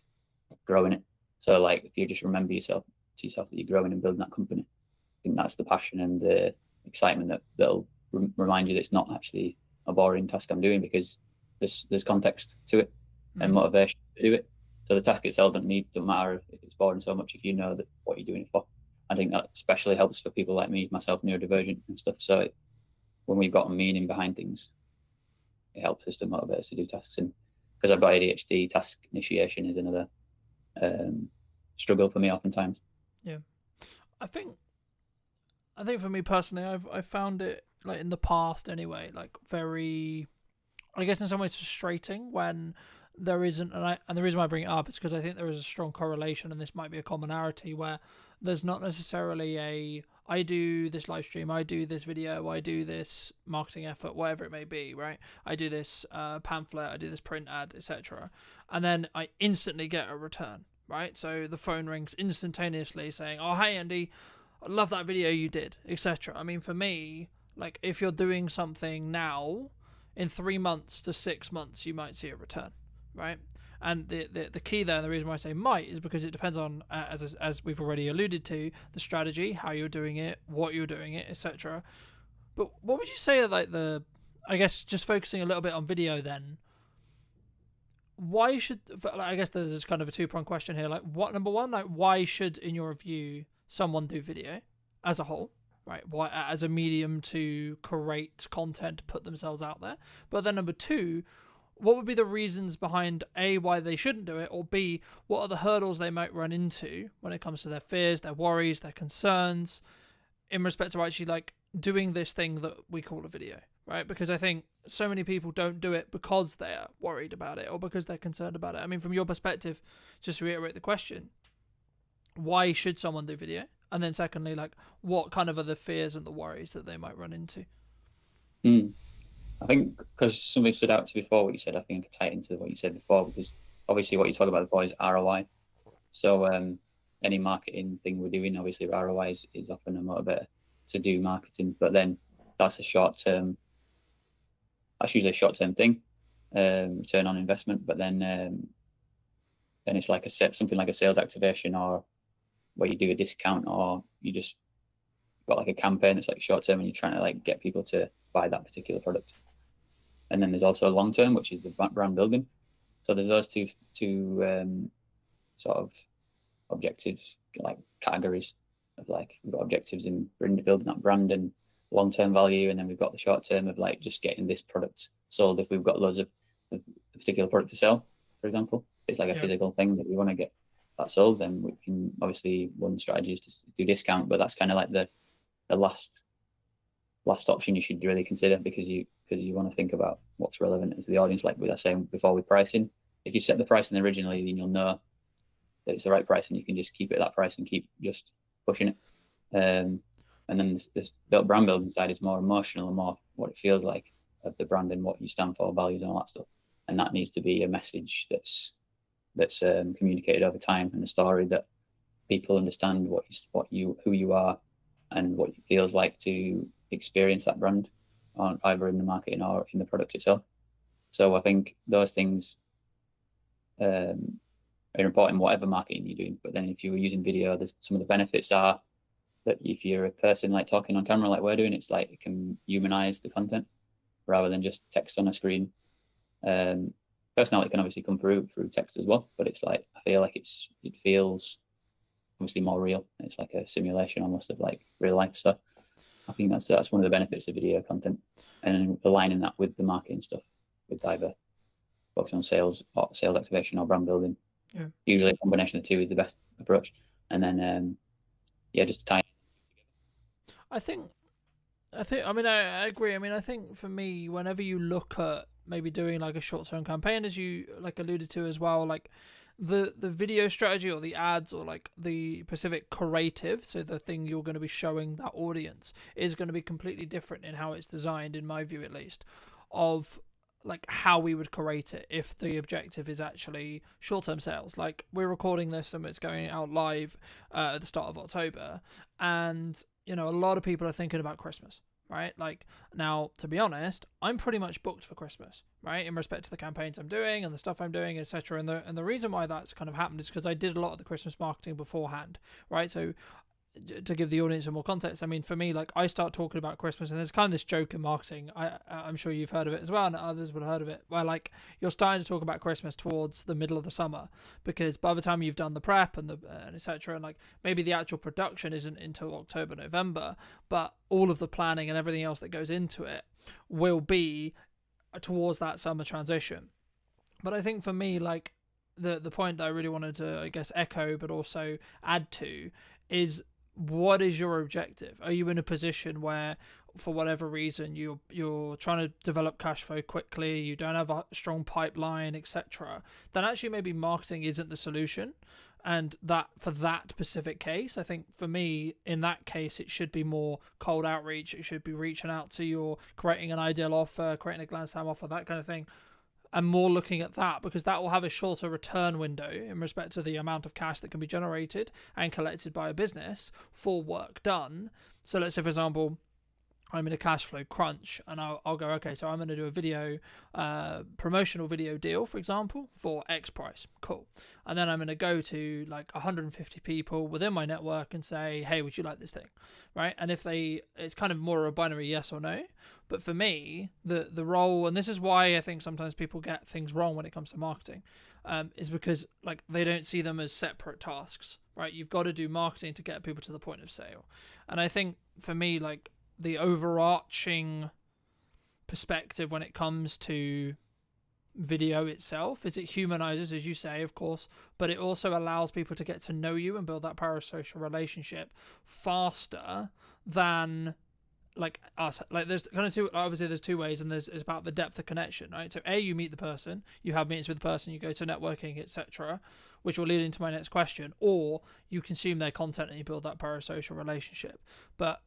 growing it. So like if you just remember yourself that you're growing and building that company, I think that's the passion and the excitement that'll remind you that it's not actually a boring task I'm doing, because there's context to it and motivation to do it. So the task itself doesn't matter if it's boring so much if you know that what you're doing it for. I think that especially helps for people like me, myself, neurodivergent and stuff. So when we've got a meaning behind things, it helps us to motivate us to do tasks. And because I've got ADHD, task initiation is another struggle for me oftentimes. Yeah, I think for me personally, I've found it, like in the past anyway, like very, I guess in some ways frustrating when there isn't, and the reason why I bring it up is because I think there is a strong correlation, and this might be a commonality, where there's not necessarily I do this live stream, I do this video, I do this marketing effort, whatever it may be, right? I do this pamphlet, I do this print ad, etc. And then I instantly get a return, right? So the phone rings instantaneously saying, oh, hey, Andy, I love that video you did, etc. I mean, for me, like, if you're doing something now, in 3 months to 6 months, you might see a return, right? And the key there, and the reason why I say might, is because it depends on, as we've already alluded to, the strategy, how you're doing it, what you're doing it, etc. But what would you say are like I guess just focusing a little bit on video then, why should, I guess there's this kind of a two-pronged question here, like, number one, like, why should, in your view, someone do video as a whole, right? Why, as a medium to create content, put themselves out there? But then number two, what would be the reasons behind A, why they shouldn't do it, or B, what are the hurdles they might run into when it comes to their fears, their worries, their concerns in respect to actually like doing this thing that we call a video, right? Because I think so many people don't do it because they're worried about it or because they're concerned about it. I mean, from your perspective, just to reiterate the question, why should someone do video? And then secondly, like, what kind of are the fears and the worries that they might run into? I think because something stood out to before what you said, I think I could tie it into what you said before, because obviously what you talk about before is ROI. So any marketing thing we're doing, obviously ROI is often a motivator to do marketing, but then that's usually a short-term thing, return on investment. But then it's like something like a sales activation, or where you do a discount, or you just got like a campaign that's like short-term and you're trying to like get people to buy that particular product. And then there's also long term, which is the brand building. So there's those two sort of objectives, like categories of like, we've got objectives in building that brand and long term value, and then we've got the short term of like just getting this product sold. If we've got loads of a particular product to sell, for example, it's like a physical thing that we want to get that sold, then we can obviously, one strategy is to do discount, but that's kind of like the last option you should really consider, because you want to think about what's relevant to the audience. Like we were saying before with pricing, if you set the pricing originally, then you'll know that it's the right price and you can just keep it at that price and keep just pushing it. And then this brand building side is more emotional and more what it feels like of the brand and what you stand for, values and all that stuff. And that needs to be a message that's communicated over time, and a story that people understand who you are and what it feels like to experience that brand, on either in the marketing or in the product itself. So I think those things are important, whatever marketing you're doing. But then if you're using video, there's some of the benefits are that if you're a person like talking on camera like we're doing, it's like it can humanize the content rather than just text on a screen. Personality can obviously come through text as well, but it's like, I feel like it feels obviously more real. It's like a simulation almost of like real life. So I think that's one of the benefits of video content, and aligning that with the marketing stuff, with either focusing on sales activation or brand building. Yeah. Usually a combination of the two is the best approach. And then just tie. I mean, I agree. I mean, I think for me, whenever you look at maybe doing like a short-term campaign, as you like alluded to as well, like the video strategy or the ads or like the specific creative, so the thing you're going to be showing that audience, is going to be completely different in how it's designed, in my view at least, of like how we would create it if the objective is actually short-term sales. Like, we're recording this and it's going out live at the start of October, and you know, a lot of people are thinking about Christmas, right? Like, now, to be honest, I'm pretty much booked for Christmas, right, in respect to the campaigns I'm doing and the stuff I'm doing, etc. And the reason why that's kind of happened is because I did a lot of the Christmas marketing beforehand, right? So to give the audience some more context, I mean, for me, like, I start talking about Christmas, and there's kind of this joke in marketing, I'm sure you've heard of it as well, and others would have heard of it, where like you're starting to talk about Christmas towards the middle of the summer, because by the time you've done the prep and etc., and like maybe the actual production isn't until October, November, but all of the planning and everything else that goes into it will be towards that summer transition. But I think for me, like, the point that I really wanted to, I guess, echo but also add to is, what is your objective? Are you in a position where, for whatever reason, you're trying to develop cash flow quickly, you don't have a strong pipeline, etc., then actually maybe marketing isn't the solution. And that for that specific case, I think for me, in that case, it should be more cold outreach. It should be reaching out to your, creating an ideal offer, creating a glance time offer, that kind of thing, and more looking at that, because that will have a shorter return window in respect to the amount of cash that can be generated and collected by a business for work done. So let's say, for example, I'm in a cash flow crunch, and I'll go, okay, so I'm going to do a video, promotional video deal, for example, for X price. Cool. And then I'm going to go to like 150 people within my network and say, hey, would you like this thing? Right. And if it's kind of more a binary yes or no. But for me, the role, and this is why I think sometimes people get things wrong when it comes to marketing, is because like they don't see them as separate tasks, right? You've got to do marketing to get people to the point of sale. And I think for me, like, the overarching perspective when it comes to video itself is it humanizes, as you say, of course, but it also allows people to get to know you and build that parasocial relationship faster than like us. Like there's kind of two, obviously there's two ways, and it's about the depth of connection, right? So you meet the person, you have meetings with the person, you go to networking, etc., which will lead into my next question, or you consume their content and you build that parasocial relationship. But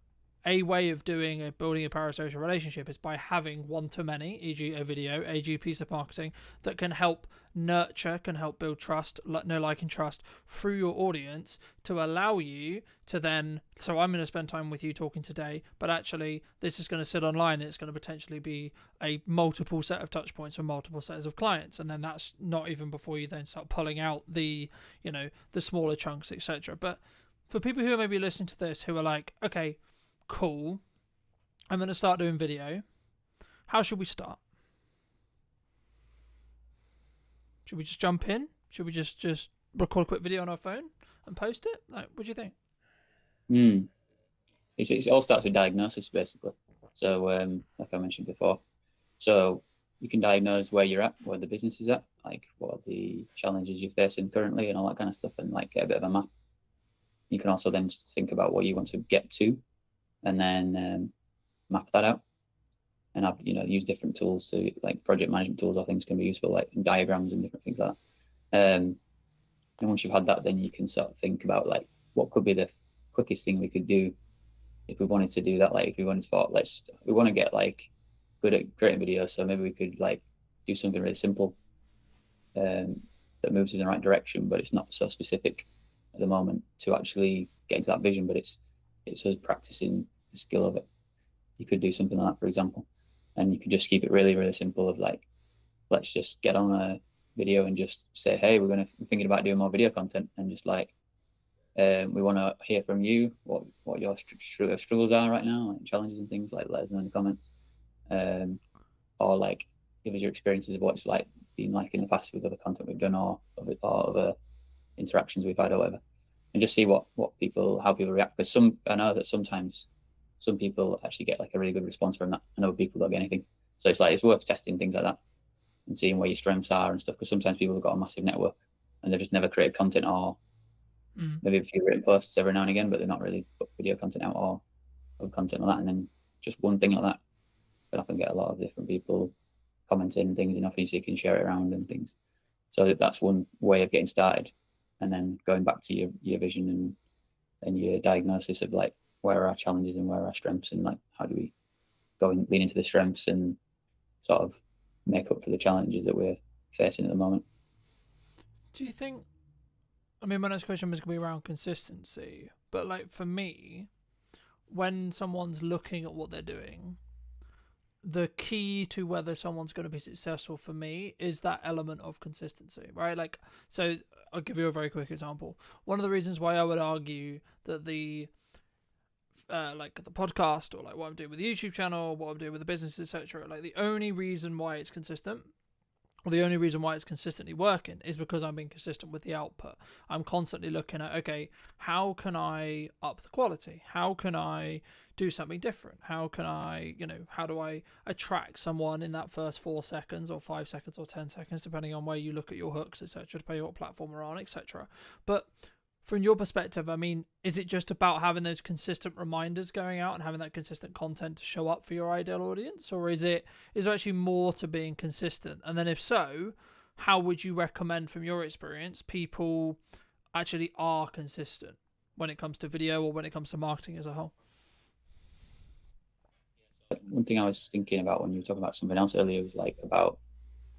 a way of building a parasocial relationship is by having one-to-many, e.g. a video, e.g. piece of marketing that can help nurture, can help build trust, know, like, and trust through your audience to allow you to then, so I'm going to spend time with you talking today, but actually this is going to sit online and it's going to potentially be a multiple set of touch points or multiple sets of clients. And then that's not even before you then start pulling out the, the smaller chunks, etc. But for people who are maybe listening to this who are like, okay, cool, I'm going to start doing video. How should we start? Should we just jump in? Should we just record a quick video on our phone and post it? Like, what do you think? It all starts with diagnosis, basically. So, like I mentioned before, so you can diagnose where you're at, where the business is at, like what are the challenges you're facing currently and all that kind of stuff, and like get a bit of a map. You can also then think about what you want to get to, and then map that out, and have use different tools. So like project management tools or things can be useful, like diagrams and different things like that. And once you've had that, then you can sort of think about like what could be the quickest thing we could do if we wanted to do that. Like if we wanted to we want to get like good at creating videos, so maybe we could like do something really simple that moves in the right direction, but it's not so specific at the moment to actually get into that vision, but it's us practicing the skill of it. You could do something like that, for example, and you could just keep it really, really simple of like, let's just get on a video and just say, hey, we're thinking about doing more video content, and just like, we want to hear from you what your struggles are right now, like challenges and things, like let us know in the comments, or like give us your experiences of what it's like been like in the past with other content we've done, or other interactions we've had or whatever. And just see how people react. Because I know that sometimes some people actually get like a really good response from that, and other people don't get anything. So it's worth testing things like that and seeing where your strengths are and stuff. Because sometimes people have got a massive network and they've just never created content, or maybe a few written posts every now and again, but they're not really put video content out or content like that. And then just one thing like that can often get a lot of different people commenting things, and obviously you can share it around and things. So that's one way of getting started. And then going back to your vision and your diagnosis of like where are our challenges and where are our strengths, and like how do we go and lean into the strengths and sort of make up for the challenges that we're facing at the moment. Do you think, I mean, my next question was going to be around consistency, but like for me, when someone's looking at what they're doing, the key to whether someone's going to be successful for me is that element of consistency, right? Like, so I'll give you a very quick example. One of the reasons why I would argue that the podcast, or like what I'm doing with the YouTube channel, what I'm doing with the business, etc., like the only reason why it's consistent, or the only reason why it's consistently working, is because I'm being consistent with the output. I'm constantly looking at, okay, how can I up the quality? How can I do something different? How can I, how do I attract someone in that first 4 seconds or 5 seconds or 10 seconds, depending on where you look at your hooks, etc., depending on what platform we're on, etc. But from your perspective, I mean, is it just about having those consistent reminders going out and having that consistent content to show up for your ideal audience, or is there actually more to being consistent? And then if so, how would you recommend, from your experience, people actually are consistent when it comes to video or when it comes to marketing as a whole? One thing I was thinking about when you were talking about something else earlier was like about,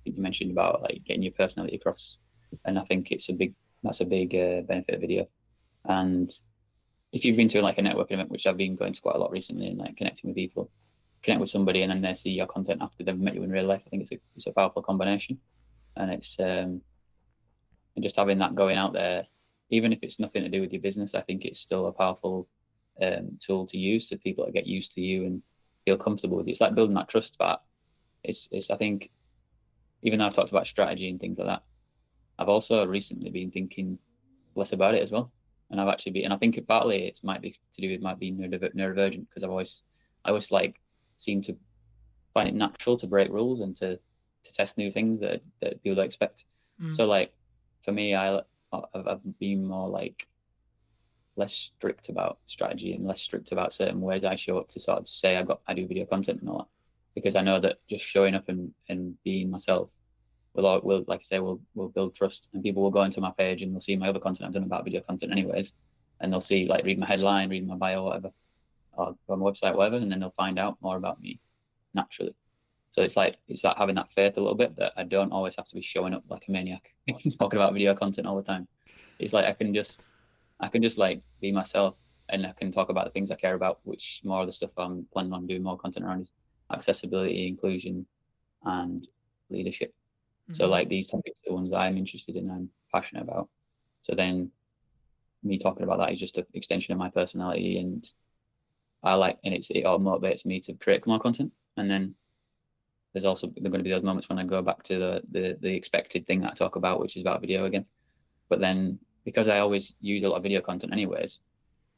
you mentioned about like getting your personality across, and I think that's a big benefit of video. And if you've been to like a networking event, which I've been going to quite a lot recently, and like connecting with people, connect with somebody and then they see your content after they've met you in real life, I think it's a powerful combination. And it's and just having that going out there, even if it's nothing to do with your business, I think it's still a powerful tool to use so people that get used to you and feel comfortable with you. It's like building that trust. But it's I think, even though I've talked about strategy and things like that, I've also recently been thinking less about it as well. And I've actually been, and I think partly it might be to do with being neurodivergent, because I always like seem to find it natural to break rules and to test new things that people don't expect. So like for me, I've been more like less strict about strategy and less strict about certain ways I show up to sort of say I do video content and all that, because I know that just showing up and being myself will like I say, will build trust, and people will go into my page and they'll see my other content I've done about video content anyways, and they'll see, like, read my headline, read my bio, whatever, or go on my website, whatever, and then they'll find out more about me naturally. So it's like having that faith a little bit that I don't always have to be showing up like a maniac talking about video content all the time. It's like I can just like be myself, and I can talk about the things I care about, which more of the stuff I'm planning on doing more content around is accessibility, inclusion, and leadership. So like these topics are the ones I'm interested in, I'm passionate about. So then me talking about that is just an extension of my personality, and it all motivates me to create more content. And then there's also going to be those moments when I go back to the expected thing that I talk about, which is about video again. But then because I always use a lot of video content anyways,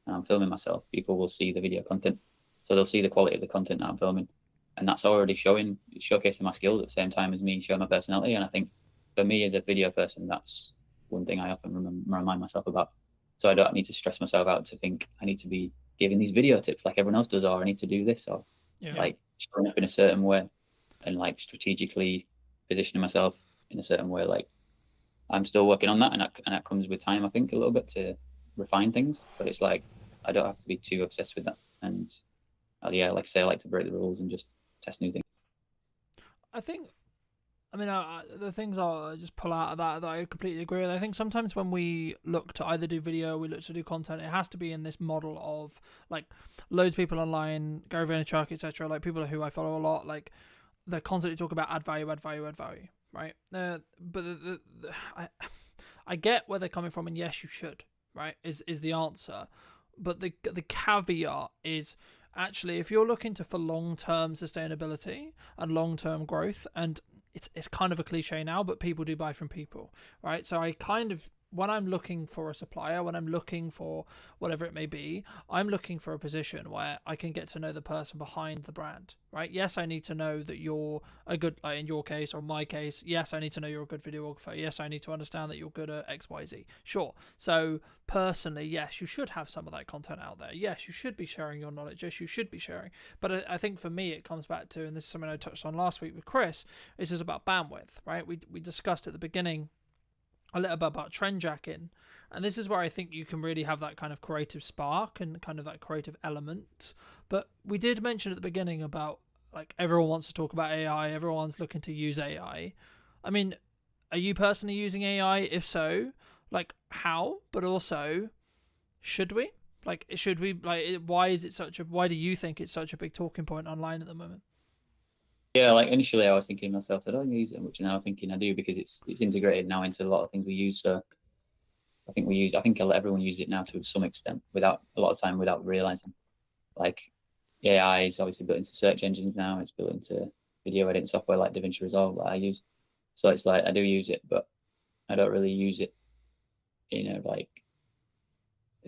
and I'm filming myself, people will see the video content. So they'll see the quality of the content that I'm filming. And that's already showcasing my skills at the same time as me showing my personality. And I think for me as a video person, that's one thing I often remind myself about. So I don't need to stress myself out to think I need to be giving these video tips like everyone else does, or I need to do this, or like showing up in a certain way and like strategically positioning myself in a certain way. Like I'm still working on that, and that comes with time, I think, a little bit to refine things. But it's like I don't have to be too obsessed with that. And like I say, I like to break the rules and just test new things. I think, I mean, the things I'll just pull out of that I completely agree with. I think sometimes when we look to either do video, we look to do content, it has to be in this model of like loads of people online, Gary Vaynerchuk, etc. Like people who I follow a lot, like they're constantly talk about add value, right? But I get where they're coming from, and yes, you should, right? Is the answer, but the caveat is, actually, if you're looking for long-term sustainability and long-term growth, and it's kind of a cliche now, but people do buy from people, right? So I kind of, when I'm looking for a supplier, when I'm looking for whatever it may be, I'm looking for a position where I can get to know the person behind the brand, right? Yes, I need to know that you're a good, in your case or my case, yes, I need to know you're a good videographer. Yes, I need to understand that you're good at X, Y, Z. Sure. So personally, yes, you should have some of that content out there. Yes, you should be sharing your knowledge. Yes, you should be sharing. But I think for me, it comes back to, and this is something I touched on last week with Chris, it's just about bandwidth, right? We discussed at the beginning a little bit about trend jacking, and this is where I think you can really have that kind of creative spark and kind of that creative element. But we did mention at the beginning about, like, everyone wants to talk about AI, everyone's looking to use AI. I mean, are you personally using AI? If so, like, how? But also, should we? Like, why do you think it's such a big talking point online at the moment? Yeah, like initially I was thinking to myself that I don't use it much, and now I'm thinking I do, because it's integrated now into a lot of things we use. So I think everyone uses it now to some extent, without realizing. Like AI is obviously built into search engines now. It's built into video editing software like DaVinci Resolve that I use. So it's like I do use it, but I don't really use it in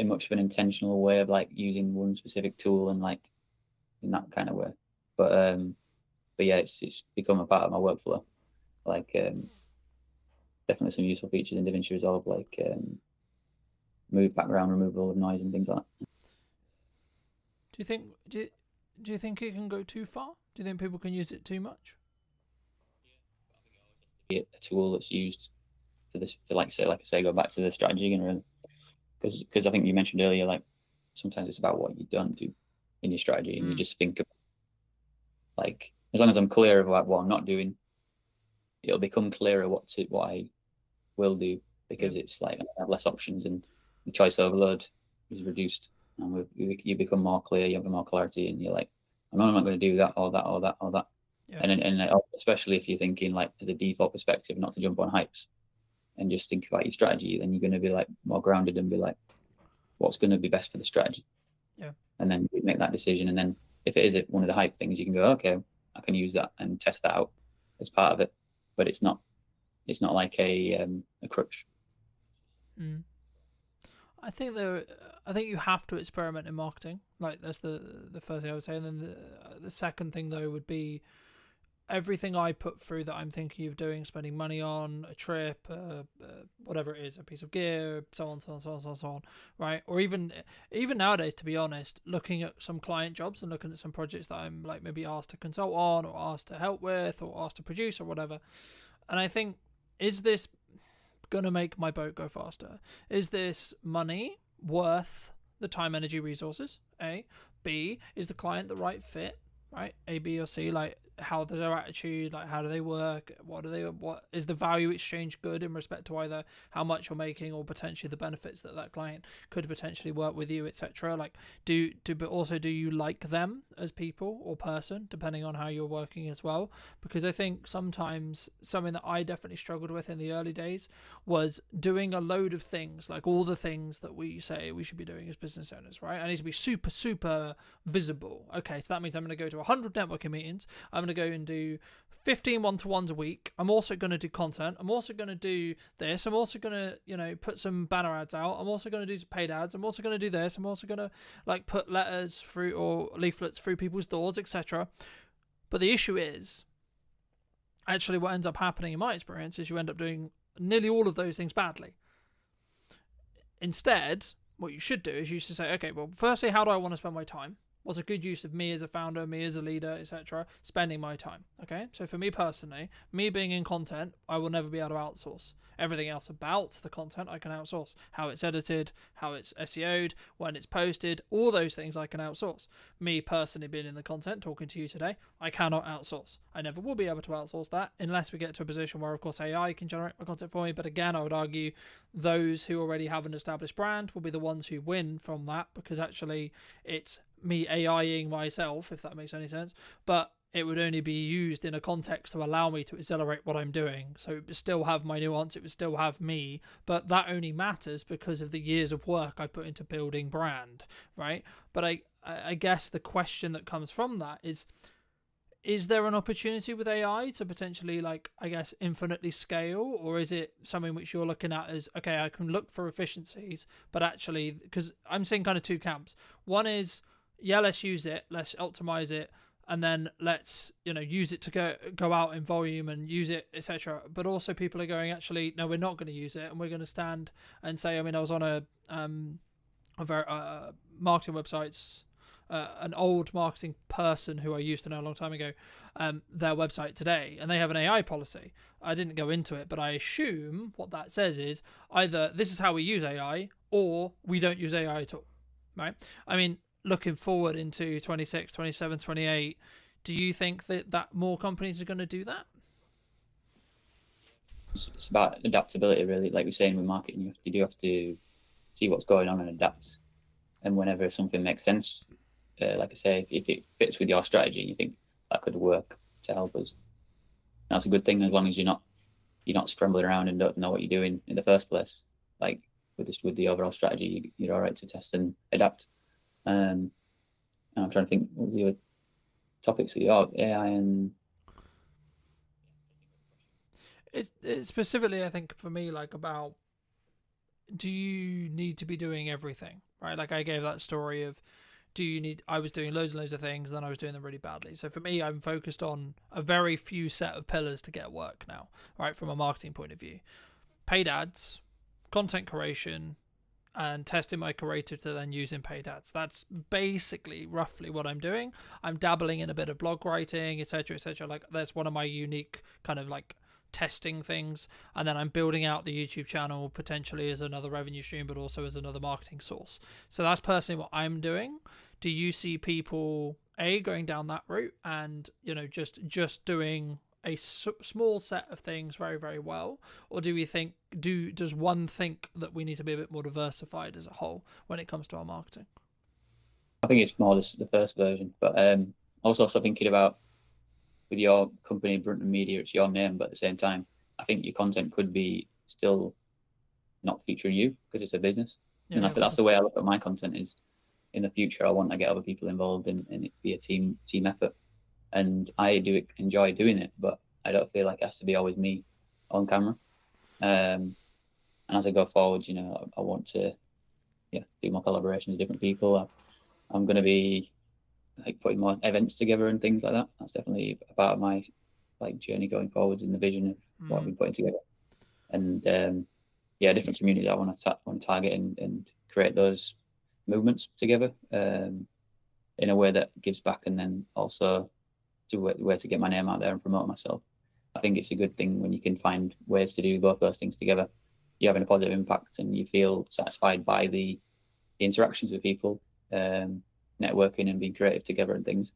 much of an intentional way of like using one specific tool and like in that kind of way. But yeah, it's become a part of my workflow. Like definitely some useful features in DaVinci Resolve, like move background removal of noise and things like that. Do you think it can go too far? Do you think people can use it too much? Be a tool that's used for this, for like I say, go back to the strategy and really, because I think you mentioned earlier, like sometimes it's about what you don't do in your strategy, and you just think of, like, as long as I'm clear of what I'm not doing, it'll become clearer what I will do, because it's like I have less options and the choice overload is reduced, and you become more clear, you have more clarity, and you're like, I'm not going to do that or that or that or that. Yeah. And especially if you're thinking like as a default perspective, not to jump on hypes and just think about your strategy, then you're going to be like more grounded and be like, what's going to be best for the strategy? Yeah. And then you make that decision. And then if it is one of the hype things, you can go, okay, I can use that and test that out as part of it. But it's not like a crutch. Mm. I think you have to experiment in marketing. Like that's the first thing I would say, and then the second thing though would be everything I put through that I'm thinking of doing, spending money on a trip, whatever it is, a piece of gear, so on, right? Or even nowadays, to be honest, looking at some client jobs and looking at some projects that I'm like maybe asked to consult on or asked to help with or asked to produce or whatever, and I think, is this going to make my boat go faster? Is this money worth the time, energy, resources? A. B, is the client the right fit? Right? A, B, or C, like how does their attitude, like how do they work, what is the value exchange good in respect to either how much you're making or potentially the benefits that client could potentially work with you, etc. Like but also do you like them as people or person, depending on how you're working as well? Because I think sometimes something that I definitely struggled with in the early days was doing a load of things, like all the things that we say we should be doing as business owners, right? I need to be super visible. Okay, so that means I'm going to go to 100 networking meetings, I'm going to go and do 15 one-to-ones a week, I'm also going to do content, I'm also going to do this, I'm also going to put some banner ads out, I'm also going to do paid ads, I'm also going to do this, I'm also going to like put letters through or leaflets through people's doors, etc. But the issue is actually what ends up happening in my experience is you end up doing nearly all of those things badly. Instead, what you should do is you should say, okay, well, firstly, how do I want to spend my time? What's a good use of me as a founder, me as a leader, etc., spending my time? Okay, so for me personally, me being in content, I will never be able to outsource. Everything else about the content I can outsource. How it's edited, how it's SEO'd, when it's posted, all those things I can outsource. Me personally being in the content, talking to you today, I cannot outsource. I never will be able to outsource that unless we get to a position where, of course, AI can generate my content for me. But again, I would argue those who already have an established brand will be the ones who win from that, because actually it's me AIing myself, if that makes any sense, but it would only be used in a context to allow me to accelerate what I'm doing. So it would still have my nuance, it would still have me, but that only matters because of the years of work I put into building brand, right? But I guess the question that comes from that is there an opportunity with AI to potentially, like, I guess, infinitely scale? Or is it something which you're looking at as, okay, I can look for efficiencies, but actually, because I'm seeing kind of two camps. One is, yeah, let's use it, let's optimize it, and then let's use it to go out in volume and use it, etc. But also people are going, actually, no, we're not going to use it, and we're going to stand and say, I mean, I was on a very marketing websites, an old marketing person who I used to know a long time ago, their website today, and they have an AI policy. I didn't go into it, but I assume what that says is either this is how we use AI, or we don't use AI at all, right? I mean, looking forward into 26, 27, 28, do you think that more companies are going to do that? It's about adaptability, really. Like we're saying with marketing, you do have to see what's going on and adapt. And whenever something makes sense, like I say, if it fits with your strategy and you think that could work to help us, that's a good thing, as long as you're not scrambling around and don't know what you're doing in the first place. Like with the overall strategy, you're all right to test and adapt. And I'm trying to think, what was the other topics that AI and it's specifically, I think, for me, like, about, do you need to be doing everything, right? Like I gave that story of, I was doing loads and loads of things, and then I was doing them really badly. So for me, I'm focused on a very few set of pillars to get work now, right? From a marketing point of view, paid ads, content creation, and testing my creative to then use in paid ads. That's basically roughly what I'm doing. I'm dabbling in a bit of blog writing, etc., etc. Like that's one of my unique kind of like testing things, and then I'm building out the YouTube channel potentially as another revenue stream, but also as another marketing source. So that's personally what I'm doing. Do you see people going down that route and just doing a small set of things very, very well, or do we think does one think that we need to be a bit more diversified as a whole when it comes to our marketing? I think it's more the first version, but also thinking about with your company, Brunton Media, it's your name, but at the same time, I think your content could be still not featuring you because it's a business. Yeah, and I think that's the way I look at my content is in the future, I want to get other people involved and it be a team effort. And I do enjoy doing it, but I don't feel like it has to be always me on camera. And as I go forward, I want to do more collaborations with different people. I'm going to be like putting more events together and things like that. That's definitely a part of my journey going forwards in the vision of what I've been putting together. And different communities I want to target and create those movements together in a way that gives back, and then also do a way to get my name out there and promote myself. I think it's a good thing when you can find ways to do both those things together. You're having a positive impact and you feel satisfied by the interactions with people, networking and being creative together and things,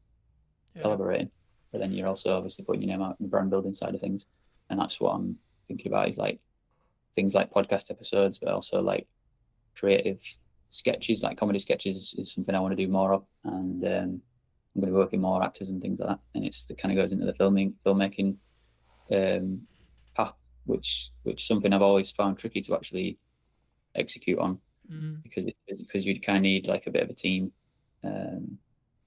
collaborating. But then you're also obviously putting your name out in the brand building side of things. And that's what I'm thinking about, is like things like podcast episodes, but also like creative sketches, like comedy sketches is something I want to do more of. And I'm going to be working more actors and things like that. And it kind of goes into the filmmaking path, which something I've always found tricky to actually execute on, because you kind of need like a bit of a team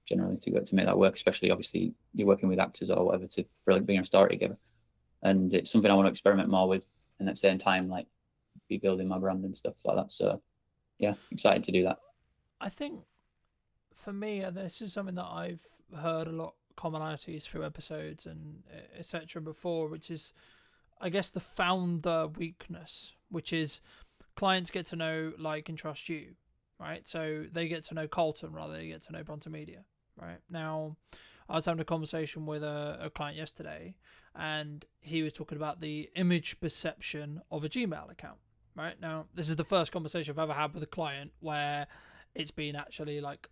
generally to make that work, especially obviously you're working with actors or whatever to really bring a story together. And it's something I want to experiment more with, and at the same time like be building my brand and stuff like that. So yeah, excited to do that. I think for me, this is something that I've heard a lot commonalities through episodes and etc. before, which is, I guess, the founder weakness, which is clients get to know, like, and trust you, right? So they get to know Colton rather than they get to know Bronte Media, right? Now, I was having a conversation with a client yesterday, and he was talking about the image perception of a Gmail account, right? Now, this is the first conversation I've ever had with a client where it's been actually like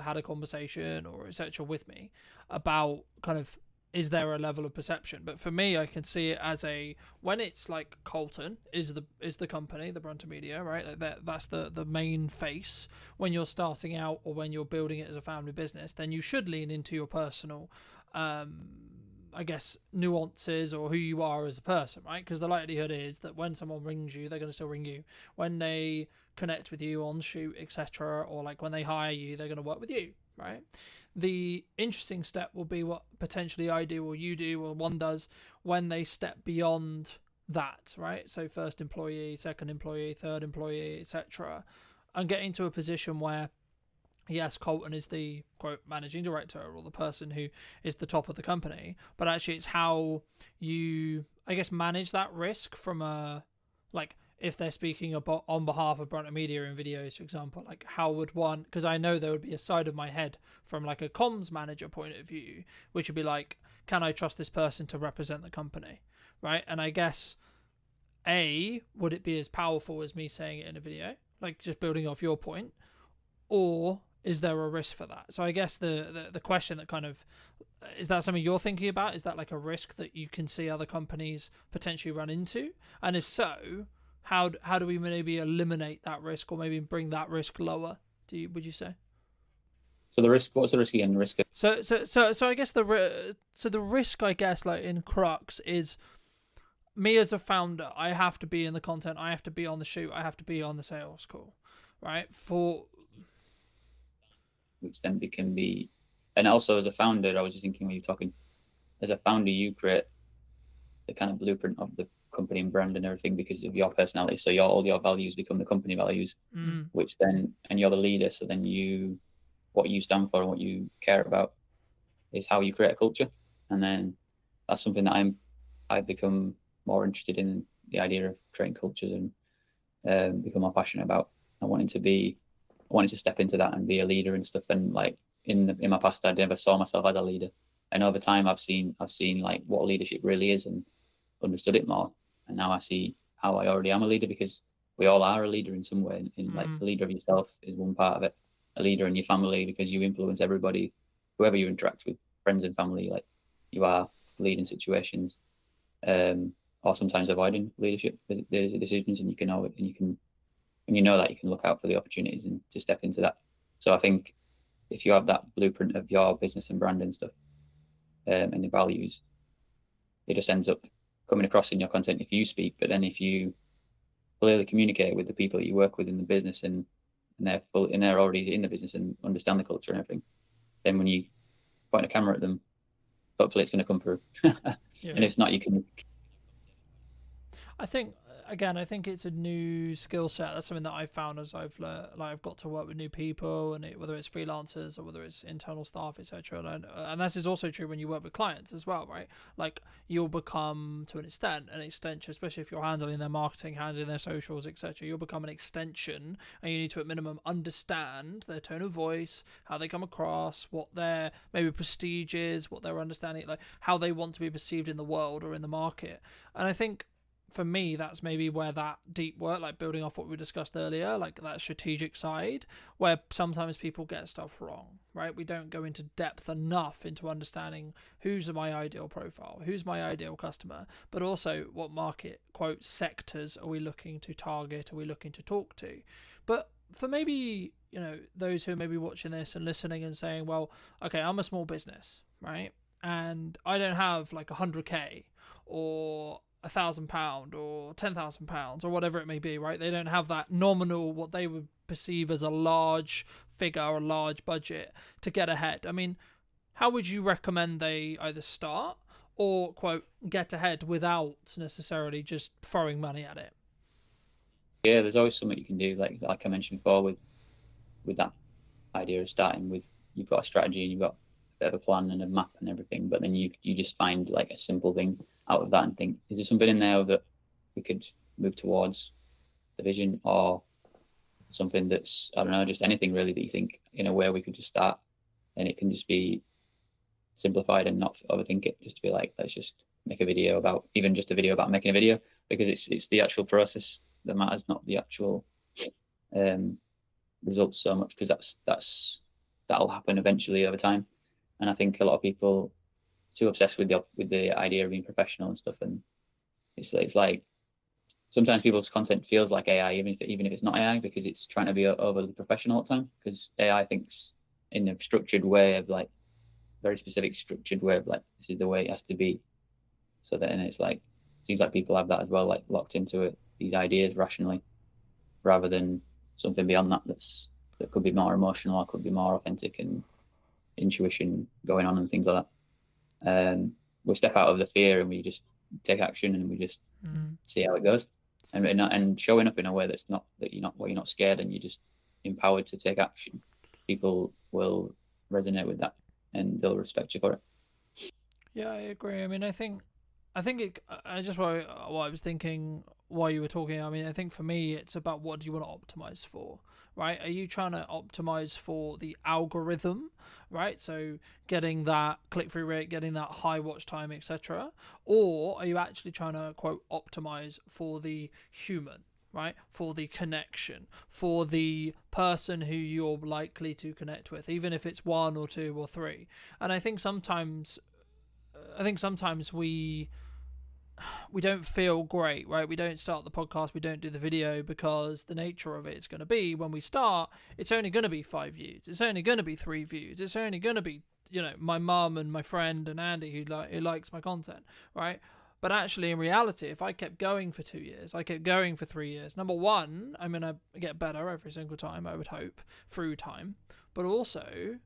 had a conversation or etc. with me about kind of, is there a level of perception? But for me, I can see it as when it's like Colton is the company, the Brunton Media, right? Like that's the main face. When you're starting out or when you're building it as a family business, then you should lean into your personal I guess nuances or who you are as a person, right? Because the likelihood is that when someone rings you, they're going to still ring you. When they connect with you on shoot, etc., or like when they hire you, they're going to work with you, right? The interesting step will be what potentially I do or you do or one does when they step beyond that, right? So first employee, second employee, third employee, etc., and getting to a position where, yes, Colton is the quote managing director or the person who is the top of the company, but actually it's how you, I guess, manage that risk from like if they're speaking about on behalf of Brunton Media in videos, for example, like how would one, because I know there would be a side of my head from like a comms manager point of view, which would be like, can I trust this person to represent the company, right? And I guess, would it be as powerful as me saying it in a video, like just building off your point, or is there a risk for that? So I guess the question that kind of, is that something you're thinking about? Is that like a risk that you can see other companies potentially run into? And if so, how do we maybe eliminate that risk or maybe bring that risk lower? Would you say? So the risk, what's the risk again? The risk of... So I guess the risk, I guess, like in crux is me as a founder, I have to be in the content, I have to be on the shoot, I have to be on the sales call, right? Which then can be, and also as a founder, I was just thinking when you're talking, as a founder, you create the kind of blueprint of the company and brand and everything because of your personality. So all your values become the company values, which then, and you're the leader. So then what you stand for and what you care about is how you create a culture. And then that's something that I've become more interested in, the idea of creating cultures and become more passionate about. I wanted to step into that and be a leader and stuff. And like in my past, I never saw myself as a leader. And over time, I've seen like what leadership really is and understood it more. And now I see how I already am a leader, because we all are a leader in some way. Like a leader of yourself is one part of it. A leader in your family, because you influence everybody, whoever you interact with, friends and family. Like you are leading situations, or sometimes avoiding leadership decisions, and you know that you can look out for the opportunities and to step into that. So I think if you have that blueprint of your business and brand and stuff, and the values, it just ends up coming across in your content if you speak. But then if you clearly communicate with the people that you work with in the business, and they're already in the business and understand the culture and everything, then when you point a camera at them, hopefully it's going to come through. And if not, you can. I think it's a new skill set. That's something that I've found as I've got to work with new people, and whether it's freelancers or whether it's internal staff, etc. And this is also true when you work with clients as well, right? Like you'll become, to an extension, especially if you're handling their marketing, handling their socials, etc. You'll become an extension, and you need to at minimum understand their tone of voice, how they come across, what their maybe prestige is, what their understanding, like how they want to be perceived in the world or in the market. And I think, for me, that's maybe where that deep work, like building off what we discussed earlier, like that strategic side, where sometimes people get stuff wrong, right? We don't go into depth enough into understanding who's my ideal profile, who's my ideal customer, but also what market, quote, sectors are we looking to target, are we looking to talk to? But for maybe, those who are maybe watching this and listening and saying, well, okay, I'm a small business, right? And I don't have like 100K or £1,000 or £10,000 or whatever it may be, right? They don't have that nominal, what they would perceive as a large figure or a large budget to get ahead. I mean, how would you recommend they either start or, quote, get ahead without necessarily just throwing money at it? Yeah, there's always something you can do, like I mentioned before, with that idea of starting with, you've got a strategy and you've got a bit of a plan and a map and everything, but then you just find like a simple thing out of that and think, is there something in there that we could move towards the vision, or something that's, I don't know, just anything really that you think in a way we could just start, and it can just be simplified and not overthink it, just to be like, let's just make a video about, even just a video about making a video, because it's the actual process that matters, not the actual results so much, because that'll happen eventually over time. And I think a lot of people too obsessed with the idea of being professional and stuff, and it's like sometimes people's content feels like AI, even if it's not AI, because it's trying to be overly professional all the time, because AI thinks in a structured way of like, very specific structured way of like, this is the way it has to be. So then it's like, it seems like people have that as well, like locked into it, these ideas rationally, rather than something beyond that could be more emotional, or could be more authentic and intuition going on and things like that. We step out of the fear and we just take action, and we just see how it goes, and showing up in a way that's not you're not scared, and you're just empowered to take action. People will resonate with that, and they'll respect you for it. Yeah, I agree. I mean, I think what I was thinking while you were talking, I mean, I think for me, it's about what do you want to optimize for, right? Are you trying to optimize for the algorithm, right? So getting that click-through rate, getting that high watch time, etc. Or are you actually trying to, quote, optimize for the human, right? For the connection, for the person who you're likely to connect with, even if it's one or two or three. And I think sometimes we don't feel great, right? We don't start the podcast, we don't do the video, because the nature of it is going to be, when we start, it's only going to be 5 views, it's only going to be 3 views, it's only going to be, my mum and my friend and Andy who likes my content, right? But actually, in reality, if I kept going for 2 years, I kept going for 3 years, number one, I'm going to get better every single time, I would hope, through time, but also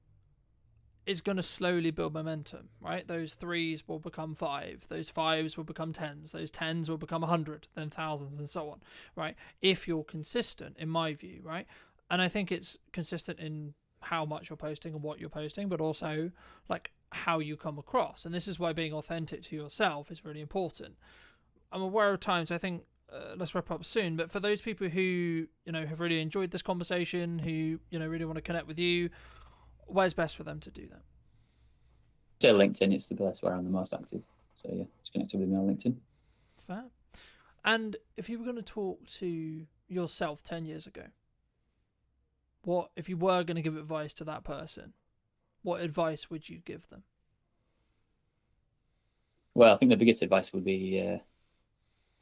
is going to slowly build momentum, right? Those 3s will become 5, those 5s will become 10s, those 10s will become 100, then thousands, and so on, right? If you're consistent, in my view, right? And I think it's consistent in how much you're posting and what you're posting, but also like how you come across. And this is why being authentic to yourself is really important. I'm aware of times, I think let's wrap up soon. But for those people who have really enjoyed this conversation, who really want to connect with you, where's best for them to do that? Say LinkedIn, it's the place where I'm the most active. So yeah, just connect with me on LinkedIn. Fair. And if you were going to talk to yourself 10 years ago, what if you were going to give advice to that person? What advice would you give them? Well, I think the biggest advice would be to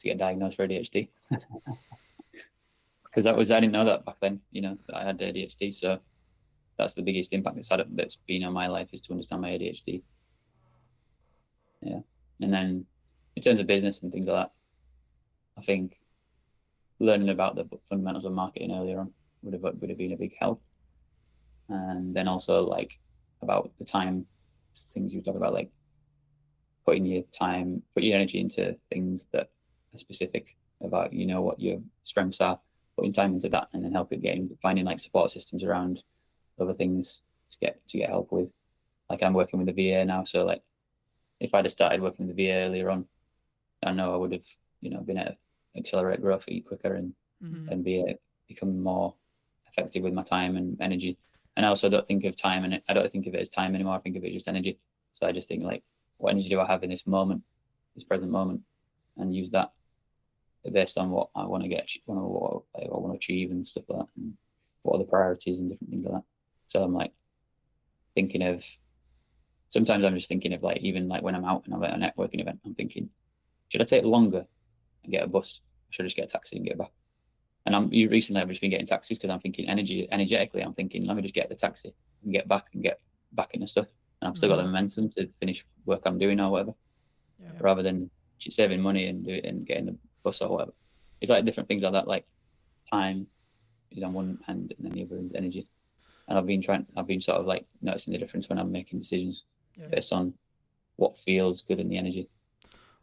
get diagnosed for ADHD, because I didn't know that back then. That I had ADHD, so that's the biggest impact that's been on my life, is to understand my ADHD. Yeah, and then in terms of business and things like that, I think learning about the fundamentals of marketing earlier on would have been a big help. And then also like about the time things you talk about, like put your energy into things that are specific about what your strengths are, putting time into that, and then finding like support systems around other things to get help with. Like I'm working with the VA now, so like if I'd have started working with the VA earlier on, I know I would have been able to accelerate growth, eat quicker, and become more effective with my time and energy. And I also don't think of time, and I don't think of it as time anymore. I think of it just energy. So I just think like, what energy do I have in this moment, this present moment, and use that based on what I want to get, what I want to achieve and stuff like that, and what are the priorities and different things like that. So I'm like thinking of, sometimes I'm just thinking of like, even like when I'm out and I'm at a networking event, I'm thinking, should I take longer and get a bus? Or should I just get a taxi and get back? And recently I've just been getting taxis because I'm thinking energetically, I'm thinking, let me just get the taxi and get back into stuff. And I've still got the momentum to finish work I'm doing or whatever, rather than saving money and do it and getting the bus or whatever. It's like different things like that, like time is on one hand and then the other is energy. And I've been sort of like noticing the difference when I'm making decisions based on what feels good in the energy.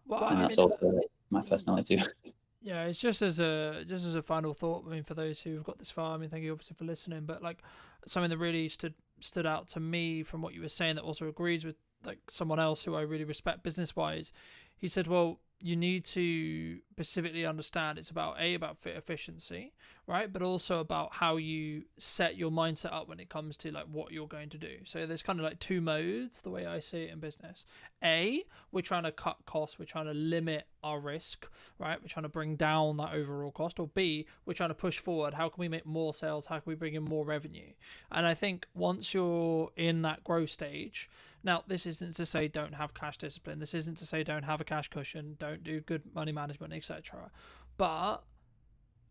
Well, and that's also like my personality too. Yeah, it's just as a final thought. I mean, for those who've got this far, I mean, thank you obviously for listening. But like something that really stood out to me from what you were saying, that also agrees with like someone else who I really respect business wise. He said, well, you need to specifically understand it's about fit efficiency, right? But also about how you set your mindset up when it comes to like what you're going to do. So there's kind of like two modes, the way I see it in business. A, we're trying to cut costs, we're trying to limit our risk, right? We're trying to bring down that overall cost. Or B, we're trying to push forward. How can we make more sales? How can we bring in more revenue? And I think once you're in that growth stage, now, this isn't to say don't have cash discipline. This isn't to say don't have a cash cushion, don't do good money management, etc. But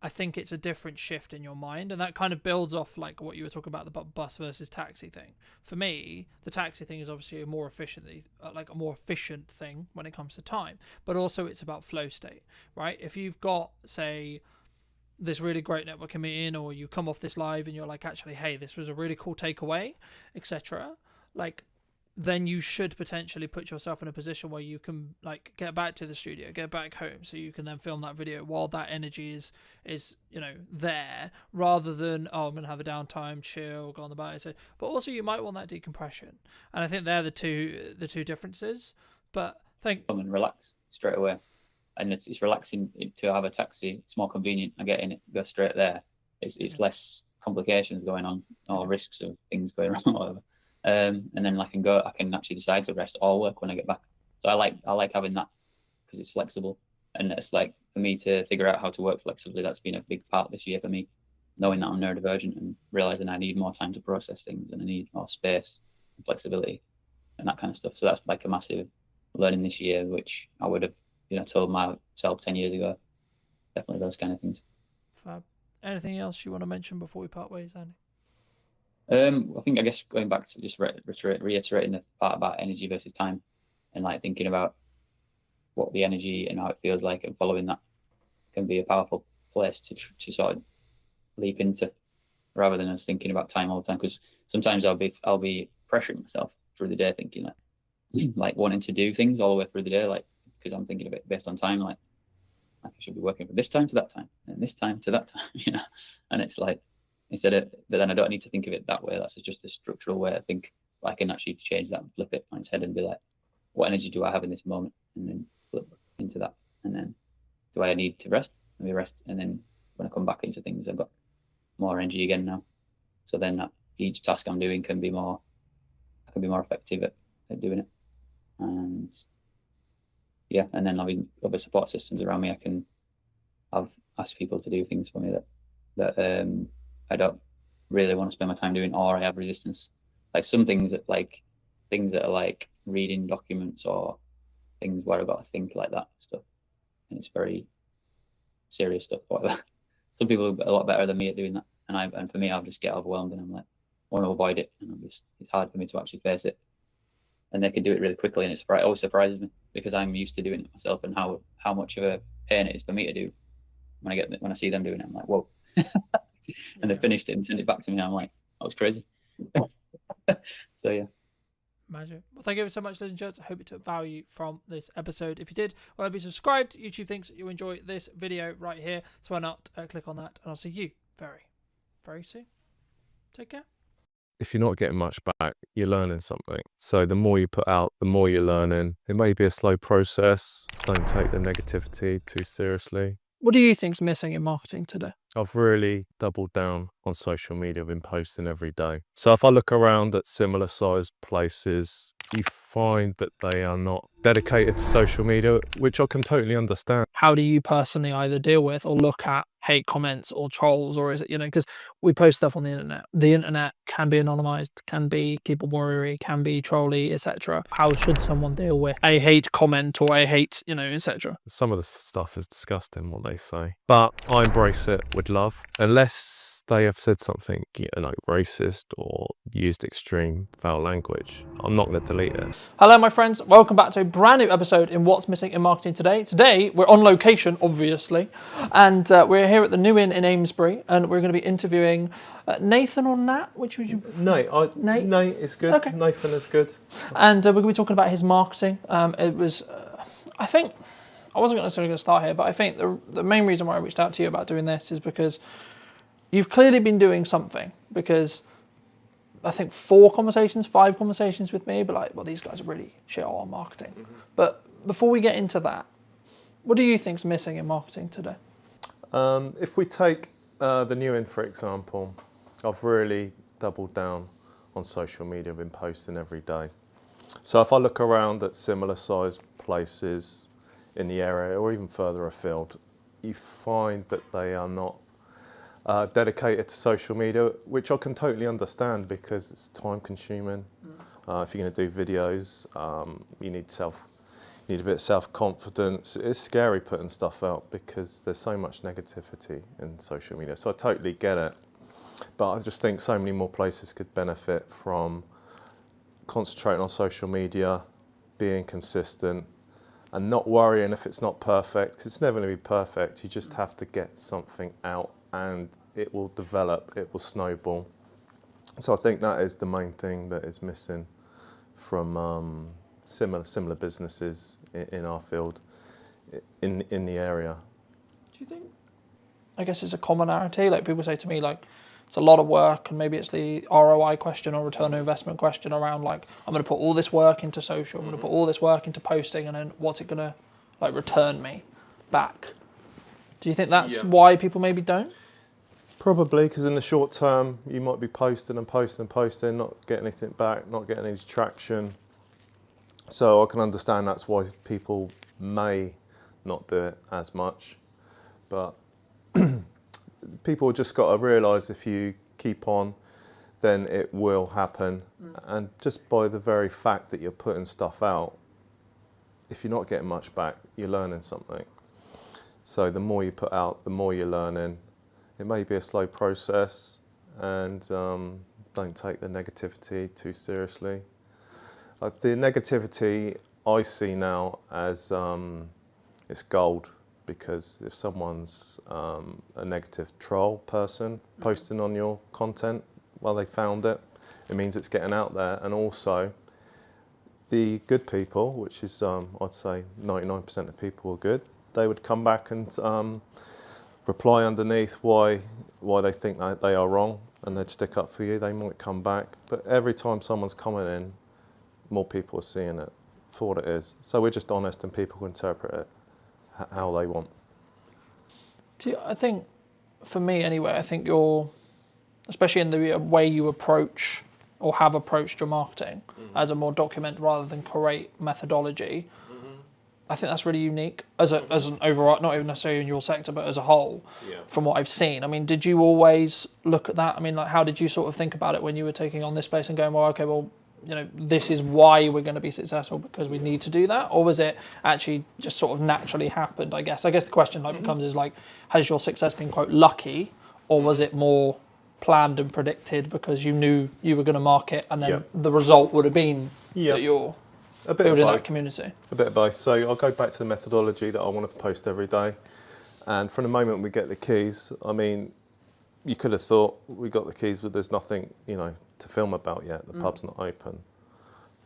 I think it's a different shift in your mind, and that kind of builds off like what you were talking about, the bus versus taxi thing. For me, the taxi thing is obviously a more efficient thing when it comes to time, but also it's about flow state, right? If you've got, say, this really great networking meeting, or you come off this live and you're like, actually, hey, this was a really cool takeaway, etc. Like, then you should potentially put yourself in a position where you can like get back to the studio, get back home, so you can then film that video while that energy is there, rather than I'm gonna have a downtime, chill, go on the bike. So, but also you might want that decompression, and I think they're the two differences. But come and relax straight away, and it's relaxing to have a taxi. It's more convenient. I get in it, go straight there. It's less complications going on or risks of things going wrong or whatever. And then I can actually decide to rest or work when I get back. So I like having that because it's flexible, and it's like for me to figure out how to work flexibly. That's been a big part this year for me, knowing that I'm neurodivergent and realizing I need more time to process things and I need more space and flexibility and that kind of stuff. So that's like a massive learning this year, which I would have told myself 10 years ago. Definitely those kind of things. Fab. Anything else you want to mention before we part ways, Andy? I guess going back to just reiterating the part about energy versus time, and like thinking about what the energy and how it feels like, and following that can be a powerful place to sort of leap into, rather than us thinking about time all the time. Because sometimes I'll be pressuring myself through the day, thinking like wanting to do things all the way through the day, like because I'm thinking of it based on time, like I should be working from this time to that time and this time to that time, and it's like. But then I don't need to think of it that way. That's just a structural way I think. I can actually change that and flip it on its head and be like, what energy do I have in this moment? And then flip into that. And then, do I need to rest? and the rest. And then when I come back into things, I've got more energy again now. So then each task I'm doing can be more effective at doing it. And yeah, and then having other support systems around me, I can ask people to do things for me that I don't really want to spend my time doing, or I have resistance. Like some things that are like reading documents or things where I've got to think like that stuff, and it's very serious stuff. Whatever. Some people are a lot better than me at doing that, and for me, I'll just get overwhelmed, and I'm like, I want to avoid it, and it's hard for me to actually face it. And they can do it really quickly, and it always surprises me because I'm used to doing it myself, and how much of a pain it is for me to do. When I see them doing it, I'm like, whoa. And they finished it and sent it back to me, and I'm like, that was crazy. So yeah. Magic. Well, thank you so much, ladies and gents. I hope you took value from this episode. If you did, well, be subscribed. YouTube thinks that you enjoy this video right here, so why not click on that, and I'll see you very, very soon. Take care. If you're not getting much back, you're learning something. So the more you put out, the more you're learning. It may be a slow process. Don't take the negativity too seriously. What do you think's missing in marketing today? I've really doubled down on social media. I've been posting every day. So if I look around at similar sized places, you find that they are not dedicated to social media, which I can totally understand. How do you personally either deal with or look at hate comments or trolls, or is it, because we post stuff on the internet. The internet can be anonymized, can be keyboard warrior, can be trolly, etc. How should someone deal with a hate comment or a hate, etc.? Some of the stuff is disgusting, what they say. But I embrace it with love. Unless they have said something like racist or used extreme foul language, I'm not going to delete it. Hello, my friends. Welcome back to a brand new episode in What's Missing in Marketing Today. Today, we're on location, obviously, and we're here at the New Inn in Amesbury, and we're going to be interviewing Nathan or Nat, which would you... Nate is good. Okay. Nathan is good. And we're going to be talking about his marketing. It was, I think, I wasn't necessarily going to start here, but I think the main reason why I reached out to you about doing this is because you've clearly been doing something, because I think 5 conversations with me, but like, well, these guys are really shit on marketing. Mm-hmm. But before we get into that, what do you think's missing in marketing today? If we take the New Inn, for example, I've really doubled down on social media. I've been posting every day. So if I look around at similar sized places in the area or even further afield, you find that they are not dedicated to social media, which I can totally understand because it's time consuming. If you're going to do videos, you need a bit of self-confidence. It's scary putting stuff out because there's so much negativity in social media. So I totally get it. But I just think so many more places could benefit from concentrating on social media, being consistent, and not worrying if it's not perfect, because it's never going to be perfect. You just have to get something out and it will develop, it will snowball. So I think that is the main thing that is missing from similar businesses in our field, in the area. Do you think, I guess it's a commonality, like people say to me, like, it's a lot of work, and maybe it's the ROI question or return on investment question around, like, I'm going to put all this work into social, I'm going to put all this work into posting, and then what's it going to like return me back? Do you think that's why people maybe don't? Probably, because in the short term, you might be posting, not getting anything back, not getting any traction. So I can understand that's why people may not do it as much. But people just got to realise if you keep on, then it will happen. And just by the very fact that you're putting stuff out, if you're not getting much back, you're learning something. So the more you put out, the more you're learning. It may be a slow process, and don't take the negativity too seriously. The negativity I see now as it's gold, because if someone's a negative troll person posting on your content, well, they found it. It means it's getting out there. And also, the good people, which is I'd say 99% of people are good, they would come back and reply underneath why they think that they are wrong, and they'd stick up for you. They might come back, but every time someone's commenting, more people are seeing it for what it is. So we're just honest, and people can interpret it how they want. I think, for me anyway, I think you're, especially in the way you approach or have approached your marketing as a more document rather than create methodology, I think that's really unique as an overall, not even necessarily in your sector, but as a whole, from what I've seen. I mean, did you always look at that? I mean, like, how did you sort of think about it when you were taking on this space and going, well, okay, well, you know, this is why we're going to be successful because we need to do that? Or was it actually just sort of naturally happened, I guess? I guess the question becomes is like, has your success been, quote, lucky, or was it more planned and predicted because you knew you were going to market and then the result would have been that you're building that community? A bit of both. So I'll go back to the methodology that I want to post every day. And from the moment we get the keys, I mean, you could have thought we got the keys, but there's nothing, you know, to film about yet. The pub's not open.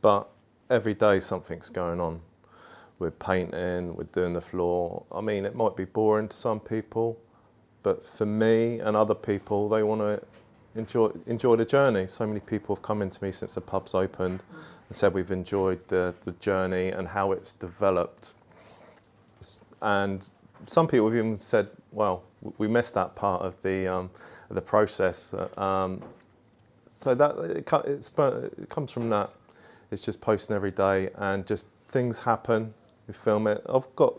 But every day something's going on. We're painting, we're doing the floor. I mean, it might be boring to some people, but for me and other people, they want to enjoy the journey. So many people have come into me since the pub's opened and said we've enjoyed the journey and how it's developed. And some people have even said, well, we missed that part of the process. So that it comes from that. It's just posting every day and just things happen. We film it. I've got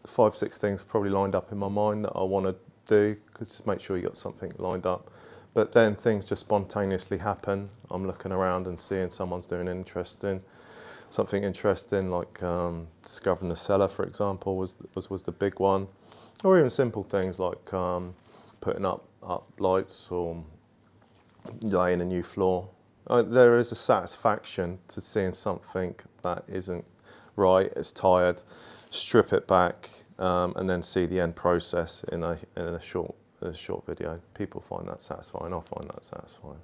5-6 things probably lined up in my mind that I want to do, because just make sure you got something lined up. But then things just spontaneously happen. I'm looking around and seeing someone's doing something interesting, like discovering the cellar, for example, was the big one, or even simple things like putting up lights or laying a new floor. There is a satisfaction to seeing something that isn't right, it's tired, strip it back, and then see the end process in a short video. People find that satisfying. I find that satisfying.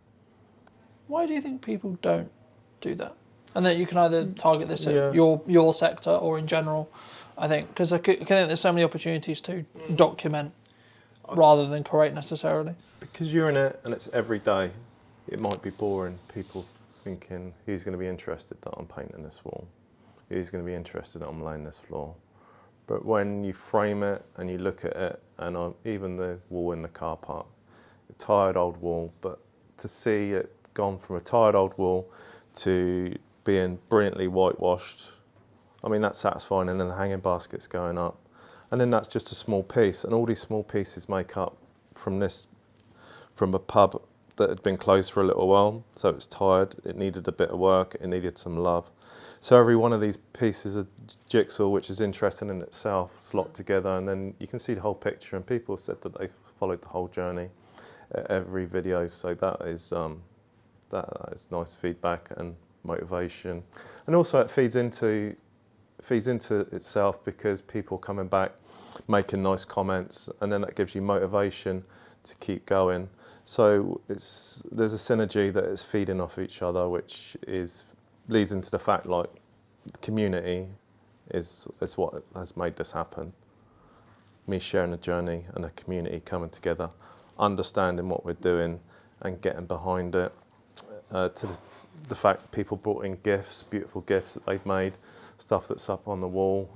Why do you think people don't do that? And then you can either target this at your sector or in general. I think because I think there's so many opportunities to document rather than create necessarily. Because you're in it and it's every day. It might be boring. People thinking, who's going to be interested that I'm painting this wall? Who's going to be interested that I'm laying this floor? But when you frame it and you look at it, and even the wall in the car park, a tired old wall, but to see it gone from a tired old wall to being brilliantly whitewashed, I mean, that's satisfying. And then the hanging basket's going up. And then that's just a small piece. And all these small pieces make up from a pub that had been closed for a little while. So it's tired, it needed a bit of work, it needed some love. So every one of these pieces of jigsaw, which is interesting in itself, slot together, and then you can see the whole picture. And people said that they've followed the whole journey, every video. So that is nice feedback and motivation. And also it feeds into itself, because people coming back, making nice comments, and then that gives you motivation to keep going. So there's a synergy that is feeding off each other, which leads into the fact, like, the community is what has made this happen. Me sharing a journey and a community coming together, understanding what we're doing and getting behind it. To the fact that people brought in gifts, beautiful gifts that they've made, stuff that's up on the wall.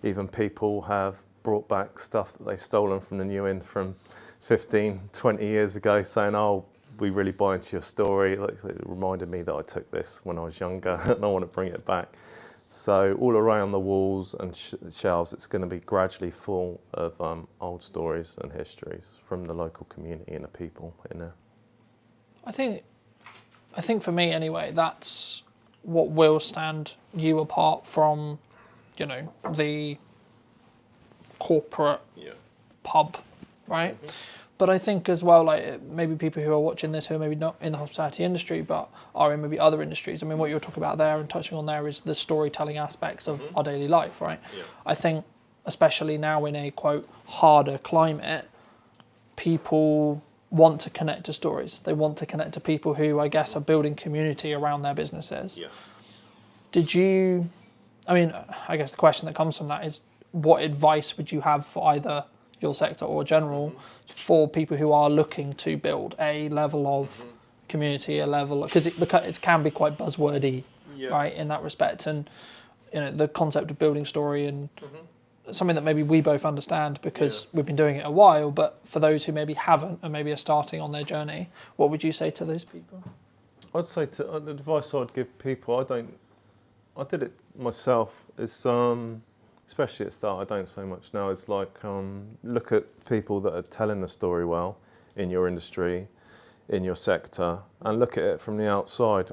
Even people have brought back stuff that they've stolen from the new inn from 15, 20 years ago, saying, oh, we really buy into your story. Like, it reminded me that I took this when I was younger and I want to bring it back. So all around the walls and shelves, it's going to be gradually full of old stories and histories from the local community and the people in there. I think for me anyway, that's what will stand you apart from, you know, the corporate pub, right? Mm-hmm. But I think as well, like, maybe people who are watching this who are maybe not in the hospitality industry but are in maybe other industries. I mean, what you're talking about there and touching on there is the storytelling aspects of our daily life, right? Yeah. I think especially now in a, quote, harder climate, people want to connect to stories. They want to connect to people who, I guess, are building community around their businesses. Yeah. I guess the question that comes from that is, what advice would you have for either your sector or general for people who are looking to build a level of community, a level, because it can be quite buzzwordy, right, in that respect. And, you know, the concept of building story and something that maybe we both understand because we've been doing it a while, but for those who maybe haven't and maybe are starting on their journey, what would you say to those people? I'd say the advice I'd give people, I did it myself, is especially at the start, I don't so much now, it's like look at people that are telling the story well in your industry, in your sector, and look at it from the outside,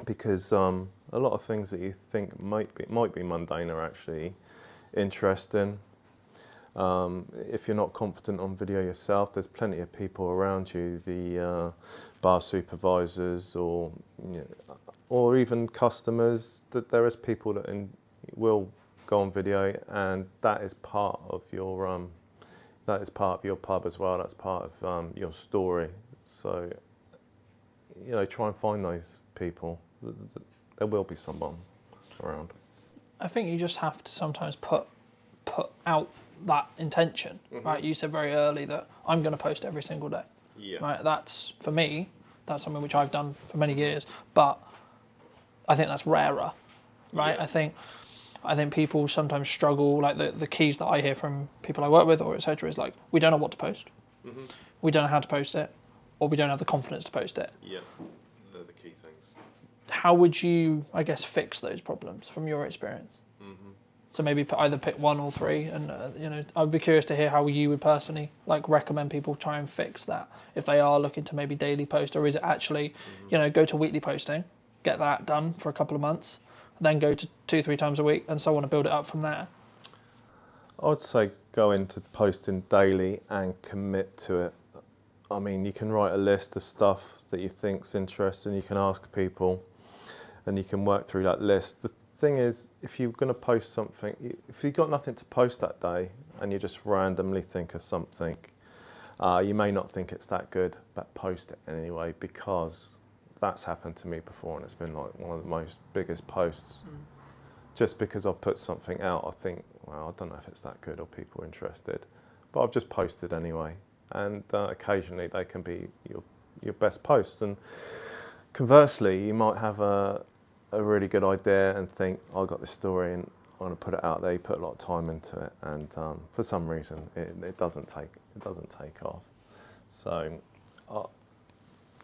because a lot of things that you think might be mundane are actually interesting. If you're not confident on video yourself, there's plenty of people around you, the bar supervisors or or even customers, that there is people that will go on video, and that is part of your pub as well. That's part of your story. So try and find those people. There will be someone around. I think you just have to sometimes put out that intention, right? You said very early that I'm going to post every single day. Yeah. Right. That's, for me, that's something which I've done for many years, but I think that's rarer, right? Yeah. I think people sometimes struggle, like the keys that I hear from people I work with or etc. is like, we don't know what to post, we don't know how to post it, or we don't have the confidence to post it. Yeah, they're the key things. How would you, I guess, fix those problems from your experience? So maybe either pick one or three, and I'd be curious to hear how you would personally recommend people try and fix that if they are looking to maybe daily post, or is it actually, go to weekly posting, get that done for a couple of months, then go to 2-3 times a week, and so on, and build it up from there. I'd say go into posting daily and commit to it. I mean, you can write a list of stuff that you think's interesting, you can ask people, and you can work through that list. The thing is, if you're going to post something, if you've got nothing to post that day and you just randomly think of something, you may not think it's that good, but post it anyway, because that's happened to me before and it's been like one of the most biggest posts. Just because I've put something out, I think, well, I don't know if it's that good or people are interested, but I've just posted anyway. And occasionally they can be your best post. And conversely, you might have a really good idea and think, I've got this story and I want to put it out there. You put a lot of time into it, and for some reason it doesn't take off. So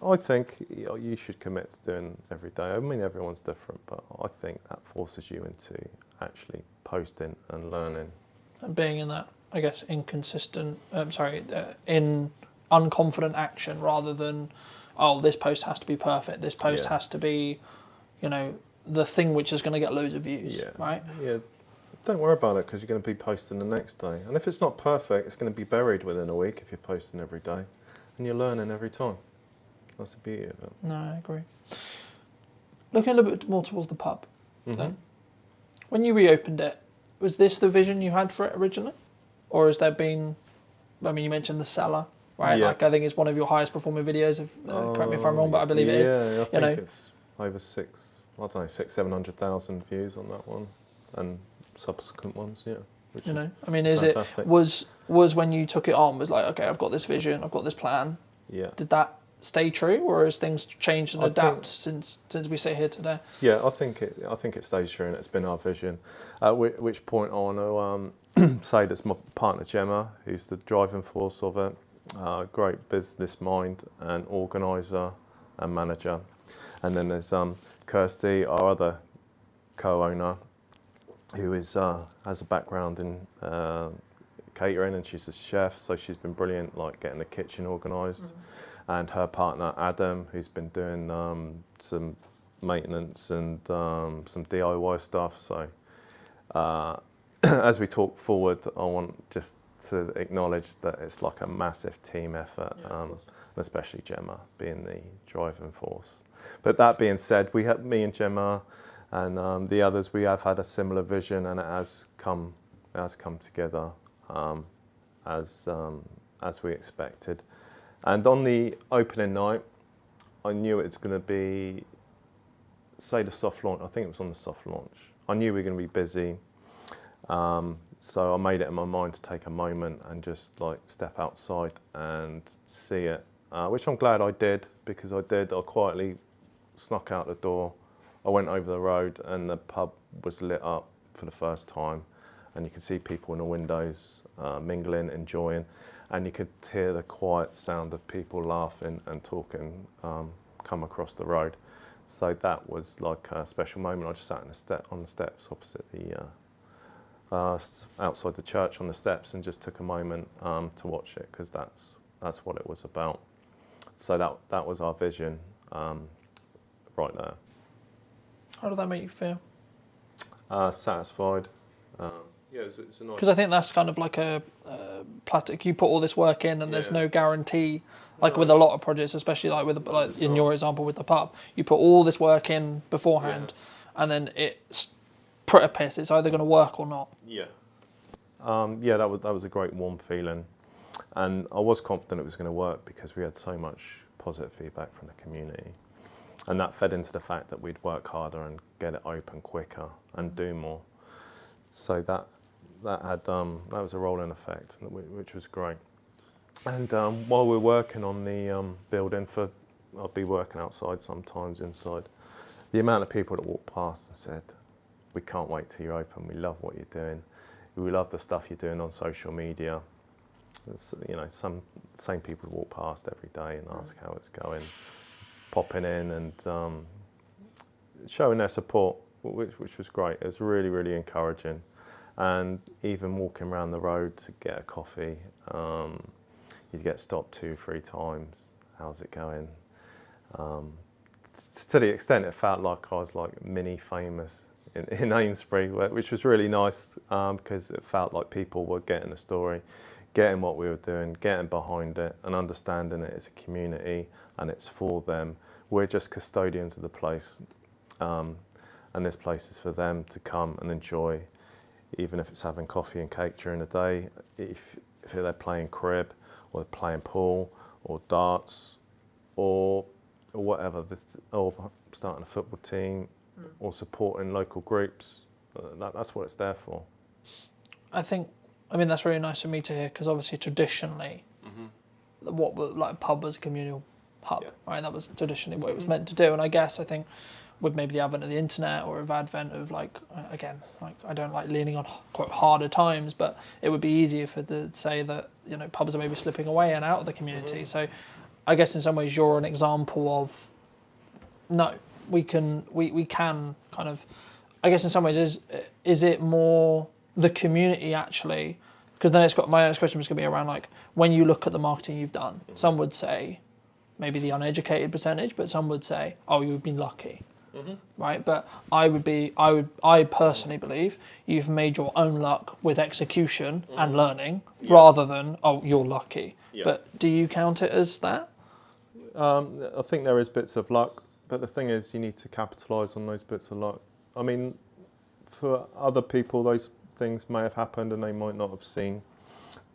I think you should commit to doing every day. I mean, everyone's different, but I think that forces you into actually posting and learning. And being in that, I guess, in unconfident action, rather than, oh, this post has to be perfect. This post has to be, the thing which is going to get loads of views, right? Yeah, don't worry about it, because you're going to be posting the next day. And if it's not perfect, it's going to be buried within a week if you're posting every day. And you're learning every time. That's the beauty of it. No, I agree. Looking a little bit more towards the pub, then. When you reopened it, was this the vision you had for it originally? Or has there been, I mean, you mentioned the cellar, right? Yeah. I think it's one of your highest performing videos, correct me if I'm wrong, but I believe it is. Yeah, I think it's over 700,000 views on that one, and subsequent ones, which I mean, is fantastic. it, was when you took it on, was like, okay, I've got this vision, I've got this plan. Yeah. Did that stay true, or has things changed and adapt since we sit here today? Yeah, I think it stays true, and it's been our vision. At which point I want to say that's my partner Gemma, who's the driving force of it, great business mind and organiser and manager. And then there's Kirsty, our other co-owner, who is has a background in catering, and she's a chef, so she's been brilliant, like getting the kitchen organised. And her partner Adam, who's been doing some maintenance and some DIY stuff. So as we talk forward, I want just to acknowledge that it's like a massive team effort, especially Gemma being the driving force. But that being said, we have me and Gemma and the others. We have had a similar vision, and it has come together as we expected. And on the opening night, I knew it was going to be, say, the soft launch. I think it was on the soft launch. I knew we were going to be busy, so I made it in my mind to take a moment and just like step outside and see it, which I'm glad I did, because I quietly snuck out the door. I went over the road and the pub was lit up for the first time, and you could see people in the windows mingling, enjoying, and you could hear the quiet sound of people laughing and talking come across the road. So that was like a special moment. I just sat on the steps opposite the outside the church on the steps and just took a moment to watch it, because that's what it was about. So that was our vision right there. How did that make you feel? Satisfied. Yeah, it's a nice. Because I think that's kind of like a plastic. You put all this work in, and there's no guarantee. Like with a lot of projects, especially like with like in your example with the pub, you put all this work in beforehand, and then it's pretty piss. It's either going to work or not. Yeah. Yeah, that was a great warm feeling, and I was confident it was going to work because we had so much positive feedback from the community, and that fed into the fact that we'd work harder and get it open quicker and do more. So that was a rolling effect, which was great. And while we're working on the building, I'll be working outside sometimes, inside, the amount of people that walked past and said, "We can't wait till you're open. We love what you're doing. We love the stuff you're doing on social media." It's, you know, same people walk past every day and ask how it's going, popping in and showing their support, which was great. It was really, really encouraging. And even walking around the road to get a coffee, you'd get stopped 2-3 times. How's it going? To the extent it felt like I was like mini famous in Amesbury, which was really nice because it felt like people were getting the story, getting what we were doing, getting behind it and understanding it as a community and it's for them. We're just custodians of the place and this place is for them to come and enjoy, even if it's having coffee and cake during the day, if they're playing crib or they're playing pool or darts or whatever, or starting a football team or supporting local groups. That's what it's there for. I mean, that's really nice for me to hear, because obviously traditionally, what like a pub was a communal hub, right? That was traditionally what it was meant to do. And I think with maybe the advent of the internet or the advent of like, again, like I don't like leaning on quite harder times, but it would be easier to say that, you know, pubs are maybe slipping away and out of the community. So I guess in some ways you're an example of, no, we can kind of, I guess in some ways is it more the community actually? Because then my next question was going to be around like, when you look at the marketing you've done, some would say maybe the uneducated percentage, but some would say, oh, you've been lucky. Right, but I personally believe you've made your own luck with execution and learning rather than, oh, you're lucky. But do you count it as that? I think there is bits of luck, but the thing is you need to capitalise on those bits of luck. I mean, for other people those things may have happened and they might not have seen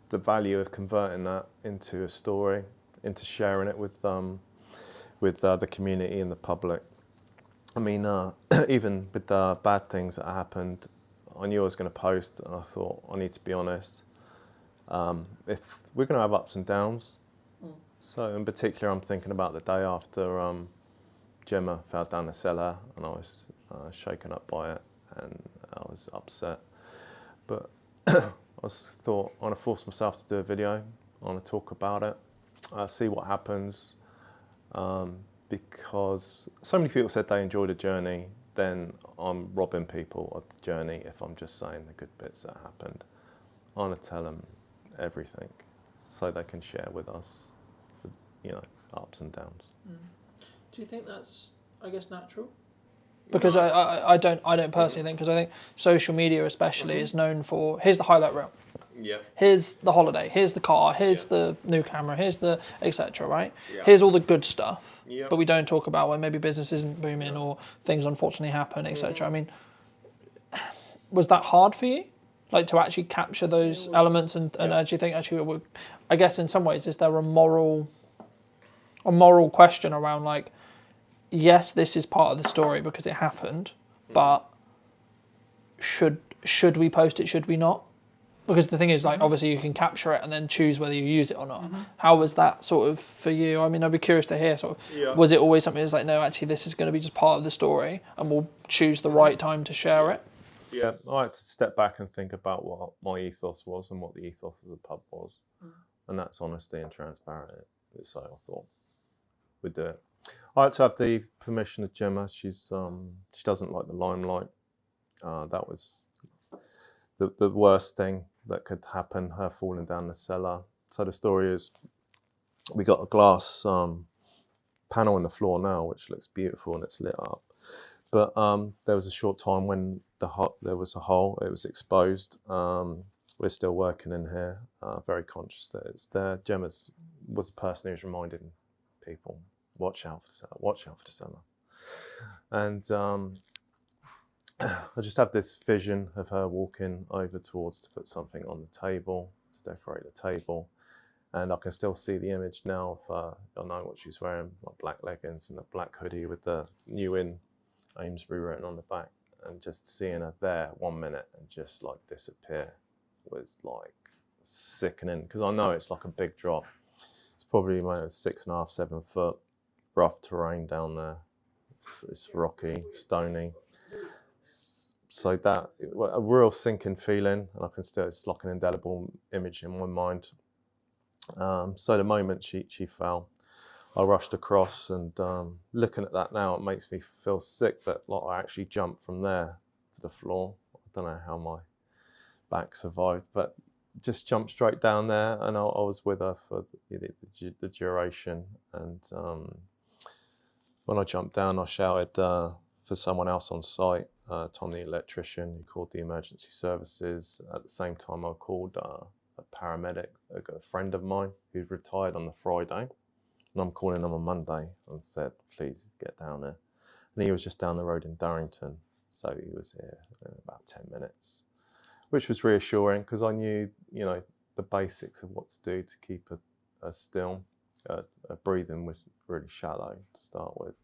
the value of converting that into a story, into sharing it with the community and the public. I mean, even with the bad things that happened, I knew I was going to post and I thought, I need to be honest. If we're going to have ups and downs, so in particular I'm thinking about the day after Gemma fell down the cellar and I was shaken up by it and I was upset. But I thought, I want to force myself to do a video, I want to talk about it, see what happens. Because so many people said they enjoyed the journey, then I'm robbing people of the journey if I'm just saying the good bits that happened. I want to tell them everything so they can share with us the, you know, ups and downs. Do you think that's, I guess, natural? Because I don't personally think, because I think social media especially is known for, here's the highlight reel. Yeah. Here's the holiday, here's the car, here's the new camera, here's the etc. Right? Yeah. Here's all the good stuff. Yeah. But we don't talk about when maybe business isn't booming or things unfortunately happen, etc. I mean, was that hard for you? Like to actually capture those elements and actually think, actually, I guess in some ways, is there a moral question around like, yes, this is part of the story because it happened, but should we post it, should we not? Because the thing is, like, obviously you can capture it and then choose whether you use it or not. How was that sort of for you? I mean, I'd be curious to hear sort of, was it always something that's like, no, actually this is going to be just part of the story and we'll choose the right time to share it? Yeah, I had to step back and think about what my ethos was and what the ethos of the pub was. And that's honesty and transparent. So I thought we'd do it. I had to have the permission of Gemma. She doesn't like the limelight. That was the worst thing that could happen, her falling down the cellar. So the story is, we got a glass panel in the floor now, which looks beautiful and it's lit up. But there was a short time when there was a hole, it was exposed. We're still working in here, very conscious that it's there. Gemma was the person who was reminding people, watch out for the cellar, watch out for the cellar. And I just have this vision of her walking over towards to put something on the table, to decorate the table. And I can still see the image now of, I know what she's wearing, like black leggings and a black hoodie with the New In Amesbury written on the back. And just seeing her there 1 minute and just like disappear was like sickening, because I know it's like a big drop. It's probably like 6.5, 7 foot, rough terrain down there. It's rocky, stony. So that, a real sinking feeling, and I can still, it's like an indelible image in my mind. So the moment she fell, I rushed across, and looking at that now, it makes me feel sick that like I actually jumped from there to the floor. I don't know how my back survived, but just jumped straight down there, and I was with her for the duration. And when I jumped down, I shouted for someone else on site, Tom the electrician, who called the emergency services. At the same time, I called a paramedic, a friend of mine who's retired on the Friday, and I'm calling him on Monday, and said, please get down there. And he was just down the road in Durrington, so he was here in about 10 minutes, which was reassuring, because I knew, you know, the basics of what to do to keep her still. Her breathing was really shallow to start with,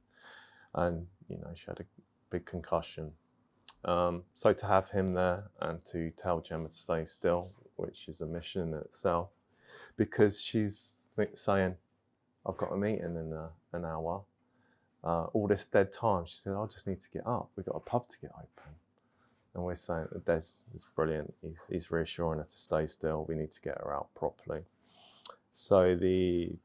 and you know, she had a big concussion. So to have him there and to tell Gemma to stay still, which is a mission in itself, because she's saying, I've got a meeting in an hour, all this dead time. She said, I just need to get up. We've got a pub to get open. And we're saying that Des is brilliant. He's reassuring her to stay still. We need to get her out properly. So the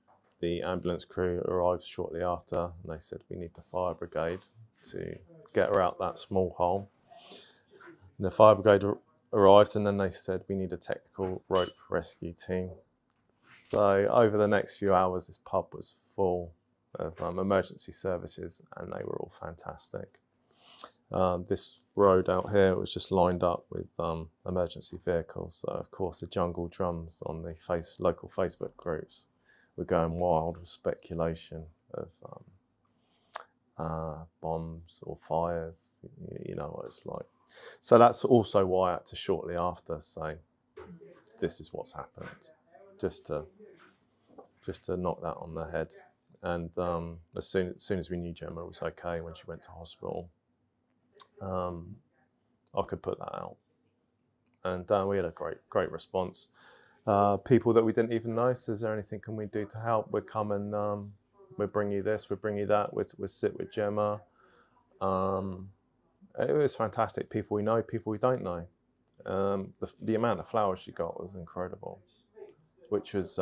ambulance crew arrived shortly after, and they said, we need the fire brigade to get her out that small hole. And the fire brigade arrived, and then they said, we need a technical rope rescue team. So over the next few hours, this pub was full of emergency services, and they were all fantastic. This road out here was just lined up with emergency vehicles. So of course, the jungle drums on the local Facebook groups were going wild with speculation of bombs or fires. You know what it's like. So that's also why I had to shortly after say, this is what's happened, just to knock that on the head. And as soon as we knew Gemma was okay when she went to hospital, I could put that out, and we had a great response. People that we didn't even know, so is there anything can we do to help? We'll come and we'll bring you this, we'll bring you that, we'll sit with Gemma. It was fantastic. People we know, people we don't know. The amount of flowers she got was incredible, which was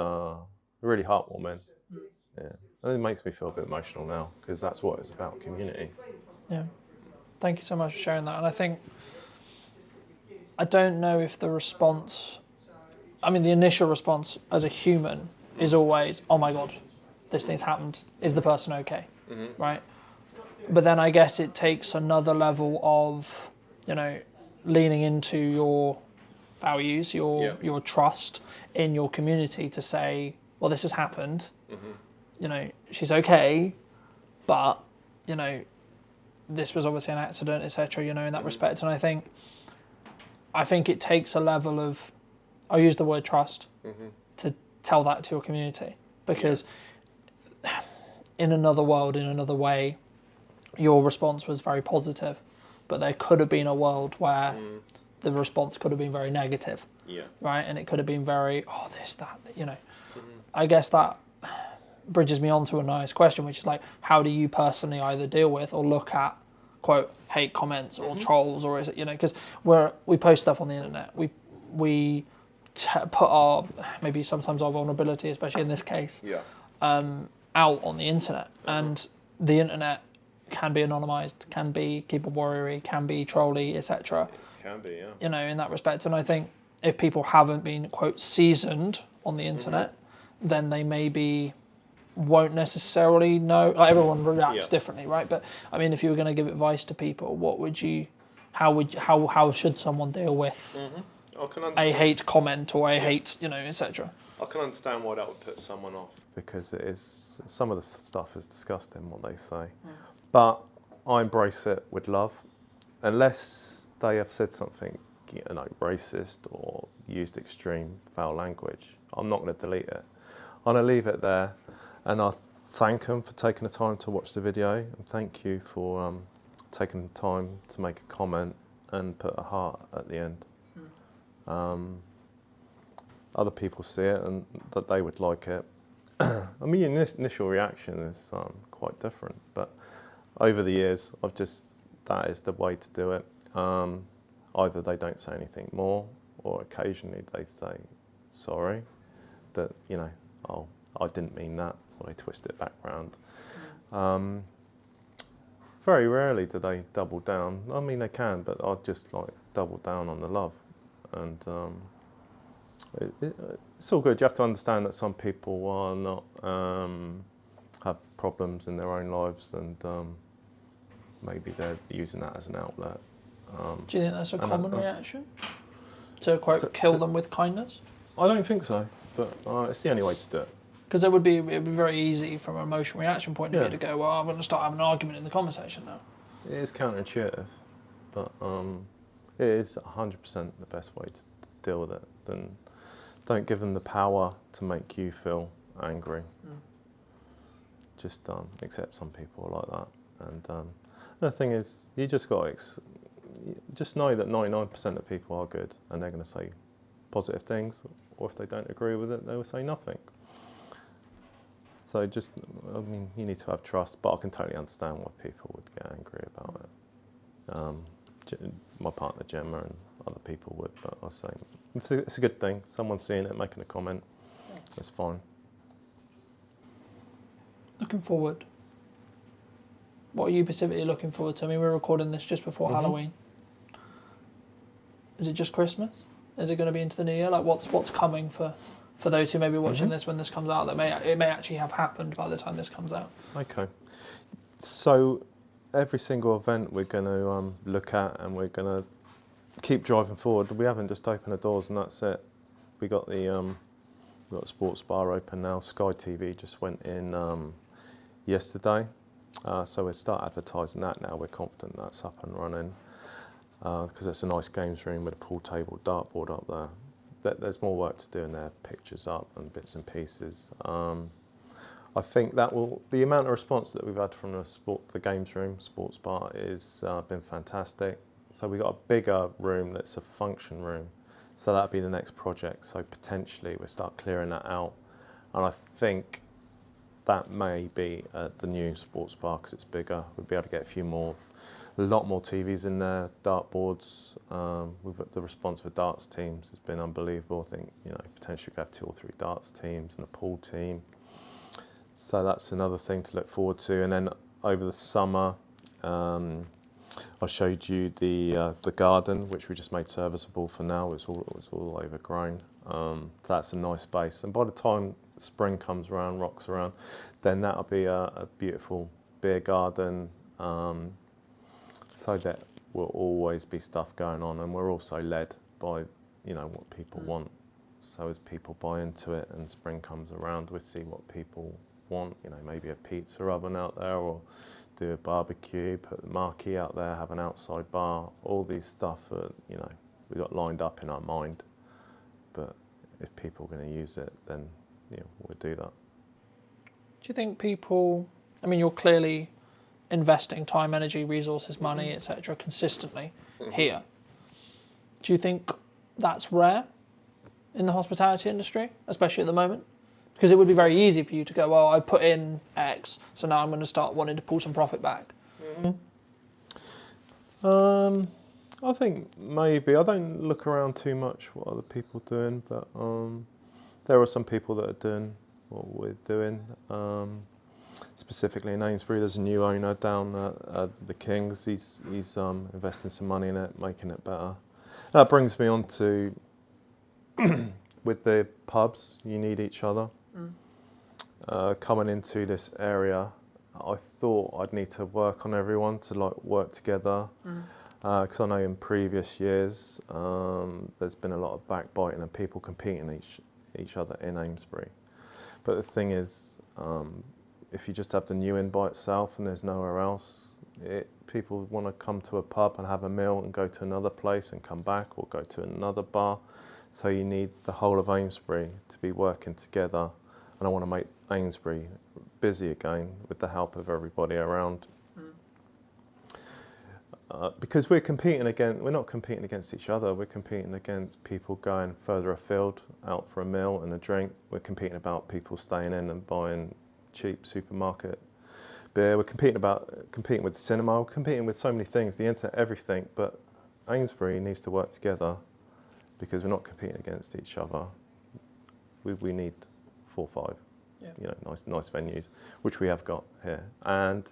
really heartwarming. Yeah, and it makes me feel a bit emotional now, because that's what it's about, community. Yeah. Thank you so much for sharing that. And I think, I don't know if the response, I mean, the initial response as a human is always, oh my God, this thing's happened. Is the person okay? Mm-hmm. Right? But then I guess it takes another level of, you know, leaning into your values, your trust in your community to say, well, this has happened. Mm-hmm. You know, she's okay, but, you know, this was obviously an accident, etc., you know, in that respect. And I think it takes a level of, I'll use the word trust, to tell that to your community, because in another world, in another way, your response was very positive, but there could have been a world where the response could have been very negative, right? And it could have been very, oh, this, that, you know. I guess that bridges me on to a nice question, which is like, how do you personally either deal with or look at quote hate comments or trolls, or is it, you know, because we post stuff on the internet, we put our, maybe sometimes our vulnerability, especially in this case, out on the internet, and the internet can be anonymized, can be keyboard warrior, can be trolly, etc. Can be, yeah. You know, in that respect. And I think if people haven't been, quote, seasoned on the internet, then they maybe won't necessarily know. Like, everyone reacts differently, right? But I mean, if you were going to give advice to people, what would you, how should someone deal with a hate comment or a hate, you know, etc.? I can understand why that would put someone off, because it is, some of the stuff is disgusting what they say, but I embrace it with love, unless they have said something, you know, racist or used extreme foul language. I'm not going to delete it. I'm going to leave it there, and I thank them for taking the time to watch the video, and thank you for taking the time to make a comment and put a heart at the end. Other people see it and that they would like it. I mean, your initial reaction is quite different, but over the years, that is the way to do it. Either they don't say anything more, or occasionally they say, sorry, that, you know, oh, I didn't mean that, or they twist it back round. Very rarely do they double down. I mean, they can, but I'd just like double down on the love. And it's all good. You have to understand that some people are not, have problems in their own lives, and maybe they're using that as an outlet. Do you think that's a common reaction? To quote, kill them with kindness? I don't think so, but it's the only way to do it. Because it would be very easy from an emotional reaction point of view to go, well, I'm going to start having an argument in the conversation now. It is counterintuitive, but it is 100% the best way to deal with it. Then don't give them the power to make you feel angry. Just accept some people like that. And the thing is, you just got to just know that 99% of people are good, and they're going to say positive things, or if they don't agree with it, they will say nothing. So just, I mean, you need to have trust, but I can totally understand why people would get angry about it. My partner Gemma and other people would, but I say it's a good thing. Someone's seeing it, making a comment, that's fine. Looking forward. What are you specifically looking forward to? I mean, we're recording this just before Halloween. Is it just Christmas? Is it going to be into the new year? Like, what's coming for those who may be watching this when this comes out, that it may actually have happened by the time this comes out? Okay. So every single event we're going to look at, and we're going to keep driving forward. We haven't just opened the doors and that's it. We got the sports bar open now. Sky TV just went in yesterday. So we'll start advertising that now. We're confident that's up and running, because it's a nice games room with a pool table, dartboard up there. There's more work to do in there, pictures up and bits and pieces. I think the amount of response that we've had from the games room, sports bar, is been fantastic. So we got a bigger room that's a function room. So that'll be the next project. So potentially we'll start clearing that out. And I think that may be the new sports bar, because it's bigger. We'll be able to get a lot more TVs in there, dartboards. The response for darts teams has been unbelievable. I think, you know, potentially we could have 2 or 3 darts teams and a pool team. So that's another thing to look forward to. And then over the summer, I showed you the garden, which we just made serviceable for now. It's all overgrown. That's a nice space. And by the time spring comes around, rocks around, then that'll be a beautiful beer garden. So that will always be stuff going on, and we're also led by, you know, what people want. So as people buy into it and spring comes around, we see what people want. You know, maybe a pizza oven out there, or do a barbecue, put the marquee out there, have an outside bar. All these stuff, you know, we got lined up in our mind. But if people are going to use it, then, you know, we'll do that. Do you think people? I mean, you're clearly investing time, energy, resources, money, etc. consistently here. Do you think that's rare in the hospitality industry, especially at the moment? Because it would be very easy for you to go, well, I put in X, so now I'm going to start wanting to pull some profit back. I think maybe. I don't look around too much what other people are doing, but there are some people that are doing what we're doing. Specifically in Amesbury, there's a new owner down at the Kings. He's investing some money in it, making it better. That brings me on to with the pubs, you need each other. Coming into this area, I thought I'd need to work on everyone to like work together. Because I know in previous years there's been a lot of backbiting and people competing each other in Amesbury. But the thing is, if you just have the new inn by itself and there's nowhere else, people want to come to a pub and have a meal and go to another place and come back or go to another bar. So you need the whole of Amesbury to be working together. And I want to make Amesbury busy again with the help of everybody around. Because we're not competing against each other, we're competing against people going further afield, out for a meal and a drink. We're competing about people staying in and buying cheap supermarket beer. We're competing with the cinema, we're competing with so many things, the internet, everything, but Amesbury needs to work together because we're not competing against each other. We need 4 or 5 nice venues, which we have got here. And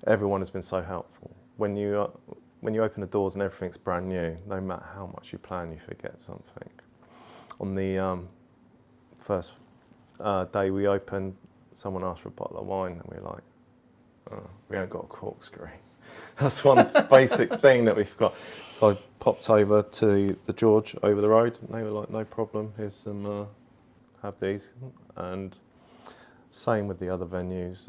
everyone has been so helpful. When you open the doors and everything's brand new, no matter how much you plan, you forget something. On the first day we opened, someone asked for a bottle of wine, and we were like, oh, we ain't got a corkscrew. That's one basic thing that we've got. So I popped over to the George over the road, and they were like, no problem, here's some, have these. And same with the other venues.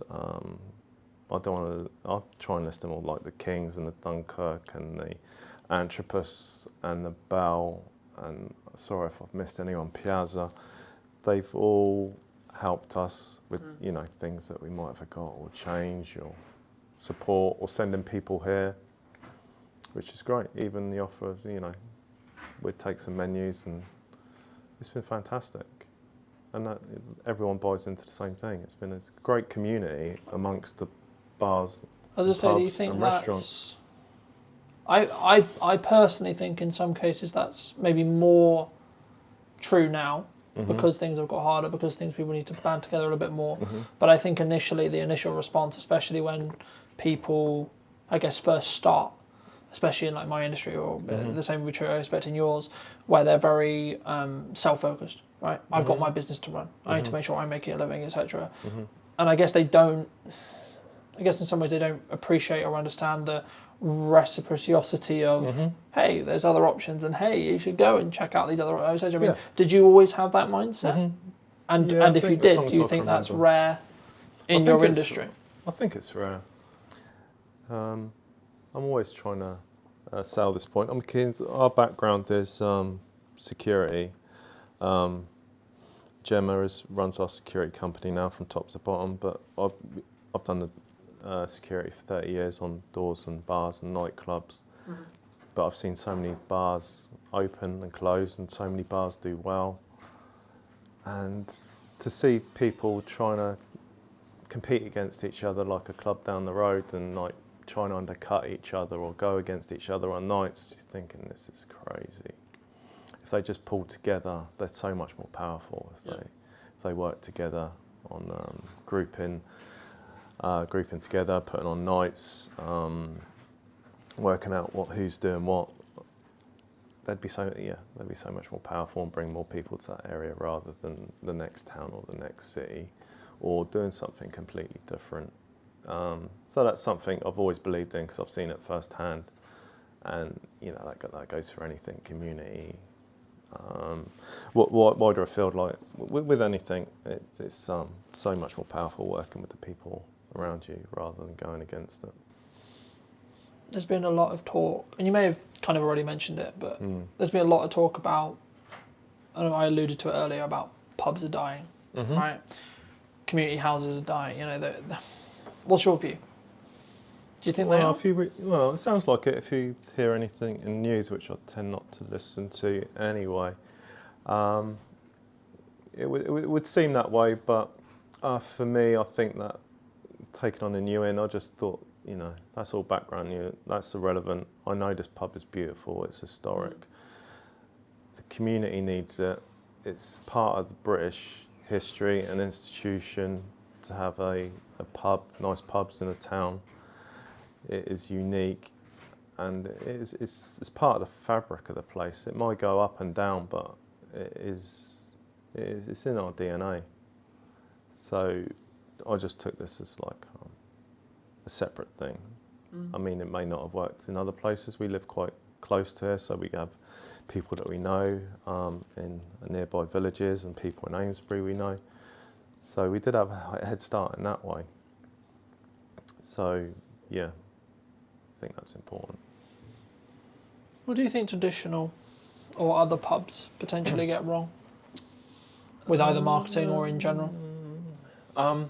I'll try and list them all, like the Kings and the Dunkirk and the Anthropos and the Bell, and sorry if I've missed anyone, Piazza. They've all helped us with things that we might have forgot or change or support or sending people here, which is great. Even the offer of, we'd take some menus, and it's been fantastic. And that everyone buys into the same thing. It's been a great community amongst the bars, As I say, do you think that's... I personally think in some cases that's maybe more true now because things have got harder, because people need to band together a little bit more. But I think initially, the initial response, especially when people, I guess, first start, especially in like my industry, or the same would be true, I expect, in yours, where they're very self-focused, right? I've got my business to run. I need to make sure I'm making a living, etc. And I guess they don't, in some ways they don't appreciate or understand the reciprocity of, hey, there's other options, and hey, you should go and check out these other options. I mean, did you always have that mindset? And if you did, do you think that's rare in your industry? I think it's rare. I'm always trying to sell this point. I'm keen. Our background is security. Gemma runs our security company now from top to bottom, but I've done the security for 30 years on doors and bars and nightclubs. But I've seen so many bars open and close, and so many bars do well. And to see people trying to compete against each other like a club down the road, and like trying to undercut each other or go against each other on nights, you're thinking, this is crazy. If they just pull together, they're so much more powerful if they work together on grouping together, putting on nights, working out who's doing what. They'd be so much more powerful and bring more people to that area rather than the next town or the next city, or doing something completely different. So that's something I've always believed in because I've seen it firsthand, and that goes for anything, community. Wider afield, like with anything, it's so much more powerful working with the people around you rather than going against it. There's been a lot of talk, and you may have kind of already mentioned it, but there's been a lot of talk about, I alluded to it earlier, about pubs are dying, right? Community houses are dying. What's your view? Do you think they are? Well, it sounds like it if you hear anything in news, which I tend not to listen to anyway. It would seem that way, but for me, I think that taking on a new inn, I just thought you know, that's all background. That's irrelevant. I know this pub is beautiful. It's historic. The community needs it. It's part of the British history and institution to have a pub, nice pubs in a town. It is unique, and it's part of the fabric of the place. It might go up and down, but it's in our DNA. So I just took this as like a separate thing. I mean, it may not have worked in other places. We live quite close to here, so we have people that we know in nearby villages and people in Amesbury we know. So we did have a head start in that way. So yeah, I think that's important. What do you think traditional or other pubs potentially get wrong with either marketing or in general? I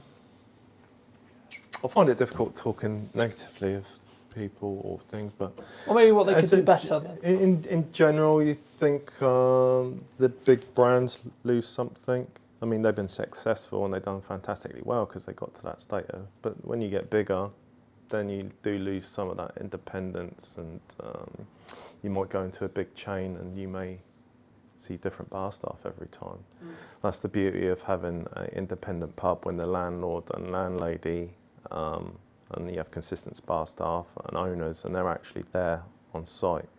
find it difficult talking negatively of people or things, but or maybe what they could do better then. In general, you think the big brands lose something. I mean, they've been successful and they've done fantastically well because they got to that state. But when you get bigger, then you do lose some of that independence, and you might go into a big chain and you may see different bar staff every time. That's the beauty of having an independent pub, when the landlord and landlady and you have consistent bar staff and owners, and they're actually there on site,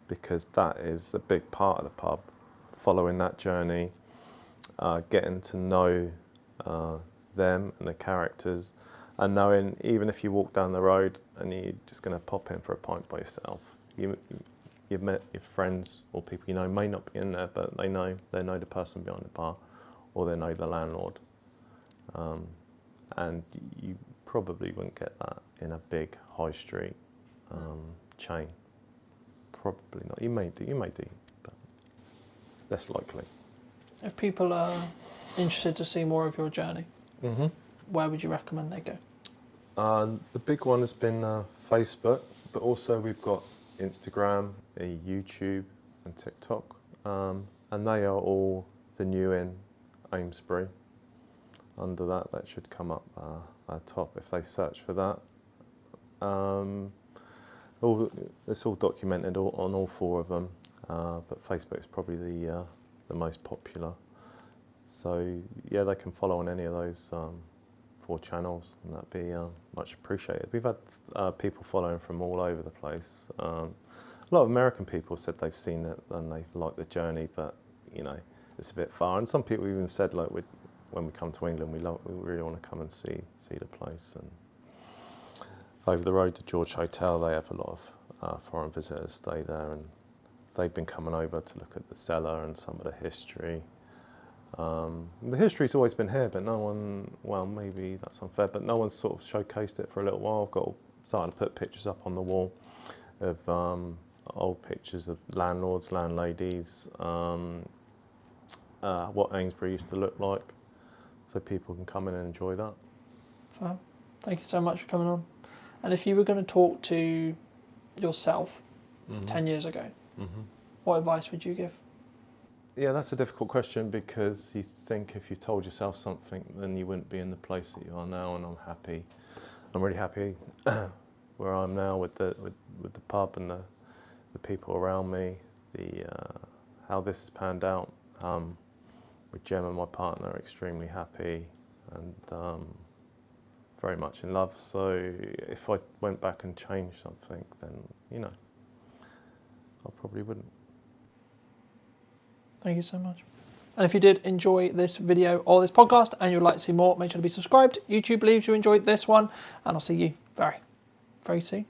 because that is a big part of the pub, following that journey, getting to know them and the characters, and knowing even if you walk down the road and you're just going to pop in for a pint by yourself, you've met your friends or people you know may not be in there, but they know the person behind the bar, or they know the landlord, and you probably wouldn't get that in a big high street chain. Probably not. You may do, but less likely. If people are interested to see more of your journey, where would you recommend they go? The big one has been Facebook, but also we've got Instagram, YouTube and TikTok, and they are all the new in Amesbury. Under that should come up at top if they search for that. It's all documented on all four of them, but Facebook is probably the most popular. So yeah, they can follow on any of those 4 channels, and that'd be much appreciated. We've had people following from all over the place. A lot of American people said they've seen it and they've liked the journey, but you know, it's a bit far. And some people even said, like, when we come to England, we really want to come and see the place. And over the road to George Hotel, they have a lot of foreign visitors stay there, and they've been coming over to look at the cellar and some of the history. The history's always been here, but no one, well, maybe that's unfair, but no one's sort of showcased it for a little while. I've started to put pictures up on the wall of old pictures of landlords, landladies, what Amesbury used to look like, so people can come in and enjoy that. Fab. Thank you so much for coming on. And if you were going to talk to yourself 10 years ago, what advice would you give? Yeah, that's a difficult question, because you think if you told yourself something, then you wouldn't be in the place that you are now. And I'm really happy where I am now with the pub and the people around me, how this has panned out. With Gemma, my partner, extremely happy and very much in love. So if I went back and changed something, then, you know, I probably wouldn't. Thank you so much. And if you did enjoy this video or this podcast and you'd like to see more, make sure to be subscribed. YouTube believes you enjoyed this one, and I'll see you very, very soon.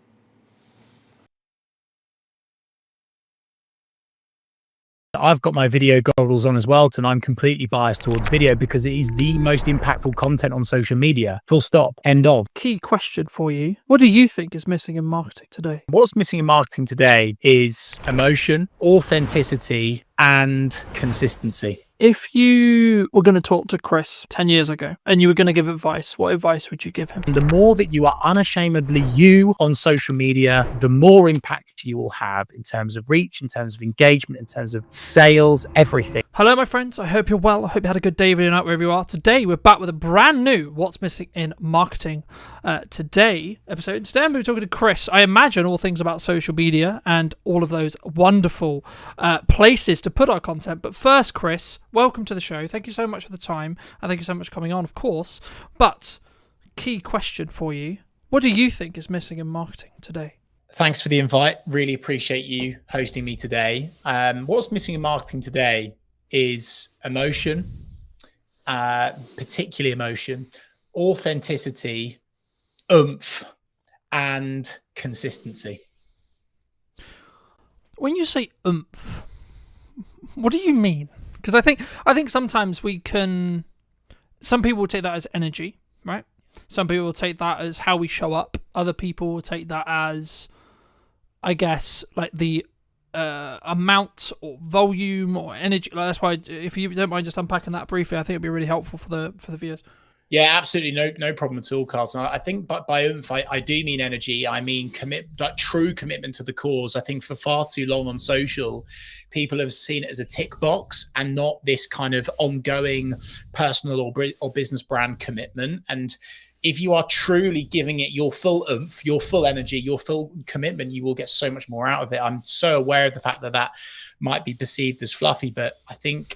I've got my video goggles on as well, and I'm completely biased towards video because it is the most impactful content on social media. Full stop. End of. Key question for you. What do you think is missing in marketing today? What's missing in marketing today is emotion, authenticity, and consistency. If you were going to talk to Chris 10 years ago and you were going to give advice, what advice would you give him? The more that you are unashamedly you on social media, the more impact you will have in terms of reach, in terms of engagement, in terms of sales, everything. Hello, my friends. I hope you're well. I hope you had a good day video night wherever you are. Today, we're back with a brand new What's Missing in Marketing Today episode. Today, I'm going to be talking to Chris. I imagine all things about social media and all of those wonderful places to put our content. But first, Chris, welcome to the show. Thank you so much for the time. And thank you so much for coming on, of course. But key question for you. What do you think is missing in marketing today? Thanks for the invite. Really appreciate you hosting me today. What's missing in marketing today is emotion, particularly emotion, authenticity, oomph, and consistency. When you say oomph, what do you mean? Because I think sometimes some people will take that as energy, right? Some people will take that as how we show up. Other people will take that as, I guess, like the amount or volume or energy. Like, that's why, if you don't mind just unpacking that briefly, I think it'd be really helpful for the viewers. Yeah, absolutely. No problem at all, Carlton. I think by oomph, I do mean energy. I mean true commitment to the cause. I think for far too long on social, people have seen it as a tick box and not this kind of ongoing personal or business brand commitment. And if you are truly giving it your full oomph, your full energy, your full commitment, you will get so much more out of it. I'm so aware of the fact that might be perceived as fluffy, but I think,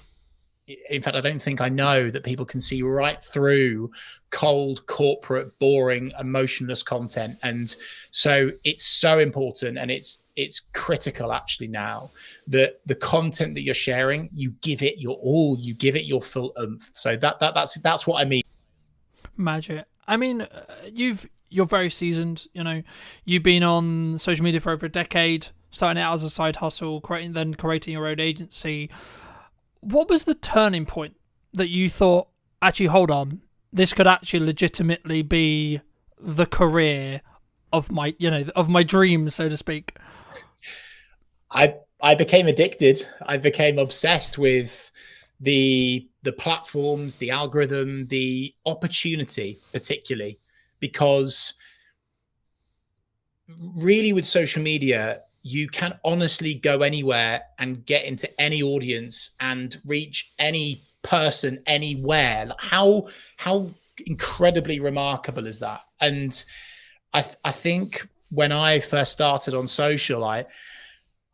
in fact, I don't think I know that people can see right through cold, corporate, boring, emotionless content. And so it's so important, and it's critical actually now that the content that you're sharing, you give it your all, you give it your full oomph. So that's what I mean. Magic. I mean, you're very seasoned. You know, you've been on social media for over a decade, starting out as a side hustle, creating your own agency. What was the turning point that you thought, actually, hold on, this could actually legitimately be the career of my dreams, so to speak? I became addicted. I became obsessed with the platforms, the algorithm, the opportunity, particularly because really with social media, you can honestly go anywhere and get into any audience and reach any person anywhere. Like how incredibly remarkable is that? And I think when I first started on social, I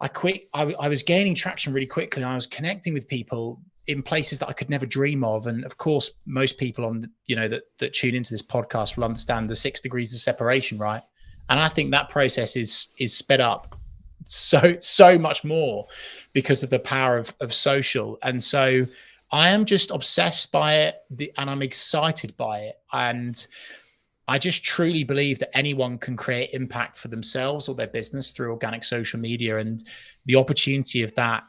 was gaining traction really quickly. And I was connecting with people in places that I could never dream of. And of course, most people on that tune into this podcast will understand the 6 degrees of separation, right? And I think that process is sped up so much more because of the power of social. And so I am just obsessed by it, and I'm excited by it. And I just truly believe that anyone can create impact for themselves or their business through organic social media. And the opportunity of that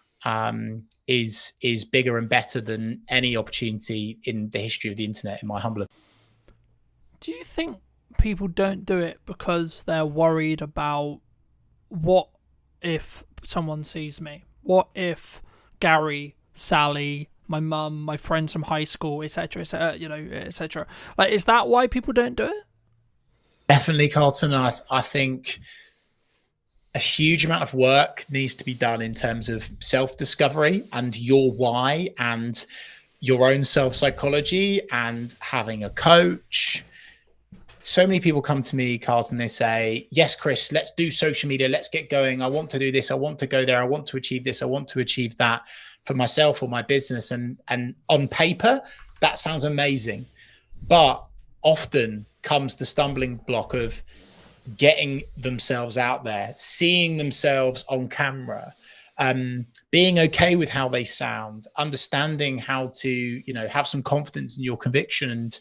is bigger and better than any opportunity in the history of the internet, in my humble opinion. Do you think people don't do it because they're worried about what if someone sees me? What if Gary, Sally, my mum, my friends from high school, etc., etc.? Like, is that why people don't do it? Definitely, Carlton. I think a huge amount of work needs to be done in terms of self-discovery and your why and your own self-psychology and having a coach. So many people come to me, Carlton, they say, yes, Chris, let's do social media. Let's get going. I want to do this. I want to go there. I want to achieve this. I want to achieve that for myself or my business. And on paper, that sounds amazing. But often comes the stumbling block of getting themselves out there, seeing themselves on camera, being okay with how they sound, understanding how to, have some confidence in your conviction, and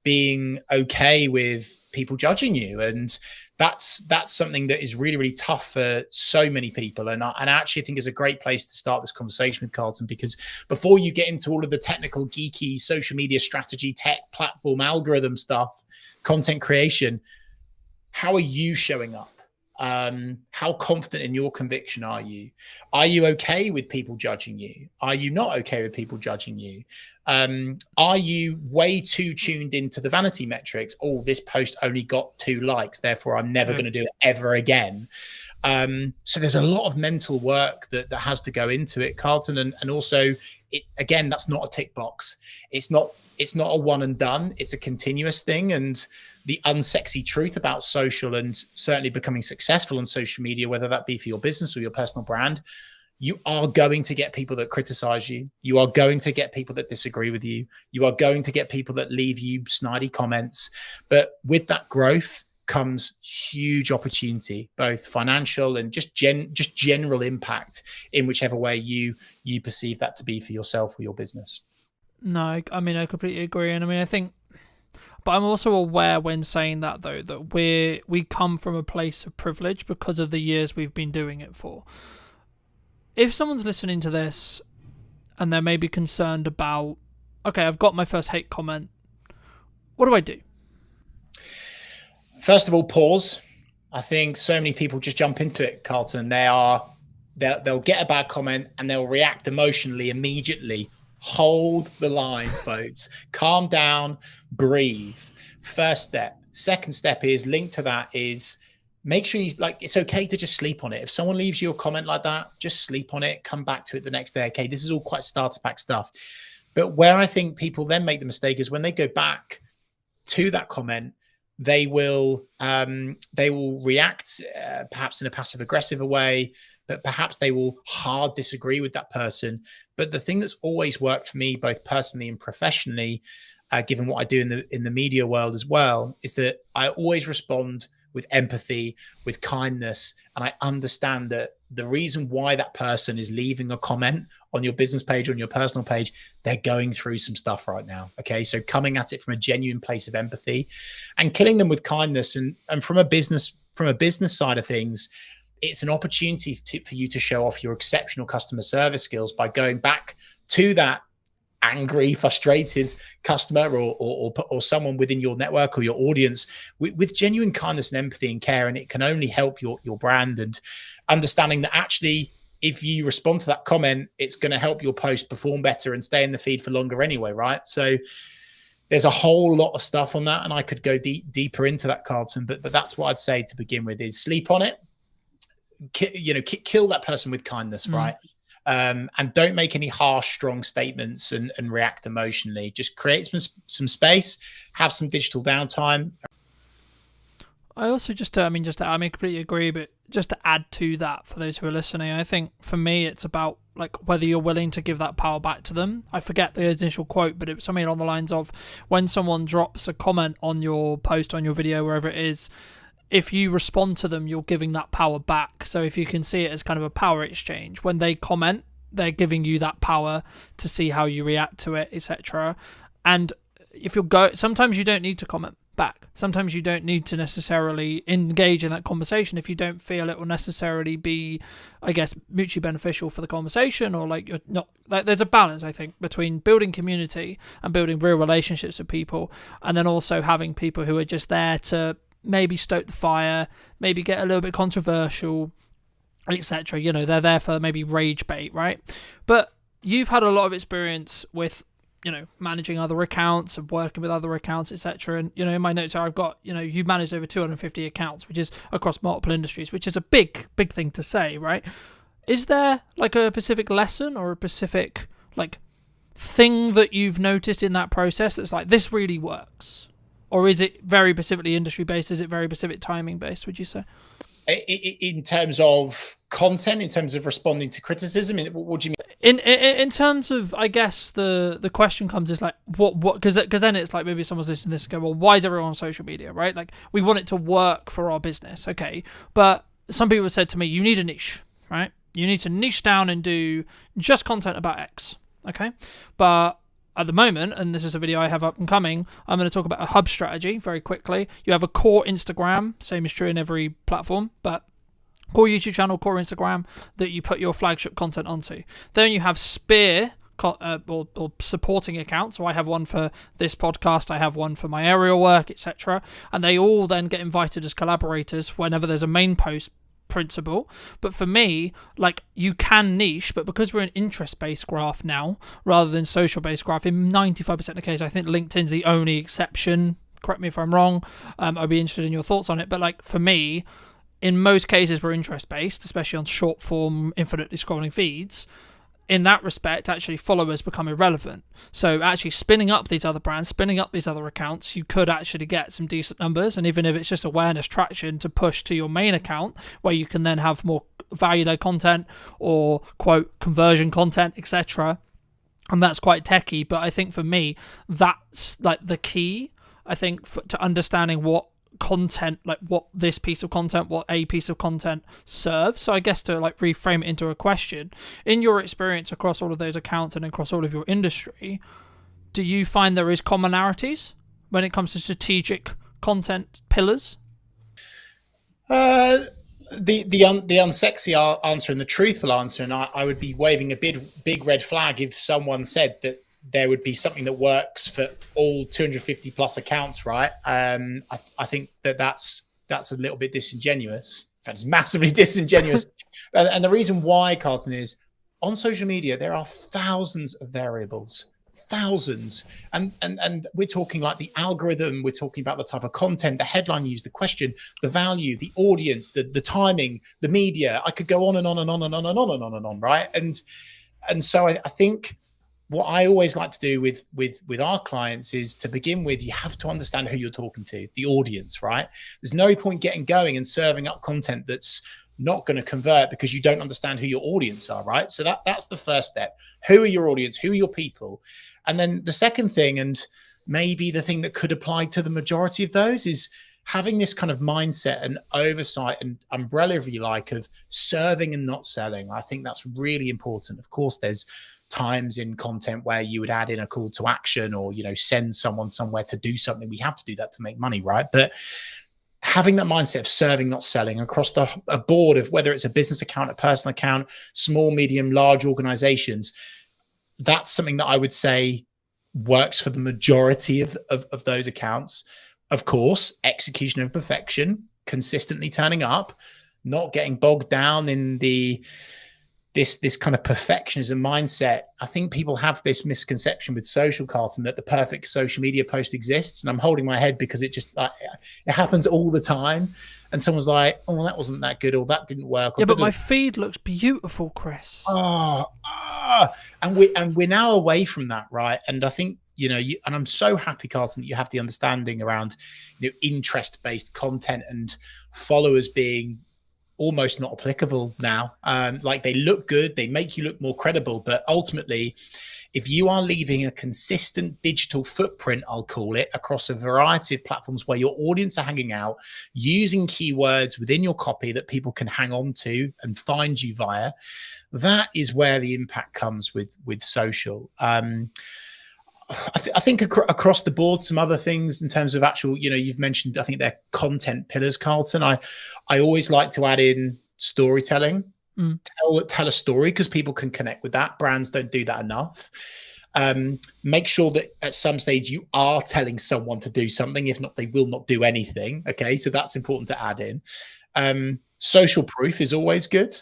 being okay with people judging you. And that's something that is really, really tough for so many people. And I actually think is a great place to start this conversation with Carlton, because before you get into all of the technical, geeky social media strategy, tech, platform, algorithm stuff, content creation, how are you showing up? How confident in your conviction are you? Are you okay with people judging you? Are you not okay with people judging you? Are you way too tuned into the vanity metrics? Oh, this post only got 2 likes, therefore I'm never going to do it ever again. So there's a lot of mental work that has to go into it, Carlton, and also again, that's not a tick box. It's not a one and done. It's a continuous thing. And the unsexy truth about social, and certainly becoming successful on social media, whether that be for your business or your personal brand, you are going to get people that criticize you. You are going to get people that disagree with you. You are going to get people that leave you snidey comments. But with that growth comes huge opportunity, both financial and just general impact in whichever way you perceive that to be for yourself or your business. No, I mean, I completely agree. And I mean, I think, but I'm also aware when saying that, though, that we come from a place of privilege because of the years we've been doing it for. If someone's listening to this and they're maybe concerned about, okay, I've got my first hate comment, what do I do? First of all, pause. I think so many people just jump into it, Carlton. They'll get a bad comment and they'll react emotionally immediately. Hold the line, folks. Calm down, breathe. First step. Second step is linked to that is make sure it's okay to just sleep on it. If someone leaves you a comment like that, just sleep on it, come back to it the next day. Okay, this is all quite starter pack stuff. But where I think people then make the mistake is when they go back to that comment, they will react perhaps in a passive aggressive way, but perhaps they will hard disagree with that person. But the thing that's always worked for me, both personally and professionally, given what I do in the media world as well, is that I always respond with empathy, with kindness. And I understand that the reason why that person is leaving a comment on your business page or on your personal page, they're going through some stuff right now. Okay. So coming at it from a genuine place of empathy and killing them with kindness. And from a business side of things, it's an opportunity for you to show off your exceptional customer service skills by going back to that angry, frustrated customer or someone within your network or your audience with genuine kindness and empathy and care. And it can only help your brand, and understanding that actually, if you respond to that comment, it's going to help your post perform better and stay in the feed for longer anyway, right? So there's a whole lot of stuff on that, and I could go deeper into that, Carlton, but that's what I'd say to begin with is sleep on it. Kill that person with kindness, right? And don't make any harsh, strong statements and react emotionally. Just create some space, have some digital downtime. I also I completely agree, but just to add to that for those who are listening, I think for me, it's about like whether you're willing to give that power back to them. I forget the initial quote, but it was something along the lines of when someone drops a comment on your post, on your video, wherever it is, if you respond to them, you're giving that power back. So if you can see it as kind of a power exchange, when they comment, they're giving you that power to see how you react to it, etc. And if sometimes you don't need to comment back. Sometimes you don't need to necessarily engage in that conversation if you don't feel it will necessarily be, I guess, mutually beneficial for the conversation, or like you're not. Like, there's a balance, I think, between building community and building real relationships with people, and then also having people who are just there to maybe stoke the fire, maybe get a little bit controversial, etc. They're there for maybe rage bait, right? But you've had a lot of experience with, managing other accounts and working with other accounts, etc. And, in my notes here, I've got, you've managed over 250 accounts, which is across multiple industries, which is a big, big thing to say, right? Is there like a specific lesson or a specific like thing that you've noticed in that process that's like, this really works? Or is it very specifically industry based? Is it very specific timing based, would you say? In terms of content, in terms of responding to criticism, what do you mean? In terms of, I guess the question comes is like what because then it's like maybe someone's listening to this and go, well, why is everyone on social media, right? Like we want it to work for our business, okay? But some people have said to me, you need a niche, right? You need to niche down and do just content about X, okay? But at the moment, and this is a video I have up and coming, I'm going to talk about a hub strategy very quickly. You have a core Instagram, same is true in every platform, but core YouTube channel, core Instagram that you put your flagship content onto. Then you have spear or supporting accounts. So I have one for this podcast, I have one for my aerial work, etc. And they all then get invited as collaborators whenever there's a main post principle. But for me, like, you can niche, but because we're an interest-based graph now rather than social-based graph, in 95% of the case, I think LinkedIn's the only exception. Correct me if I'm wrong. I'd be interested in your thoughts on it. But like for me, in most cases we're interest based, especially on short form, infinitely scrolling feeds. In that respect, actually followers become irrelevant. So actually spinning up these other brands, spinning up these other accounts, you could actually get some decent numbers. And even if it's just awareness traction to push to your main account, where you can then have more value-added content or quote conversion content, etc. And that's quite techie. But I think for me, that's like the key, I think, to understanding what content, like what this piece of content, what a piece of content serves. So I guess to like reframe it into a question, in your experience across all of those accounts and across all of your industry, do you find there is commonalities when it comes to strategic content pillars? The unsexy answer and the truthful answer, and I would be waving a big red flag if someone said that there would be something that works for all 250 plus accounts, right? I think that's a little bit disingenuous. In fact, it's massively disingenuous. And the reason why, Carlton, is on social media, there are thousands of variables, thousands. And we're talking like the algorithm, we're talking about the type of content, the headline used, the question, the value, the audience, the timing, the media. I could go on and on and on and on and on and on and on, right? And so I think what I always like to do with our clients is, to begin with, you have to understand who you're talking to, the audience, right? There's no point getting going and serving up content that's not going to convert because you don't understand who your audience are, right? So that's the first step. Who are your audience? Who are your people? And then the second thing, and maybe the thing that could apply to the majority of those, is having this kind of mindset and oversight and umbrella, if you like, of serving and not selling. I think that's really important. Of course, there's times in content where you would add in a call to action or, send someone somewhere to do something. We have to do that to make money, right? But having that mindset of serving, not selling across a board of whether it's a business account, a personal account, small, medium, large organizations, that's something that I would say works for the majority of those accounts. Of course, execution of perfection, consistently turning up, not getting bogged down in this kind of perfectionism mindset. I think people have this misconception with social, Carlton, that the perfect social media post exists. And I'm holding my head because it just it happens all the time. And someone's like, "Oh, well, that wasn't that good," or "That didn't work." Yeah, but my feed looks beautiful, Chris. And we're now away from that, right? And I think and I'm so happy, Carlton, that you have the understanding around interest-based content and followers being almost not applicable now. Like, they look good, they make you look more credible, but ultimately, if you are leaving a consistent digital footprint, I'll call it, across a variety of platforms where your audience are hanging out, using keywords within your copy that people can hang on to and find you via, that is where the impact comes with social. I think across the board, some other things in terms of actual, you've mentioned, I think they're content pillars, Carlton. I always like to add in storytelling, tell a story, because people can connect with that. Brands don't do that enough. Make sure that at some stage you are telling someone to do something. If not, they will not do anything. Okay. So that's important to add in. Social proof is always good.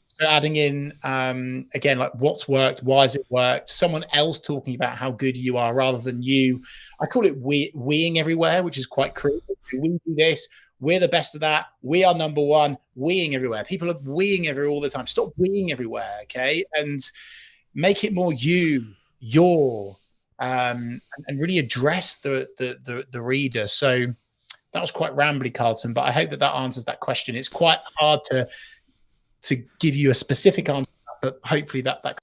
So adding in, again, like what's worked, why has it worked, someone else talking about how good you are rather than you. I call it weeing everywhere, which is quite cruel. We do this, we're the best of that, we are number one, weeing everywhere. People are weeing everywhere all the time. Stop weeing everywhere, okay? And make it more your, and really address the reader. So that was quite rambly, Carlton, but I hope that answers that question. It's quite hard to give you a specific answer, but hopefully that.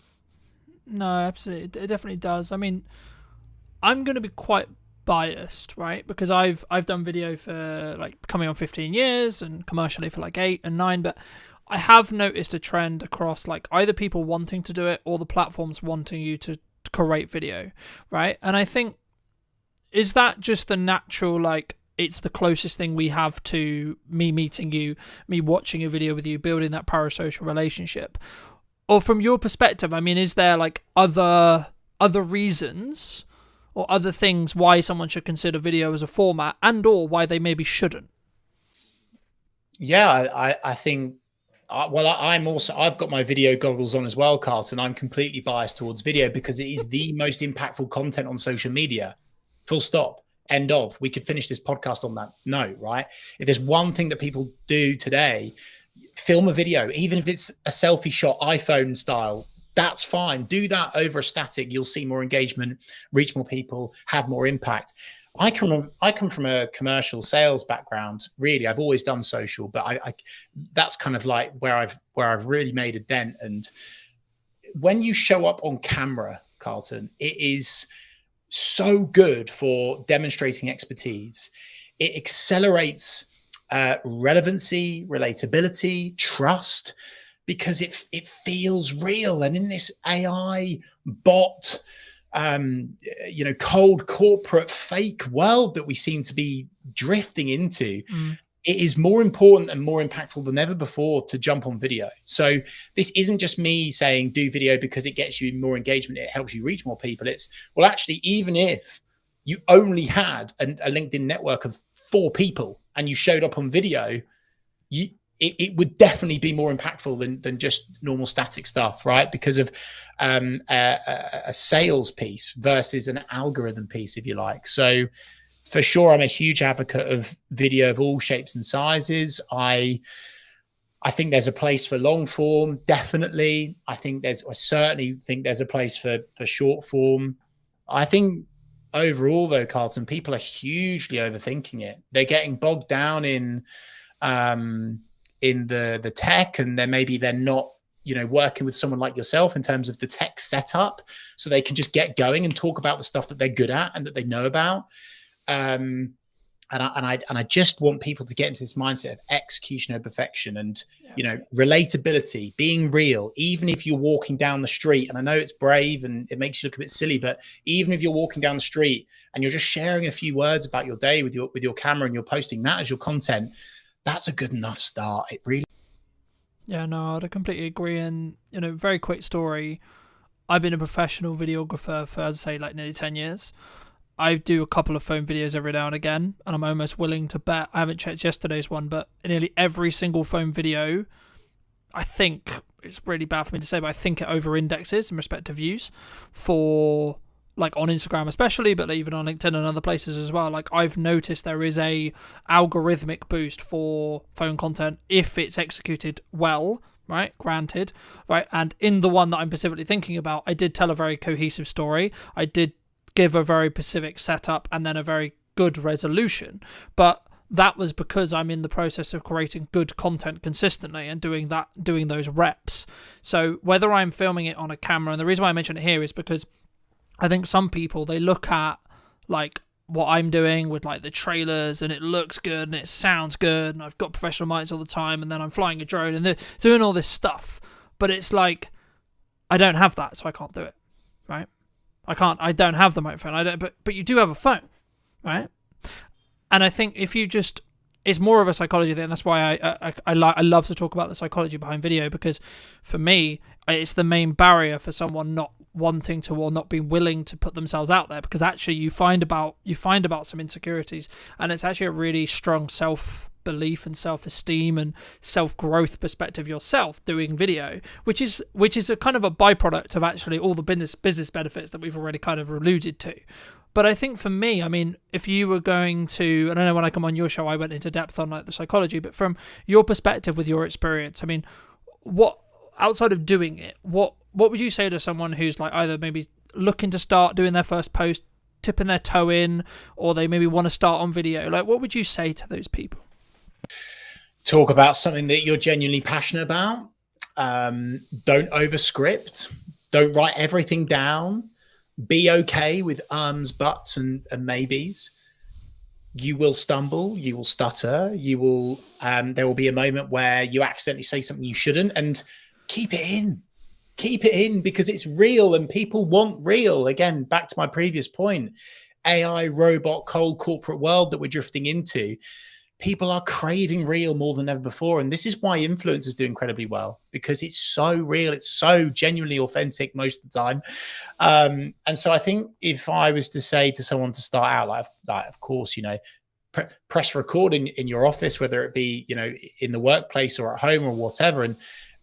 No, absolutely, it definitely does. I mean, I'm going to be quite biased, right? Because I've done video for like coming on 15 years and commercially for like 8 and 9, but I have noticed a trend across like either people wanting to do it or the platforms wanting you to create video, right? And I think, is that just the natural, like, it's the closest thing we have to me meeting you, me watching a video with you, building that parasocial relationship? Or from your perspective, I mean, is there like other reasons or other things why someone should consider video as a format, and or why they maybe shouldn't? Yeah, I think, I've got my video goggles on as well, Carlton. I'm completely biased towards video because it is the most impactful content on social media. Full stop. End of. We could finish this podcast on that note, right? If there's one thing that people do today, film a video, even if it's a selfie shot, iPhone style, that's fine. Do that over a static. You'll see more engagement, reach more people, have more impact. I come from a commercial sales background. Really, I've always done social, but I that's kind of like where I've really made a dent. And when you show up on camera, Carlton, it is so good for demonstrating expertise. It accelerates relevancy, relatability, trust, because it feels real. And in this AI bot, cold corporate fake world that we seem to be drifting into, it is more important and more impactful than ever before to jump on video. So this isn't just me saying do video because it gets you more engagement, it helps you reach more people. It's, well, actually, even if you only had a LinkedIn network of 4 people and you showed up on video, it would definitely be more impactful than just normal static stuff, right? Because of a sales piece versus an algorithm piece, if you like. So for sure, I'm a huge advocate of video of all shapes and sizes. I think there's a place for long form, definitely. I certainly think there's a place for short form. I think overall, though, Carlton, people are hugely overthinking it. They're getting bogged down in the tech, and they're not, working with someone like yourself in terms of the tech setup, so they can just get going and talk about the stuff that they're good at and that they know about. And I just want people to get into this mindset of execution over perfection and, relatability, being real, even if you're walking down the street. And I know it's brave and it makes you look a bit silly, but even if you're walking down the street and you're just sharing a few words about your day with your camera and you're posting that as your content, that's a good enough start. It really. Yeah, no, I'd completely agree. And, very quick story. I've been a professional videographer for, as I say, like nearly 10 years. I do a couple of phone videos every now and again, and I'm almost willing to bet, I haven't checked yesterday's one, but nearly every single phone video, I think, it's really bad for me to say, but I think it over-indexes in respect to views for, like, on Instagram especially, but even on LinkedIn and other places as well. Like, I've noticed there is a algorithmic boost for phone content if it's executed well, right? Granted, right? And in the one that I'm specifically thinking about, I did tell a very cohesive story. I did give a very specific setup and then a very good resolution, but that was because I'm in the process of creating good content consistently and doing those reps. So whether I'm filming it on a camera, and the reason why I mention it here is because I think some people, they look at like what I'm doing with like the trailers and it looks good and it sounds good and I've got professional mics all the time and then I'm flying a drone and they're doing all this stuff, but it's like I don't have that, so I can't do it, right? I don't have the microphone. But you do have a phone, right? And I think if you just, it's more of a psychology thing. That's why I love to talk about the psychology behind video, because for me, it's the main barrier for someone not wanting to or not being willing to put themselves out there, because actually you find about some insecurities, and it's actually a really strong self-belief and self-esteem and self-growth perspective yourself doing video, which is a kind of a byproduct of actually all the business benefits that we've already kind of alluded to. But I think for me, I mean, if you were going to, and I know when I come on your show I went into depth on like the psychology, but from your perspective with your experience, I mean, what outside of doing it, what would you say to someone who's like either maybe looking to start doing their first post, tipping their toe in, or they maybe want to start on video? Like, what would you say to those people? Talk about something that you're genuinely passionate about. Don't overscript. Don't write everything down. Be okay with buts, and maybes. You will stumble. You will stutter. You will. There will be a moment where you accidentally say something you shouldn't, and keep it in. Keep it in, because it's real and people want real. Again, back to my previous point, AI, robot, cold corporate world that we're drifting into. People are craving real more than ever before. And this is why influencers do incredibly well, because it's so real. It's so genuinely authentic most of the time. And so I think if I was to say to someone to start out, like of course, press record in your office, whether it be, in the workplace or at home or whatever,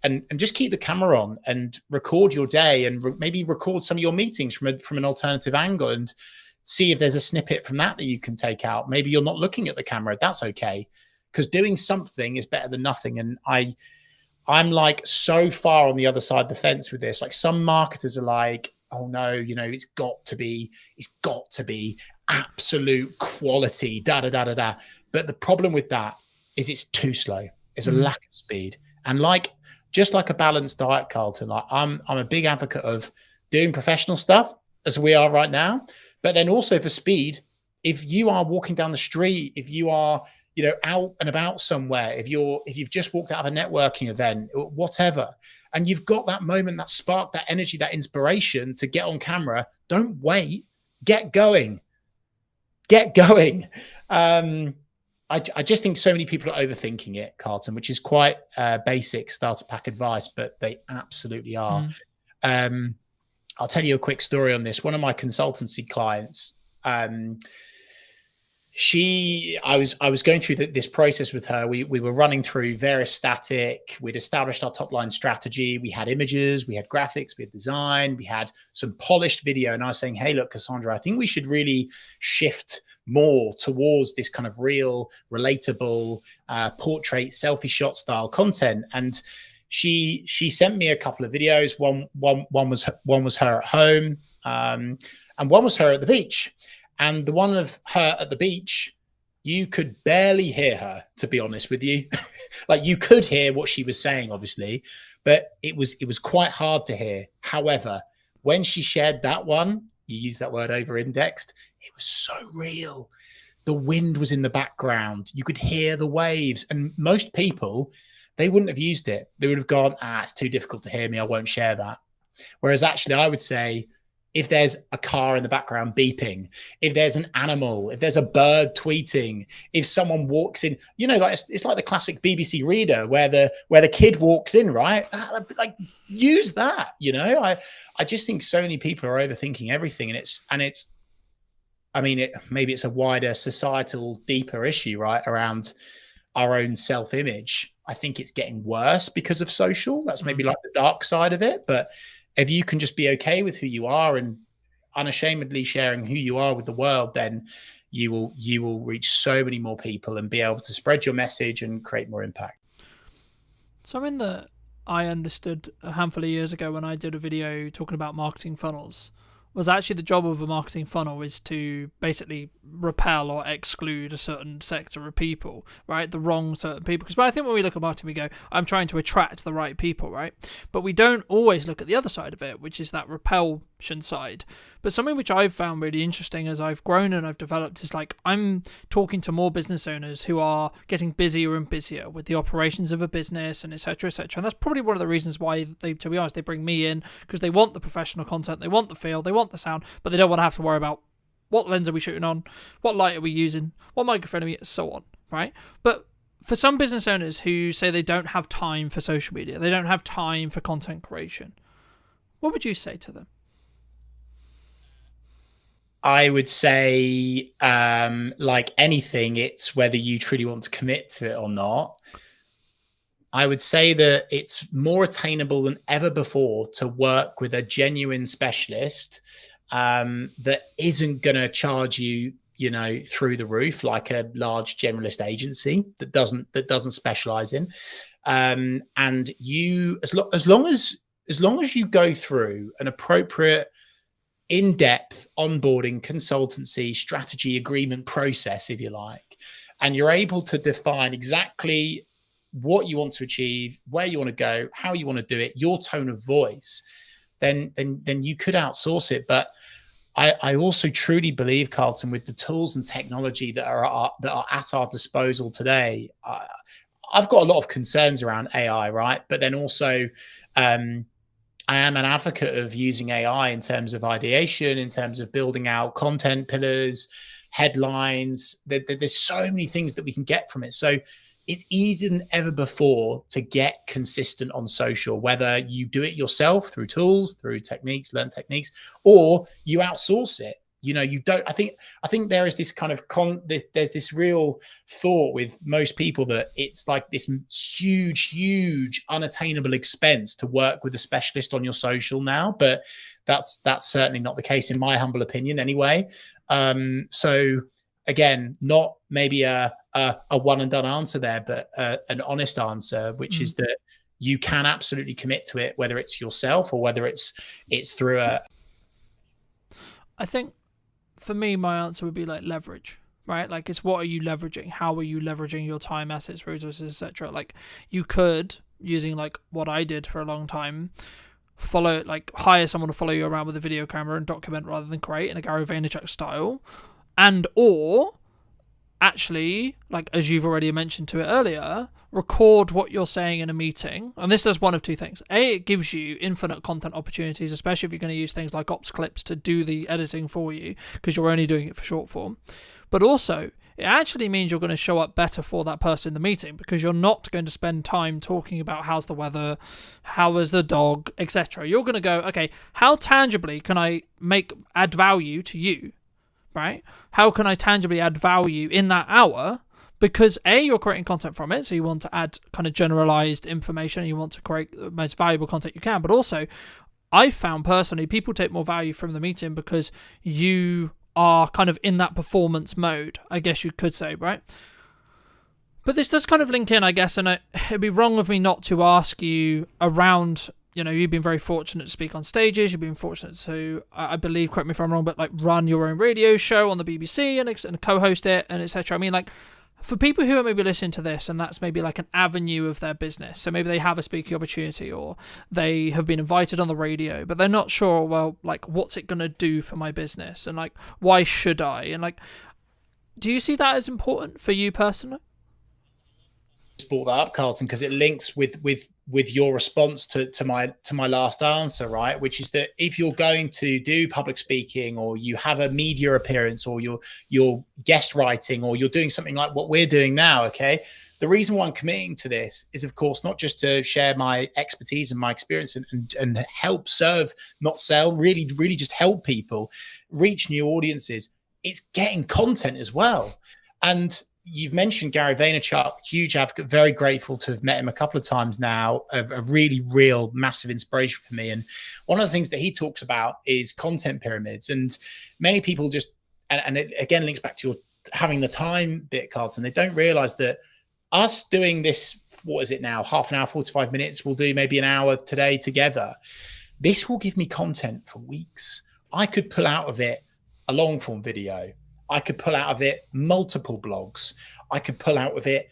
and just keep the camera on and record your day and maybe record some of your meetings from an alternative angle and see if there's a snippet from that you can take out. Maybe you're not looking at the camera. That's okay, because doing something is better than nothing. And I'm like so far on the other side of the fence with this. Like, some marketers are like, oh no, you know, it's got to be absolute quality, da da da da da. But the problem with that is it's too slow. It's a lack of speed. And like, just like a balanced diet, Carlton, like I'm a big advocate of doing professional stuff as we are right now, but then also for speed. If you are walking down the street, if you are, you know, out and about somewhere, if you've just walked out of a networking event, whatever, and you've got that moment, that spark, that energy, that inspiration to get on camera, don't wait, get going. I just think so many people are overthinking it, Carlton, which is quite basic starter pack advice, but they absolutely are. I'll tell you a quick story on this. One of my consultancy clients, I was going through this process with her. We were running through various static. We'd established our top line strategy. We had images, we had graphics, we had design, we had some polished video. And I was saying, hey, look, Cassandra, I think we should really shift more towards this kind of real, relatable portrait selfie shot style content. And she sent me a couple of videos. One was her at home, and one was her at the beach. And the one of her at the beach, you could barely hear her, to be honest with you. Like, you could hear what she was saying, obviously, but it was quite hard to hear. However, when she shared that one, you use that word over-indexed, it was so real. The wind was in the background. You could hear the waves. And most people, they wouldn't have used it. They would have gone, it's too difficult to hear me, I won't share that. Whereas actually, I would say, if there's a car in the background beeping, if there's an animal, if there's a bird tweeting, if someone walks in, you know, like it's like the classic BBC Reader where the kid walks in, right? Like, use that, you know. I just think so many people are overthinking everything, maybe it's a wider societal, deeper issue, right, around our own self-image. I think it's getting worse because of social. That's maybe like the dark side of it, but if you can just be okay with who you are and unashamedly sharing who you are with the world, then you will reach so many more people and be able to spread your message and create more impact. Something that I understood a handful of years ago when I did a video talking about marketing funnels was actually the job of a marketing funnel is to basically repel or exclude a certain sector of people, right? The wrong certain people. Because I think when we look at marketing, we go, I'm trying to attract the right people, right? But we don't always look at the other side of it, which is that repulsion side. But something which I've found really interesting as I've grown and I've developed is like I'm talking to more business owners who are getting busier and busier with the operations of a business and et cetera, et cetera. And that's probably one of the reasons why they, to be honest, they bring me in, because they want the professional content, they want the feel, they want the sound, but they don't want to have to worry about what lens are we shooting on, what light are we using, what microphone are we, so on, right? But for some business owners who say they don't have time for social media, they don't have time for content creation, what would you say to them? I would say, like anything, it's whether you truly want to commit to it or not. I would say that it's more attainable than ever before to work with a genuine specialist that isn't going to charge you, you know, through the roof like a large generalist agency that doesn't specialize in. And you, as long as you go through an appropriate in-depth onboarding, consultancy, strategy, agreement process, if you like, and you're able to define exactly what you want to achieve, where you want to go, how you want to do it, your tone of voice, then you could outsource it. But I also truly believe, Carlton, with the tools and technology that are at our disposal today, I've got a lot of concerns around AI, right? But then also, I am an advocate of using AI in terms of ideation, in terms of building out content pillars, headlines. There's so many things that we can get from it. So it's easier than ever before to get consistent on social, whether you do it yourself through tools, through techniques, learn techniques, or you outsource it. You know, you don't. I think there is this kind of there's this real thought with most people that it's like this huge unattainable expense to work with a specialist on your social now, but that's certainly not the case in my humble opinion anyway. So again, not maybe a one and done answer there, but an honest answer, which is that you can absolutely commit to it, whether it's yourself or whether it's through a. I think for me, my answer would be like leverage, right? Like, it's what are you leveraging? How are you leveraging your time, assets, resources, etc.? Like, you could, using like what I did for a long time, hire someone to follow you around with a video camera and document rather than create in a Gary Vaynerchuk style, or actually, like as you've already mentioned to it earlier, record what you're saying in a meeting. And this does one of two things. A, it gives you infinite content opportunities, especially if you're going to use things like Ops Clips to do the editing for you, because you're only doing it for short form. But also, it actually means you're going to show up better for that person in the meeting, because you're not going to spend time talking about how's the weather, how is the dog, etc. You're going to go, okay, how tangibly can I add value to you, right? How can I tangibly add value in that hour? Because A, you're creating content from it, so you want to add kind of generalized information, and you want to create the most valuable content you can. But also, I found personally, people take more value from the meeting because you are kind of in that performance mode, I guess you could say, right? But this does kind of link in, I guess, and it'd be wrong of me not to ask you around, you know, you've been very fortunate to speak on stages, you've been fortunate to, I believe, correct me if I'm wrong, but like run your own radio show on the BBC and co-host it and etc. I mean, like, for people who are maybe listening to this and that's maybe like an avenue of their business, so maybe they have a speaking opportunity or they have been invited on the radio, but they're not sure, well, like, what's it going to do for my business, and like, why should I? And like, do you see that as important for you personally? Brought that up, Carlton, because it links with your response to my last answer, right? Which is that if you're going to do public speaking, or you have a media appearance, or you're guest writing, or you're doing something like what we're doing now, okay, the reason why I'm committing to this is, of course, not just to share my expertise and my experience and help serve, not sell, really just help people reach new audiences. It's getting content as well. And you've mentioned Gary Vaynerchuk, huge advocate, very grateful to have met him a couple of times now, a really real massive inspiration for me. And one of the things that he talks about is content pyramids. And many people just, and it again links back to your having the time bit, Carlton, they don't realize that us doing this, what is it now, half an hour, 45 minutes, we'll do maybe an hour today together. This will give me content for weeks. I could pull out of it a long form video. I could pull out of it multiple blogs. I could pull out of it,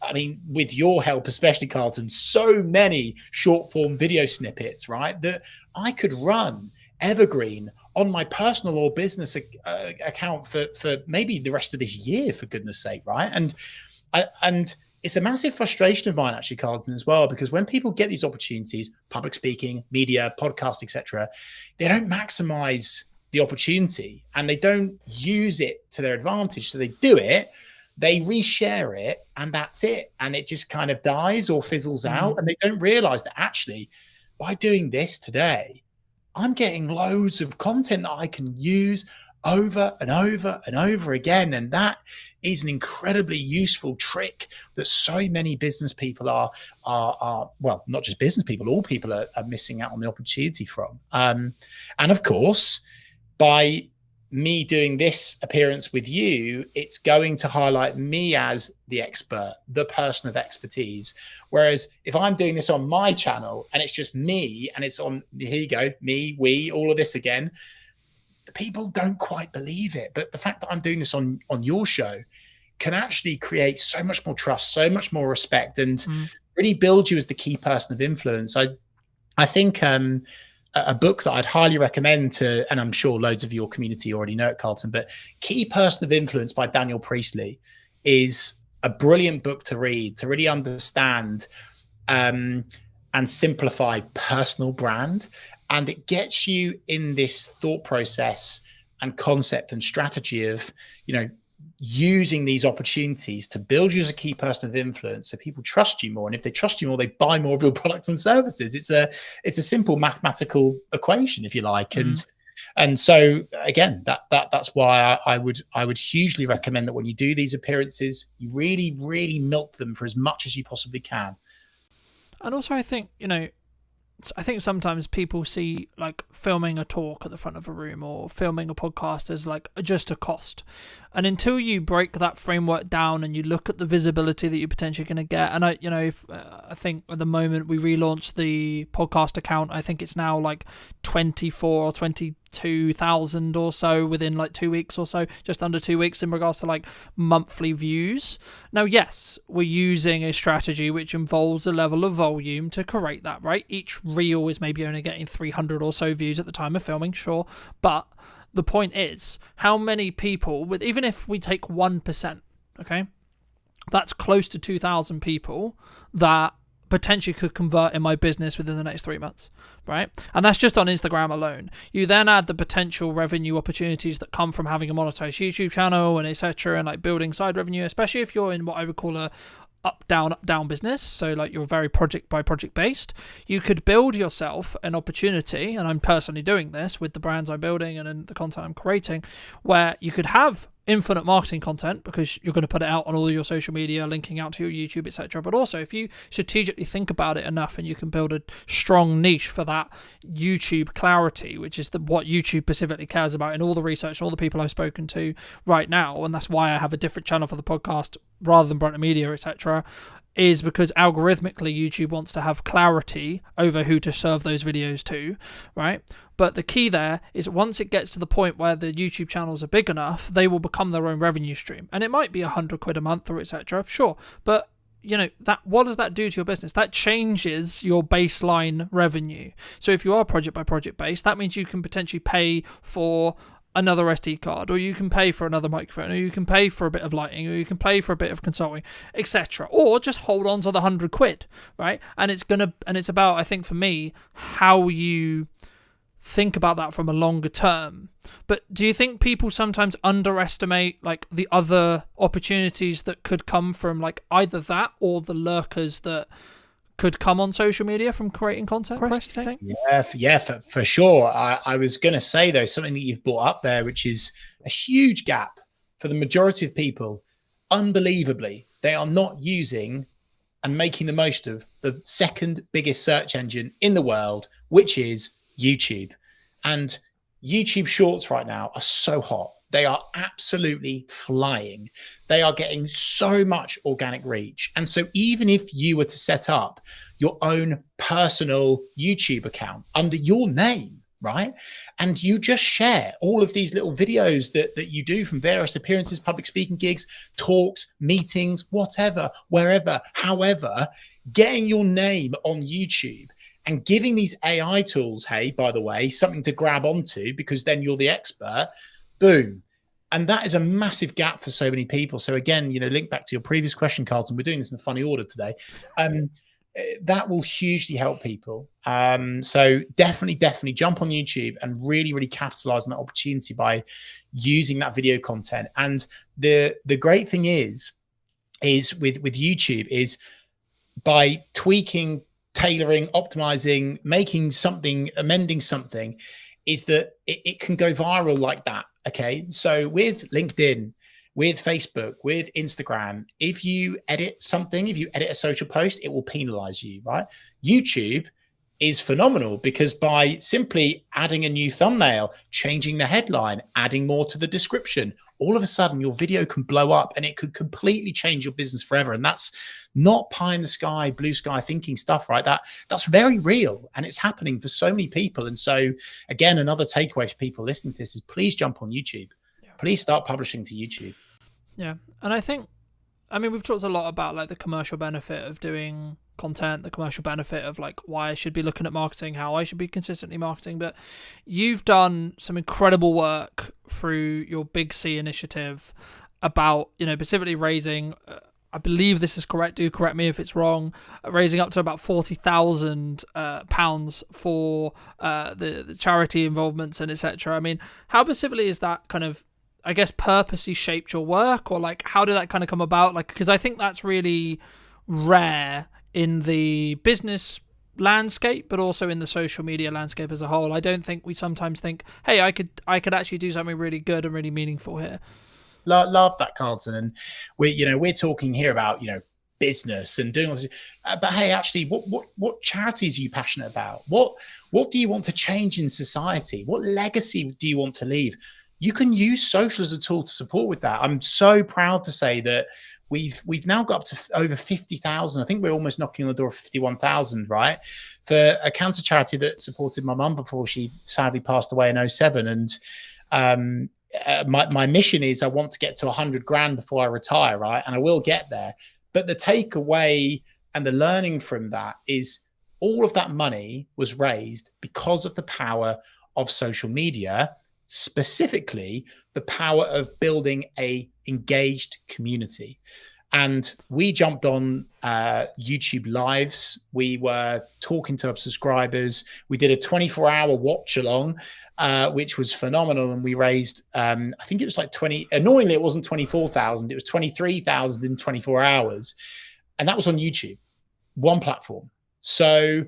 I mean, with your help, especially Carlton, so many short form video snippets, right? That I could run evergreen on my personal or business account for maybe the rest of this year, for goodness sake, right? And it's a massive frustration of mine, actually, Carlton, as well, because when people get these opportunities, public speaking, media, podcast, etc., they don't maximize the opportunity and they don't use it to their advantage. So they do it, they reshare it, and that's it. And it just kind of dies or fizzles out. And they don't realize that actually by doing this today, I'm getting loads of content that I can use over and over and over again. And that is an incredibly useful trick that so many business people are well, not just business people, all people are missing out on the opportunity from. And of course, by me doing this appearance with you, it's going to highlight me as the expert, the person of expertise. Whereas if I'm doing this on my channel and it's just me and it's on, here you go, me, we, all of this again, the people don't quite believe it. But the fact that I'm doing this on your show can actually create so much more trust, so much more respect, and really build you as the key person of influence. I think a book that I'd highly recommend to, and I'm sure loads of your community already know it, Carlton, but Key Person of Influence by Daniel Priestley is a brilliant book to read, to really understand and simplify personal brand. And it gets you in this thought process and concept and strategy of, you know, using these opportunities to build you as a key person of influence so people trust you more. And if they trust you more, they buy more of your products and services. It's a simple mathematical equation, if you like. And And so again, that's why I would hugely recommend that when you do these appearances, you really milk them for as much as you possibly can. And also, I think, I think sometimes people see like filming a talk at the front of a room or filming a podcast as like just a cost. And until you break that framework down and you look at the visibility that you're potentially going to get, and I think at the moment we relaunched the podcast account, I think it's now like 24 or 22,000 or so within like 2 weeks or so, just under 2 weeks in regards to like monthly views. Now, yes, we're using a strategy which involves a level of volume to create that, right? Each reel is maybe only getting 300 or so views at the time of filming, sure, but the point is, how many people, with even if we take 1%, okay, that's close to 2,000 people that potentially could convert in my business within the next 3 months, right? And that's just on Instagram alone. You then add the potential revenue opportunities that come from having a monetized YouTube channel and etc., and like building side revenue, especially if you're in what I would call a up down business, so like you're very project by project based. You could build yourself an opportunity, and I'm personally doing this with the brands I'm building and in the content I'm creating, where you could have infinite marketing content because you're going to put it out on all your social media, linking out to your YouTube, etc. But also, if you strategically think about it enough, and you can build a strong niche for that YouTube clarity, which is what YouTube specifically cares about in all the research, all the people I've spoken to right now, and that's why I have a different channel for the podcast rather than Brightner Media, etc., is because algorithmically YouTube wants to have clarity over who to serve those videos to, right? But the key there is once it gets to the point where the YouTube channels are big enough, they will become their own revenue stream. And it might be £100 a month or etc. Sure. But that what does that do to your business? That changes your baseline revenue. So if you are project by project based, that means you can potentially pay for another SD card, or you can pay for another microphone, or you can pay for a bit of lighting, or you can pay for a bit of consulting, etc. Or just hold on to the £100, right? And it's about, I think for me, how you think about that from a longer term. But do you think people sometimes underestimate like the other opportunities that could come from like either that or the lurkers that could come on social media from creating content, Chris, do you think? Yeah, for sure. I was going to say, though, something that you've brought up there, which is a huge gap for the majority of people. Unbelievably, they are not using and making the most of the second biggest search engine in the world, which is YouTube. And YouTube Shorts right now are so hot. They are absolutely flying. They are getting so much organic reach. And so even if you were to set up your own personal YouTube account under your name, right, and you just share all of these little videos that you do from various appearances, public speaking gigs, talks, meetings, whatever, wherever, however, getting your name on YouTube and giving these AI tools, hey, by the way, something to grab onto because then you're the expert, boom. And that is a massive gap for so many people. So again, link back to your previous question, Carlton, we're doing this in a funny order today. That will hugely help people. So definitely jump on YouTube and really capitalize on that opportunity by using that video content. And the great thing is with YouTube is by tweaking, tailoring, optimizing, making something, amending something, is that it can go viral like that. Okay. So with LinkedIn, with Facebook, with Instagram, if you edit something, if you edit a social post, it will penalize you, right? YouTube is phenomenal because by simply adding a new thumbnail, changing the headline, adding more to the description, all of a sudden your video can blow up and it could completely change your business forever. And that's not pie in the sky, blue sky thinking stuff, right? That's very real and it's happening for so many people. And so again, another takeaway for people listening to this is please jump on YouTube. Please start publishing to YouTube. Yeah. And I think, we've talked a lot about like the commercial benefit of doing content, the commercial benefit of like why I should be looking at marketing, how I should be consistently marketing, but you've done some incredible work through your Big C initiative about, specifically raising, I believe this is correct, do correct me if it's wrong, raising up to about £40,000 for the charity involvements and etc. How specifically is that kind of, I guess, purposely shaped your work, or like how did that kind of come about? Like, because I think that's really rare in the business landscape, but also in the social media landscape as a whole. I don't think we sometimes think, hey, I could actually do something really good and really meaningful here. Love that, Carlton. And we're talking here about business and doing all this, but hey, actually, what charities are you passionate about? What do you want to change in society? What legacy do you want to leave? You can use social as a tool to support with that. I'm so proud to say that we've now got up to over 50,000. I think we're almost knocking on the door of 51,000, right? For a cancer charity that supported my mum before she sadly passed away in 2007. And my mission is I want to get to 100 grand before I retire, right? And I will get there. But the takeaway and the learning from that is all of that money was raised because of the power of social media, specifically the power of building a engaged community. And we jumped on YouTube lives. We were talking to our subscribers. We did a 24-hour watch along, which was phenomenal. And we raised, I think it was like annoyingly, it wasn't 24,000. It was 23,000 in 24 hours. And that was on YouTube, one platform. So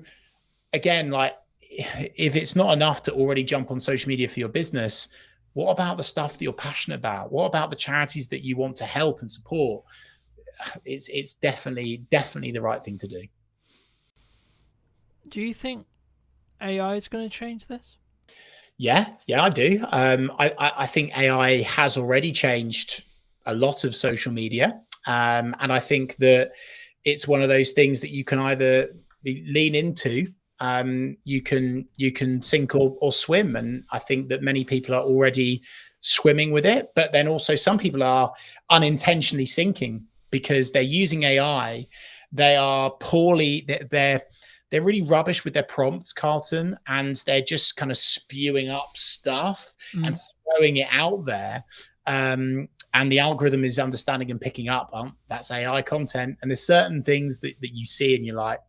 again, like, if it's not enough to already jump on social media for your business, what about the stuff that you're passionate about? What about the charities that you want to help and support? It's definitely the right thing to do. Do you think AI is going to change this? Yeah, I do. I think AI has already changed a lot of social media. And I think that it's one of those things that you can either lean into, you can sink or swim. And I think that many people are already swimming with it, but then also some people are unintentionally sinking because they're using AI. They are they're really rubbish with their prompts, Carlton, and they're just kind of spewing up stuff and throwing it out there. And the algorithm is understanding and picking up, that's AI content. And there's certain things that you see and you're like,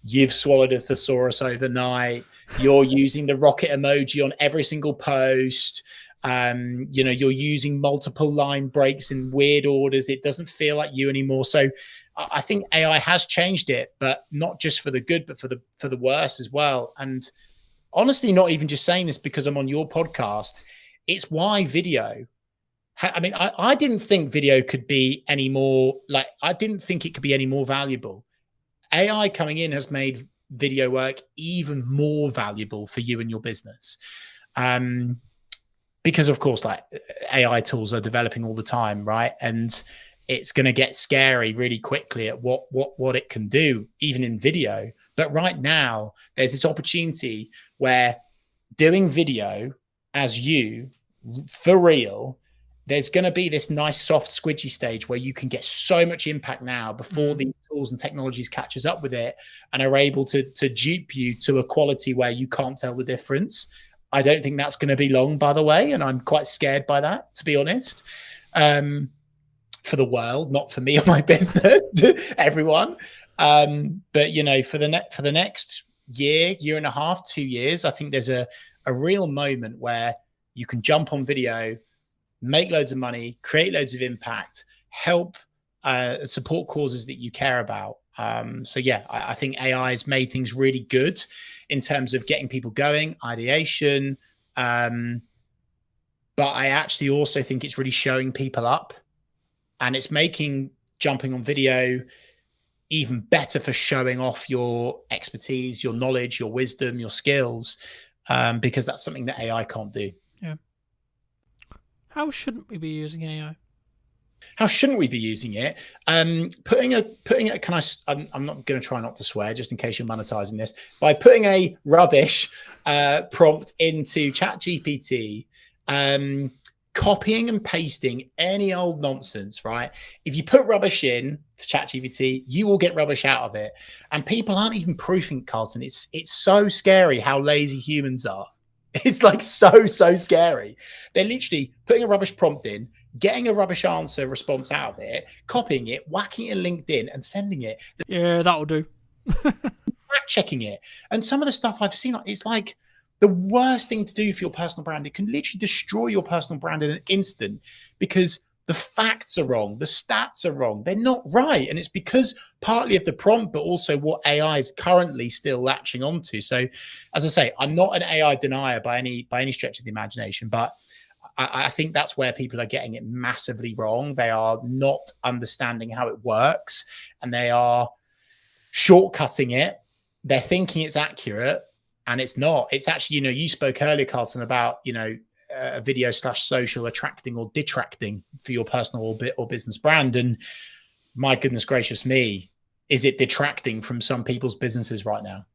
you've swallowed a thesaurus overnight. You're using the rocket emoji on every single post. You're using multiple line breaks in weird orders. It doesn't feel like you anymore. So I think AI has changed it, but not just for the good, but for the worse as well. And honestly, not even just saying this because I'm on your podcast. It's why video. I mean, I didn't think video could be any more I didn't think it could be any more valuable. AI coming in has made video work even more valuable for you and your business. Because of course, AI tools are developing all the time, right? And it's going to get scary really quickly at what it can do, even in video. But right now, there's this opportunity where doing video as you, for real, there's going to be this nice soft squidgy stage where you can get so much impact now before these tools and technologies catches up with it and are able to dupe you to a quality where you can't tell the difference. I don't think that's going to be long, by the way, and I'm quite scared by that, to be honest. For the world, not for me or my business, everyone. But for the next year and a half, 2 years, I think there's a real moment where you can jump on video, make loads of money, create loads of impact, help support causes that you care about. I think AI has made things really good in terms of getting people going, ideation. But I actually also think it's really showing people up, and it's making jumping on video even better for showing off your expertise, your knowledge, your wisdom, your skills, because that's something that AI can't do. Yeah. How shouldn't we be using AI? How shouldn't we be using it? Putting it. I'm not going to try not to swear, just in case you're monetizing this. By putting a rubbish prompt into ChatGPT, copying and pasting any old nonsense, right? If you put rubbish in to ChatGPT, you will get rubbish out of it. And people aren't even proofing, Carlton. It's so scary how lazy humans are. It's so scary. They're literally putting a rubbish prompt in, getting a rubbish answer response out of it, copying it, whacking it in LinkedIn and sending it. Yeah, that'll do. Checking it. And some of the stuff I've seen, it's like the worst thing to do for your personal brand. It can literally destroy your personal brand in an instant because The facts are wrong. The stats are wrong. They're not right. And it's because partly of the prompt, but also what AI is currently still latching onto. So as I say, I'm not an AI denier by any stretch of the imagination, but I think that's where people are getting it massively wrong. They are not understanding how it works, and they are shortcutting it. They're thinking it's accurate, and it's not. It's actually, you spoke earlier, Carlton, about, a video / social attracting or detracting for your personal or business brand. And my goodness gracious me, is it detracting from some people's businesses right now?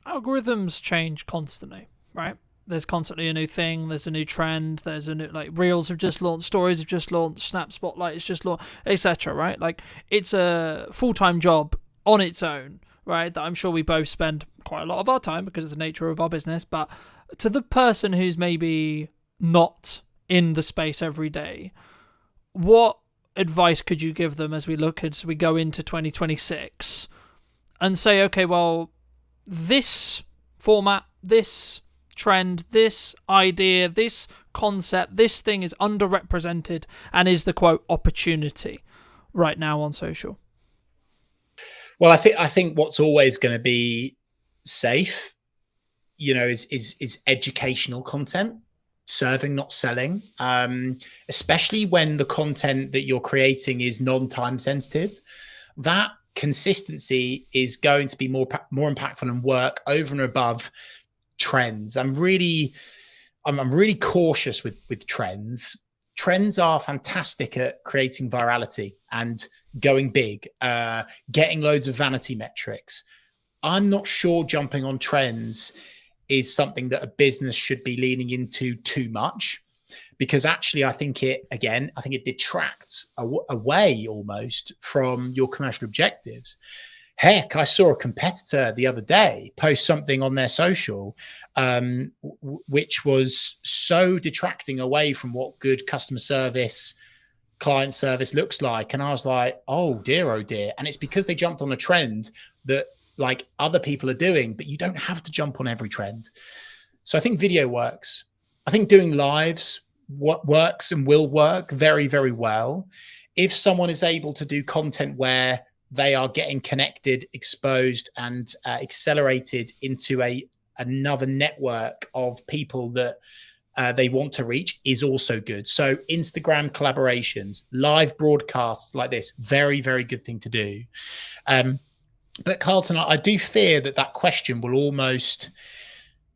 Algorithms change constantly, right? There's constantly a new thing. There's a new trend. There's a new, like, Reels have just launched, Stories have just launched, Snap Spotlight has just launched, etc. Right? Like, it's a full-time job on its own, right? That I'm sure we both spend quite a lot of our time because of the nature of our business. But to the person who's maybe not in the space every day, what advice could you give them as we go into 2026 and say, okay, well, this format, this trend, this idea, this concept, this thing is underrepresented and is the quote opportunity right now on social? Well, I think what's always going to be safe, is educational content, serving, not selling, especially when the content that you're creating is non-time sensitive. That consistency is going to be more impactful and work over and above trends. I'm really cautious with trends. Trends are fantastic at creating virality and going big, getting loads of vanity metrics. I'm not sure jumping on trends is something that a business should be leaning into too much, because actually I think it detracts away almost from your commercial objectives. Heck, I saw a competitor the other day post something on their social, which was so detracting away from what good customer service, client service looks like. And I was like, oh dear. And it's because they jumped on a trend that, like, other people are doing, but you don't have to jump on every trend. So I think video works. I think doing lives works and will work very, very well. If someone is able to do content where they are getting connected, exposed, and accelerated into another network of people that they want to reach, is also good. So Instagram collaborations, live broadcasts like this, very, very good thing to do. But Carlton, I do fear that question will almost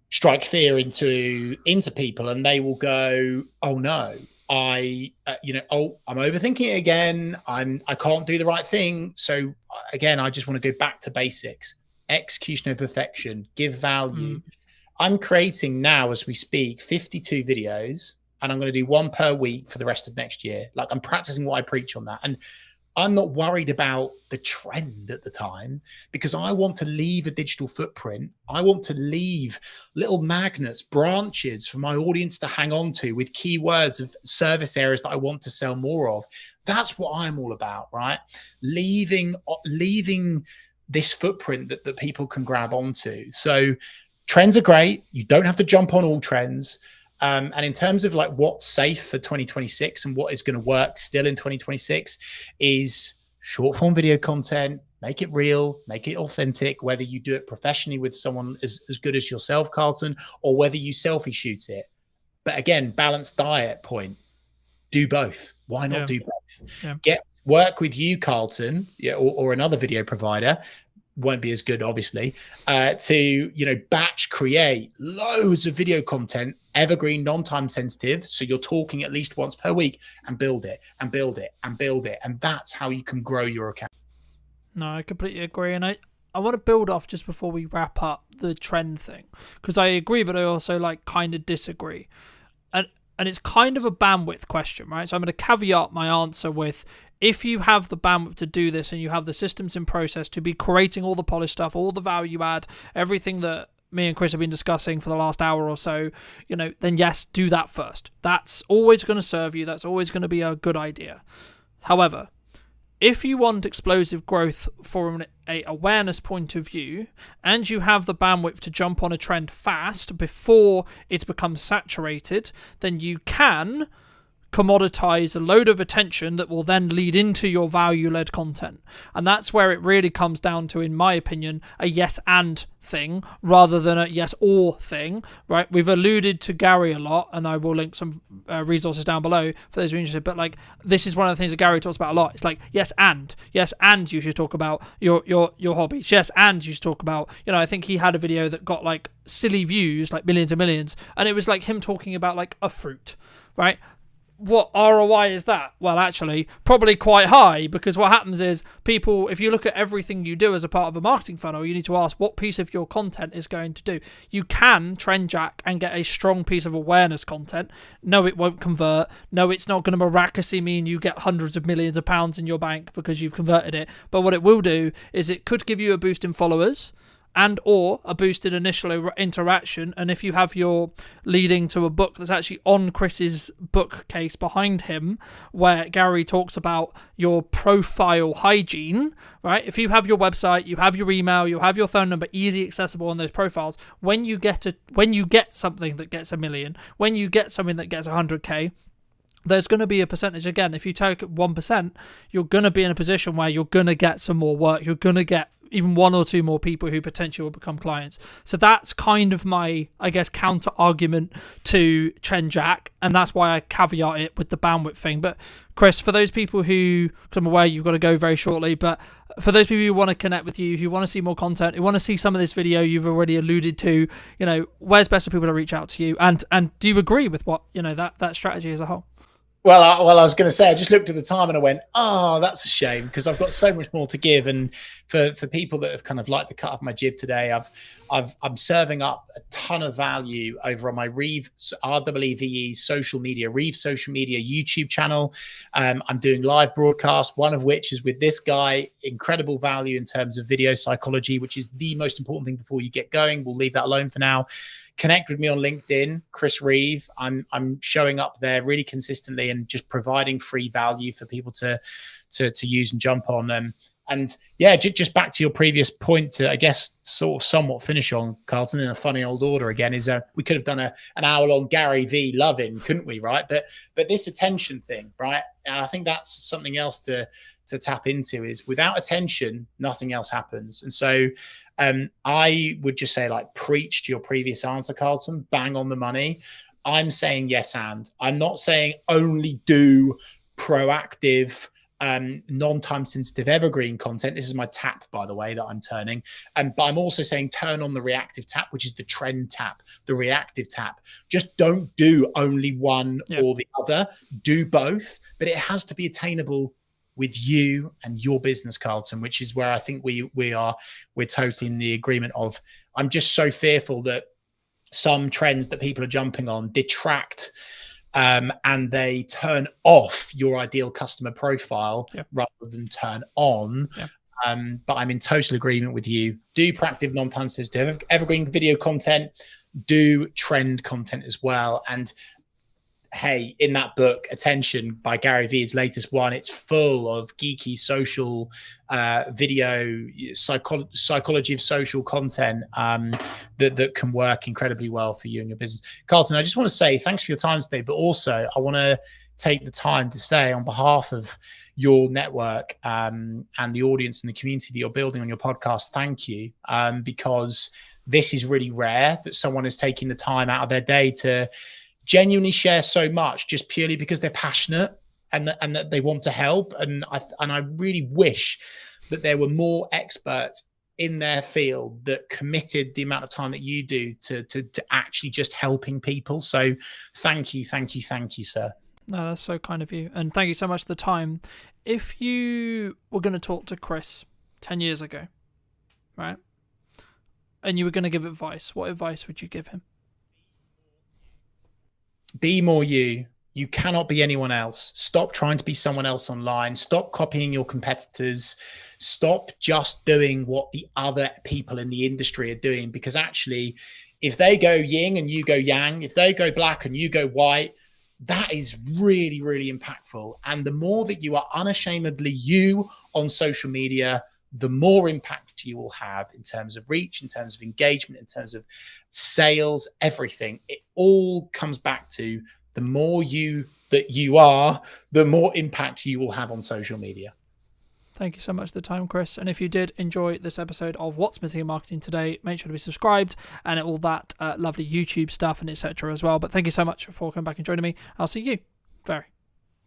strike fear into people, and they will go, oh no, I'm overthinking it again. I can't do the right thing. So again, I just want to go back to basics: execution of perfection, give value. I'm creating now, as we speak, 52 videos, and I'm going to do one per week for the rest of next year. Like, I'm practicing what I preach on that. And I'm not worried about the trend at the time, because I want to leave a digital footprint. I want to leave little magnets, branches for my audience to hang on to with keywords of service areas that I want to sell more of. That's what I'm all about, right? Leaving this footprint that people can grab onto. So trends are great. You don't have to jump on all trends. And in terms of like what's safe for 2026 and what is going to work still in 2026 is short form video content. Make it real, make it authentic, whether you do it professionally with someone as good as yourself, Carlton, or whether you selfie shoot it. But again, balanced diet point. Do both. Why not do both? Yeah. Work with you, Carlton, or another video provider. Won't be as good, obviously, to batch create loads of video content, evergreen, non-time sensitive. So you're talking at least once per week, and build it and build it and build it. And that's how you can grow your account. No, I completely agree. And I want to build off just before we wrap up the trend thing, because I agree, but I also kind of disagree. And it's kind of a bandwidth question, right? So I'm going to caveat my answer with, if you have the bandwidth to do this and you have the systems in process to be creating all the polished stuff, all the value add, everything that me and Chris have been discussing for the last hour or so, then yes, do that first. That's always going to serve you. That's always going to be a good idea. However, if you want explosive growth from an awareness point of view, and you have the bandwidth to jump on a trend fast before it becomes saturated, then you can commoditize a load of attention that will then lead into your value-led content. And that's where it really comes down to, in my opinion, a yes and thing rather than a yes or thing, right? We've alluded to Gary a lot, and I will link some resources down below for those who are interested, but like, this is one of the things that Gary talks about a lot. It's like, yes and you should talk about your hobbies. Yes, and you should talk about, I think he had a video that got like silly views, like millions and millions, and it was like him talking about like a fruit, right? What ROI is that? Well, actually, probably quite high, because what happens is people, if you look at everything you do as a part of a marketing funnel, you need to ask what piece of your content is going to do. You can trend jack and get a strong piece of awareness content. No, it won't convert. No, it's not going to miraculously mean you get hundreds of millions of pounds in your bank because you've converted it. But what it will do is it could give you a boost in followers and or a boosted initial interaction. And if you have your leading to a book that's actually on Chris's bookcase behind him, where Gary talks about your profile hygiene, right? If you have your website, you have your email, you have your phone number easy accessible on those profiles, when you get something that gets 1 million, when you get something that gets 100k, there's going to be a percentage. Again, if you take 1%, you're going to be in a position where you're going to get some more work. You're going to get even 1 or 2 more people who potentially will become clients. So that's kind of my, I guess, counter argument to trend jack, and that's why I caveat it with the bandwidth thing. But Chris, for those people who, because I'm aware you've got to go very shortly, but for those people who want to connect with you, if you want to see more content, you want to see some of this video you've already alluded to, where's best for people to reach out to you? And do you agree with what, that strategy as a whole? Well, I was going to say, I just looked at the time and I went, oh, that's a shame, because I've got so much more to give. And for people that have kind of liked the cut of my jib today, I'm serving up a ton of value over on my REEVE social media YouTube channel. I'm doing live broadcasts, one of which is with this guy. Incredible value in terms of video psychology, which is the most important thing before you get going. We'll leave that alone for now. Connect with me on LinkedIn, Chris Reeve. I'm showing up there really consistently and just providing free value for people to use and jump on. And yeah, just back to your previous point to, I guess, sort of somewhat finish on, Carlton, in a funny old order again, is we could have done an hour-long Gary V loving, couldn't we, right? But this attention thing, right? And I think that's something else to tap into, is without attention, nothing else happens. And so I would just say, like, preach to your previous answer, Carlton, bang on the money. I'm saying yes, and I'm not saying only do proactive, non-time sensitive evergreen content. This is my tap, by the way, that I'm turning. But I'm also saying turn on the reactive tap, which is the trend tap, the reactive tap. Just don't do only one or the other. Do both, but it has to be attainable with you and your business, Carlton, which is where I think we're totally in the agreement of. I'm just so fearful that some trends that people are jumping on detract and they turn off your ideal customer profile rather than turn on. But I'm in total agreement with you. Do proactive, non-time sensitive evergreen video content, do trend content as well. And hey, in that book, Attention by Gary Vee's latest one, it's full of geeky social video, psychology of social content that can work incredibly well for you and your business. Carlton, I just want to say thanks for your time today, but also I want to take the time to say on behalf of your network and the audience and the community that you're building on your podcast, thank you, because this is really rare that someone is taking the time out of their day to genuinely share so much just purely because they're passionate and that they want to help. And I really wish that there were more experts in their field that committed the amount of time that you do to actually just helping people. So thank you, sir. No, that's so kind of you. And thank you so much for the time. If you were going to talk to Chris 10 years ago, right, and you were going to give advice, what advice would you give him? Be more you. You cannot be anyone else. Stop trying to be someone else online. Stop copying your competitors. Stop just doing what the other people in the industry are doing. Because actually, if they go yin and you go yang, if they go black and you go white, that is really, really impactful. And the more that you are unashamedly you on social media, the more impact you will have in terms of reach, in terms of engagement, in terms of sales, everything. It all comes back to the more you, that you are, the more impact you will have on social media. Thank you so much for the time, Chris. And if you did enjoy this episode of What's Missing in Marketing today, make sure to be subscribed and all that lovely YouTube stuff and etc. as well. But thank you so much for coming back and joining me. I'll see you very,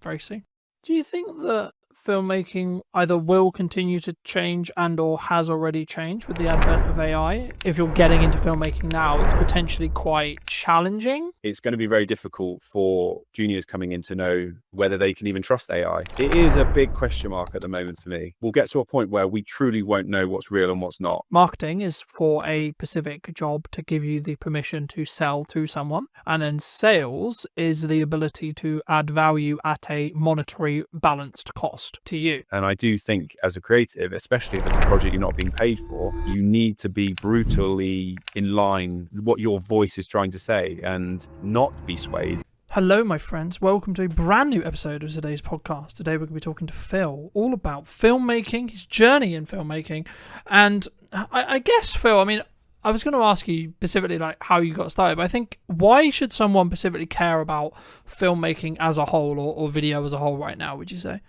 very soon. Do you think that filmmaking either will continue to change and or has already changed with the advent of AI? If you're getting into filmmaking now, it's potentially quite challenging. It's going to be very difficult for juniors coming in to know whether they can even trust AI. It is a big question mark at the moment for me. We'll get to a point where we truly won't know what's real and what's not. Marketing is for a specific job to give you the permission to sell to someone. And then sales is the ability to add value at a monetary balanced cost to you. And I do think as a creative, especially if it's a project you're not being paid for, you need to be brutally in line with what your voice is trying to say and not be swayed. Hello, my friends. Welcome to a brand new episode of today's podcast. Today we're going to be talking to Phil all about filmmaking, his journey in filmmaking. And I guess, Phil, I mean, I was going to ask you specifically like how you got started, but I think why should someone specifically care about filmmaking as a whole or video as a whole right now, would you say?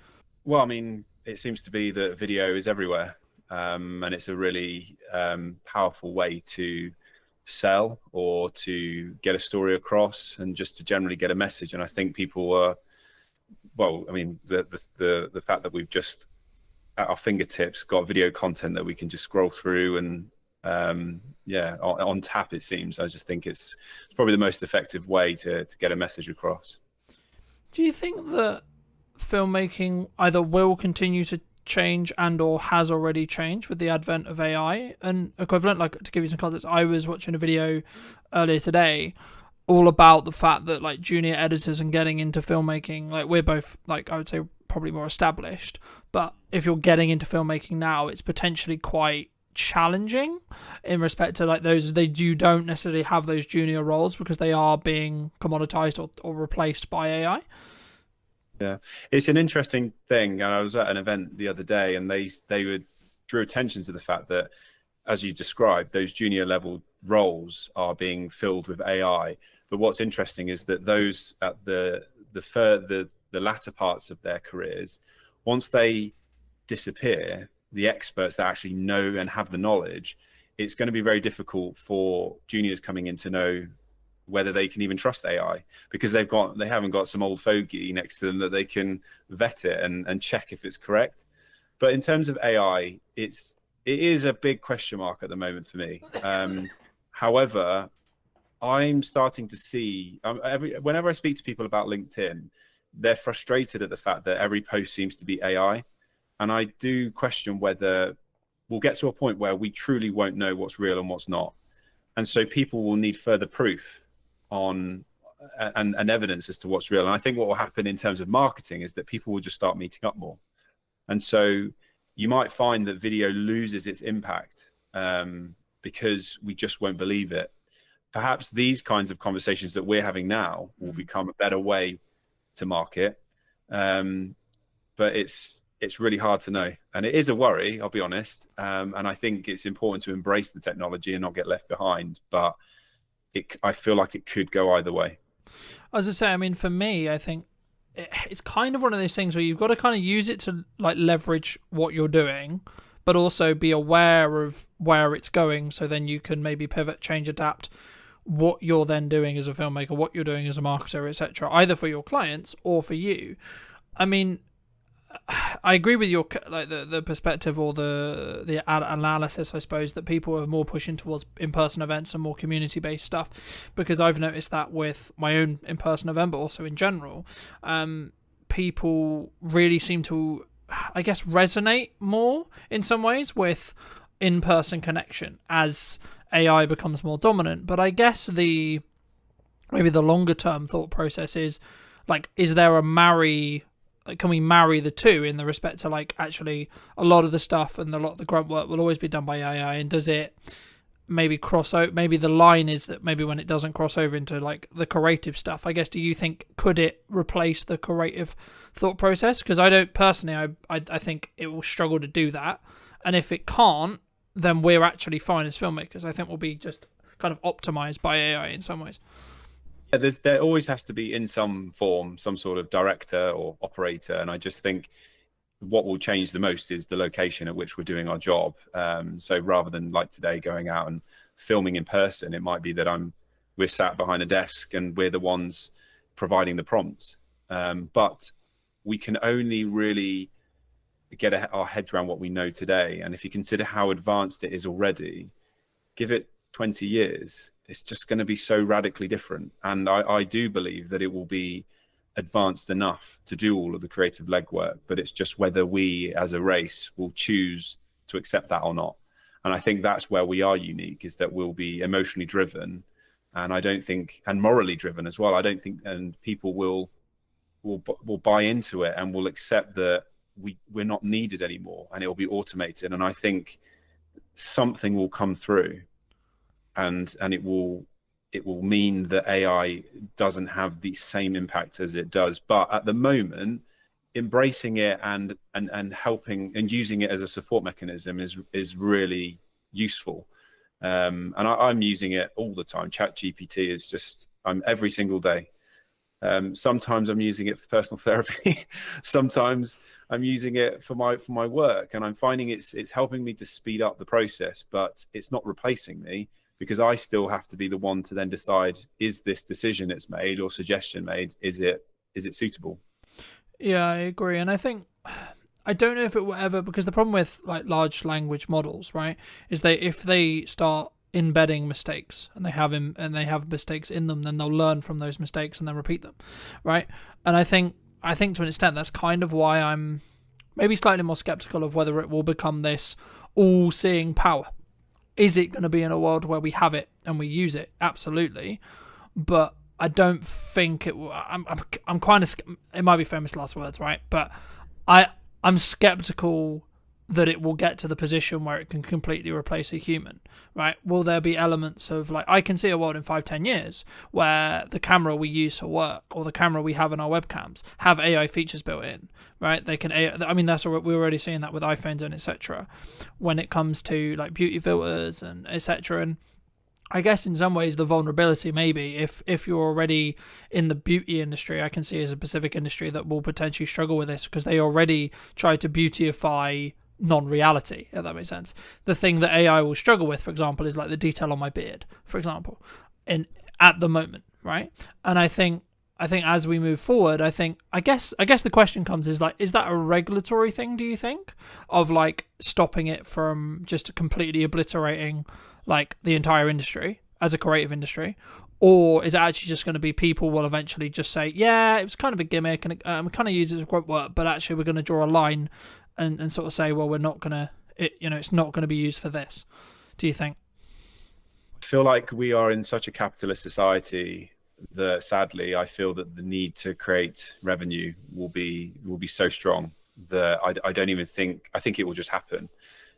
Well, I mean, it seems to be that video is everywhere, and it's a really powerful way to sell or to get a story across and just to generally get a message. And I think people are, well, I mean, the fact that we've just at our fingertips got video content that we can just scroll through and on tap, it seems. I just think it's probably the most effective way to get a message across. Do you think that filmmaking either will continue to change and or has already changed with the advent of AI? And equivalent, like to give you some context, I was watching a video earlier today all about the fact that like junior editors and getting into filmmaking, like we're both like I would say probably more established, but if you're getting into filmmaking now, it's potentially quite challenging in respect to like those you don't necessarily have those junior roles because they are being commoditized or replaced by AI. Yeah, it's an interesting thing. And I was at an event the other day and they drew attention to the fact that, as you described, those junior level roles are being filled with AI. But what's interesting is that those at the latter parts of their careers, once they disappear, the experts that actually know and have the knowledge, it's going to be very difficult for juniors coming in to know whether they can even trust AI because they haven't got some old fogey next to them that they can vet it and check if it's correct. But in terms of AI, it is a big question mark at the moment for me. However, I'm starting to see whenever I speak to people about LinkedIn, they're frustrated at the fact that every post seems to be AI. And I do question whether we'll get to a point where we truly won't know what's real and what's not. And so people will need further proof on and evidence as to what's real. And I think what will happen in terms of marketing is that people will just start meeting up more. And so you might find that video loses its impact because we just won't believe it. Perhaps these kinds of conversations that we're having now will become a better way to market. But it's really hard to know. And it is a worry, I'll be honest. And I think it's important to embrace the technology and not get left behind. But I feel like it could go either way. As I say, I mean, for me, I think it's kind of one of those things where you've got to kind of use it to like leverage what you're doing, but also be aware of where it's going. So then you can maybe pivot, change, adapt what you're then doing as a filmmaker, what you're doing as a marketer, etc., either for your clients or for you. I mean, I agree with your like the perspective or the analysis, I suppose, that people are more pushing towards in-person events and more community-based stuff, because I've noticed that with my own in-person event, but also in general, people really seem to, I guess, resonate more in some ways with in-person connection as AI becomes more dominant. But I guess maybe the longer-term thought process is like, is there can we marry the two in the respect to like actually a lot of the stuff and a lot of the grunt work will always be done by AI, and does it maybe cross over? Maybe the line is that maybe when it doesn't cross over into like the creative stuff, I guess, do you think could it replace the creative thought process? Because I don't personally, I think it will struggle to do that, and if it can't, then we're actually fine as filmmakers. I think we'll be just kind of optimized by AI in some ways. Yeah, there always has to be in some form some sort of director or operator, and I just think what will change the most is the location at which we're doing our job. So rather than like today going out and filming in person, it might be that we're sat behind a desk and we're the ones providing the prompts. But we can only really get our heads around what we know today. And if you consider how advanced it is already, give it 20 years, it's just going to be so radically different. And I do believe that it will be advanced enough to do all of the creative legwork, but it's just whether we as a race will choose to accept that or not. And I think that's where we are unique, is that we'll be emotionally driven, and I don't think, and morally driven as well. I don't think, and people will buy into it and will accept that we're not needed anymore, and it will be automated. And I think something will come through, and it will mean that AI doesn't have the same impact as it does. But at the moment, embracing it and helping and using it as a support mechanism is really useful. And I'm using it all the time. ChatGPT is just, I'm every single day. Sometimes I'm using it for personal therapy. Sometimes I'm using it for my work, and I'm finding it's helping me to speed up the process, but it's not replacing me, because I still have to be the one to then decide, is this decision it's made or suggestion made, is it suitable? Yeah, I agree. And I think, I don't know if it will ever, because the problem with like large language models, right, is if they start embedding mistakes and they have mistakes in them, then they'll learn from those mistakes and then repeat them, right? And I think to an extent that's kind of why I'm maybe slightly more skeptical of whether it will become this all-seeing power. Is it going to be in a world where we have it and we use it? Absolutely. But I don't think it will. I'm kind of, it might be famous last words, right? But I'm skeptical that it will get to the position where it can completely replace a human, right? Will there be elements of, like, I can see a world in 5-10 years where the camera we use for work or the camera we have in our webcams have AI features built in, right? They can, I mean, that's what we're already seeing that with iPhones and etc. when it comes to like beauty filters and etc. And I guess in some ways the vulnerability maybe, if you're already in the beauty industry, I can see as a specific industry that will potentially struggle with this, because they already try to beautify non-reality, if that makes sense. The thing that AI will struggle with, for example, is like the detail on my beard, for example, at the moment, right? And I think as we move forward, I guess the question comes is like, is that a regulatory thing, do you think, of like stopping it from just completely obliterating like the entire industry as a creative industry? Or is it actually just going to be people will eventually just say, yeah, it was kind of a gimmick and we kind of use it as quote work, but actually we're going to draw a line and sort of say, well, we're not going to, it's not going to be used for this. Do you think? I feel like we are in such a capitalist society that sadly I feel that the need to create revenue will be so strong that I don't even think, I think it will just happen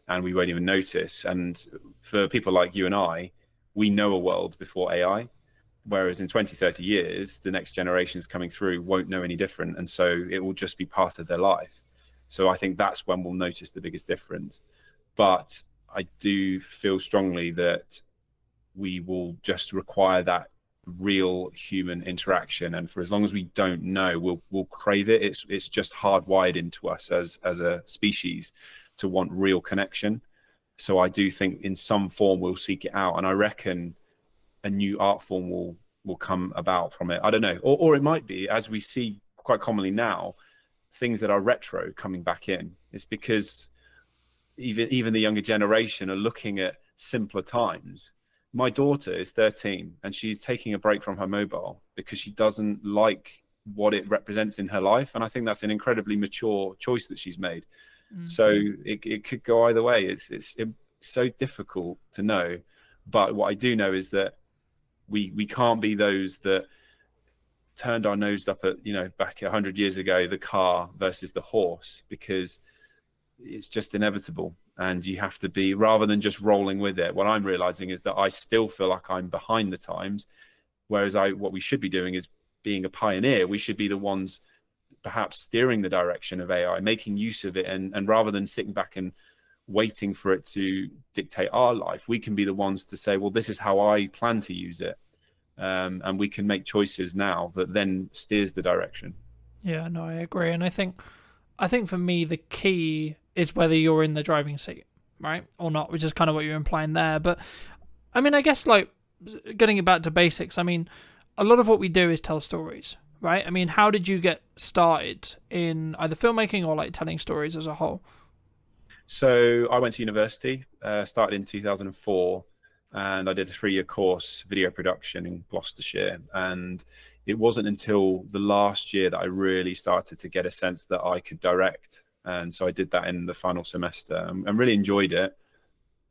and we won't even notice. And for people like you and I, we know a world before AI, whereas in 20-30 years the next generations coming through won't know any different, and so it will just be part of their life. So I think that's when we'll notice the biggest difference. But I do feel strongly that we will just require that real human interaction, and for as long as we don't know, we'll crave it. It's just hardwired into us as a species to want real connection. So I do think in some form we'll seek it out, and I reckon a new art form will come about from it. I don't know, or it might be, as we see quite commonly now, things that are retro coming back in. It's because even the younger generation are looking at simpler times. My daughter is 13 and she's taking a break from her mobile because she doesn't like what it represents in her life, and I think that's an incredibly mature choice that she's made. So it could go either way. It's so difficult to know, but what I do know is that we can't be those that turned our nose up at, back 100 years ago, the car versus the horse, because it's just inevitable. And you have to be, rather than just rolling with it, what I'm realizing is that I still feel like I'm behind the times, whereas what we should be doing is being a pioneer. We should be the ones perhaps steering the direction of AI, making use of it, and rather than sitting back and waiting for it to dictate our life, we can be the ones to say, well, this is how I plan to use it. and we can make choices now that then steers the direction. Yeah, no, I agree. And I think for me, the key is whether you're in the driving seat, right? Or not, which is kind of what you're implying there. But I mean, I guess like getting it back to basics, I mean, a lot of what we do is tell stories, right? I mean, how did you get started in either filmmaking or like telling stories as a whole? So I went to university, started in 2004, and I did a 3-year course, video production in Gloucestershire. And it wasn't until the last year that I really started to get a sense that I could direct. And so I did that in the final semester and really enjoyed it.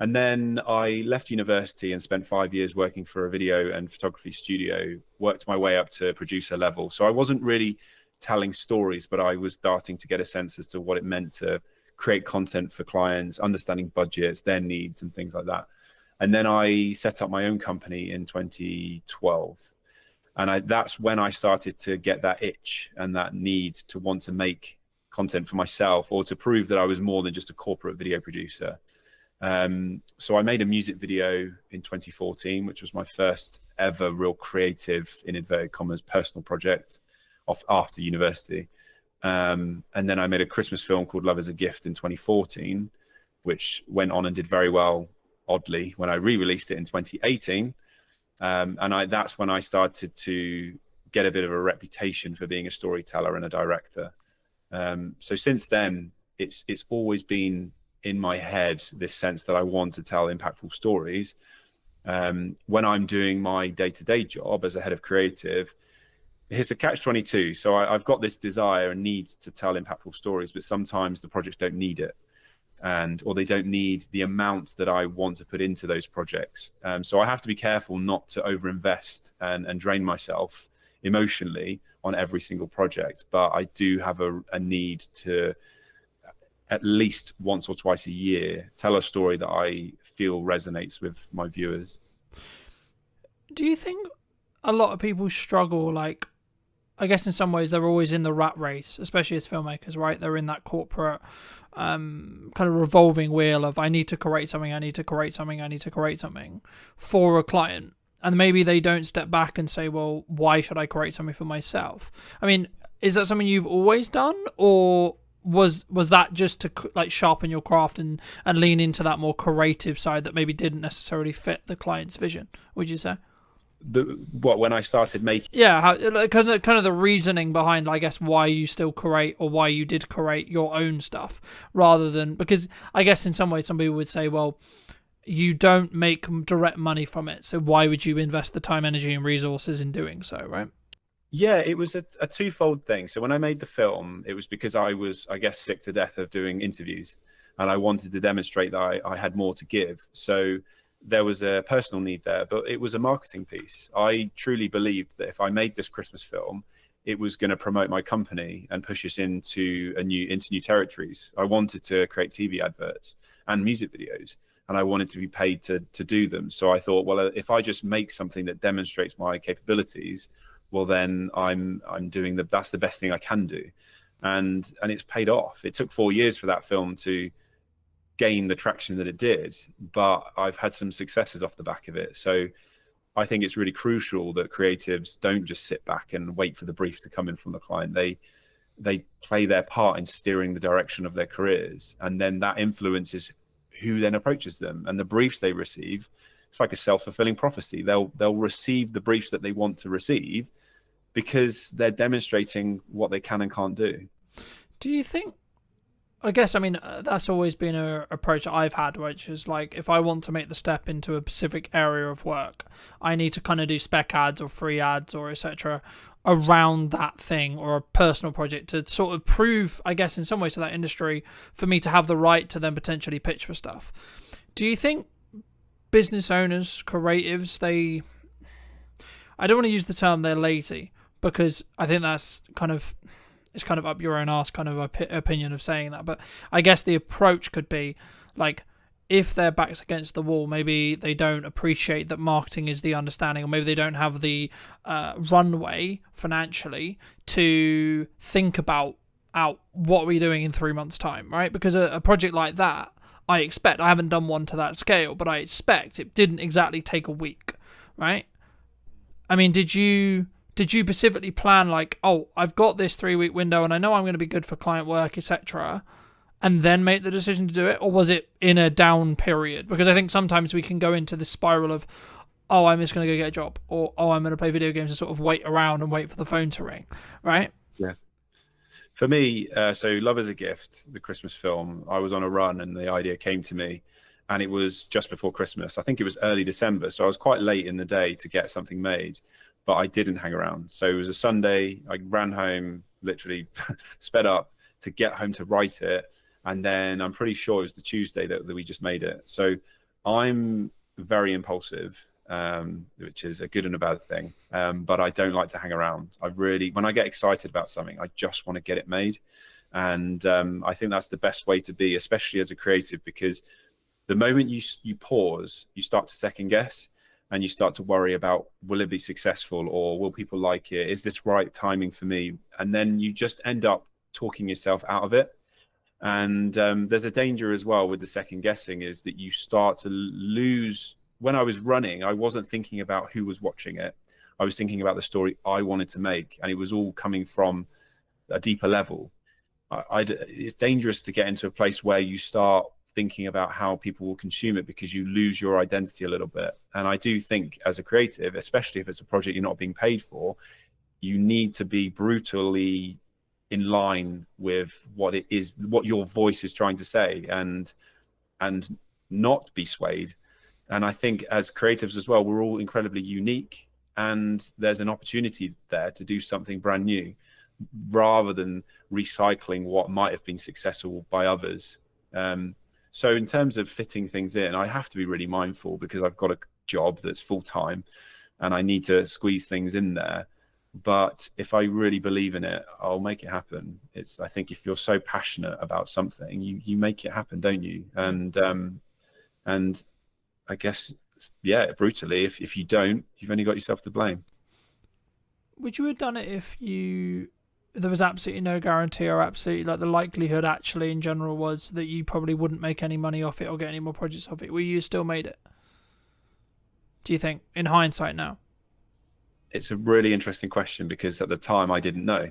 And then I left university and spent 5 years working for a video and photography studio, worked my way up to producer level. So I wasn't really telling stories, but I was starting to get a sense as to what it meant to create content for clients, understanding budgets, their needs and things like that. And then I set up my own company in 2012. And that's when I started to get that itch and that need to want to make content for myself, or to prove that I was more than just a corporate video producer. So I made a music video in 2014, which was my first ever real creative, in inverted commas, personal project after university. And then I made a Christmas film called Love is a Gift in 2014, which went on and did very well, oddly, when I re-released it in 2018. And that's when I started to get a bit of a reputation for being a storyteller and a director. So since then, it's always been in my head, this sense that I want to tell impactful stories. When I'm doing my day-to-day job as a head of creative, it's a catch-22. So I've got this desire and need to tell impactful stories, but sometimes the projects don't need it, or they don't need the amount that I want to put into those projects. So I have to be careful not to overinvest and drain myself emotionally on every single project. But I do have a need to, at least once or twice a year, tell a story that I feel resonates with my viewers. Do you think a lot of people struggle, like, I guess in some ways they're always in the rat race, especially as filmmakers, right? They're in that corporate kind of revolving wheel of I need to create something, I need to create something, I need to create something for a client. And maybe they don't step back and say, well, why should I create something for myself? I mean, is that something you've always done, or was that just to like sharpen your craft and lean into that more creative side that maybe didn't necessarily fit the client's vision, would you say? When I started making, kind of the reasoning behind, I guess, why you still create, or why you did create your own stuff, rather than, because I guess in some ways some people would say, well, you don't make direct money from it, so why would you invest the time, energy and resources in doing so, right? Yeah, it was a twofold thing. So when I made the film, it was because I was, I guess, sick to death of doing interviews, and I wanted to demonstrate that I had more to give. So there was a personal need there, but it was a marketing piece. I truly believed that if I made this Christmas film, it was going to promote my company and push us into new territories. I wanted to create TV adverts and music videos, and I wanted to be paid to do them. So I thought, well, if I just make something that demonstrates my capabilities, well, then I'm doing that's the best thing I can do. And it's paid off. It took 4 years for that film to gain the traction that it did, but I've had some successes off the back of it. So I think it's really crucial that creatives don't just sit back and wait for the brief to come in from the client. They play their part in steering the direction of their careers, and then that influences who then approaches them and the briefs they receive. It's like a self-fulfilling prophecy. They'll receive the briefs that they want to receive because they're demonstrating what they can and can't do. Do you think, I guess, I mean, that's always been an approach that I've had, which is like, if I want to make the step into a specific area of work, I need to kind of do spec ads or free ads or etc. around that thing, or a personal project to sort of prove, I guess, in some ways to that industry for me to have the right to then potentially pitch for stuff. Do you think business owners, creatives, I don't want to use the term they're lazy, because I think that's it's kind of up your own arse kind of opinion of saying that, but I guess the approach could be like, if their back's against the wall, maybe they don't appreciate that marketing is the understanding, or maybe they don't have the runway financially to think about what we're doing in 3 months' time, right? Because a project like that, I haven't done one to that scale, but I expect it didn't exactly take a week, right? I mean, did you specifically plan like, oh, I've got this 3-week window and I know I'm going to be good for client work, etc., and then make the decision to do it? Or was it in a down period? Because I think sometimes we can go into this spiral of, oh, I'm just going to go get a job, or oh, I'm going to play video games and sort of wait around and wait for the phone to ring, right? Yeah. For me, so Love is a Gift, the Christmas film, I was on a run and the idea came to me, and it was just before Christmas. I think it was early December, so I was quite late in the day to get something made, but I didn't hang around. So it was a Sunday, I ran home, literally sped up to get home to write it, and then I'm pretty sure it was the Tuesday that we just made it. So I'm very impulsive, which is a good and a bad thing, but I don't like to hang around. When I get excited about something, I just want to get it made. And I think that's the best way to be, especially as a creative, because the moment you pause, you start to second guess, and you start to worry about, will it be successful, or will people like it? Is this right timing for me? And then you just end up talking yourself out of it. And there's a danger as well with the second guessing, is that you start to lose. When I was running, I wasn't thinking about who was watching it. I was thinking about the story I wanted to make, and it was all coming from a deeper level. It's dangerous to get into a place where you start thinking about how people will consume it, because you lose your identity a little bit. And I do think as a creative, especially if it's a project you're not being paid for, you need to be brutally in line with what it is, what your voice is trying to say, and not be swayed. And I think as creatives as well, we're all incredibly unique, and there's an opportunity there to do something brand new rather than recycling what might have been successful by others. So in terms of fitting things in, I have to be really mindful, because I've got a job that's full-time and I need to squeeze things in there. But if I really believe in it, I'll make it happen. I think if you're so passionate about something, you make it happen, don't you? And I guess, yeah, brutally, if you don't, you've only got yourself to blame. Would you have done it if there was absolutely no guarantee, or absolutely like the likelihood actually in general was that you probably wouldn't make any money off it or get any more projects off it? Will you still made it? Do you think, in hindsight now? It's a really interesting question, because at the time I didn't know,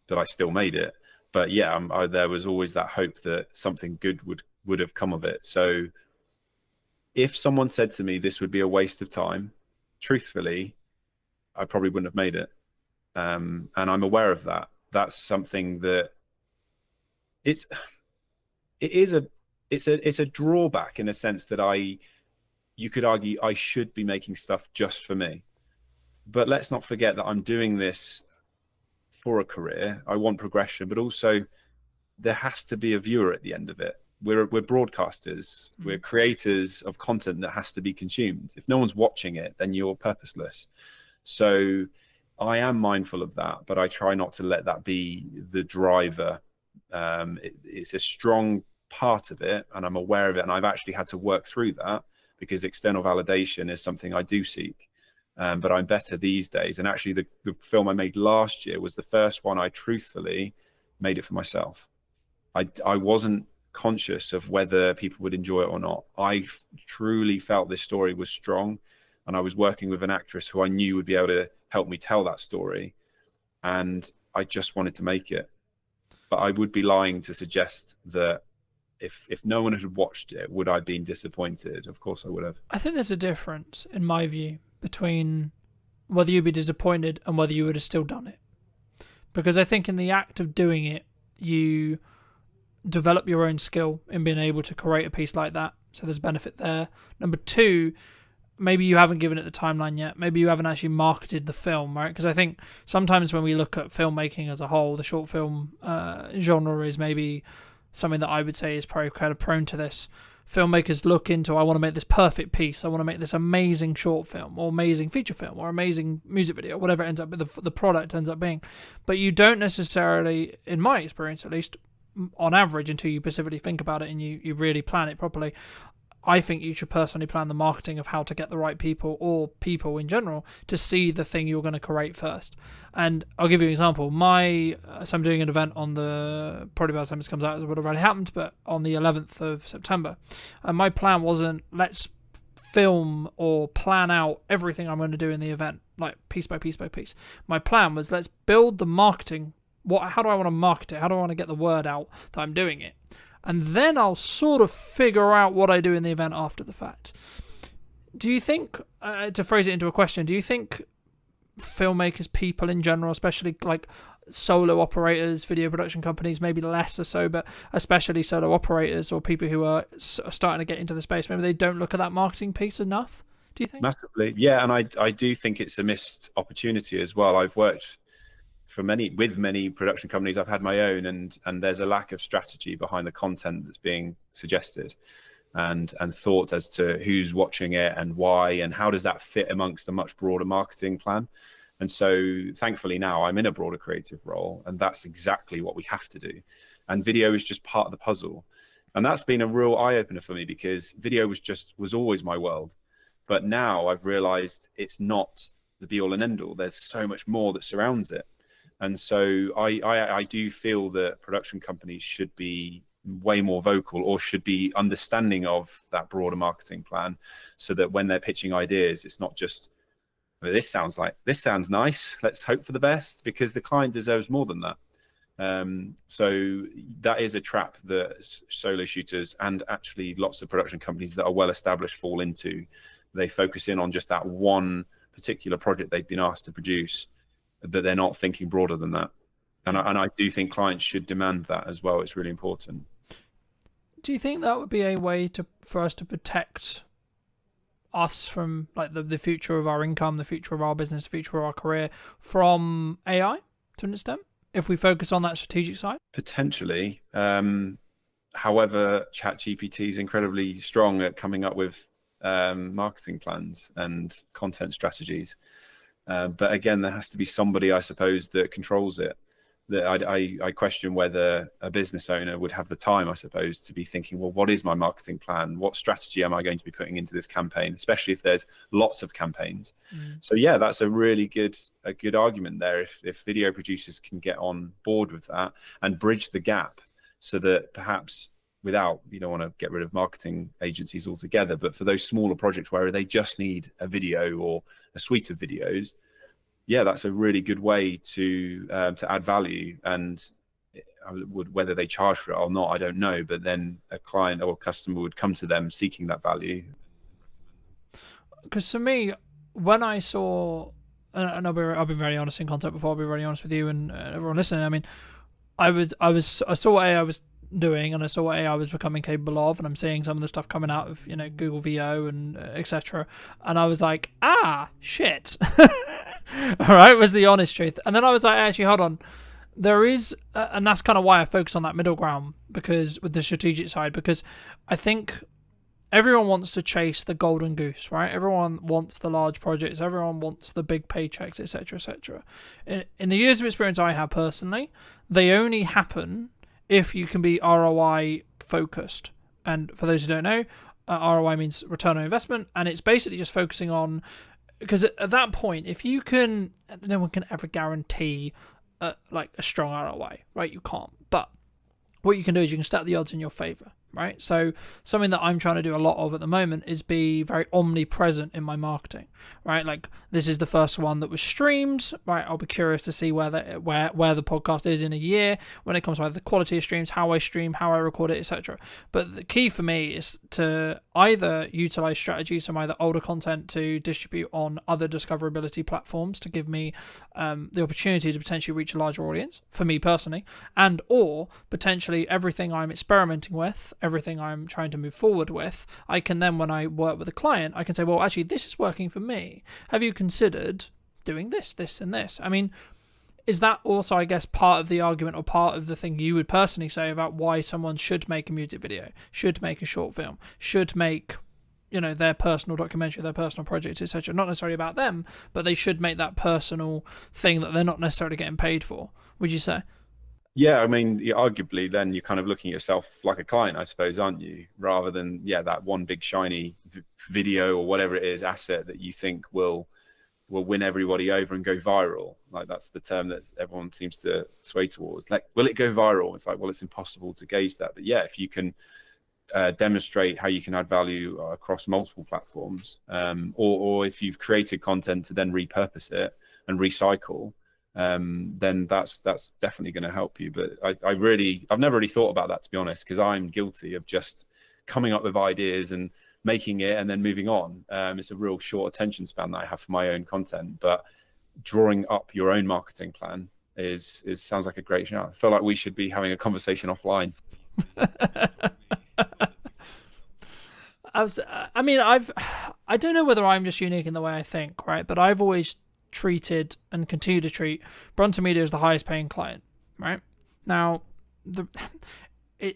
but I still made it. But yeah, there was always that hope that something good would have come of it. So if someone said to me this would be a waste of time, truthfully, I probably wouldn't have made it. And I'm aware of that. That's something that it's a drawback, in a sense that you could argue I should be making stuff just for me. But let's not forget that I'm doing this for a career. I want progression, but also there has to be a viewer at the end of it. We're broadcasters. We're creators of content that has to be consumed. If no one's watching it, then you're purposeless. So I am mindful of that, but I try not to let that be the driver. It's a strong part of it, and I'm aware of it, and I've actually had to work through that, because external validation is something I do seek. But I'm better these days. And actually, the film I made last year was the first one I truthfully made it for myself. I wasn't conscious of whether people would enjoy it or not. I truly felt this story was strong, and I was working with an actress who I knew would be able to help me tell that story, and I just wanted to make it. But I would be lying to suggest that if no one had watched it, would I have been disappointed? Of course I would have. I think there's a difference, in my view, between whether you'd be disappointed and whether you would have still done it. Because I think in the act of doing it, you develop your own skill in being able to create a piece like that. So there's benefit there. Number two, maybe you haven't given it the timeline yet. Maybe you haven't actually marketed the film, right? Because I think sometimes when we look at filmmaking as a whole, the short film genre is maybe something that I would say is probably kind of prone to this. Filmmakers look into, I want to make this perfect piece, I want to make this amazing short film or amazing feature film or amazing music video, whatever it ends up, the product ends up being. But you don't necessarily, in my experience at least, on average, until you specifically think about it and you really plan it properly, I think you should personally plan the marketing of how to get the right people, or people in general, to see the thing you're going to create first. And I'll give you an example. So I'm doing an event on probably by the time this comes out it would have already happened, but on the 11th of September. And my plan wasn't, let's film or plan out everything I'm going to do in the event. like piece by piece by piece. My plan was, let's build the marketing. How do I want to market it? How do I want to get the word out that I'm doing it? And then I'll sort of figure out what I do in the event after the fact. Do you think, to phrase it into a question, do you think filmmakers, people in general, especially like solo operators, video production companies, maybe less or so, but especially solo operators or people who are starting to get into the space, maybe they don't look at that marketing piece enough? Do you think? Massively, yeah, and I do think it's a missed opportunity as well. I've worked with many production companies. I've had my own, and there's a lack of strategy behind the content that's being suggested, and thought as to who's watching it and why, and how does that fit amongst a much broader marketing plan. And so thankfully now I'm in a broader creative role, and that's exactly what we have to do. And video is just part of the puzzle. And that's been a real eye-opener for me, because video was always my world. But now I've realized it's not the be-all and end-all. There's so much more that surrounds it. And so I do feel that production companies should be way more vocal, or should be understanding of that broader marketing plan, so that when they're pitching ideas, it's not just, this sounds nice, let's hope for the best, because the client deserves more than that. So that is a trap that solo shooters, and actually lots of production companies that are well established, fall into. They focus in on just that one particular project they've been asked to produce, but they're not thinking broader than that. And I do think clients should demand that as well. It's really important. Do you think that would be a way for us to protect us from like the future of our income, the future of our business, the future of our career from AI to an extent, if we focus on that strategic side? Potentially. However, ChatGPT is incredibly strong at coming up with marketing plans and content strategies. But again, there has to be somebody, I suppose, that controls it. That I question whether a business owner would have the time, I suppose, to be thinking, well, what is my marketing plan? What strategy am I going to be putting into this campaign, especially if there's lots of campaigns? So yeah, that's a really good argument there. If video producers can get on board with that and bridge the gap, so that perhaps you don't want to get rid of marketing agencies altogether, but for those smaller projects where they just need a video or a suite of videos, yeah, that's a really good way to add value. And whether they charge for it or not, I don't know. But then a client or a customer would come to them seeking that value. Because for me, when I saw, and I've been very honest in content before, I'll be very honest with you and everyone listening. I mean, I saw what AI was doing, and I saw what AI was becoming capable of, and I'm seeing some of the stuff coming out of Google VO and etc. And I was like, shit. All right, was the honest truth. And then I was like, actually, hold on. There is, and that's kind of why I focus on that middle ground, because with the strategic side, because I think everyone wants to chase the golden goose, right? Everyone wants the large projects. Everyone wants the big paychecks, etc., etc. In the years of experience I have personally, they only happen if you can be ROI focused. And for those who don't know, ROI means return on investment, and it's basically just focusing on, because at that point, if you can, no one can ever guarantee like a strong ROI, right? You can't. But what you can do is you can stack the odds in your favor, right? So something that I'm trying to do a lot of at the moment is be very omnipresent in my marketing, right? Like, this is the first one that was streamed, right? I'll be curious to see where the podcast is in a year when it comes to the quality of streams, how I stream, how I record it, etc. But the key for me is to either utilize strategies from either older content to distribute on other discoverability platforms to give me the opportunity to potentially reach a larger audience, for me personally, and or potentially everything I'm experimenting with, everything I'm trying to move forward with, I can then, when I work with a client, I can say, well, actually, this is working for me. Have you considered doing this, this, and this? I mean, is that also, I guess, part of the argument or part of the thing you would personally say about why someone should make a music video, should make a short film, should make, their personal documentary, their personal project, etc.? Not necessarily about them, but they should make that personal thing that they're not necessarily getting paid for, would you say? Yeah, I mean, arguably then you're kind of looking at yourself like a client, I suppose, aren't you? Rather than, that one big shiny video or whatever it is, asset that you think will win everybody over and go viral. Like, that's the term that everyone seems to sway towards. Like, will it go viral? It's like, well, it's impossible to gauge that. But yeah, if you can demonstrate how you can add value across multiple platforms, or if you've created content to then repurpose it and recycle, then that's definitely going to help you. But I've never really thought about that, to be honest, because I'm guilty of just coming up with ideas and making it and then moving on. It's a real short attention span that I have for my own content, but drawing up your own marketing plan sounds like a great shout. I feel like we should be having a conversation offline. I don't know whether I'm just unique in the way I think, right? But I've always treated and continue to treat Brunton Media as the highest paying client, right? Now,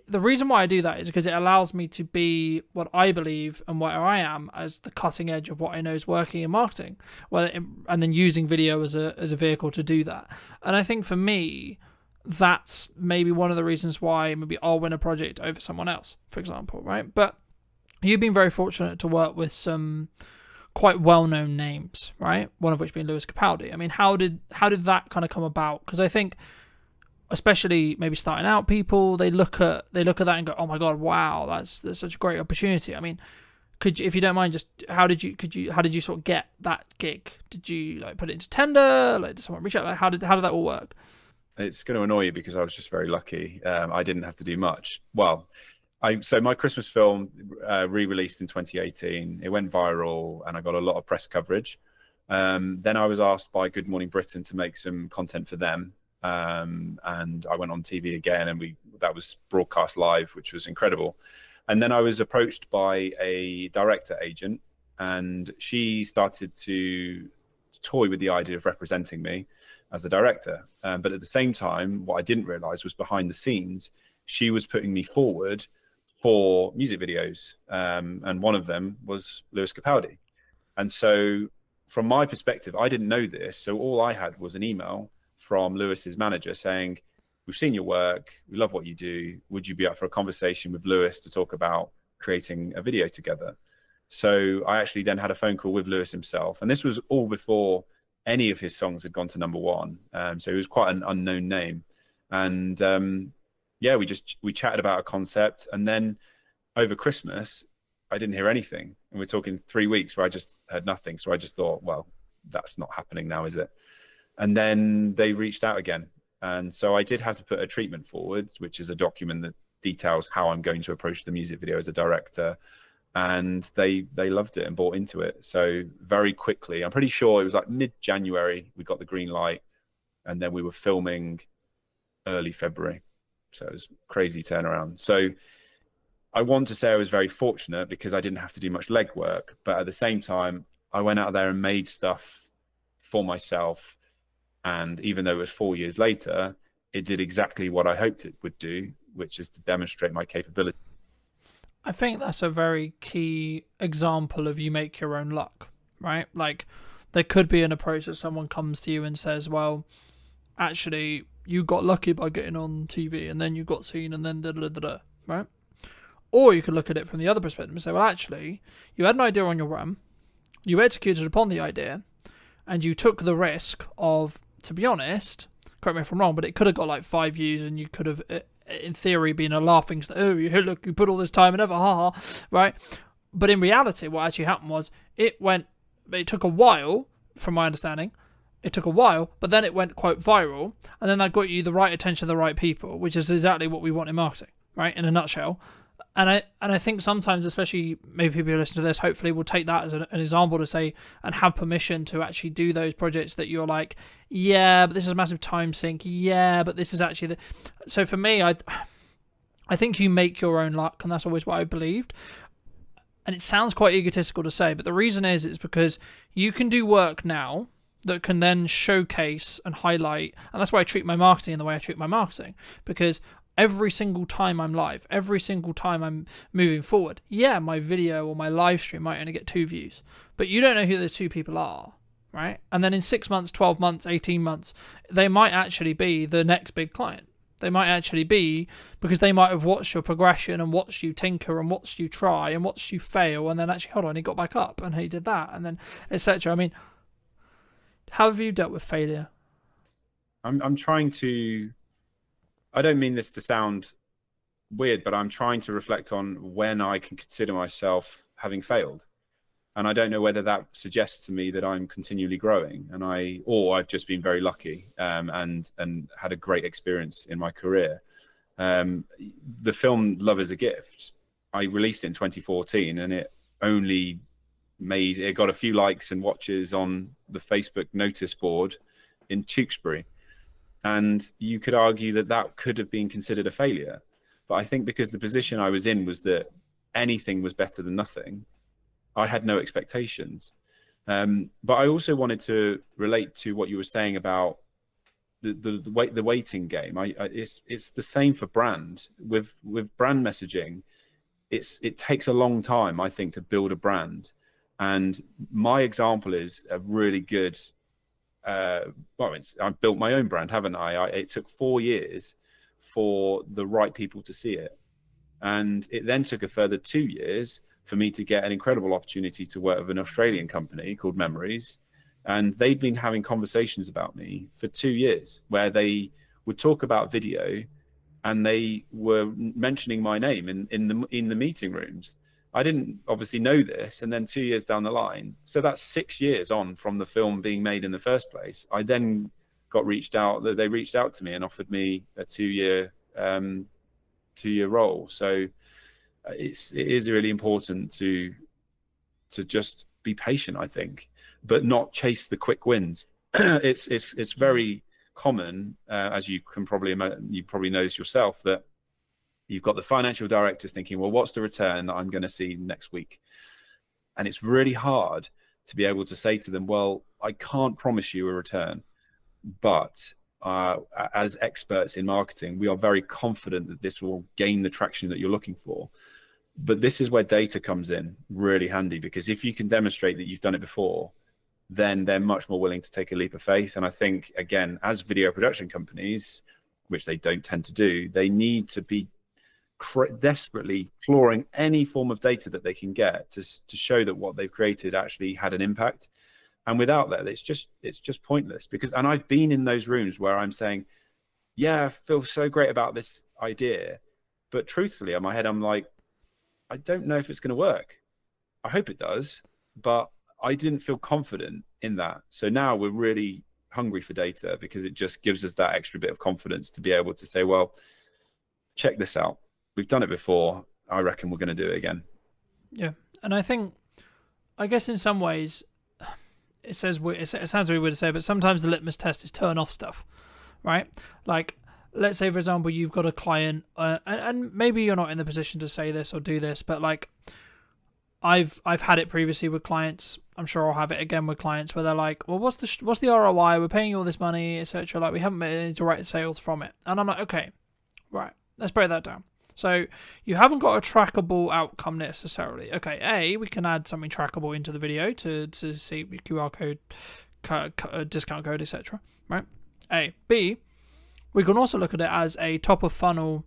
the reason why I do that is because it allows me to be what I believe and where I am as the cutting edge of what I know is working in marketing, and then using video as a vehicle to do that. And I think for me, that's maybe one of the reasons why maybe I'll win a project over someone else, for example, right? But you've been very fortunate to work with some quite well-known names, right? One of which being Lewis Capaldi. I mean, how did that kind of come about? Because I think, especially maybe starting out people, they look at that and go, "Oh my god, wow, that's such a great opportunity." I mean, if you don't mind, just how did you sort of get that gig? Did you like put it into tender? Like, did someone reach out? Like, how did that all work? It's going to annoy you because I was just very lucky. I didn't have to do much. Well, so my Christmas film re-released in 2018. It went viral and I got a lot of press coverage. Then I was asked by Good Morning Britain to make some content for them. And I went on TV again, and that was broadcast live, which was incredible. And then I was approached by a director agent, and she started to toy with the idea of representing me as a director. But at the same time, what I didn't realize was behind the scenes, she was putting me forward for music videos. And one of them was Lewis Capaldi. And so from my perspective, I didn't know this. So all I had was an email from Lewis's manager saying, "We've seen your work. We love what you do. Would you be up for a conversation with Lewis to talk about creating a video together?" So I actually then had a phone call with Lewis himself. And this was all before any of his songs had gone to #1. So he was quite an unknown name. And yeah, we chatted about a concept. And then over Christmas, I didn't hear anything. And we're talking 3 weeks where I just heard nothing. So I just thought, well, that's not happening now, is it? And then they reached out again. And so I did have to put a treatment forward, which is a document that details how I'm going to approach the music video as a director. And they loved it and bought into it. So very quickly, I'm pretty sure it was like mid-January, we got the green light, and then we were filming early February. So it was crazy turnaround. So I want to say I was very fortunate because I didn't have to do much legwork, but at the same time, I went out there and made stuff for myself. And even though it was 4 years later, it did exactly what I hoped it would do, which is to demonstrate my capability. I think that's a very key example of you make your own luck, right? Like, there could be an approach that someone comes to you and says, well, actually, you got lucky by getting on TV and then you got seen and then da-da-da-da, right? Or you could look at it from the other perspective and say, well, actually, you had an idea on your run, you executed upon the idea, and you took the risk of, to be honest, correct me if I'm wrong, but it could have got like 5 views and you could have, in theory, been a laughing stock. Oh, look, you put all this time and ever, ha ha, right? But in reality, what actually happened was it took a while, from my understanding, it took a while, but then it went, quote, viral, and then that got you the right attention of the right people, which is exactly what we want in marketing, right? In a nutshell. And I think sometimes, especially maybe people who listen to this, hopefully will take that as an example to say and have permission to actually do those projects that you're like, yeah, but this is a massive time sink. Yeah, but this is actually So for me, I think you make your own luck, and that's always what I believed. And it sounds quite egotistical to say, but the reason is because you can do work now that can then showcase and highlight, and that's why I treat my marketing in the way I treat my marketing, because every single time I'm live, every single time I'm moving forward, yeah, my video or my live stream might only get 2 views, but you don't know who those 2 people are, right? And then in 6 months, 12 months, 18 months, they might actually be the next big client. They might actually be, because they might have watched your progression and watched you tinker and watched you try and watched you fail, and then actually, hold on, he got back up and he did that, and then etc. I mean, how have you dealt with failure? I'm trying to, I don't mean this to sound weird, but I'm trying to reflect on when I can consider myself having failed. And I don't know whether that suggests to me that I'm continually growing, or I've just been very lucky, and had a great experience in my career. The film Love is a Gift, I released it in 2014, and it got a few likes and watches on the Facebook notice board in Tewkesbury. And you could argue that that could have been considered a failure. But I think because the position I was in was that anything was better than nothing, I had no expectations. But I also wanted to relate to what you were saying about the waiting game. It's the same for brand. With brand messaging, it takes a long time, I think, to build a brand. And my example is a really good. I've built my own brand, haven't I? It took 4 years for the right people to see it, and it then took a further 2 years for me to get an incredible opportunity to work with an Australian company called Memories. And they'd been having conversations about me for 2 years where they would talk about video, and they were mentioning my name in the meeting rooms. I didn't obviously know this. And then 2 years down the line, so that's 6 years on from the film being made in the first place, I then got they reached out to me and offered me a 2-year role. So it is really important to just be patient, I think, but not chase the quick wins. It's very common, as you probably know this yourself, that you've got the financial directors thinking, well, what's the return that I'm going to see next week? And it's really hard to be able to say to them, well, I can't promise you a return, but as experts in marketing, we are very confident that this will gain the traction that you're looking for. But this is where data comes in really handy, because if you can demonstrate that you've done it before, then they're much more willing to take a leap of faith. And I think, again, as video production companies, which they don't tend to do, they need to be desperately clawing any form of data that they can get to show that what they've created actually had an impact. And without that, it's just pointless. And I've been in those rooms where I'm saying, yeah, I feel so great about this idea, but truthfully, in my head, I'm like, I don't know if it's going to work. I hope it does, but I didn't feel confident in that. So now we're really hungry for data, because it just gives us that extra bit of confidence to be able to say, well, check this out. We've done it before. I reckon we're going to do it again. Yeah. And I guess in some ways, it sounds really weird to say, but sometimes the litmus test is turn off stuff, right? Like, let's say, for example, you've got a client, and maybe you're not in the position to say this or do this, but like, I've had it previously with clients. I'm sure I'll have it again with clients where they're like, well, what's the ROI? We're paying you all this money, etc. Like, we haven't made any direct sales from it. And I'm like, okay, right, let's break that down. So you haven't got a trackable outcome necessarily. Okay, we can add something trackable into the video to see QR code, discount code, etc. Right? B, we can also look at it as a top of funnel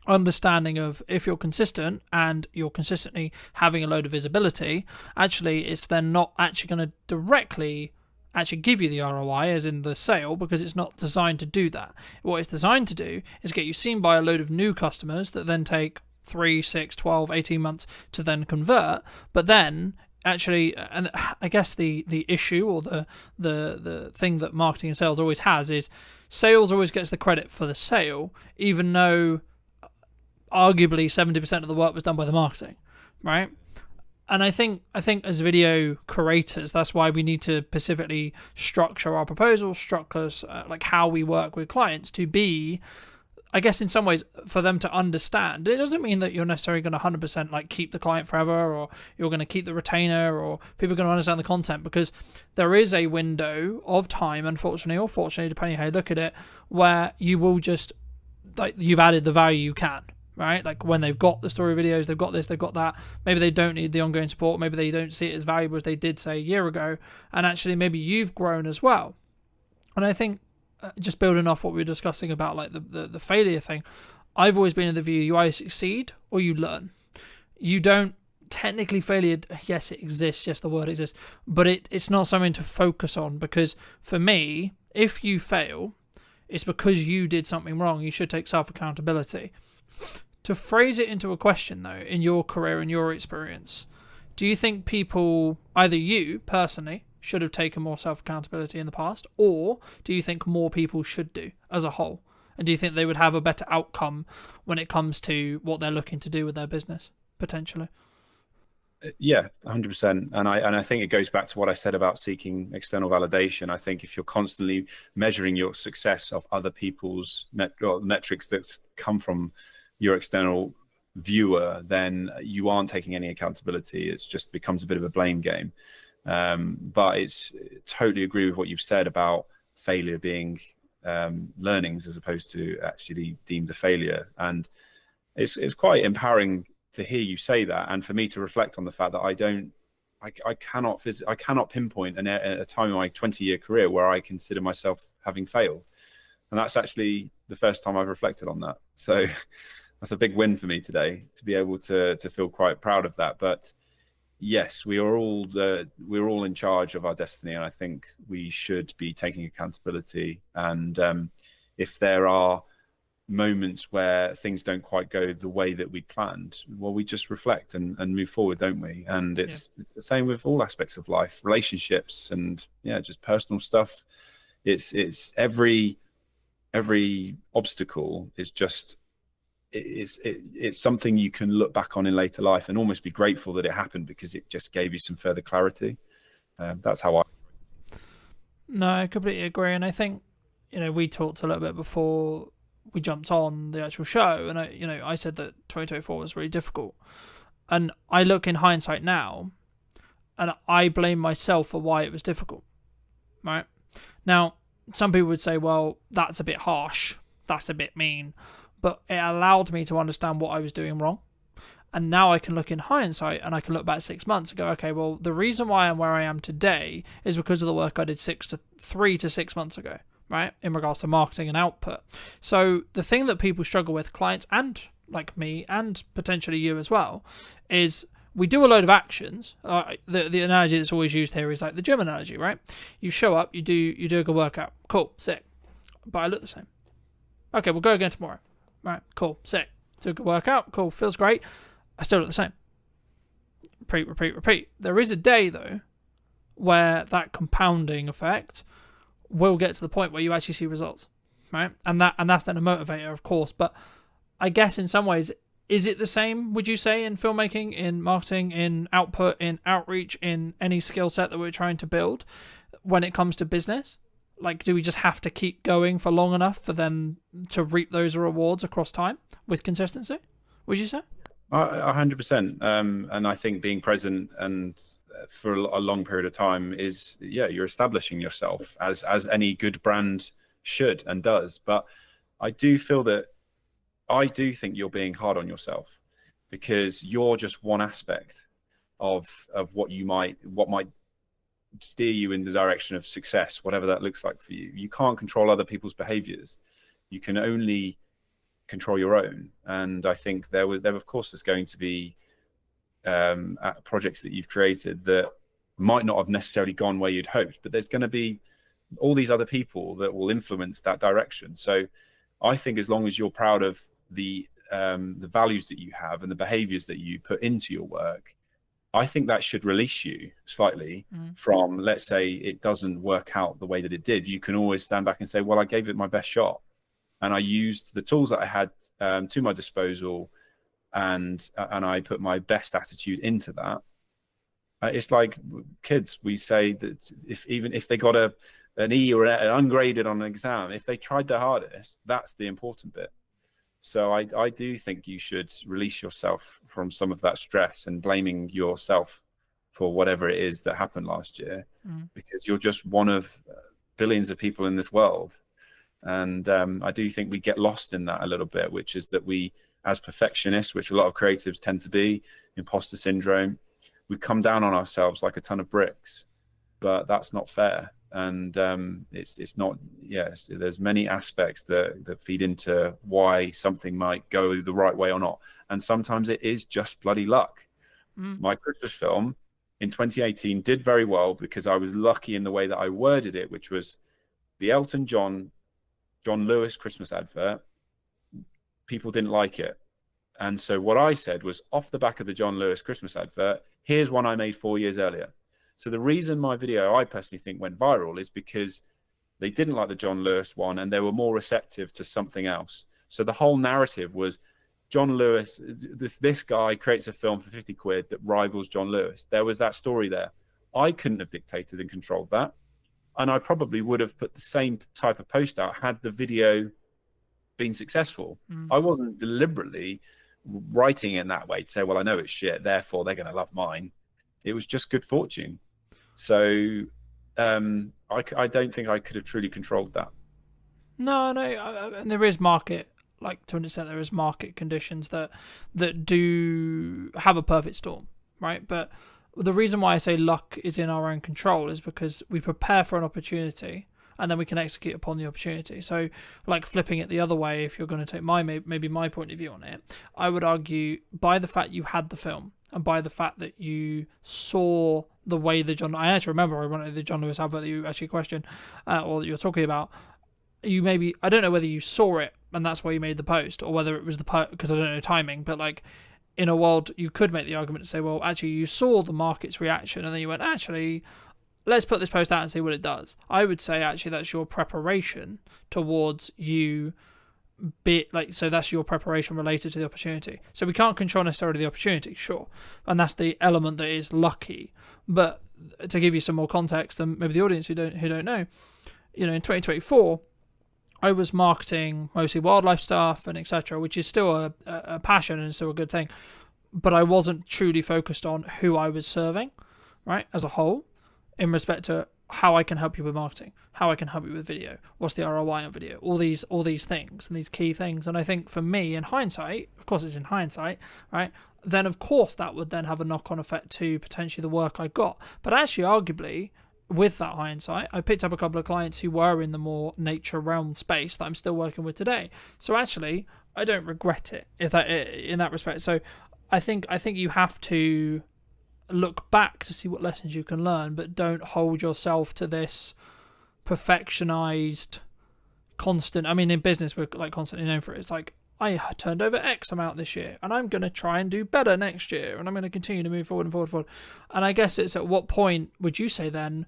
understanding of, if you're consistent and you're consistently having a load of visibility, actually it's then not actually going to directly actually give you the ROI as in the sale, because it's not designed to do that. What it's designed to do is get you seen by a load of new customers that then take 3, 6, 12, 18 months to then convert. But then actually, and I guess the issue or the thing that marketing and sales always has is sales always gets the credit for the sale, even though arguably 70% of the work was done by the marketing, right? And I think as video creators, that's why we need to specifically structure our proposals, like how we work with clients to be, I guess in some ways, for them to understand. It doesn't mean that you're necessarily going to 100% like keep the client forever, or you're going to keep the retainer, or people are going to understand the content, because there is a window of time, unfortunately or fortunately, depending on how you look at it, where you will just, like, you've added the value you can. Right? Like, when they've got the story videos, they've got this, they've got that. Maybe they don't need the ongoing support. Maybe they don't see it as valuable as they did, say, a year ago. And actually, maybe you've grown as well. And I think, just building off what we were discussing about, like, the failure thing, I've always been in the view, you either succeed or you learn. You don't technically failure. Yes, it exists. Yes, the word exists. But it's not something to focus on, because for me, if you fail, it's because you did something wrong. You should take self-accountability. To phrase it into a question, though, in your career and your experience, do you think people, either you personally, should have taken more self-accountability in the past, or do you think more people should do as a whole? And do you think they would have a better outcome when it comes to what they're looking to do with their business, potentially? Yeah, 100%. And I think it goes back to what I said about seeking external validation. I think if you're constantly measuring your success of other people's metrics that come from your external viewer, then you aren't taking any accountability. It just becomes a bit of a blame game. But it's totally agree with what you've said about failure being learnings as opposed to actually deemed a failure. And it's quite empowering to hear you say that, and for me to reflect on the fact that I cannot pinpoint a time in my 20-year career where I consider myself having failed. And that's actually the first time I've reflected on that. So that's a big win for me today, to be able to feel quite proud of that. But yes, we're all in charge of our destiny, and I think we should be taking accountability. And if there are moments where things don't quite go the way that we planned, well, we just reflect and move forward, don't we? And it's the same with all aspects of life, relationships, and just personal stuff. It's every obstacle is just it's something you can look back on in later life and almost be grateful that it happened, because it just gave you some further clarity. That's how No, I completely agree. And I think, we talked a little bit before we jumped on the actual show, and I said that 2024 was really difficult. And I look in hindsight now, and I blame myself for why it was difficult. Right? Now, some people would say, well, that's a bit harsh. That's a bit mean. But it allowed me to understand what I was doing wrong. And now I can look in hindsight and I can look back 6 months and go, okay, well, the reason why I'm where I am today is because of the work I did 3 to 6 months ago, right? In regards to marketing and output. So the thing that people struggle with, clients and like me and potentially you as well, is we do a load of actions. The analogy that's always used here is like the gym analogy, right? You show up, you do a good workout. Cool, sick. But I look the same. Okay, we'll go again tomorrow. Right, cool, sick. Do a good workout, cool, feels great. I still look the same. Repeat. There is a day, though, where that compounding effect will get to the point where you actually see results, right? And that's then a motivator, of course. But I guess in some ways, is it the same, would you say, in filmmaking, in marketing, in output, in outreach, in any skill set that we're trying to build when it comes to business? Like, do we just have to keep going for long enough for them to reap those rewards across time with consistency, would you say? 100%. And I think being present and for a long period of time is, you're establishing yourself as any good brand should and does. But I do think you're being hard on yourself, because you're just one aspect of what might steer you in the direction of success, whatever that looks like for you. You can't control other people's behaviors. You can only control your own. And I think there of course there's going to be projects that you've created that might not have necessarily gone where you'd hoped, but there's going to be all these other people that will influence that direction. So I think as long as you're proud of the values that you have and the behaviors that you put into your work, I think that should release you slightly from, let's say it doesn't work out the way that it did. You can always stand back and say, well, I gave it my best shot, and I used the tools that I had to my disposal, and I put my best attitude into that. It's like kids. We say that even if they got an E or an ungraded on an exam, if they tried their hardest, that's the important bit. So I do think you should release yourself from some of that stress and blaming yourself for whatever it is that happened last year, because you're just one of billions of people in this world. And I do think we get lost in that a little bit, which is that we, as perfectionists, which a lot of creatives tend to be, imposter syndrome, we come down on ourselves like a ton of bricks, but that's not fair. And it's not, there's many aspects that feed into why something might go the right way or not. And sometimes it is just bloody luck. My Christmas film in 2018 did very well because I was lucky in the way that I worded it, which was the Elton John Lewis Christmas advert. People didn't like it. And so what I said was, off the back of the John Lewis Christmas advert, here's one I made 4 years earlier. So the reason my video, I personally think, went viral is because they didn't like the John Lewis one and they were more receptive to something else. So the whole narrative was John Lewis, this guy creates a film for 50 quid that rivals John Lewis. There was that story there. I couldn't have dictated and controlled that. And I probably would have put the same type of post out had the video been successful. I wasn't deliberately writing it in that way to say, well, I know it's shit, therefore they're going to love mine. It was just good fortune. So I don't think I could have truly controlled that. No, and there is market, like to an extent, there is market conditions that do have a perfect storm, right? But the reason why I say luck is in our own control is because we prepare for an opportunity and then we can execute upon the opportunity. So, like flipping it the other way, if you're going to take maybe my point of view on it, I would argue by the fact you had the film and by the fact that you saw the way I actually remember the John Lewis advert that you actually questioned or that you're talking about. I don't know whether you saw it and that's why you made the post, or whether it was because I don't know timing, but like in a world you could make the argument to say, well, actually you saw the market's reaction and then you went, actually, let's put this post out and see what it does. I would say actually that's your preparation towards you so that's your preparation related to the opportunity. So we can't control necessarily the opportunity, sure, and that's the element that is lucky. But to give you some more context, and maybe the audience who don't know, in 2024 I was marketing mostly wildlife stuff and etc., which is still a passion and still a good thing, but I wasn't truly focused on who I was serving, right, as a whole, in respect to how I can help you with marketing, how I can help you with video, what's the ROI on video, all these things and these key things. And I think for me, in hindsight, of course it's in hindsight, right, then of course that would then have a knock-on effect to potentially the work I got. But actually, arguably, with that hindsight, I picked up a couple of clients who were in the more nature realm space that I'm still working with today. So actually, I don't regret it in that respect. So I think you have to look back to see what lessons you can learn, but don't hold yourself to this perfectionized constant. I mean, in business we're like constantly known for it. It's like, I turned over X amount this year and I'm going to try and do better next year and I'm going to continue to move forward and forward and forward. And I guess it's at what point would you say then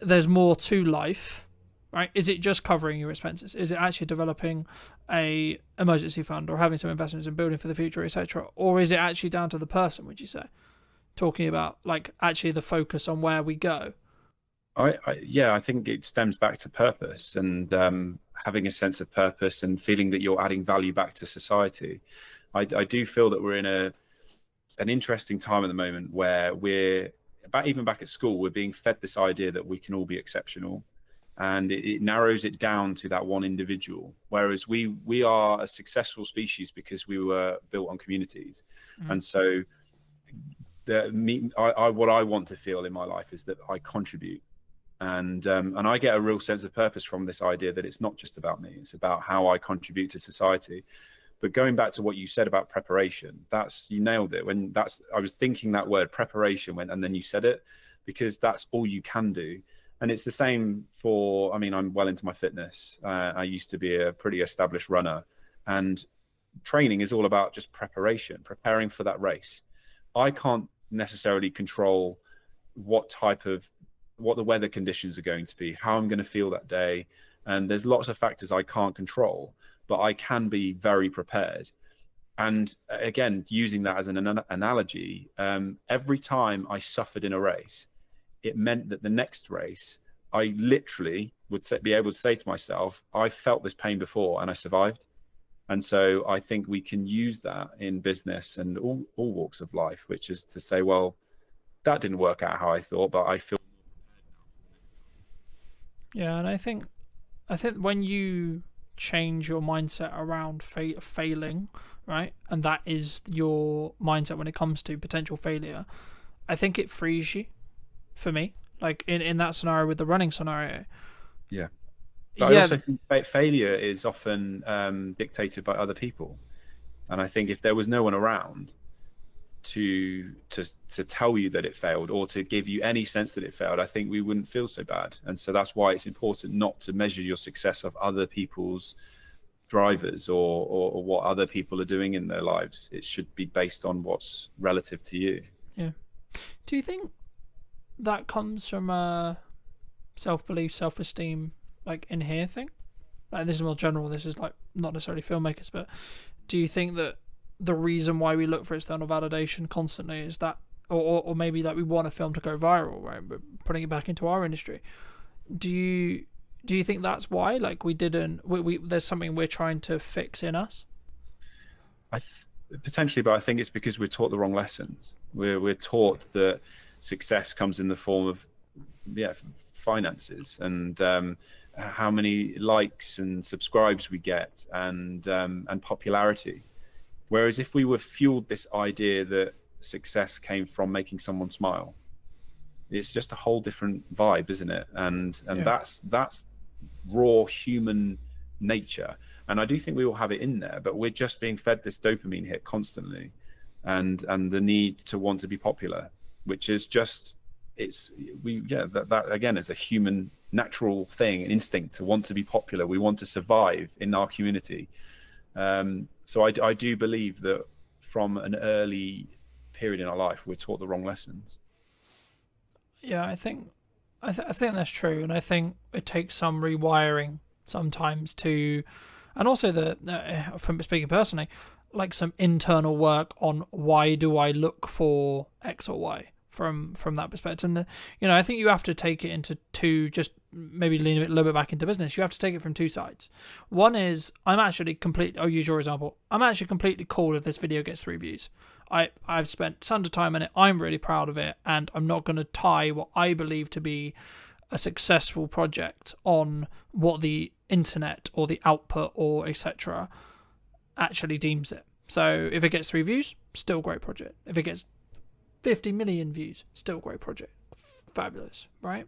there's more to life, right? Is it just covering your expenses? Is it actually developing a emergency fund or having some investments in building for the future, etc.? Or is it actually down to the person, would you say? Talking about like actually the focus on where we go. I think it stems back to purpose and having a sense of purpose and feeling that you're adding value back to society. I do feel that we're in an interesting time at the moment where even back at school, we're being fed this idea that we can all be exceptional, and it narrows it down to that one individual. Whereas we are a successful species because we were built on communities, and so what I want to feel in my life is that I contribute. And I get a real sense of purpose from this idea that it's not just about me, it's about how I contribute to society. But going back to what you said about preparation, you nailed it. I was thinking that word preparation and then you said it, because that's all you can do. And it's the same I'm well into my fitness. I used to be a pretty established runner, and training is all about just preparing for that race. I can't necessarily control what the weather conditions are going to be, how I'm going to feel that day. And there's lots of factors I can't control, but I can be very prepared. And again, using that as an analogy, every time I suffered in a race, it meant that the next race, I literally would be able to say to myself, I felt this pain before and I survived. And so I think we can use that in business and all walks of life, which is to say, well, that didn't work out how I thought, but I feel. Yeah, and I think when you change your mindset around failing, right, and that is your mindset when it comes to potential failure, I think it frees you. For me, like in that scenario with the running scenario. Yeah. But I also think failure is often dictated by other people, and I think if there was no one around to tell you that it failed or to give you any sense that it failed, I think we wouldn't feel so bad. And so that's why it's important not to measure your success of other people's drivers or what other people are doing in their lives. It should be based on what's relative to you. Yeah. Do you think that comes from a self-belief, self-esteem, like in here thing? Like, this is more general, this is like not necessarily filmmakers, but do you think that the reason why we look for external validation constantly is that, or maybe like we want a film to go viral, right? But putting it back into our industry, do you think that's why? Like, we there's something we're trying to fix in us? Potentially, but I think it's because we're taught the wrong lessons. We're taught that success comes in the form of finances and how many likes and subscribes we get and popularity. Whereas if we were fueled this idea that success came from making someone smile, it's just a whole different vibe, isn't it? And that's raw human nature. And I do think we all have it in there, but we're just being fed this dopamine hit constantly, and the need to want to be popular, which is just that again is a human natural thing, an instinct to want to be popular. We want to survive in our community. So I do believe that from an early period in our life, we're taught the wrong lessons. Yeah, I think that's true, and I think it takes some rewiring sometimes to, and also from speaking personally, like some internal work on why do I look for X or Y from that perspective. And I think you have to take it into two, just maybe lean a little bit back into business. You have to take it from two sides. One is, I'll use your example. I'm actually completely cool if this video gets 3 views. I've spent tons of time on it. I'm really proud of it, and I'm not going to tie what I believe to be a successful project on what the internet or the output or etc. actually deems it. So if it gets 3 views, still great project. If it gets 50 million views, still great project. Fabulous, right?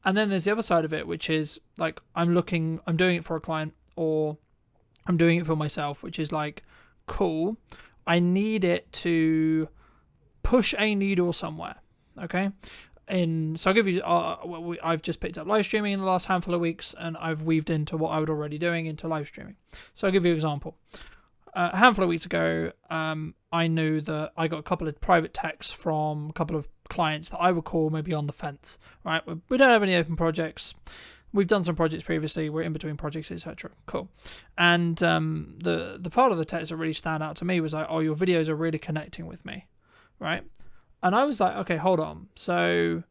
And then there's the other side of it, which is like I'm doing it for a client or I'm doing it for myself, which is like, cool, I need it to push a needle somewhere, okay? So I'll give you, I've just picked up live streaming in the last handful of weeks, and I've weaved into what I was already doing into live streaming. So I'll give you an example. A handful of weeks ago, I knew that I got a couple of private texts from a couple of clients that I would call maybe on the fence, right? We don't have any open projects. We've done some projects previously. We're in between projects, etc. Cool. And the part of the text that really stand out to me was like, oh, your videos are really connecting with me, right? And I was like, okay, hold on. So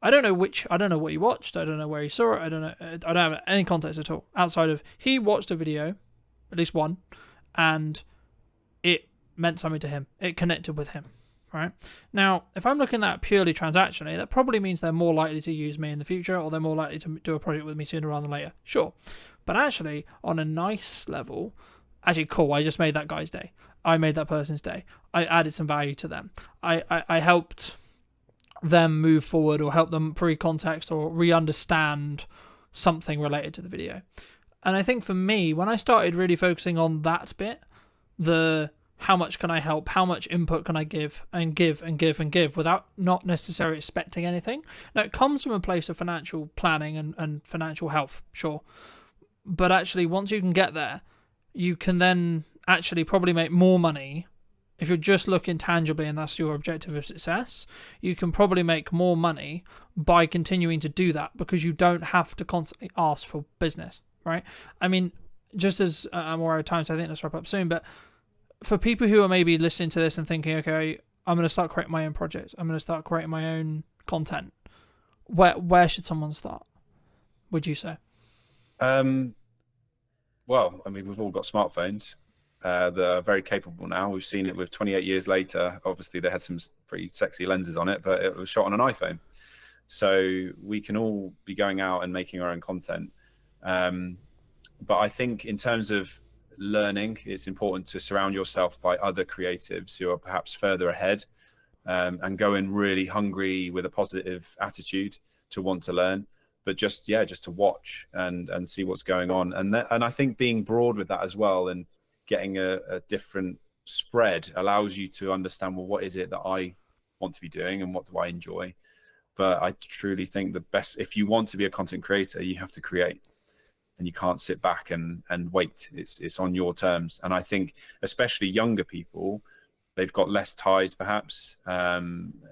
I don't know what he watched. I don't know where he saw it. I don't have any context at all outside of he watched a video, at least one, and it meant something to him. It connected with him, right? Now, if I'm looking at purely transactionally, that probably means they're more likely to use me in the future, or they're more likely to do a project with me sooner rather than later. Sure. But actually, on a nice level, actually, cool, I just made that guy's day. I made that person's day. I added some value to them. I helped them move forward, or help them pre-context or re-understand something related to the video. And I think for me, when I started really focusing on that bit, how much can I help, how much input can I give and give and give and give without not necessarily expecting anything. Now, it comes from a place of financial planning and financial health, sure. But actually, once you can get there, you can then actually probably make more money. If you're just looking tangibly and that's your objective of success, you can probably make more money by continuing to do that, because you don't have to constantly ask for business, right? I mean, just as I'm aware of time, so I think let's wrap up soon, but for people who are maybe listening to this and thinking, okay, I'm going to start creating my own projects, I'm going to start creating my own content, where should someone start, would you say? Well, I mean, we've all got smartphones. They're very capable now. We've seen it with 28 years later. Obviously, they had some pretty sexy lenses on it, but it was shot on an iPhone. So we can all be going out and making our own content. But I think in terms of learning, it's important to surround yourself by other creatives who are perhaps further ahead, and go in really hungry with a positive attitude to want to learn. But just to watch and see what's going on. And I think being broad with that as well, and getting a different spread allows you to understand, well, what is it that I want to be doing and what do I enjoy? But I truly think the best, if you want to be a content creator, you have to create. and you can't sit back and wait. It's on your terms. And I think especially younger people, they've got less ties, perhaps,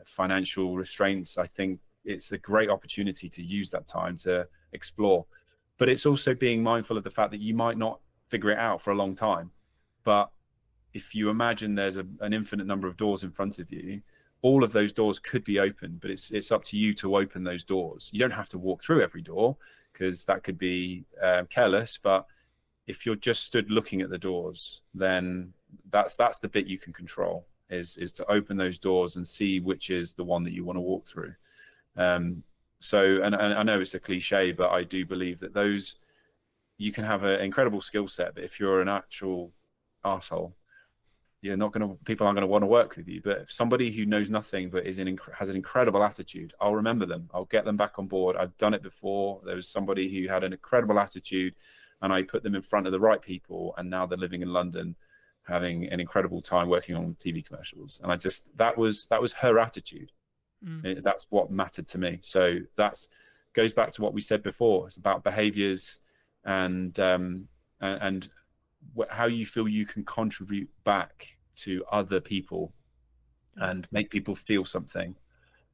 financial restraints. I think it's a great opportunity to use that time to explore. But it's also being mindful of the fact that you might not figure it out for a long time. But if you imagine there's an infinite number of doors in front of you, all of those doors could be open, but it's up to you to open those doors. You don't have to walk through every door, because that could be careless. But if you're just stood looking at the doors, then that's the bit you can control, is to open those doors and see which is the one that you want to walk through. So, and I know it's a cliche, but I do believe that those, you can have an incredible skill set, but if you're an actual arsehole, people aren't going to want to work with you. But if somebody who knows nothing but has an incredible attitude, I'll remember them. I'll get them back on board. I've done it before. There was somebody who had an incredible attitude, and I put them in front of the right people, and now they're living in London, having an incredible time working on TV commercials. And that was her attitude. That's what mattered to me. So that goes back to what we said before. It's about behaviors and how you feel you can contribute back to other people and make people feel something.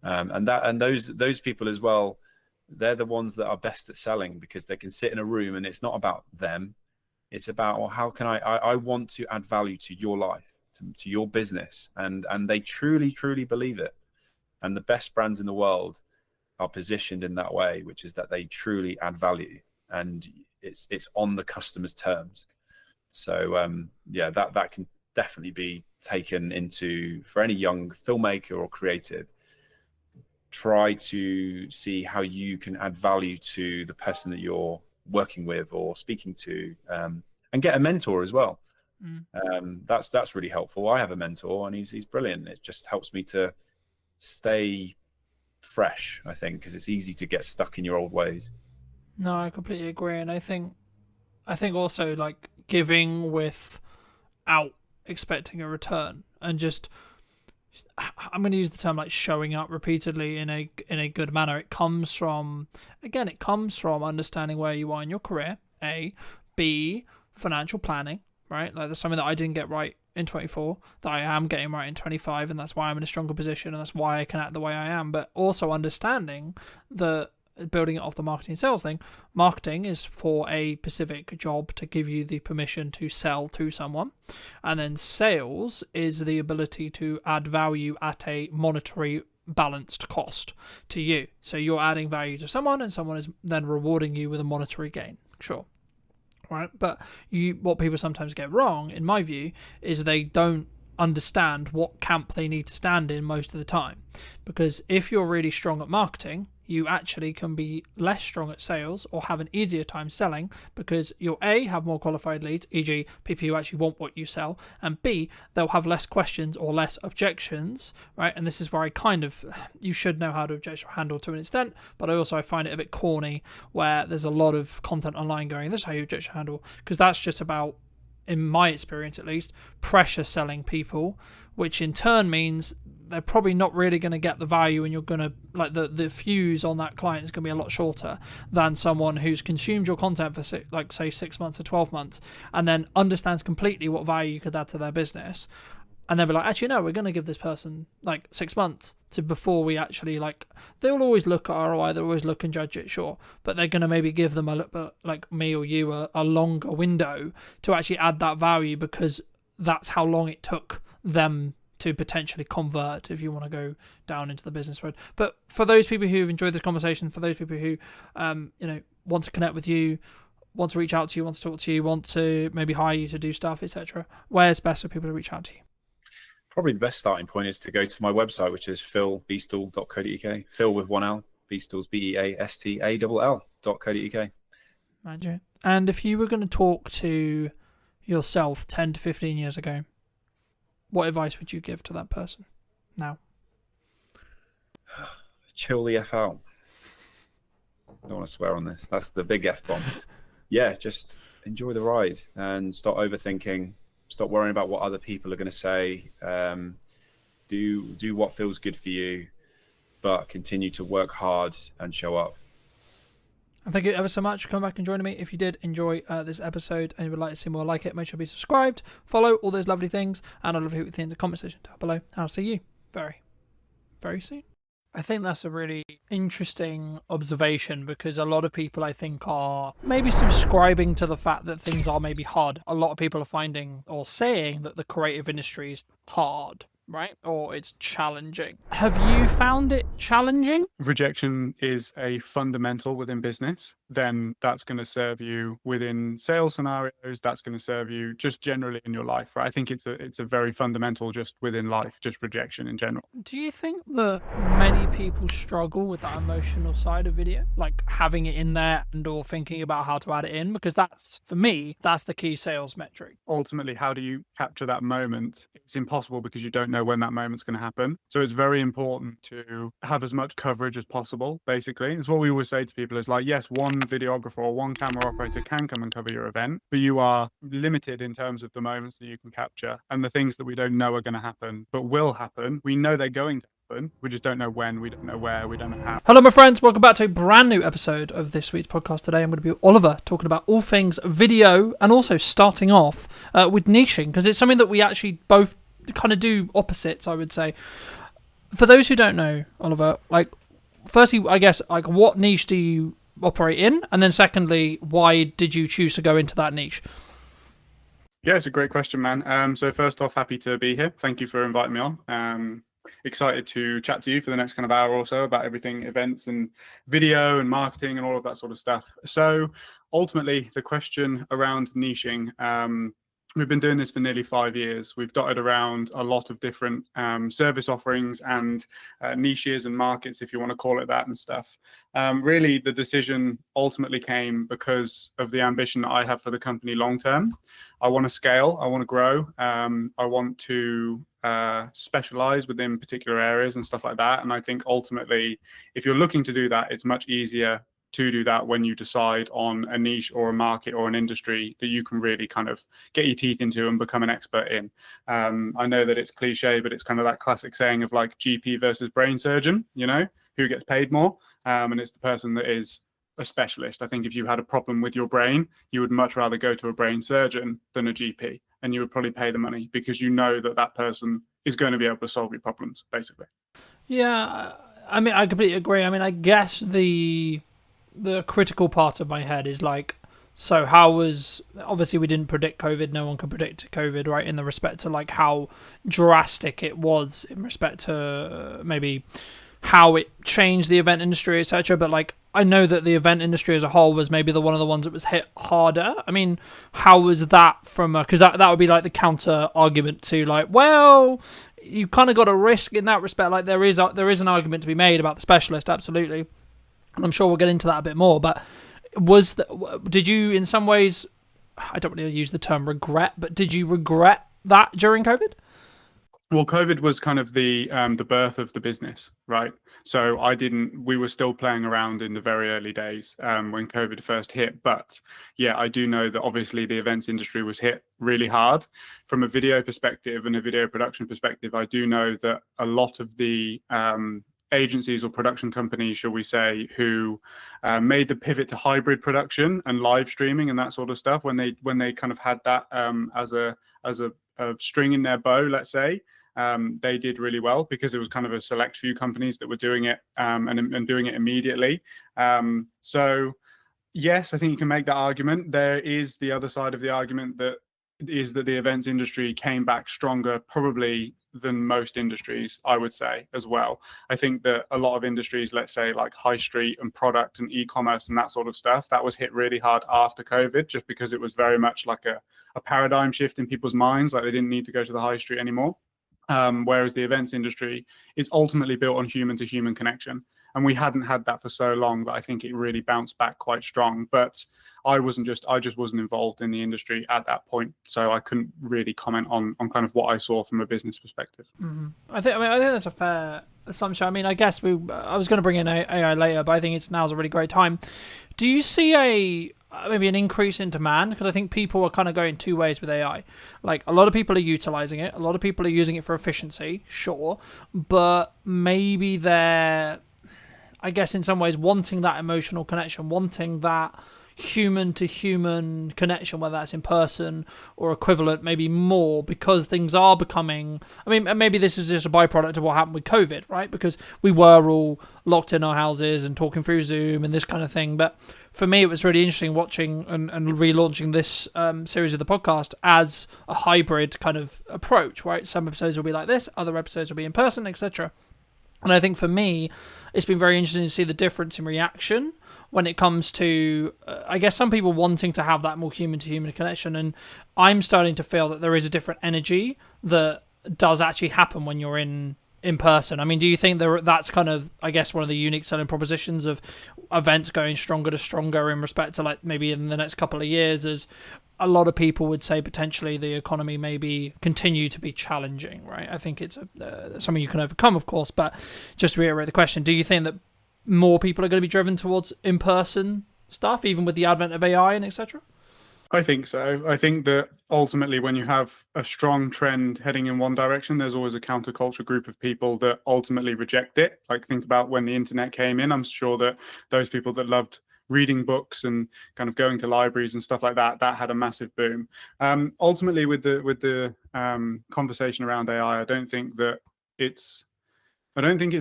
And those people as well, they're the ones that are best at selling, because they can sit in a room and it's not about them. It's about, well, how can I want to add value to your life, to your business. And they truly, truly believe it. And the best brands in the world are positioned in that way, which is that they truly add value, and it's on the customer's terms. So that can definitely be taken into, for any young filmmaker or creative. Try to see how you can add value to the person that you're working with or speaking to, and get a mentor as well. That's really helpful. I have a mentor, and he's brilliant. It just helps me to stay fresh, I think, because it's easy to get stuck in your old ways. No, I completely agree. And I think also, like, giving without expecting a return, and just, I'm going to use the term like showing up repeatedly in a good manner. It comes from understanding where you are in your career, A. B, financial planning, right? Like, there's something that I didn't get right in 24 that I am getting right in 25, and that's why I'm in a stronger position, and that's why I can act the way I am. But also understanding the building it off the marketing sales thing. Marketing is for a specific job to give you the permission to sell to someone, and then sales is the ability to add value at a monetary balanced cost to you. So you're adding value to someone, and someone is then rewarding you with a monetary gain. Sure. Right, but what people sometimes get wrong, in my view, is they don't understand what camp they need to stand in most of the time. Because if you're really strong at marketing, you actually can be less strong at sales, or have an easier time selling, because you'll A, have more qualified leads, e.g. people who actually want what you sell, and B, they'll have less questions or less objections, right? And this is where you should know how to objection handle to an extent, but I find it a bit corny where there's a lot of content online going, this is how you objection handle, because that's just about, in my experience at least, pressure selling people, which in turn means they're probably not really going to get the value, and you're going to, like, the fuse on that client is going to be a lot shorter than someone who's consumed your content for say 6 months or 12 months and then understands completely what value you could add to their business, and they'll be like, actually no, we're going to give this person like 6 months to before we actually, like, they'll always look at ROI, they'll always look and judge it, sure, but they're going to maybe give them a little bit, like me or you, a longer window to actually add that value, because that's how long it took them to potentially convert, if you want to go down into the business road. But for those people who've enjoyed this conversation, for those people who want to connect with you, want to reach out to you, want to talk to you, want to maybe hire you to do stuff, etc., where's best for people to reach out to you? Probably the best starting point is to go to my website, which is philbeastall.co.uk. Phil with one L, Beastall's BEASTALL.co.uk. Magic. And if you were going to talk to yourself 10 to 15 years ago, what advice would you give to that person now? Chill the F out. I don't want to swear on this. That's the big F bomb. Yeah, just enjoy the ride and stop overthinking. Stop worrying about what other people are going to say. Do what feels good for you, but continue to work hard and show up. And thank you ever so much for coming back and joining me. If you did enjoy this episode and you would like to see more like it, make sure to be subscribed, follow, all those lovely things, and I'd love to hear what you think in the comment section down below. And I'll see you very, very soon. I think that's a really interesting observation, because a lot of people, I think, are maybe subscribing to the fact that things are maybe hard. A lot of people are finding or saying that the creative industry is hard, right? Or it's challenging. Have you found it challenging? Rejection is a fundamental within business. Then that's going to serve you within sales scenarios. That's going to serve you just generally in your life, right? I think it's a very fundamental just within life, just rejection in general. Do you think that many people struggle with that emotional side of video, like having it in there and or thinking about how to add it in? Because that's, for me, that's the key sales metric. Ultimately, how do you capture that moment? It's impossible because you don't know when that moment's going to happen. So it's very important to have as much coverage as possible, basically. It's what we always say to people is like, yes, one videographer or one camera operator can come and cover your event, but you are limited in terms of the moments that you can capture and the things that we don't know are going to happen, but will happen. We know they're going to happen. We just don't know when, we don't know where, we don't know how. Hello, my friends. Welcome back to a brand new episode of this week's podcast. Today, I'm going to be with Oliver, talking about all things video and also starting off with niching, because it's something that we actually both kind of do opposites, I would say. For those who don't know, Oliver, like, firstly, I guess, like, what niche do you operate in? And then secondly, why did you choose to go into that niche? Yeah, it's a great question, man. So first off, happy to be here. Thank you for inviting me on. Excited to chat to you for the next kind of hour or so about everything events and video and marketing and all of that sort of stuff. So ultimately, the question around niching, we've been doing this for nearly 5 years. We've dotted around a lot of different service offerings and niches and markets, if you want to call it that, and stuff. Really, the decision ultimately came because of the ambition that I have for the company long term. I want to scale. I want to grow. I want to specialize within particular areas and stuff like that. And I think ultimately, if you're looking to do that, it's much easier to do that when you decide on a niche or a market or an industry that you can really kind of get your teeth into and become an expert in. I know that it's cliche, but it's kind of that classic saying of like GP versus brain surgeon, you know, who gets paid more. And it's the person that is a specialist. I think if you had a problem with your brain, you would much rather go to a brain surgeon than a GP, and you would probably pay the money because you know that that person is going to be able to solve your problems, basically. Yeah, I mean, I completely agree. I mean, I guess the critical part of my head is like, so how was, obviously we didn't predict COVID, no one could predict COVID, right, in the respect to like how drastic it was in respect to maybe how it changed the event industry, etc. But like, I know that the event industry as a whole was maybe one of the ones that was hit harder. I mean, how was that from because that would be like the counter argument to like, well, you kind of got a risk in that respect. Like there is an argument to be made about the specialist, absolutely. And I'm sure we'll get into that a bit more, but did you in some ways, I don't really use the term regret, but did you regret that during COVID? Well, COVID was kind of the birth of the business, right? So we were still playing around in the very early days when COVID first hit. But yeah, I do know that obviously the events industry was hit really hard. From a video perspective and a video production perspective, I do know that a lot of the agencies or production companies, shall we say, who made the pivot to hybrid production and live streaming and that sort of stuff, when they kind of had that as a string in their bow, let's say, they did really well because it was kind of a select few companies that were doing it and doing it immediately. So yes, I think you can make that argument. There is the other side of the argument that is that the events industry came back stronger probably than most industries, I would say, as well. I think that a lot of industries, let's say like high street and product and e-commerce and that sort of stuff, that was hit really hard after COVID, just because it was very much like a paradigm shift in people's minds, like they didn't need to go to the high street anymore. Whereas the events industry is ultimately built on human to human connection. And we hadn't had that for so long that I think it really bounced back quite strong. But I just wasn't involved in the industry at that point, so I couldn't really comment on kind of what I saw from a business perspective. Mm-hmm. I think that's a fair assumption. I mean, I guess I was going to bring in AI later, but I think now's a really great time. Do you see maybe an increase in demand? Because I think people are kind of going two ways with AI. Like, a lot of people are utilizing it. A lot of people are using it for efficiency, sure. But maybe I guess in some ways wanting that emotional connection, wanting that human to human connection, whether that's in person or equivalent, maybe more, because things are becoming, I mean, maybe this is just a byproduct of what happened with COVID, right? Because we were all locked in our houses and talking through Zoom and this kind of thing. But for me, it was really interesting watching and relaunching this series of the podcast as a hybrid kind of approach, right? Some episodes will be like this, other episodes will be in person, etc. And I think for me, it's been very interesting to see the difference in reaction when it comes to, I guess, some people wanting to have that more human-to-human connection. And I'm starting to feel that there is a different energy that does actually happen when you're in person. I mean, do you think that's kind of, I guess, one of the unique selling propositions of events going stronger to stronger in respect to, like, maybe in the next couple of years, as a lot of people would say potentially the economy maybe continue to be challenging, right? I think it's something you can overcome, of course, but just to reiterate the question, do you think that more people are going to be driven towards in-person stuff, even with the advent of AI and etc.? I think so. I think that ultimately when you have a strong trend heading in one direction, there's always a counterculture group of people that ultimately reject it. Like, think about when the internet came in. I'm sure that those people that loved reading books and kind of going to libraries and stuff like that, that had a massive boom. Ultimately, with the conversation around AI, I don't think it's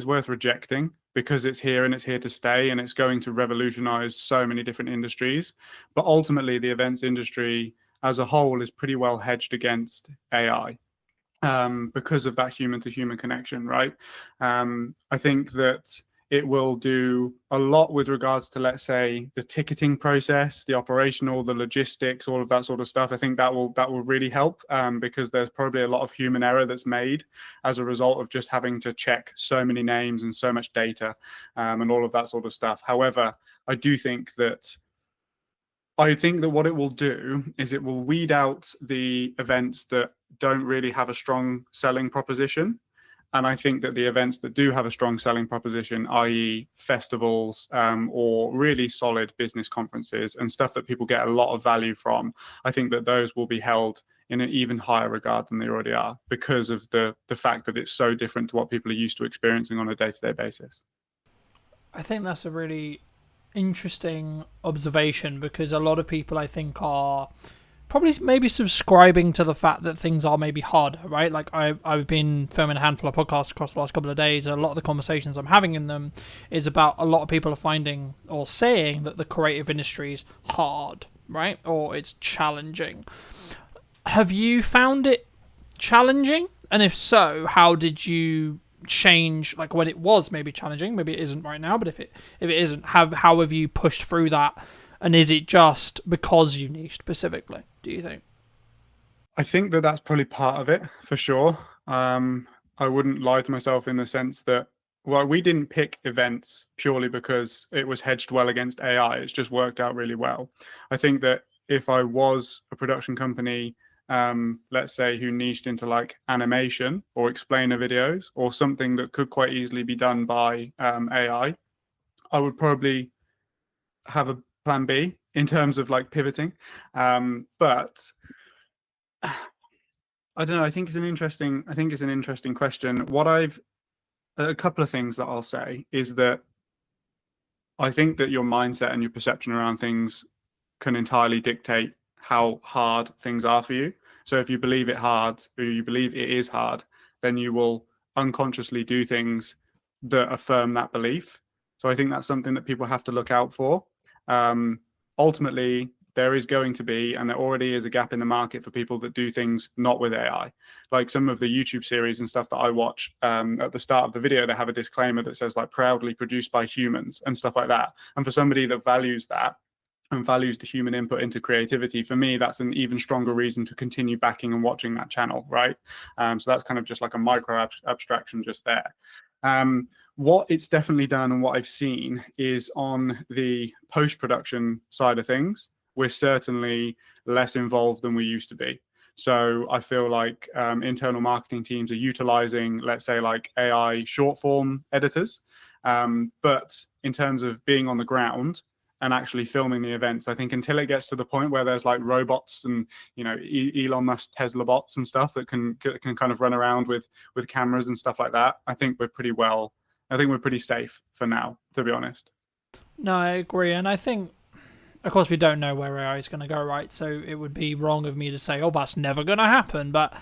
worth rejecting, because it's here and it's here to stay, and it's going to revolutionize so many different industries. But ultimately, the events industry as a whole is pretty well hedged against AI because of that human-to-human connection, right? I think that it will do a lot with regards to, let's say, the ticketing process, the operational, the logistics, all of that sort of stuff. I think that will really help because there's probably a lot of human error that's made as a result of just having to check so many names and so much data and all of that sort of stuff. However, I think that what it will do is it will weed out the events that don't really have a strong selling proposition. And I think that the events that do have a strong selling proposition, i.e. festivals or really solid business conferences and stuff that people get a lot of value from, I think that those will be held in an even higher regard than they already are, because of the fact that it's so different to what people are used to experiencing on a day-to-day basis. I think that's a really interesting observation, because a lot of people, I think, are probably maybe subscribing to the fact that things are maybe harder, right? Like I've been filming a handful of podcasts across the last couple of days, and a lot of the conversations I'm having in them is about a lot of people are finding or saying that the creative industry is hard, right? Or it's challenging. Have you found it challenging? And if so, how did you change, like when it was maybe challenging? Maybe it isn't right now, but if it isn't, how have you pushed through that? And is it just because you niche specifically, do you think? I think that that's probably part of it, for sure. I wouldn't lie to myself in the sense that, well, we didn't pick events purely because it was hedged well against AI. It's just worked out really well. I think that if I was a production company, let's say, who niched into like animation or explainer videos or something that could quite easily be done by AI, I would probably have a plan B in terms of like pivoting. But I don't know. I think it's an interesting question. A couple of things that I'll say is that I think that your mindset and your perception around things can entirely dictate how hard things are for you. So if you believe it is hard, then you will unconsciously do things that affirm that belief. So I think that's something that people have to look out for. Ultimately, there is going to be, and there already is, a gap in the market for people that do things not with AI. Like some of the YouTube series and stuff that I watch, at the start of the video, they have a disclaimer that says like proudly produced by humans and stuff like that. And for somebody that values that and values the human input into creativity, for me, that's an even stronger reason to continue backing and watching that channel, right? So that's kind of just like a micro abstraction just there. What it's definitely done and what I've seen is on the post-production side of things, we're certainly less involved than we used to be. So I feel like internal marketing teams are utilizing, let's say, like AI short form editors. But in terms of being on the ground and actually filming the events, I think until it gets to the point where there's like robots and, you know, Elon Musk Tesla bots and stuff that can kind of run around with cameras and stuff like that, I think we're pretty well I think we're pretty safe for now, to be honest. No, I agree. And I think, of course, we don't know where AI is going to go, right? So it would be wrong of me to say, oh, that's never going to happen. But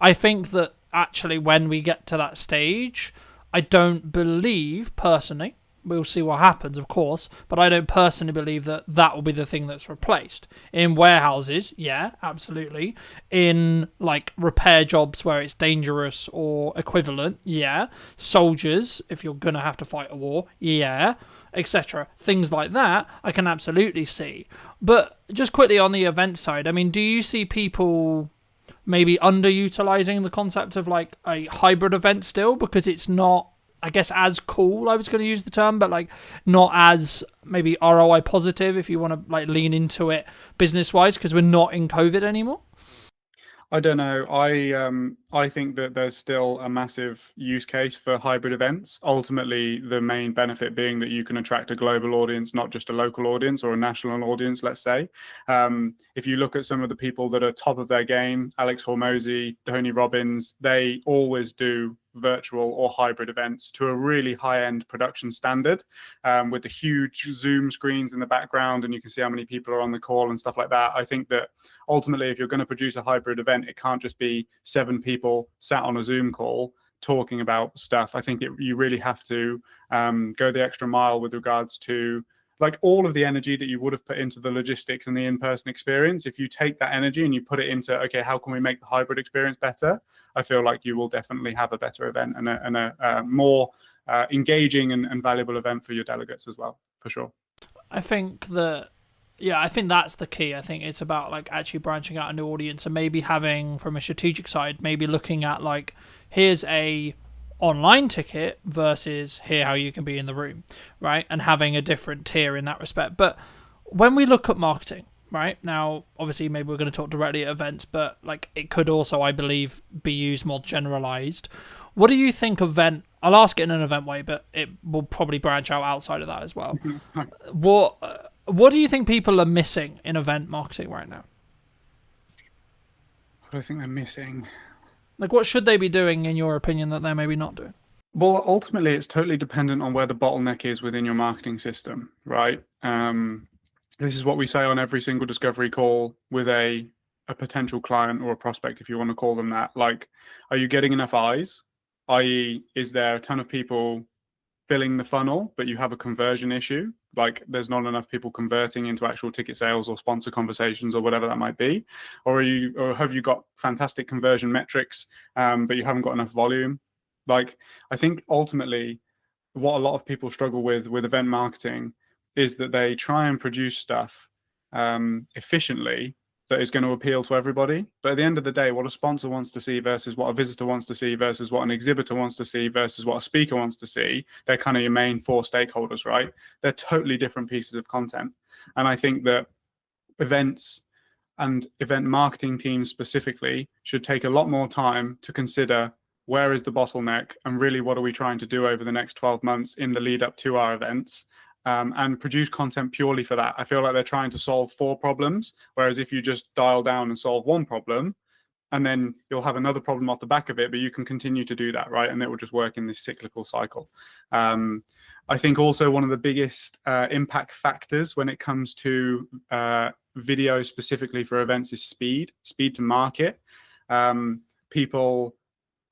I think that actually when we get to that stage, I don't believe, personally, we'll see what happens, of course, but I don't personally believe that that will be the thing that's replaced. In warehouses, yeah, absolutely. In, like, repair jobs where it's dangerous or equivalent, yeah. Soldiers, if you're going to have to fight a war, yeah, etc. Things like that, I can absolutely see. But just quickly on the event side, I mean, do you see people maybe underutilizing the concept of, like, a hybrid event still? Because it's not, I guess, as cool, I was going to use the term, but, like, not as maybe ROI positive if you want to, like, lean into it business wise, because we're not in COVID anymore. I don't know. I think that there's still a massive use case for hybrid events. Ultimately, the main benefit being that you can attract a global audience, not just a local audience or a national audience, let's say. If you look at some of the people that are top of their game, Alex Hormozy, Tony Robbins, they always do virtual or hybrid events to a really high-end production standard, with the huge Zoom screens in the background, and you can see how many people are on the call and stuff like that. I think that ultimately, if you're going to produce a hybrid event, it can't just be 7 people sat on a Zoom call talking about stuff. I think you really have to go the extra mile with regards to, like, all of the energy that you would have put into the logistics and the in-person experience. If you take that energy and you put it into, okay, how can we make the hybrid experience better? I feel like you will definitely have a better event and a more engaging and valuable event for your delegates as well, for sure. I think that, yeah, I think that's the key. I think it's about, like, actually branching out a new audience and maybe having, from a strategic side, maybe looking at, like, here's a online ticket versus here how you can be in the room, right? And having a different tier in that respect. But when we look at marketing, right, now, obviously maybe we're going to talk directly at events, but, like, it could also, I believe, be used more generalized. What do you think I'll ask it in an event way, but it will probably branch out outside of that as well. What do you think people are missing in event marketing right now? What do I think they're missing? Like, what should they be doing, in your opinion, that they're maybe not doing? Well, ultimately, it's totally dependent on where the bottleneck is within your marketing system, right? This is what we say on every single discovery call with a potential client or a prospect, if you want to call them that. Like, are you getting enough eyes? I.e., is there a ton of people filling the funnel, but you have a conversion issue? Like, there's not enough people converting into actual ticket sales or sponsor conversations or whatever that might be, or have you got fantastic conversion metrics, but you haven't got enough volume? Like, I think ultimately, what a lot of people struggle with event marketing is that they try and produce stuff efficiently that is going to appeal to everybody. But at the end of the day, what a sponsor wants to see versus what a visitor wants to see versus what an exhibitor wants to see versus what a speaker wants to see, they're kind of your main 4 stakeholders, right? They're totally different pieces of content. And I think that events and event marketing teams specifically should take a lot more time to consider where is the bottleneck and really what are we trying to do over the next 12 months in the lead up to our events. And produce content purely for that. I feel like they're trying to solve 4 problems, whereas if you just dial down and solve 1 problem, and then you'll have another problem off the back of it, but you can continue to do that, right? And it will just work in this cyclical cycle. I think also one of the biggest impact factors when it comes to video specifically for events is speed to market. People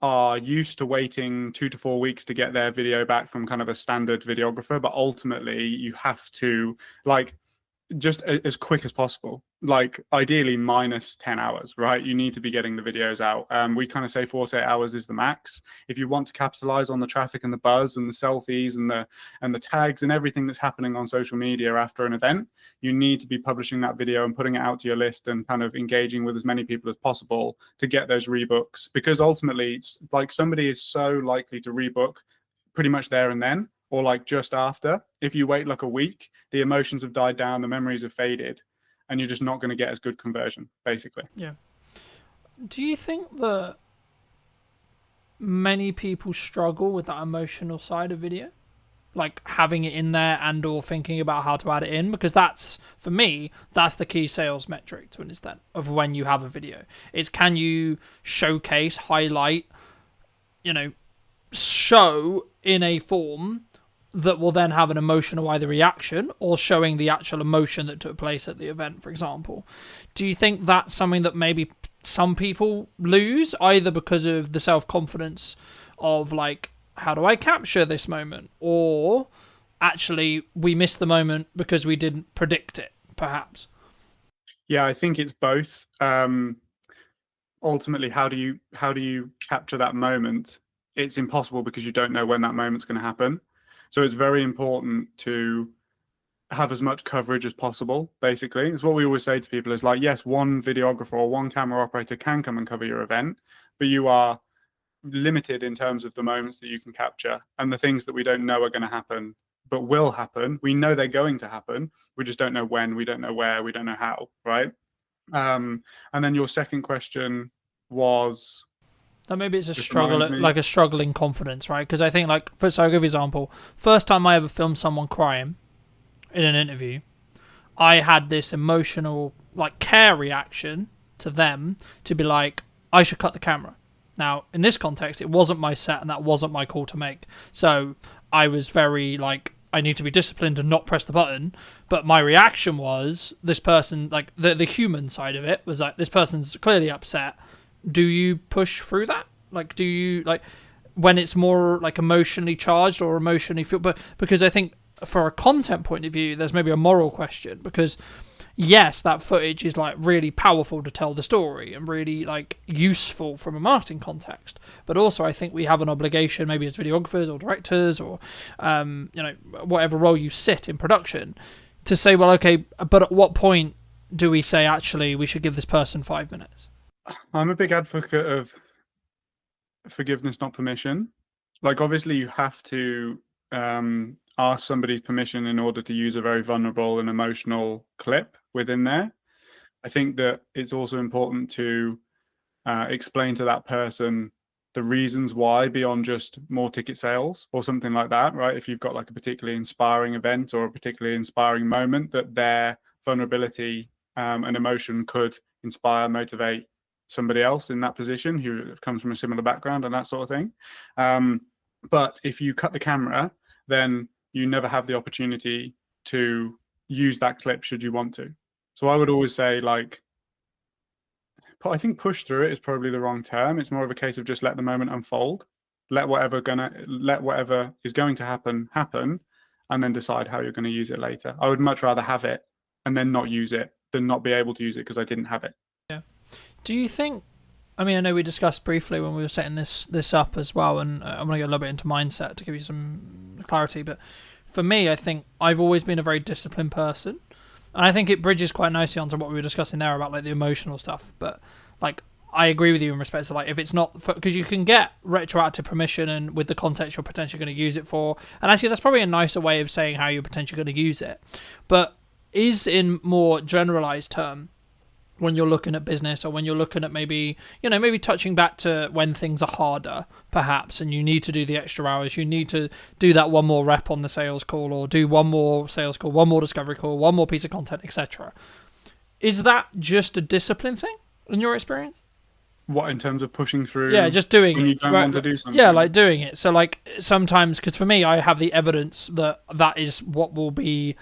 are used to waiting 2 to 4 weeks to get their video back from kind of a standard videographer, but ultimately you have to, like, just as quick as possible, like ideally minus 10 hours, right? You need to be getting the videos out. We kind of say 48 hours is the max. If you want to capitalize on the traffic and the buzz and the selfies and the tags and everything that's happening on social media after an event, you need to be publishing that video and putting it out to your list and kind of engaging with as many people as possible to get those rebooks, because ultimately it's like somebody is so likely to rebook pretty much there and then, or like just after. If you wait like a week, the emotions have died down, the memories have faded, and you're just not going to get as good conversion, basically. Yeah. Do you think that many people struggle with that emotional side of video? Like having it in there and or thinking about how to add it in? Because that's, for me, that's the key sales metric to understand of when you have a video. It's, can you showcase, highlight, show in a form that will then have an emotional either reaction or showing the actual emotion that took place at the event, for example. Do you think that's something that maybe some people lose, either because of the self-confidence of like, how do I capture this moment, or actually we missed the moment because we didn't predict it, perhaps? Yeah, I think it's both. Ultimately, how do you capture that moment? It's impossible because you don't know when that moment's going to happen. So it's very important to have as much coverage as possible. Basically, it's what we always say to people: is like, yes, one videographer or one camera operator can come and cover your event, but you are limited in terms of the moments that you can capture and the things that we don't know are going to happen but will happen. We know they're going to happen, we just don't know when, we don't know where, we don't know how, right? And then your second question was That maybe it's a just struggle, remind me. like a struggling confidence, right? Because I think, like, so I'll give you an example. First time I ever filmed someone crying in an interview, I had this emotional, like, care reaction to them to be like, I should cut the camera. Now, in this context, it wasn't my set and that wasn't my call to make. So I was very, like, I need to be disciplined and not press the button. But my reaction was, this person, like, the human side of it was like, this person's clearly upset. Do you push through that? Like, do you, like, when it's more, like, emotionally charged or emotionally feel? But because I think for a content point of view, there's maybe a moral question, because yes, that footage is like really powerful to tell the story and really like useful from a marketing context. But also I think we have an obligation, maybe as videographers or directors or, you know, whatever role you sit in production, to say, well, okay, but at what point do we say, actually, we should give this person 5 minutes? I'm a big advocate of forgiveness, not permission. Like, obviously you have to ask somebody's permission in order to use a very vulnerable and emotional clip within there. I think that it's also important to explain to that person the reasons why, beyond just more ticket sales or something like that, right? If you've got like a particularly inspiring event or a particularly inspiring moment, that their vulnerability and emotion could inspire, motivate somebody else in that position who comes from a similar background and that sort of thing. But if you cut the camera, then you never have the opportunity to use that clip should you want to. So I would always say, like, I think push through it is probably the wrong term. It's more of a case of just let the moment unfold, let whatever is going to happen, and then decide how you're going to use it later. I would much rather have it and then not use it than not be able to use it because I didn't have it. Yeah. Do you think, I mean, I know we discussed briefly when we were setting this up as well, and I'm going to get a little bit into mindset to give you some clarity, but for me, I think I've always been a very disciplined person, and I think it bridges quite nicely onto what we were discussing there about like the emotional stuff. But like, I agree with you in respect to like, if it's not, because you can get retroactive permission and with the context you're potentially going to use it for, and actually that's probably a nicer way of saying how you're potentially going to use it. But is in more generalized term, when you're looking at business, or when you're looking at maybe, you know, maybe touching back to when things are harder, perhaps, and you need to do the extra hours, you need to do that one more rep on the sales call, or do one more sales call, one more discovery call, one more piece of content, etc. Is that just a discipline thing in your experience? What, in terms of pushing through? Yeah, just doing when it. you don't want to do something. Yeah, like doing it. So like sometimes, because for me, I have the evidence that that is what will be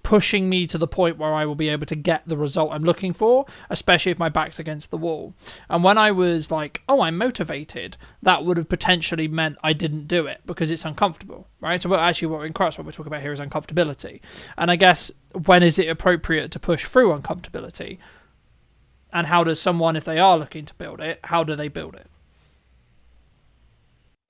pushing me to the point where I will be able to get the result I'm looking for, especially if my back's against the wall. And when I was like, oh, I'm motivated, that would have potentially meant I didn't do it because it's uncomfortable, right? So actually what we're talking about here is uncomfortability. And I guess, when is it appropriate to push through uncomfortability? And how does someone, if they are looking to build it, how do they build it?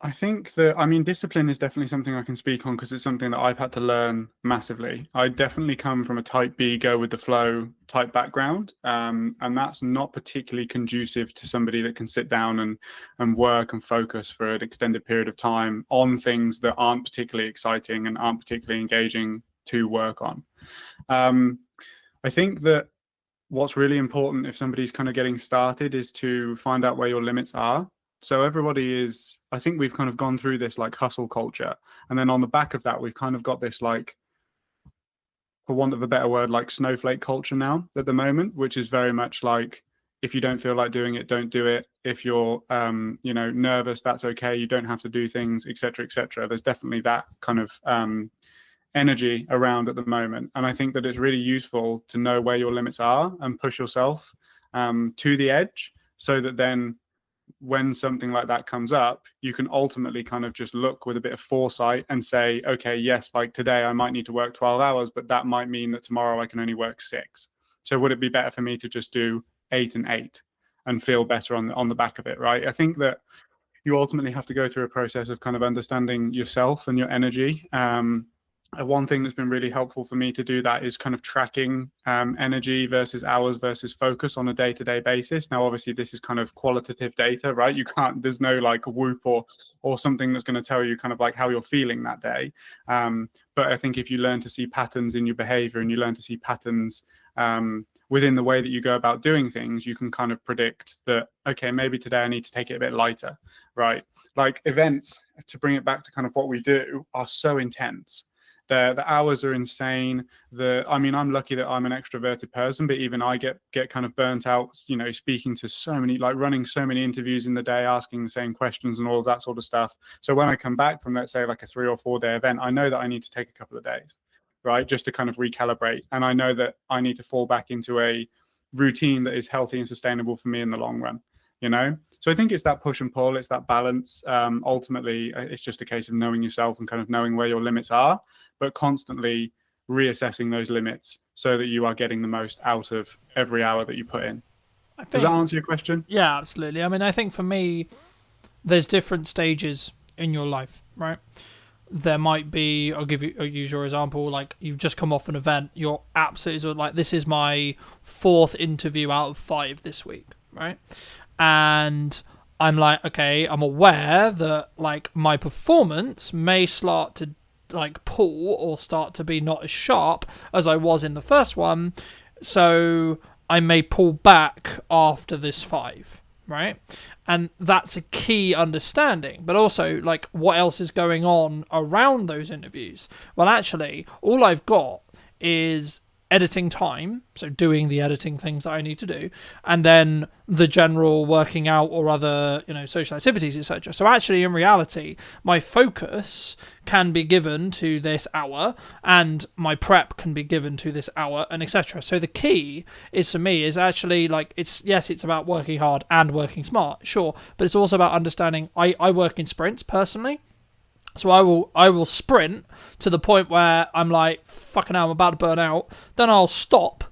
I think that, I mean, discipline is definitely something I can speak on because it's something that I've had to learn massively. I definitely come from a type B, go with the flow type background. And that's not particularly conducive to somebody that can sit down and work and focus for an extended period of time on things that aren't particularly exciting and aren't particularly engaging to work on. I think that what's really important if somebody's kind of getting started is to find out where your limits are. So everybody is, I think we've kind of gone through this like hustle culture. And then on the back of that, we've kind of got this, like, for want of a better word, like snowflake culture now at the moment, which is very much like, if you don't feel like doing it, don't do it. If you're nervous, that's okay. You don't have to do things, etc., etc. There's definitely that kind of energy around at the moment, and I think that it's really useful to know where your limits are and push yourself to the edge, so that then when something like that comes up, you can ultimately kind of just look with a bit of foresight and say, okay, yes, like today I might need to work 12 hours, but that might mean that tomorrow I can only work 6. So would it be better for me to just do 8 and 8 and feel better on the back of it, right? I think that you ultimately have to go through a process of kind of understanding yourself and your energy. One thing that's been really helpful for me to do that is kind of tracking energy versus hours versus focus on a day-to-day basis. Now, obviously, this is kind of qualitative data, right? You can't, there's no like Whoop or something that's going to tell you kind of like how you're feeling that day. But I think if you learn to see patterns in your behavior and you learn to see patterns within the way that you go about doing things, you can kind of predict that, okay, maybe today I need to take it a bit lighter, right? Like events, to bring it back to kind of what we do, are so intense. The hours are insane. I'm lucky that I'm an extroverted person, but even I get kind of burnt out, speaking to so many, like running so many interviews in the day, asking the same questions and all of that sort of stuff. So when I come back from, let's say, like a 3 or 4 day event, I know that I need to take a couple of days, right? Just to kind of recalibrate. And I know that I need to fall back into a routine that is healthy and sustainable for me in the long run, So I think it's that push and pull, it's that balance. Ultimately, it's just a case of knowing yourself and kind of knowing where your limits are, but constantly reassessing those limits so that you are getting the most out of every hour that you put in. Does that answer your question? Yeah, absolutely. I mean, I think for me, there's different stages in your life, right? There might be, I'll use your example, like you've just come off an event, you're absolutely like, this is my 4th interview out of 5 this week, right? And I'm like, okay, I'm aware that like my performance may start to like pull or start to be not as sharp as I was in the first one, so I may pull back after this 5, right? And that's a key understanding. But also, like, what else is going on around those interviews? Well, actually, all I've got is editing time, so doing the editing things that I need to do, and then the general working out or other, social activities, etc. So actually, in reality, my focus can be given to this hour, and my prep can be given to this hour, and etc. So the key is, for me, is actually like, it's about working hard and working smart, sure, but it's also about understanding. I work in sprints personally. So I will sprint to the point where I'm like, fucking hell, I'm about to burn out. Then I'll stop,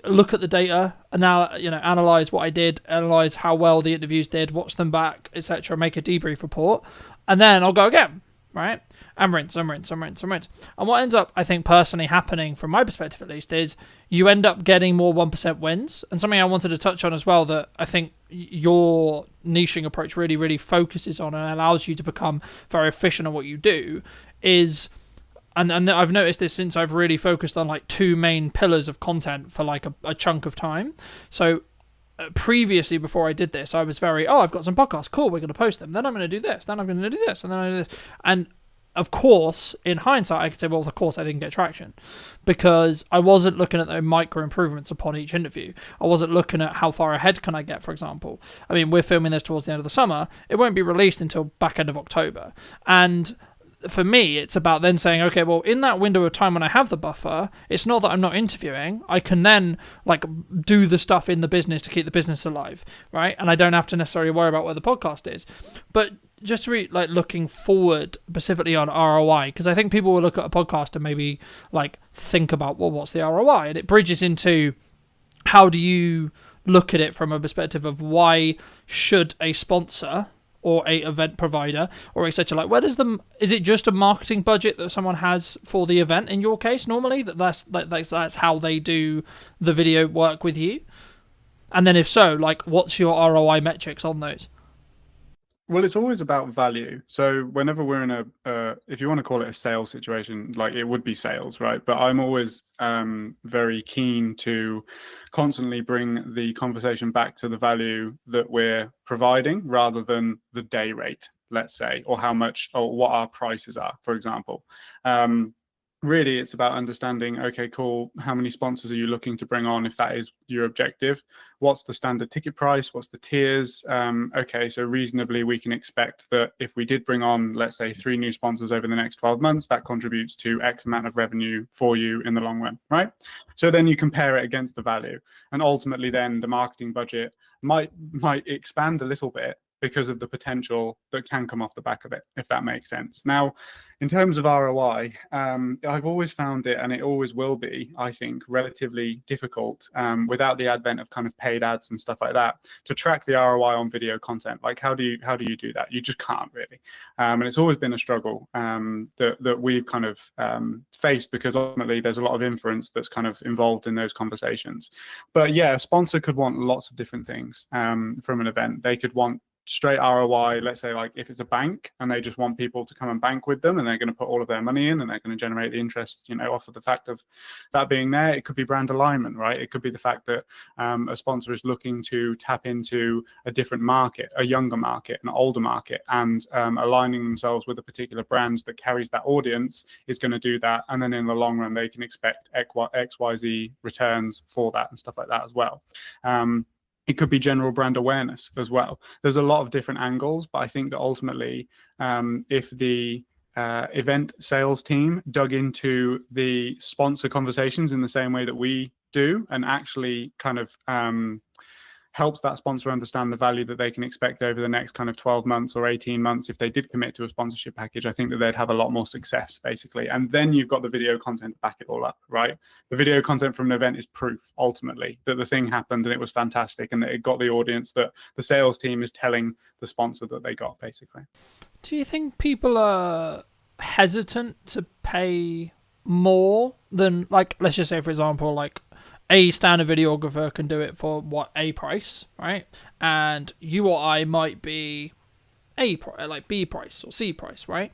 look at the data, and now analyze what I did, analyze how well the interviews did, watch them back, etc., make a debrief report, and then I'll go again, right? And rinse, and rinse, and rinse, and rinse. And what ends up, I think, personally happening, from my perspective at least, is you end up getting more 1% wins. And something I wanted to touch on as well that I think your niching approach really, really focuses on and allows you to become very efficient at what you do is, and I've noticed this since I've really focused on like 2 main pillars of content for like a chunk of time. So previously, before I did this, I was I've got some podcasts, cool, we're going to post them, then I'm going to do this, then I'm going to do this, and then I do this. And of course, in hindsight, I could say, well, of course I didn't get traction because I wasn't looking at the micro improvements upon each interview. I wasn't looking at how far ahead can I get, for example. I mean, we're filming this towards the end of the summer. It won't be released until back end of October. And for me, it's about then saying, okay, well, in that window of time when I have the buffer, it's not that I'm not interviewing. I can then like do the stuff in the business to keep the business alive, right? And I don't have to necessarily worry about where the podcast is. But just like looking forward specifically on ROI, because I think people will look at a podcast and maybe like think about, well, what's the ROI? And it bridges into how do you look at it from a perspective of why should a sponsor or a event provider or etc. like, where does is it just a marketing budget that someone has for the event in your case normally that's how they do the video work with you? And then if so, like, what's your ROI metrics on those? Well, it's always about value. So whenever we're in if you want to call it a sales situation, like it would be sales, right? But I'm always very keen to constantly bring the conversation back to the value that we're providing rather than the day rate, let's say, or how much or what our prices are, for example. really it's about understanding, okay, cool, how many sponsors are you looking to bring on if that is your objective? What's the standard ticket price? What's the tiers? Okay, so reasonably we can expect that if we did bring on, let's say, 3 new sponsors over the next 12 months, that contributes to X amount of revenue for you in the long run, right? So then you compare it against the value, and ultimately then the marketing budget might expand a little bit because of the potential that can come off the back of it, if that makes sense. Now, in terms of ROI, I've always found it, and it always will be, I think, relatively difficult without the advent of kind of paid ads and stuff like that to track the ROI on video content. Like, how do you do that? You just can't really, and it's always been a struggle that we've kind of faced, because ultimately there's a lot of inference that's kind of involved in those conversations. But yeah, a sponsor could want lots of different things from an event. They could want straight ROI, let's say, like if it's a bank and they just want people to come and bank with them, and they're going to put all of their money in, and they're going to generate the interest, off of the fact of that being there. It could be brand alignment, right? It could be the fact that a sponsor is looking to tap into a different market, a younger market, an older market, and aligning themselves with a particular brand that carries that audience is going to do that. And then in the long run, they can expect XYZ returns for that and stuff like that as well. It could be general brand awareness as well. There's a lot of different angles, but I think that ultimately, if the event sales team dug into the sponsor conversations in the same way that we do, and actually kind of helps that sponsor understand the value that they can expect over the next kind of 12 months or 18 months if they did commit to a sponsorship package, I think that they'd have a lot more success, basically. And then you've got the video content to back it all up, right? The video content from an event is proof, ultimately, that the thing happened and it was fantastic, and that it got the audience that the sales team is telling the sponsor that they got, basically. Do you think people are hesitant to pay more than, like, let's just say, for example, like, a standard videographer can do it for a price, right? And you or I might be like B price or C price, right?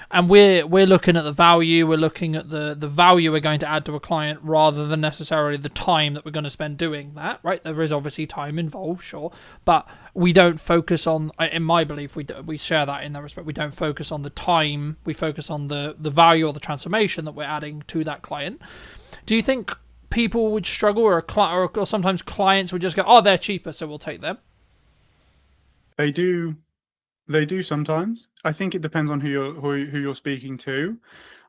And we're looking at the value, we're looking at the value we're going to add to a client rather than necessarily the time that we're going to spend doing that, right? There is obviously time involved, sure, but we don't focus on, in my belief, we share that in that respect. We don't focus on the time, we focus on the value or the transformation that we're adding to that client. Do you think people would struggle, or sometimes clients would just go, oh, they're cheaper, so we'll take them? They do sometimes. I think it depends on who you're speaking to.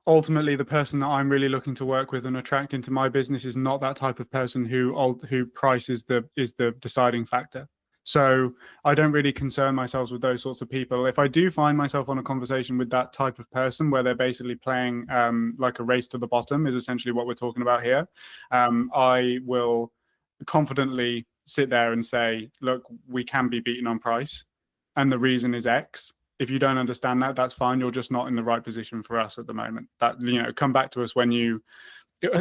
Ultimately, the person that I'm really looking to work with and attract into my business is not that type of person who price is the deciding factor. So I don't really concern myself with those sorts of people. If I do find myself on a conversation with that type of person where they're basically playing like a race to the bottom, is essentially what we're talking about here, I will confidently sit there and say, look, we can be beaten on price, and the reason is X. If you don't understand that, that's fine. You're just not in the right position for us at the moment. That, come back to us when you,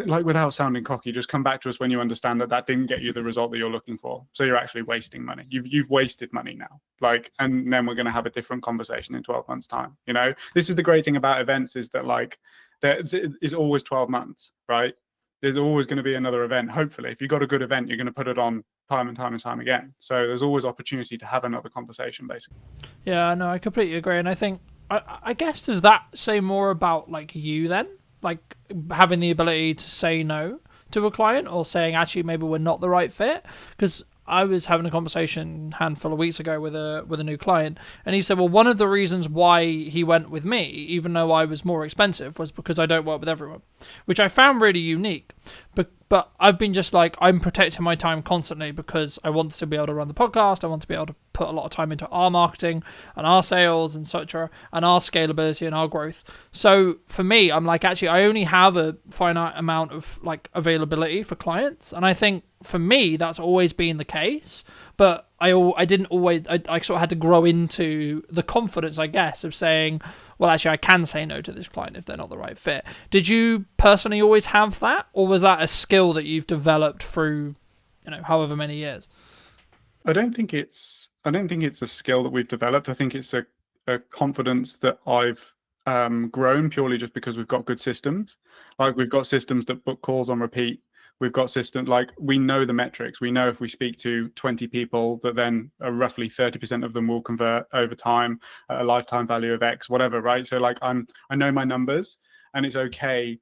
like, without sounding cocky, just come back to us when you understand that didn't get you the result that you're looking for. So you're actually wasting money. You've wasted money now. Like, and then we're going to have a different conversation in 12 months time. This is the great thing about events, is that, like, there is always 12 months, right? There's always going to be another event. Hopefully, if you've got a good event, you're going to put it on time and time and time again. So there's always opportunity to have another conversation, basically. Yeah, no, I completely agree. And I think, I guess, does that say more about, like, you then? Like, having the ability to say no to a client, or saying, actually, maybe we're not the right fit? Because I was having a conversation a handful of weeks ago with a new client, and he said, well, one of the reasons why he went with me, even though I was more expensive, was because I don't work with everyone, which I found really unique. But I've been just like, I'm protecting my time constantly because I want to be able to run the podcast. I want to be able to put a lot of time into our marketing and our sales and such, and our scalability and our growth. So for me, I'm like, actually, I only have a finite amount of, like, availability for clients. And I think for me, that's always been the case. But I didn't always, I sort of had to grow into the confidence, I guess, of saying, well, actually, I can say no to this client if they're not the right fit. Did you personally always have that, or was that a skill that you've developed through, however many years? I don't think it's a skill that we've developed. I think it's a confidence that I've grown purely just because we've got good systems. Like, we've got systems that book calls on repeat. We've got systems, like, we know the metrics. We know if we speak to 20 people, that then roughly 30% of them will convert over time at a lifetime value of X, whatever, right? So, like, I know my numbers, and it's okay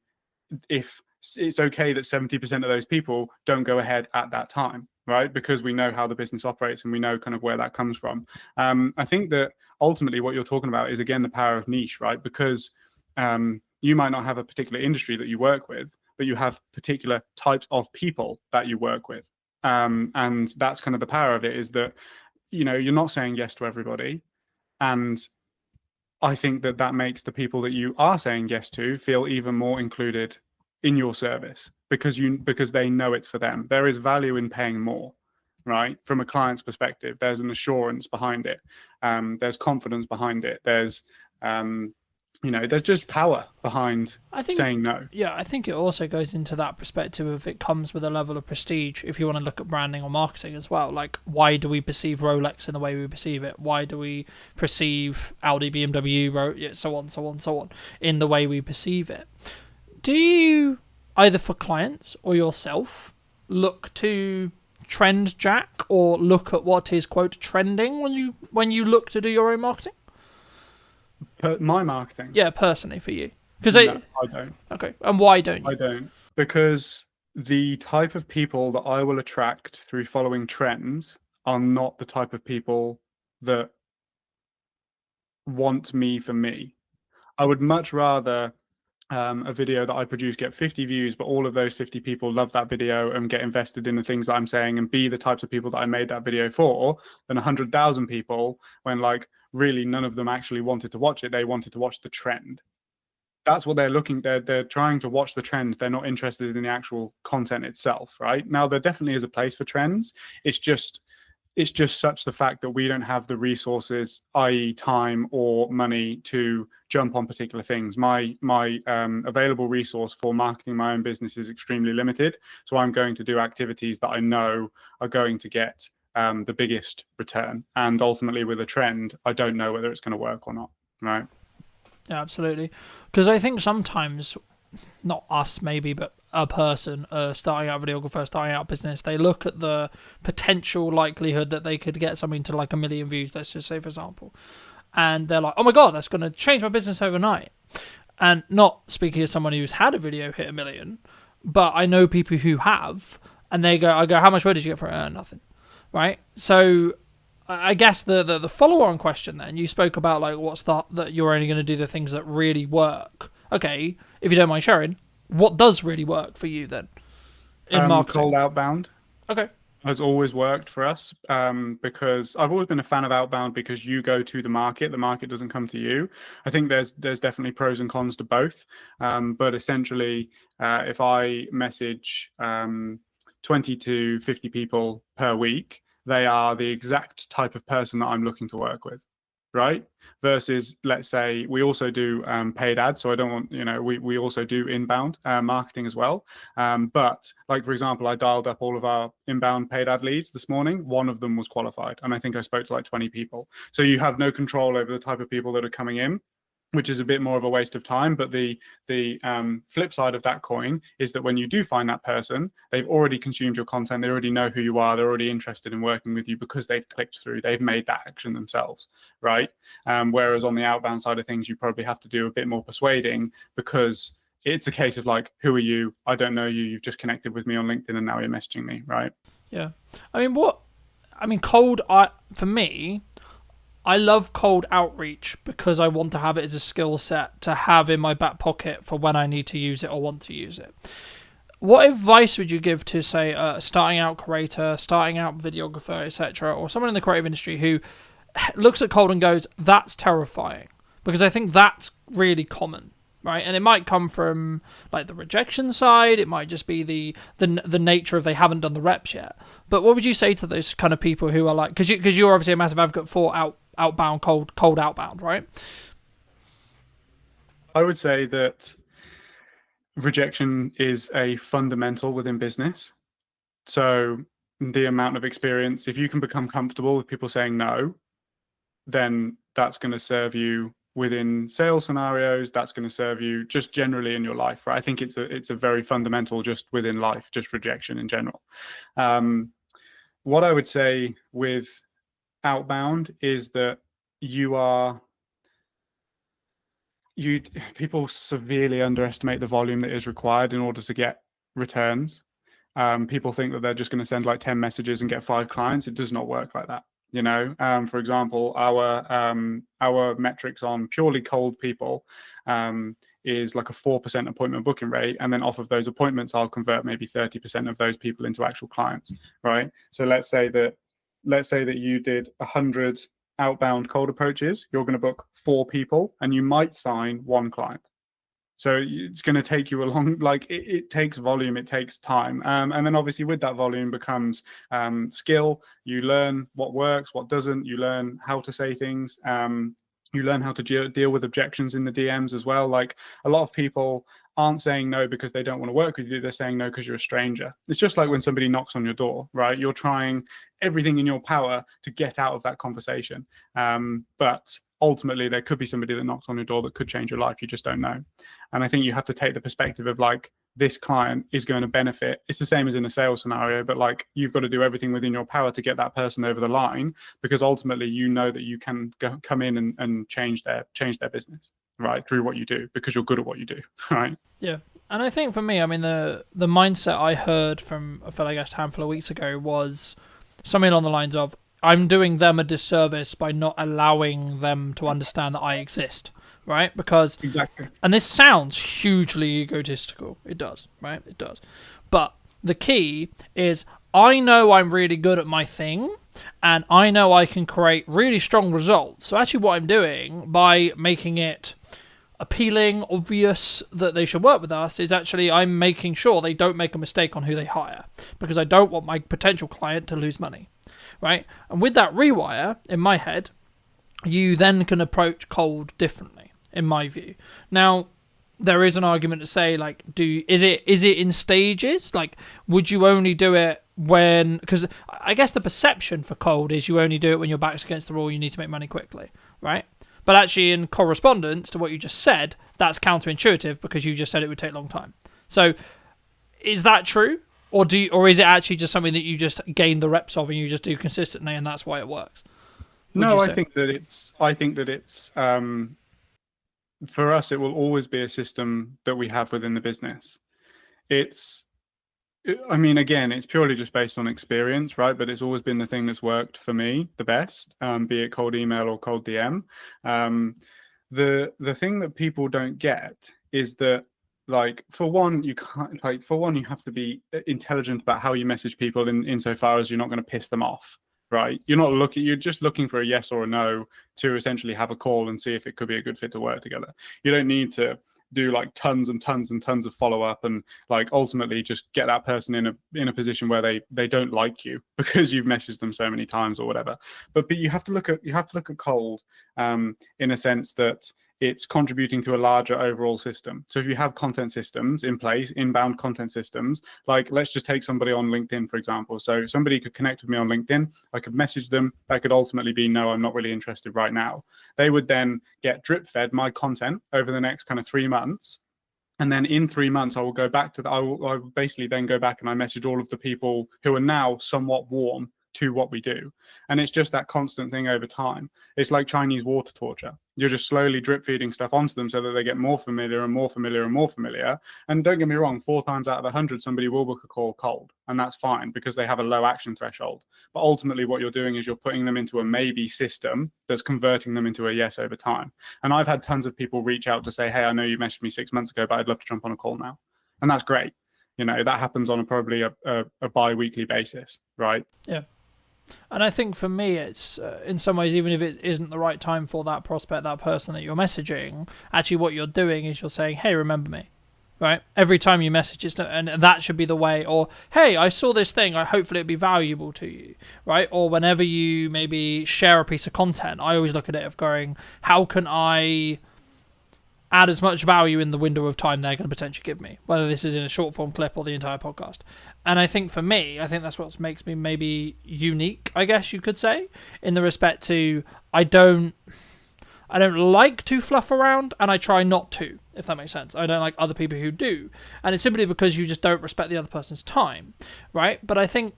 if it's okay that 70% of those people don't go ahead at that time, right? Because we know how the business operates and we know kind of where that comes from. I think that ultimately what you're talking about is, again, the power of niche, right? Because you might not have a particular industry that you work with, but you have particular types of people that you work with. And that's kind of the power of it, is that, you're not saying yes to everybody. And I think that that makes the people that you are saying yes to feel even more included in your service, because they know it's for them. There is value in paying more, right? From a client's perspective, there's an assurance behind it. There's confidence behind it. There's there's just power behind saying no. Yeah, I think it also goes into that perspective of it comes with a level of prestige if you want to look at branding or marketing as well. Like, why do we perceive Rolex in the way we perceive it? Why do we perceive Audi, BMW, so on, in the way we perceive it? Do you, either for clients or yourself, look to trend jack or look at what is, quote, trending when you look to do your own marketing? My marketing? Yeah, personally for you. No, I don't. Okay, and why don't you? I don't. Because the type of people that I will attract through following trends are not the type of people that want me for me. I would much rather a video that I produce get 50 views, but all of those 50 people love that video and get invested in the things that I'm saying and be the types of people that I made that video for, than 100,000 people when, like, really none of them actually wanted to watch it. They wanted to watch the trend. That's what they're trying to watch, the trend. They're not interested in the actual content itself, right? Now, there definitely is a place for trends. It's just such the fact that we don't have the resources, i.e. time or money, to jump on particular things. My available resource for marketing my own business is extremely limited. So I'm going to do activities that I know are going to get the biggest return. And ultimately with a trend, I don't know whether it's going to work or not, right? Yeah, absolutely. Because I think sometimes, not us maybe, but a person, starting out videographer, starting out business, they look at the potential likelihood that they could get something to like 1 million views, let's just say, for example. And they're like, oh my God, that's going to change my business overnight. And not speaking as someone who's had a video hit 1 million, but I know people who have, and I go, how much money did you get for it? Nothing. Right? So I guess the follow-on question then, you spoke about like that you're only going to do the things that really work. Okay, if you don't mind sharing, what does really work for you then in marketing? Cold outbound. Okay. Has always worked for us, because I've always been a fan of outbound, because you go to the market doesn't come to you. I think there's definitely pros and cons to both, but essentially if I message 20 to 50 people per week, they are the exact type of person that I'm looking to work with, right? Versus, let's say, we also do paid ads. So I don't want, we also do inbound marketing as well. But like, for example, I dialed up all of our inbound paid ad leads this morning. One of them was qualified. And I think I spoke to like 20 people. So you have no control over the type of people that are coming in, which is a bit more of a waste of time. But the flip side of that coin is that when you do find that person, they've already consumed your content. They already know who you are. They're already interested in working with you because they've clicked through. They've made that action themselves, right? Whereas on the outbound side of things, you probably have to do a bit more persuading, because it's a case of like, who are you? I don't know you. You've just connected with me on LinkedIn and now you're messaging me, right? Yeah. For me, I love cold outreach because I want to have it as a skill set to have in my back pocket for when I need to use it or want to use it. What advice would you give to, say, a starting out creator, starting out videographer, etc., or someone in the creative industry who looks at cold and goes, that's terrifying? Because I think that's really common, right? And it might come from like the rejection side. It might just be the nature of they haven't done the reps yet. But what would you say to those kind of people who are like, because you're obviously a massive advocate for outbound, cold outbound, right? I would say that rejection is a fundamental within business. So the amount of experience, if you can become comfortable with people saying no, then that's going to serve you within sales scenarios. That's going to serve you just generally in your life, right? I think it's a very fundamental just within life, just rejection in general. What I would say with outbound is that you are people severely underestimate the volume that is required in order to get returns. People think that they're just going to send like 10 messages and get 5 clients. It does not work like that. For example, our metrics on purely cold people is like a 4% appointment booking rate, and then off of those appointments, I'll convert maybe 30% of those people into actual clients, right? So let's say that you did 100 outbound cold approaches. You're going to book 4 people, and you might sign 1 client. So it's going to take you a long, like it takes volume, it takes time. And then obviously with that volume becomes skill. You learn what works, what doesn't. You learn how to say things. You learn how to deal with objections in the DMs as well. Like a lot of people aren't saying no because they don't want to work with you. They're saying no because you're a stranger. It's just like when somebody knocks on your door, right? You're trying everything in your power to get out of that conversation. But ultimately there could be somebody that knocks on your door that could change your life. You just don't know. And I think you have to take the perspective of like, this client is going to benefit. It's the same as in a sales scenario, but like you've got to do everything within your power to get that person over the line, because ultimately you know that you can come in and change their business, right, through what you do, because you're good at what you do, right? Yeah. And I think for me, I mean, the mindset I heard from a fellow guest a handful of weeks ago was something along the lines of, I'm doing them a disservice by not allowing them to understand that I exist, right? Because exactly, and this sounds hugely egotistical. It does, right? It does. But the key is I know I'm really good at my thing, and I know I can create really strong results. So actually what I'm doing by making it appealing, obvious that they should work with us is actually I'm making sure they don't make a mistake on who they hire, because I don't want my potential client to lose money. Right? And with that rewire in my head, you then can approach cold differently, in my view. Now, there is an argument to say, like, is it in stages? Like, would you only do it when... Because I guess the perception for cold is you only do it when your back's against the wall, you need to make money quickly, right? But actually, in correspondence to what you just said, that's counterintuitive, because you just said it would take a long time. So, is that true? Or is it actually just something that you just gain the reps of and you just do consistently, and that's why it works? No, I think that it's for us, it will always be a system that we have within the business. I mean, again, it's purely just based on experience, right? But it's always been the thing that's worked for me the best, be it cold email or cold DM. The thing that people don't get is that, like, for one, you have to be intelligent about how you message people insofar as you're not going to piss them off, right? You're just looking for a yes or a no to essentially have a call and see if it could be a good fit to work together. You don't need to do like tons and tons and tons of follow-up and like ultimately just get that person in a position where they don't like you because you've messaged them so many times or whatever. But you have to look at cold in a sense that it's contributing to a larger overall system. So if you have content systems in place, inbound content systems, like let's just take somebody on LinkedIn, for example. So somebody could connect with me on LinkedIn. I could message them. That could ultimately be, no, I'm not really interested right now. They would then get drip fed my content over the next kind of 3 months. And then in 3 months, I will go back to I will basically then go back and I message all of the people who are now somewhat warm to what we do. And it's just that constant thing over time. It's like Chinese water torture. You're just slowly drip feeding stuff onto them so that they get more familiar and more familiar and more familiar. And don't get me wrong, 4 times out of 100, somebody will book a call cold. And that's fine because they have a low action threshold. But ultimately what you're doing is you're putting them into a maybe system that's converting them into a yes over time. And I've had tons of people reach out to say, hey, I know you messaged me 6 months ago, but I'd love to jump on a call now. And that's great. That happens on probably a bi-weekly basis, right? Yeah. And I think for me, it's in some ways, even if it isn't the right time for that prospect, that person that you're messaging, actually what you're doing is you're saying, hey, remember me, right? Every time you message, and that should be the way. Or, hey, I saw this thing, hopefully it'd be valuable to you, right? Or whenever you maybe share a piece of content, I always look at it of going, how can I add as much value in the window of time they're going to potentially give me, whether this is in a short form clip or the entire podcast. And I think for me, that's what makes me maybe unique, I guess you could say, in the respect to I don't like to fluff around, and I try not to, if that makes sense. I don't like other people who do. And it's simply because you just don't respect the other person's time, right? But I think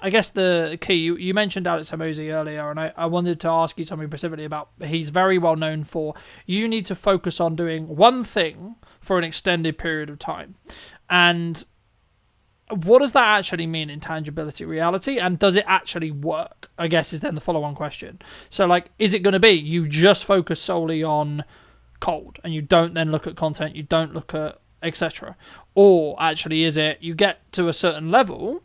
I guess the key, you mentioned Alex Hormozi earlier, and I wanted to ask you something specifically about, he's very well known for, you need to focus on doing one thing for an extended period of time. And what does that actually mean in tangibility reality, and does it actually work, I guess, is then the follow-on question. So like, is it going to be you just focus solely on cold and you don't then look at content, you don't look at etc., or actually is it you get to a certain level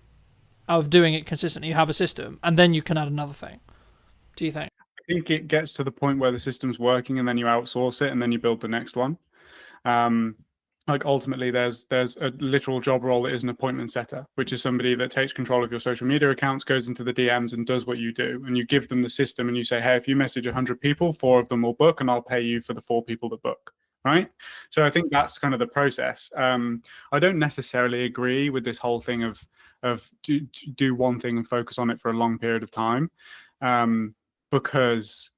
of doing it consistently, you have a system, and then you can add another thing? Do you think? I think it gets to the point where the system's working and then you outsource it and then you build the next one. Like ultimately there's a literal job role that is an appointment setter, which is somebody that takes control of your social media accounts, goes into the DMs and does what you do. And you give them the system and you say, hey, if you message 100 people, 4 of them will book and I'll pay you for the 4 people that book. Right. So I think that's kind of the process. I don't necessarily agree with this whole thing of do one thing and focus on it for a long period of time, because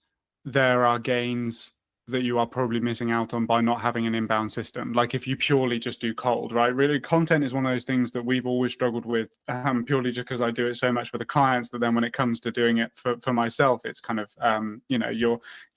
there are gains that you are probably missing out on by not having an inbound system. Like if you purely just do cold, right? Really, content is one of those things that we've always struggled with, purely just because I do it so much for the clients that then when it comes to doing it for myself, it's kind of you're not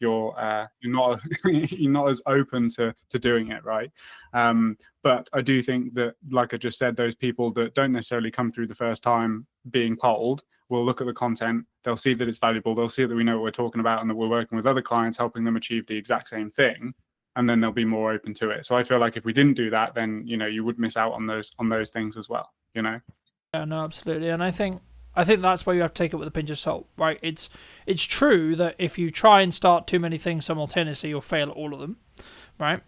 you're not as open to doing it, right? But I do think that, like I just said, those people that don't necessarily come through the first time being cold will look at the content, they'll see that it's valuable, they'll see that we know what we're talking about and that we're working with other clients helping them achieve the exact same thing, and then they'll be more open to it. So I feel like if we didn't do that, then you would miss out on those things as well. Yeah, no, absolutely. And I think that's why you have to take it with a pinch of salt, right? It's true that if you try and start too many things simultaneously, you'll fail at all of them, right?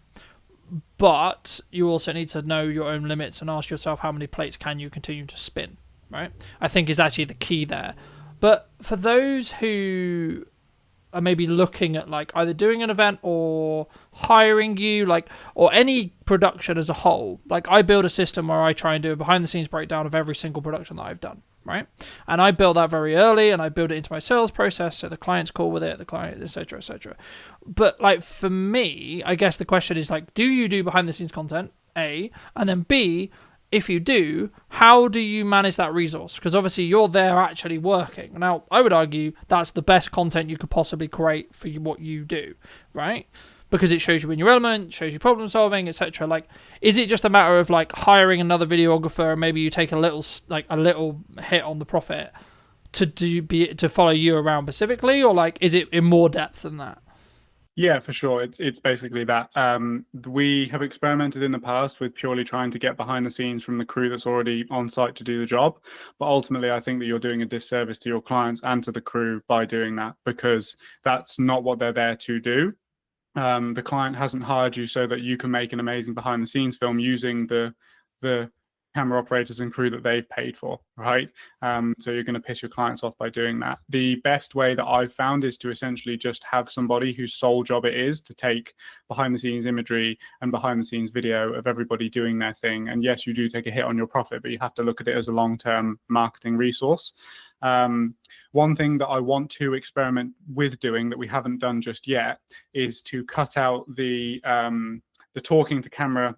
But you also need to know your own limits and ask yourself, how many plates can you continue to spin, right? I think is actually the key there. But for those who are maybe looking at like either doing an event or hiring you, like, or any production as a whole, like I build a system where I try and do a behind the scenes breakdown of every single production that I've done, right? And I built that very early and I build it into my sales process so the client's cool with it, the client, etc., etc. But like for me, I guess the question is like, do you do behind the scenes content, A, and then B, if you do, how do you manage that resource? Because obviously you're there actually working. Now, I would argue that's the best content you could possibly create for what you do, right? Because it shows you in your element, shows you problem solving, etc. Like, is it just a matter of like hiring another videographer and maybe you take a little hit on the profit to follow you around specifically, or like is it in more depth than that? Yeah, for sure. It's basically that. We have experimented in the past with purely trying to get behind the scenes from the crew that's already on site to do the job. But ultimately, I think that you're doing a disservice to your clients and to the crew by doing that, because that's not what they're there to do. The client hasn't hired you so that you can make an amazing behind the scenes film using the camera operators and crew that they've paid for, right? So you're going to piss your clients off by doing that. The best way that I've found is to essentially just have somebody whose sole job it is to take behind the scenes imagery and behind the scenes video of everybody doing their thing. And yes, you do take a hit on your profit, but you have to look at it as a long-term marketing resource. One thing that I want to experiment with doing that we haven't done just yet is to cut out the talking to camera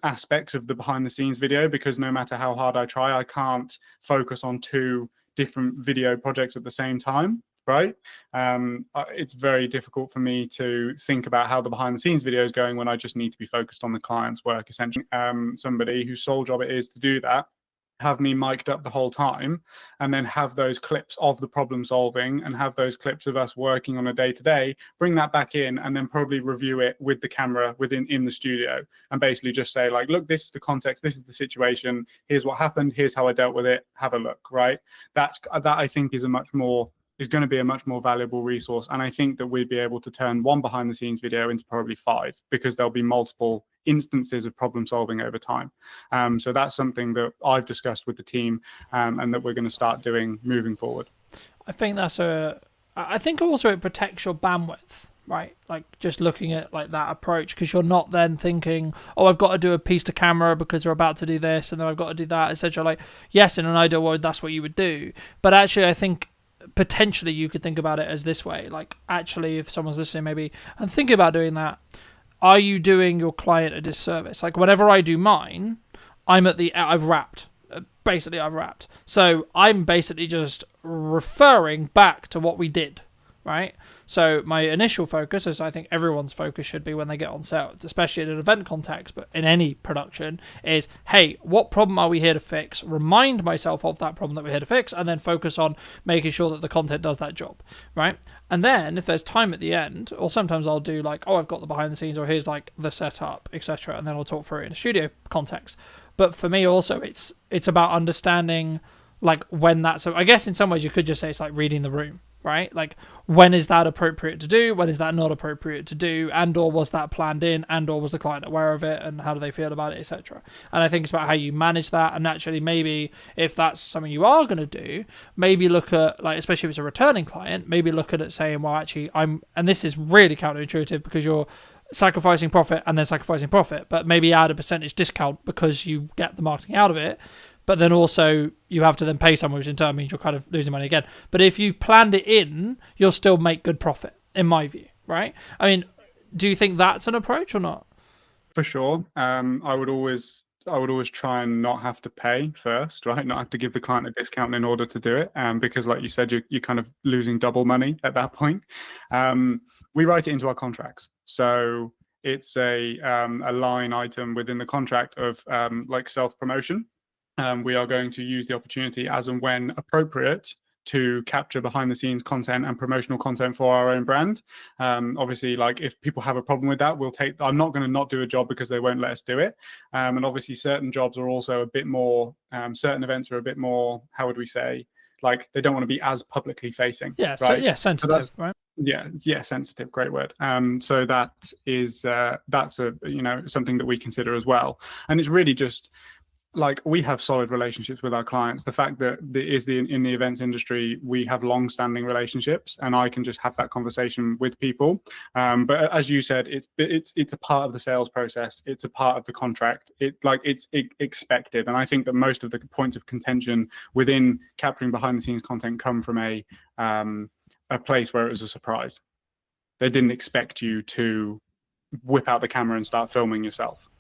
aspects of the behind the scenes video, because no matter how hard I try, I can't focus on 2 different video projects at the same time, right? It's very difficult for me to think about how the behind the scenes video is going when I just need to be focused on the client's work, essentially. Somebody whose sole job it is to do that, have me mic'd up the whole time, and then have those clips of the problem solving and have those clips of us working on a day-to-day, bring that back in, and then probably review it with the camera in the studio, and basically just say like, look, this is the context, this is the situation, here's what happened, here's how I dealt with it, have a look, right? That I think is going to be a much more valuable resource. And I think that we'd be able to turn one behind the scenes video into probably 5, because there'll be multiple instances of problem solving over time. So that's something that I've discussed with the team, and that we're going to start doing moving forward. I think I think also it protects your bandwidth, right? Like just looking at like that approach, because you're not then thinking, oh, I've got to do a piece to camera because we're about to do this, and then I've got to do that, etc. Like, yes, in an ideal world, that's what you would do. But actually, I think potentially you could think about it as this way. Like, actually, if someone's listening maybe and thinking about doing that, are you doing your client a disservice? Like, whenever I do mine, I've wrapped basically I've wrapped. So I'm basically just referring back to what we did, right? So my initial focus, as I think everyone's focus should be when they get on set, especially in an event context, but in any production, is, hey, what problem are we here to fix? Remind myself of that problem that we're here to fix, and then focus on making sure that the content does that job, right? And then if there's time at the end, or sometimes I'll do like, oh, I've got the behind the scenes, or here's like the setup, etc., and then I'll talk through it in a studio context. But for me also, it's about understanding like when that's, so I guess in some ways you could just say it's like reading the room, right? Like, when is that appropriate to do? When is that not appropriate to do? And or was that planned in? And or was the client aware of it? And how do they feel about it, etc.? And I think it's about how you manage that. And actually, maybe if that's something you are going to do, maybe look at, like, especially if it's a returning client, maybe look at it saying, well, actually, and this is really counterintuitive because you're sacrificing profit and then sacrificing profit, but maybe add a percentage discount because you get the marketing out of it. But then also you have to then pay someone, which in turn means you're kind of losing money again. But if you've planned it in, you'll still make good profit, in my view, right? I mean, do you think that's an approach or not? For sure. I would always try and not have to pay first, right? Not have to give the client a discount in order to do it, because, like you said, you're kind of losing double money at that point. We write it into our contracts, so it's a line item within the contract of like self-promotion. We are going to use the opportunity as and when appropriate to capture behind the scenes content and promotional content for our own brand. Obviously, like if people have a problem with that, I'm not going to not do a job because they won't let us do it. And obviously certain jobs are also a bit more, certain events are a bit more, how would we say, like they don't want to be as publicly facing. Yeah, right? so yeah, sensitive, So right? Yeah, sensitive, great word. So that is, that's a, something that we consider as well. And it's really just, like, we have solid relationships with our clients. The fact that in the events industry, we have long-standing relationships, and I can just have that conversation with people. But as you said, it's a part of the sales process. It's a part of the contract. It's expected, and I think that most of the points of contention within capturing behind-the-scenes content come from a place where it was a surprise. They didn't expect you to whip out the camera and start filming yourself.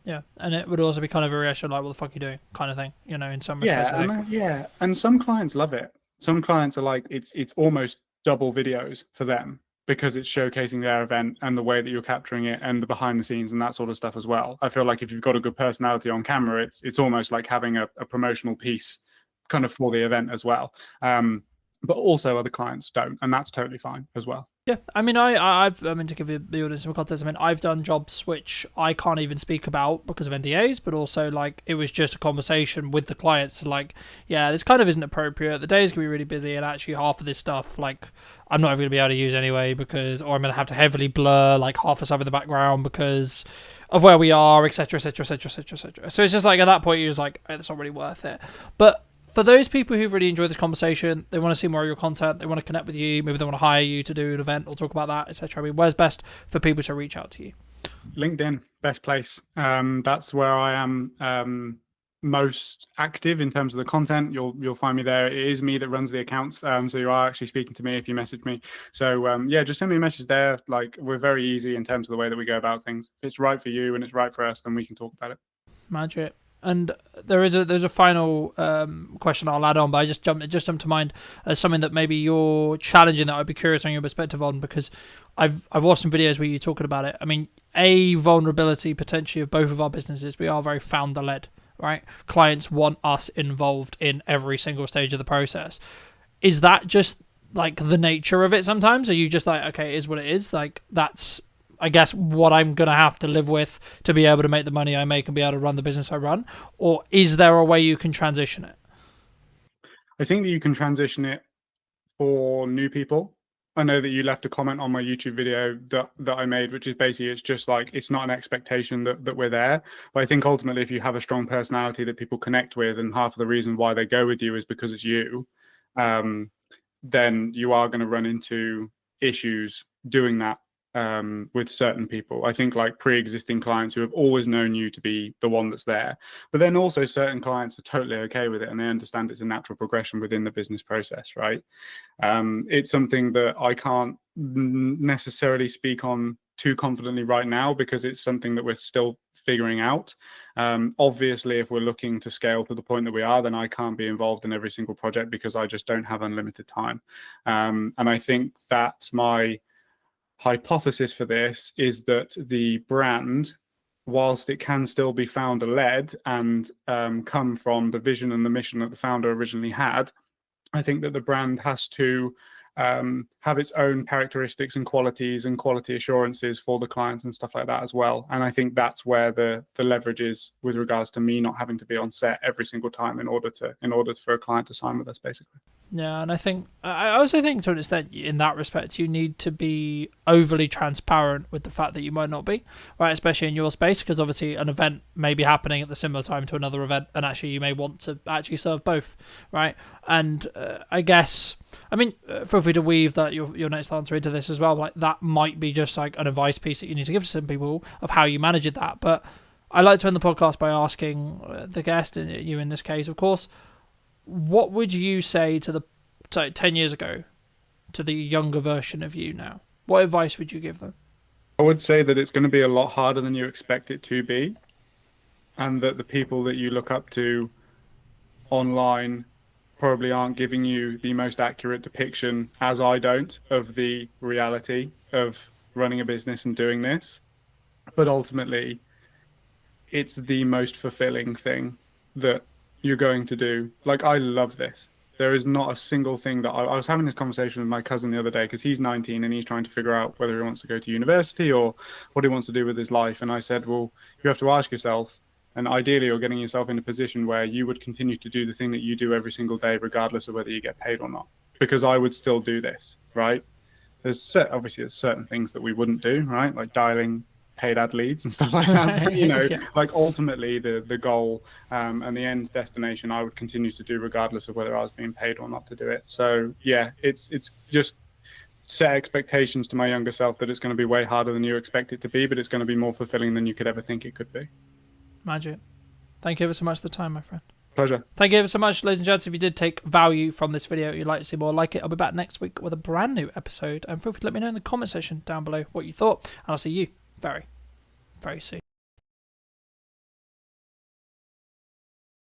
Yeah, and it would also be kind of a reaction like, what the fuck are you doing, kind of thing, in some respects. And some clients love it. Some clients are like, it's almost double videos for them because it's showcasing their event and the way that you're capturing it and the behind the scenes and that sort of stuff as well. I feel like if you've got a good personality on camera, it's almost like having a promotional piece kind of for the event as well. But also other clients don't, and that's totally fine as well. Yeah, I mean, to give the audience some context, I mean, I've done jobs which I can't even speak about because of NDAs, but also, like, it was just a conversation with the clients, like, yeah, this kind of isn't appropriate, the day's going to be really busy, and actually half of this stuff, like, I'm not even going to be able to use anyway, or I'm going to have to heavily blur, like, half the stuff in the background because of where we are, etc., etc., etc., etc., etc. So it's just like, at that point, you're just like, oh, it's not really worth it. But for those people who've really enjoyed this conversation, they want to see more of your content, they want to connect with you, maybe they want to hire you to do an event or talk about that, etc. I mean, where's best for people to reach out to you? LinkedIn, best place. That's where I am most active in terms of the content. You'll find me there. It is me that runs the accounts, so you are actually speaking to me if you message me. So yeah, just send me a message there. Like, we're very easy in terms of the way that we go about things. If it's right for you and it's right for us, then we can talk about it. Magic. And there's a final question I'll add on, but it just jumped to mind as something that maybe you're challenging that I'd be curious on your perspective on, because I've watched some videos where you're talking about it. I mean, a vulnerability potentially of both of our businesses, we are very founder led, right? Clients want us involved in every single stage of the process. Is that just like the nature of it sometimes? Are you just like, okay, it is what it is? Like, that's, I guess, what I'm going to have to live with to be able to make the money I make and be able to run the business I run? Or is there a way you can transition it? I think that you can transition it for new people. I know that you left a comment on my YouTube video that I made, which is basically, it's just like, it's not an expectation that we're there. But I think ultimately, if you have a strong personality that people connect with, and half of the reason why they go with you is because it's you, then you are going to run into issues doing that with certain people. I think like pre-existing clients who have always known you to be the one that's there, but then also certain clients are totally okay with it and they understand it's a natural progression within the business process, right? It's something that I can't necessarily speak on too confidently right now because it's something that we're still figuring out. Obviously, if we're looking to scale to the point that we are, then I can't be involved in every single project because I just don't have unlimited time. And I think that's my hypothesis for this, is that the brand, whilst it can still be founder led and come from the vision and the mission that the founder originally had, I think that the brand has to have its own characteristics and qualities and quality assurances for the clients and stuff like that as well. And I think that's where the leverage is with regards to me not having to be on set every single time in order for a client to sign with us, basically. Yeah, and I also think to an extent in that respect you need to be overly transparent with the fact that you might not be, right, especially in your space, because obviously an event may be happening at the similar time to another event and actually you may want to actually serve both, right? And I guess, I mean, feel free to weave that your next answer into this as well, like that might be just like an advice piece that you need to give to some people of how you manage that. But I like to end the podcast by asking the guest, and you in this case of course, what would you say to 10 years ago to the younger version of you now? What advice would you give them? I would say that it's going to be a lot harder than you expect it to be, and that the people that you look up to online probably aren't giving you the most accurate depiction, as I don't, of the reality of running a business and doing this. But ultimately, it's the most fulfilling thing that you're going to do. Like, I love this. There is not a single thing that I was having this conversation with my cousin the other day because he's 19 and he's trying to figure out whether he wants to go to university or what he wants to do with his life. And I said, well, you have to ask yourself, and ideally you're getting yourself in a position where you would continue to do the thing that you do every single day, regardless of whether you get paid or not, because I would still do this, right? There's certain things that we wouldn't do, right? Like dialing paid ad leads and stuff like that. But, yeah. Like ultimately the goal and the end destination, I would continue to do regardless of whether I was being paid or not to do it. So yeah, it's just set expectations to my younger self that it's going to be way harder than you expect it to be, but it's going to be more fulfilling than you could ever think it could be. Magic. Thank you ever so much for the time, my friend. Pleasure. Thank you ever so much, ladies and gents. If you did take value from this video, you'd like to see more like it, I'll be back next week with a brand new episode. And feel free to let me know in the comment section down below what you thought. And I'll see you very, very soon.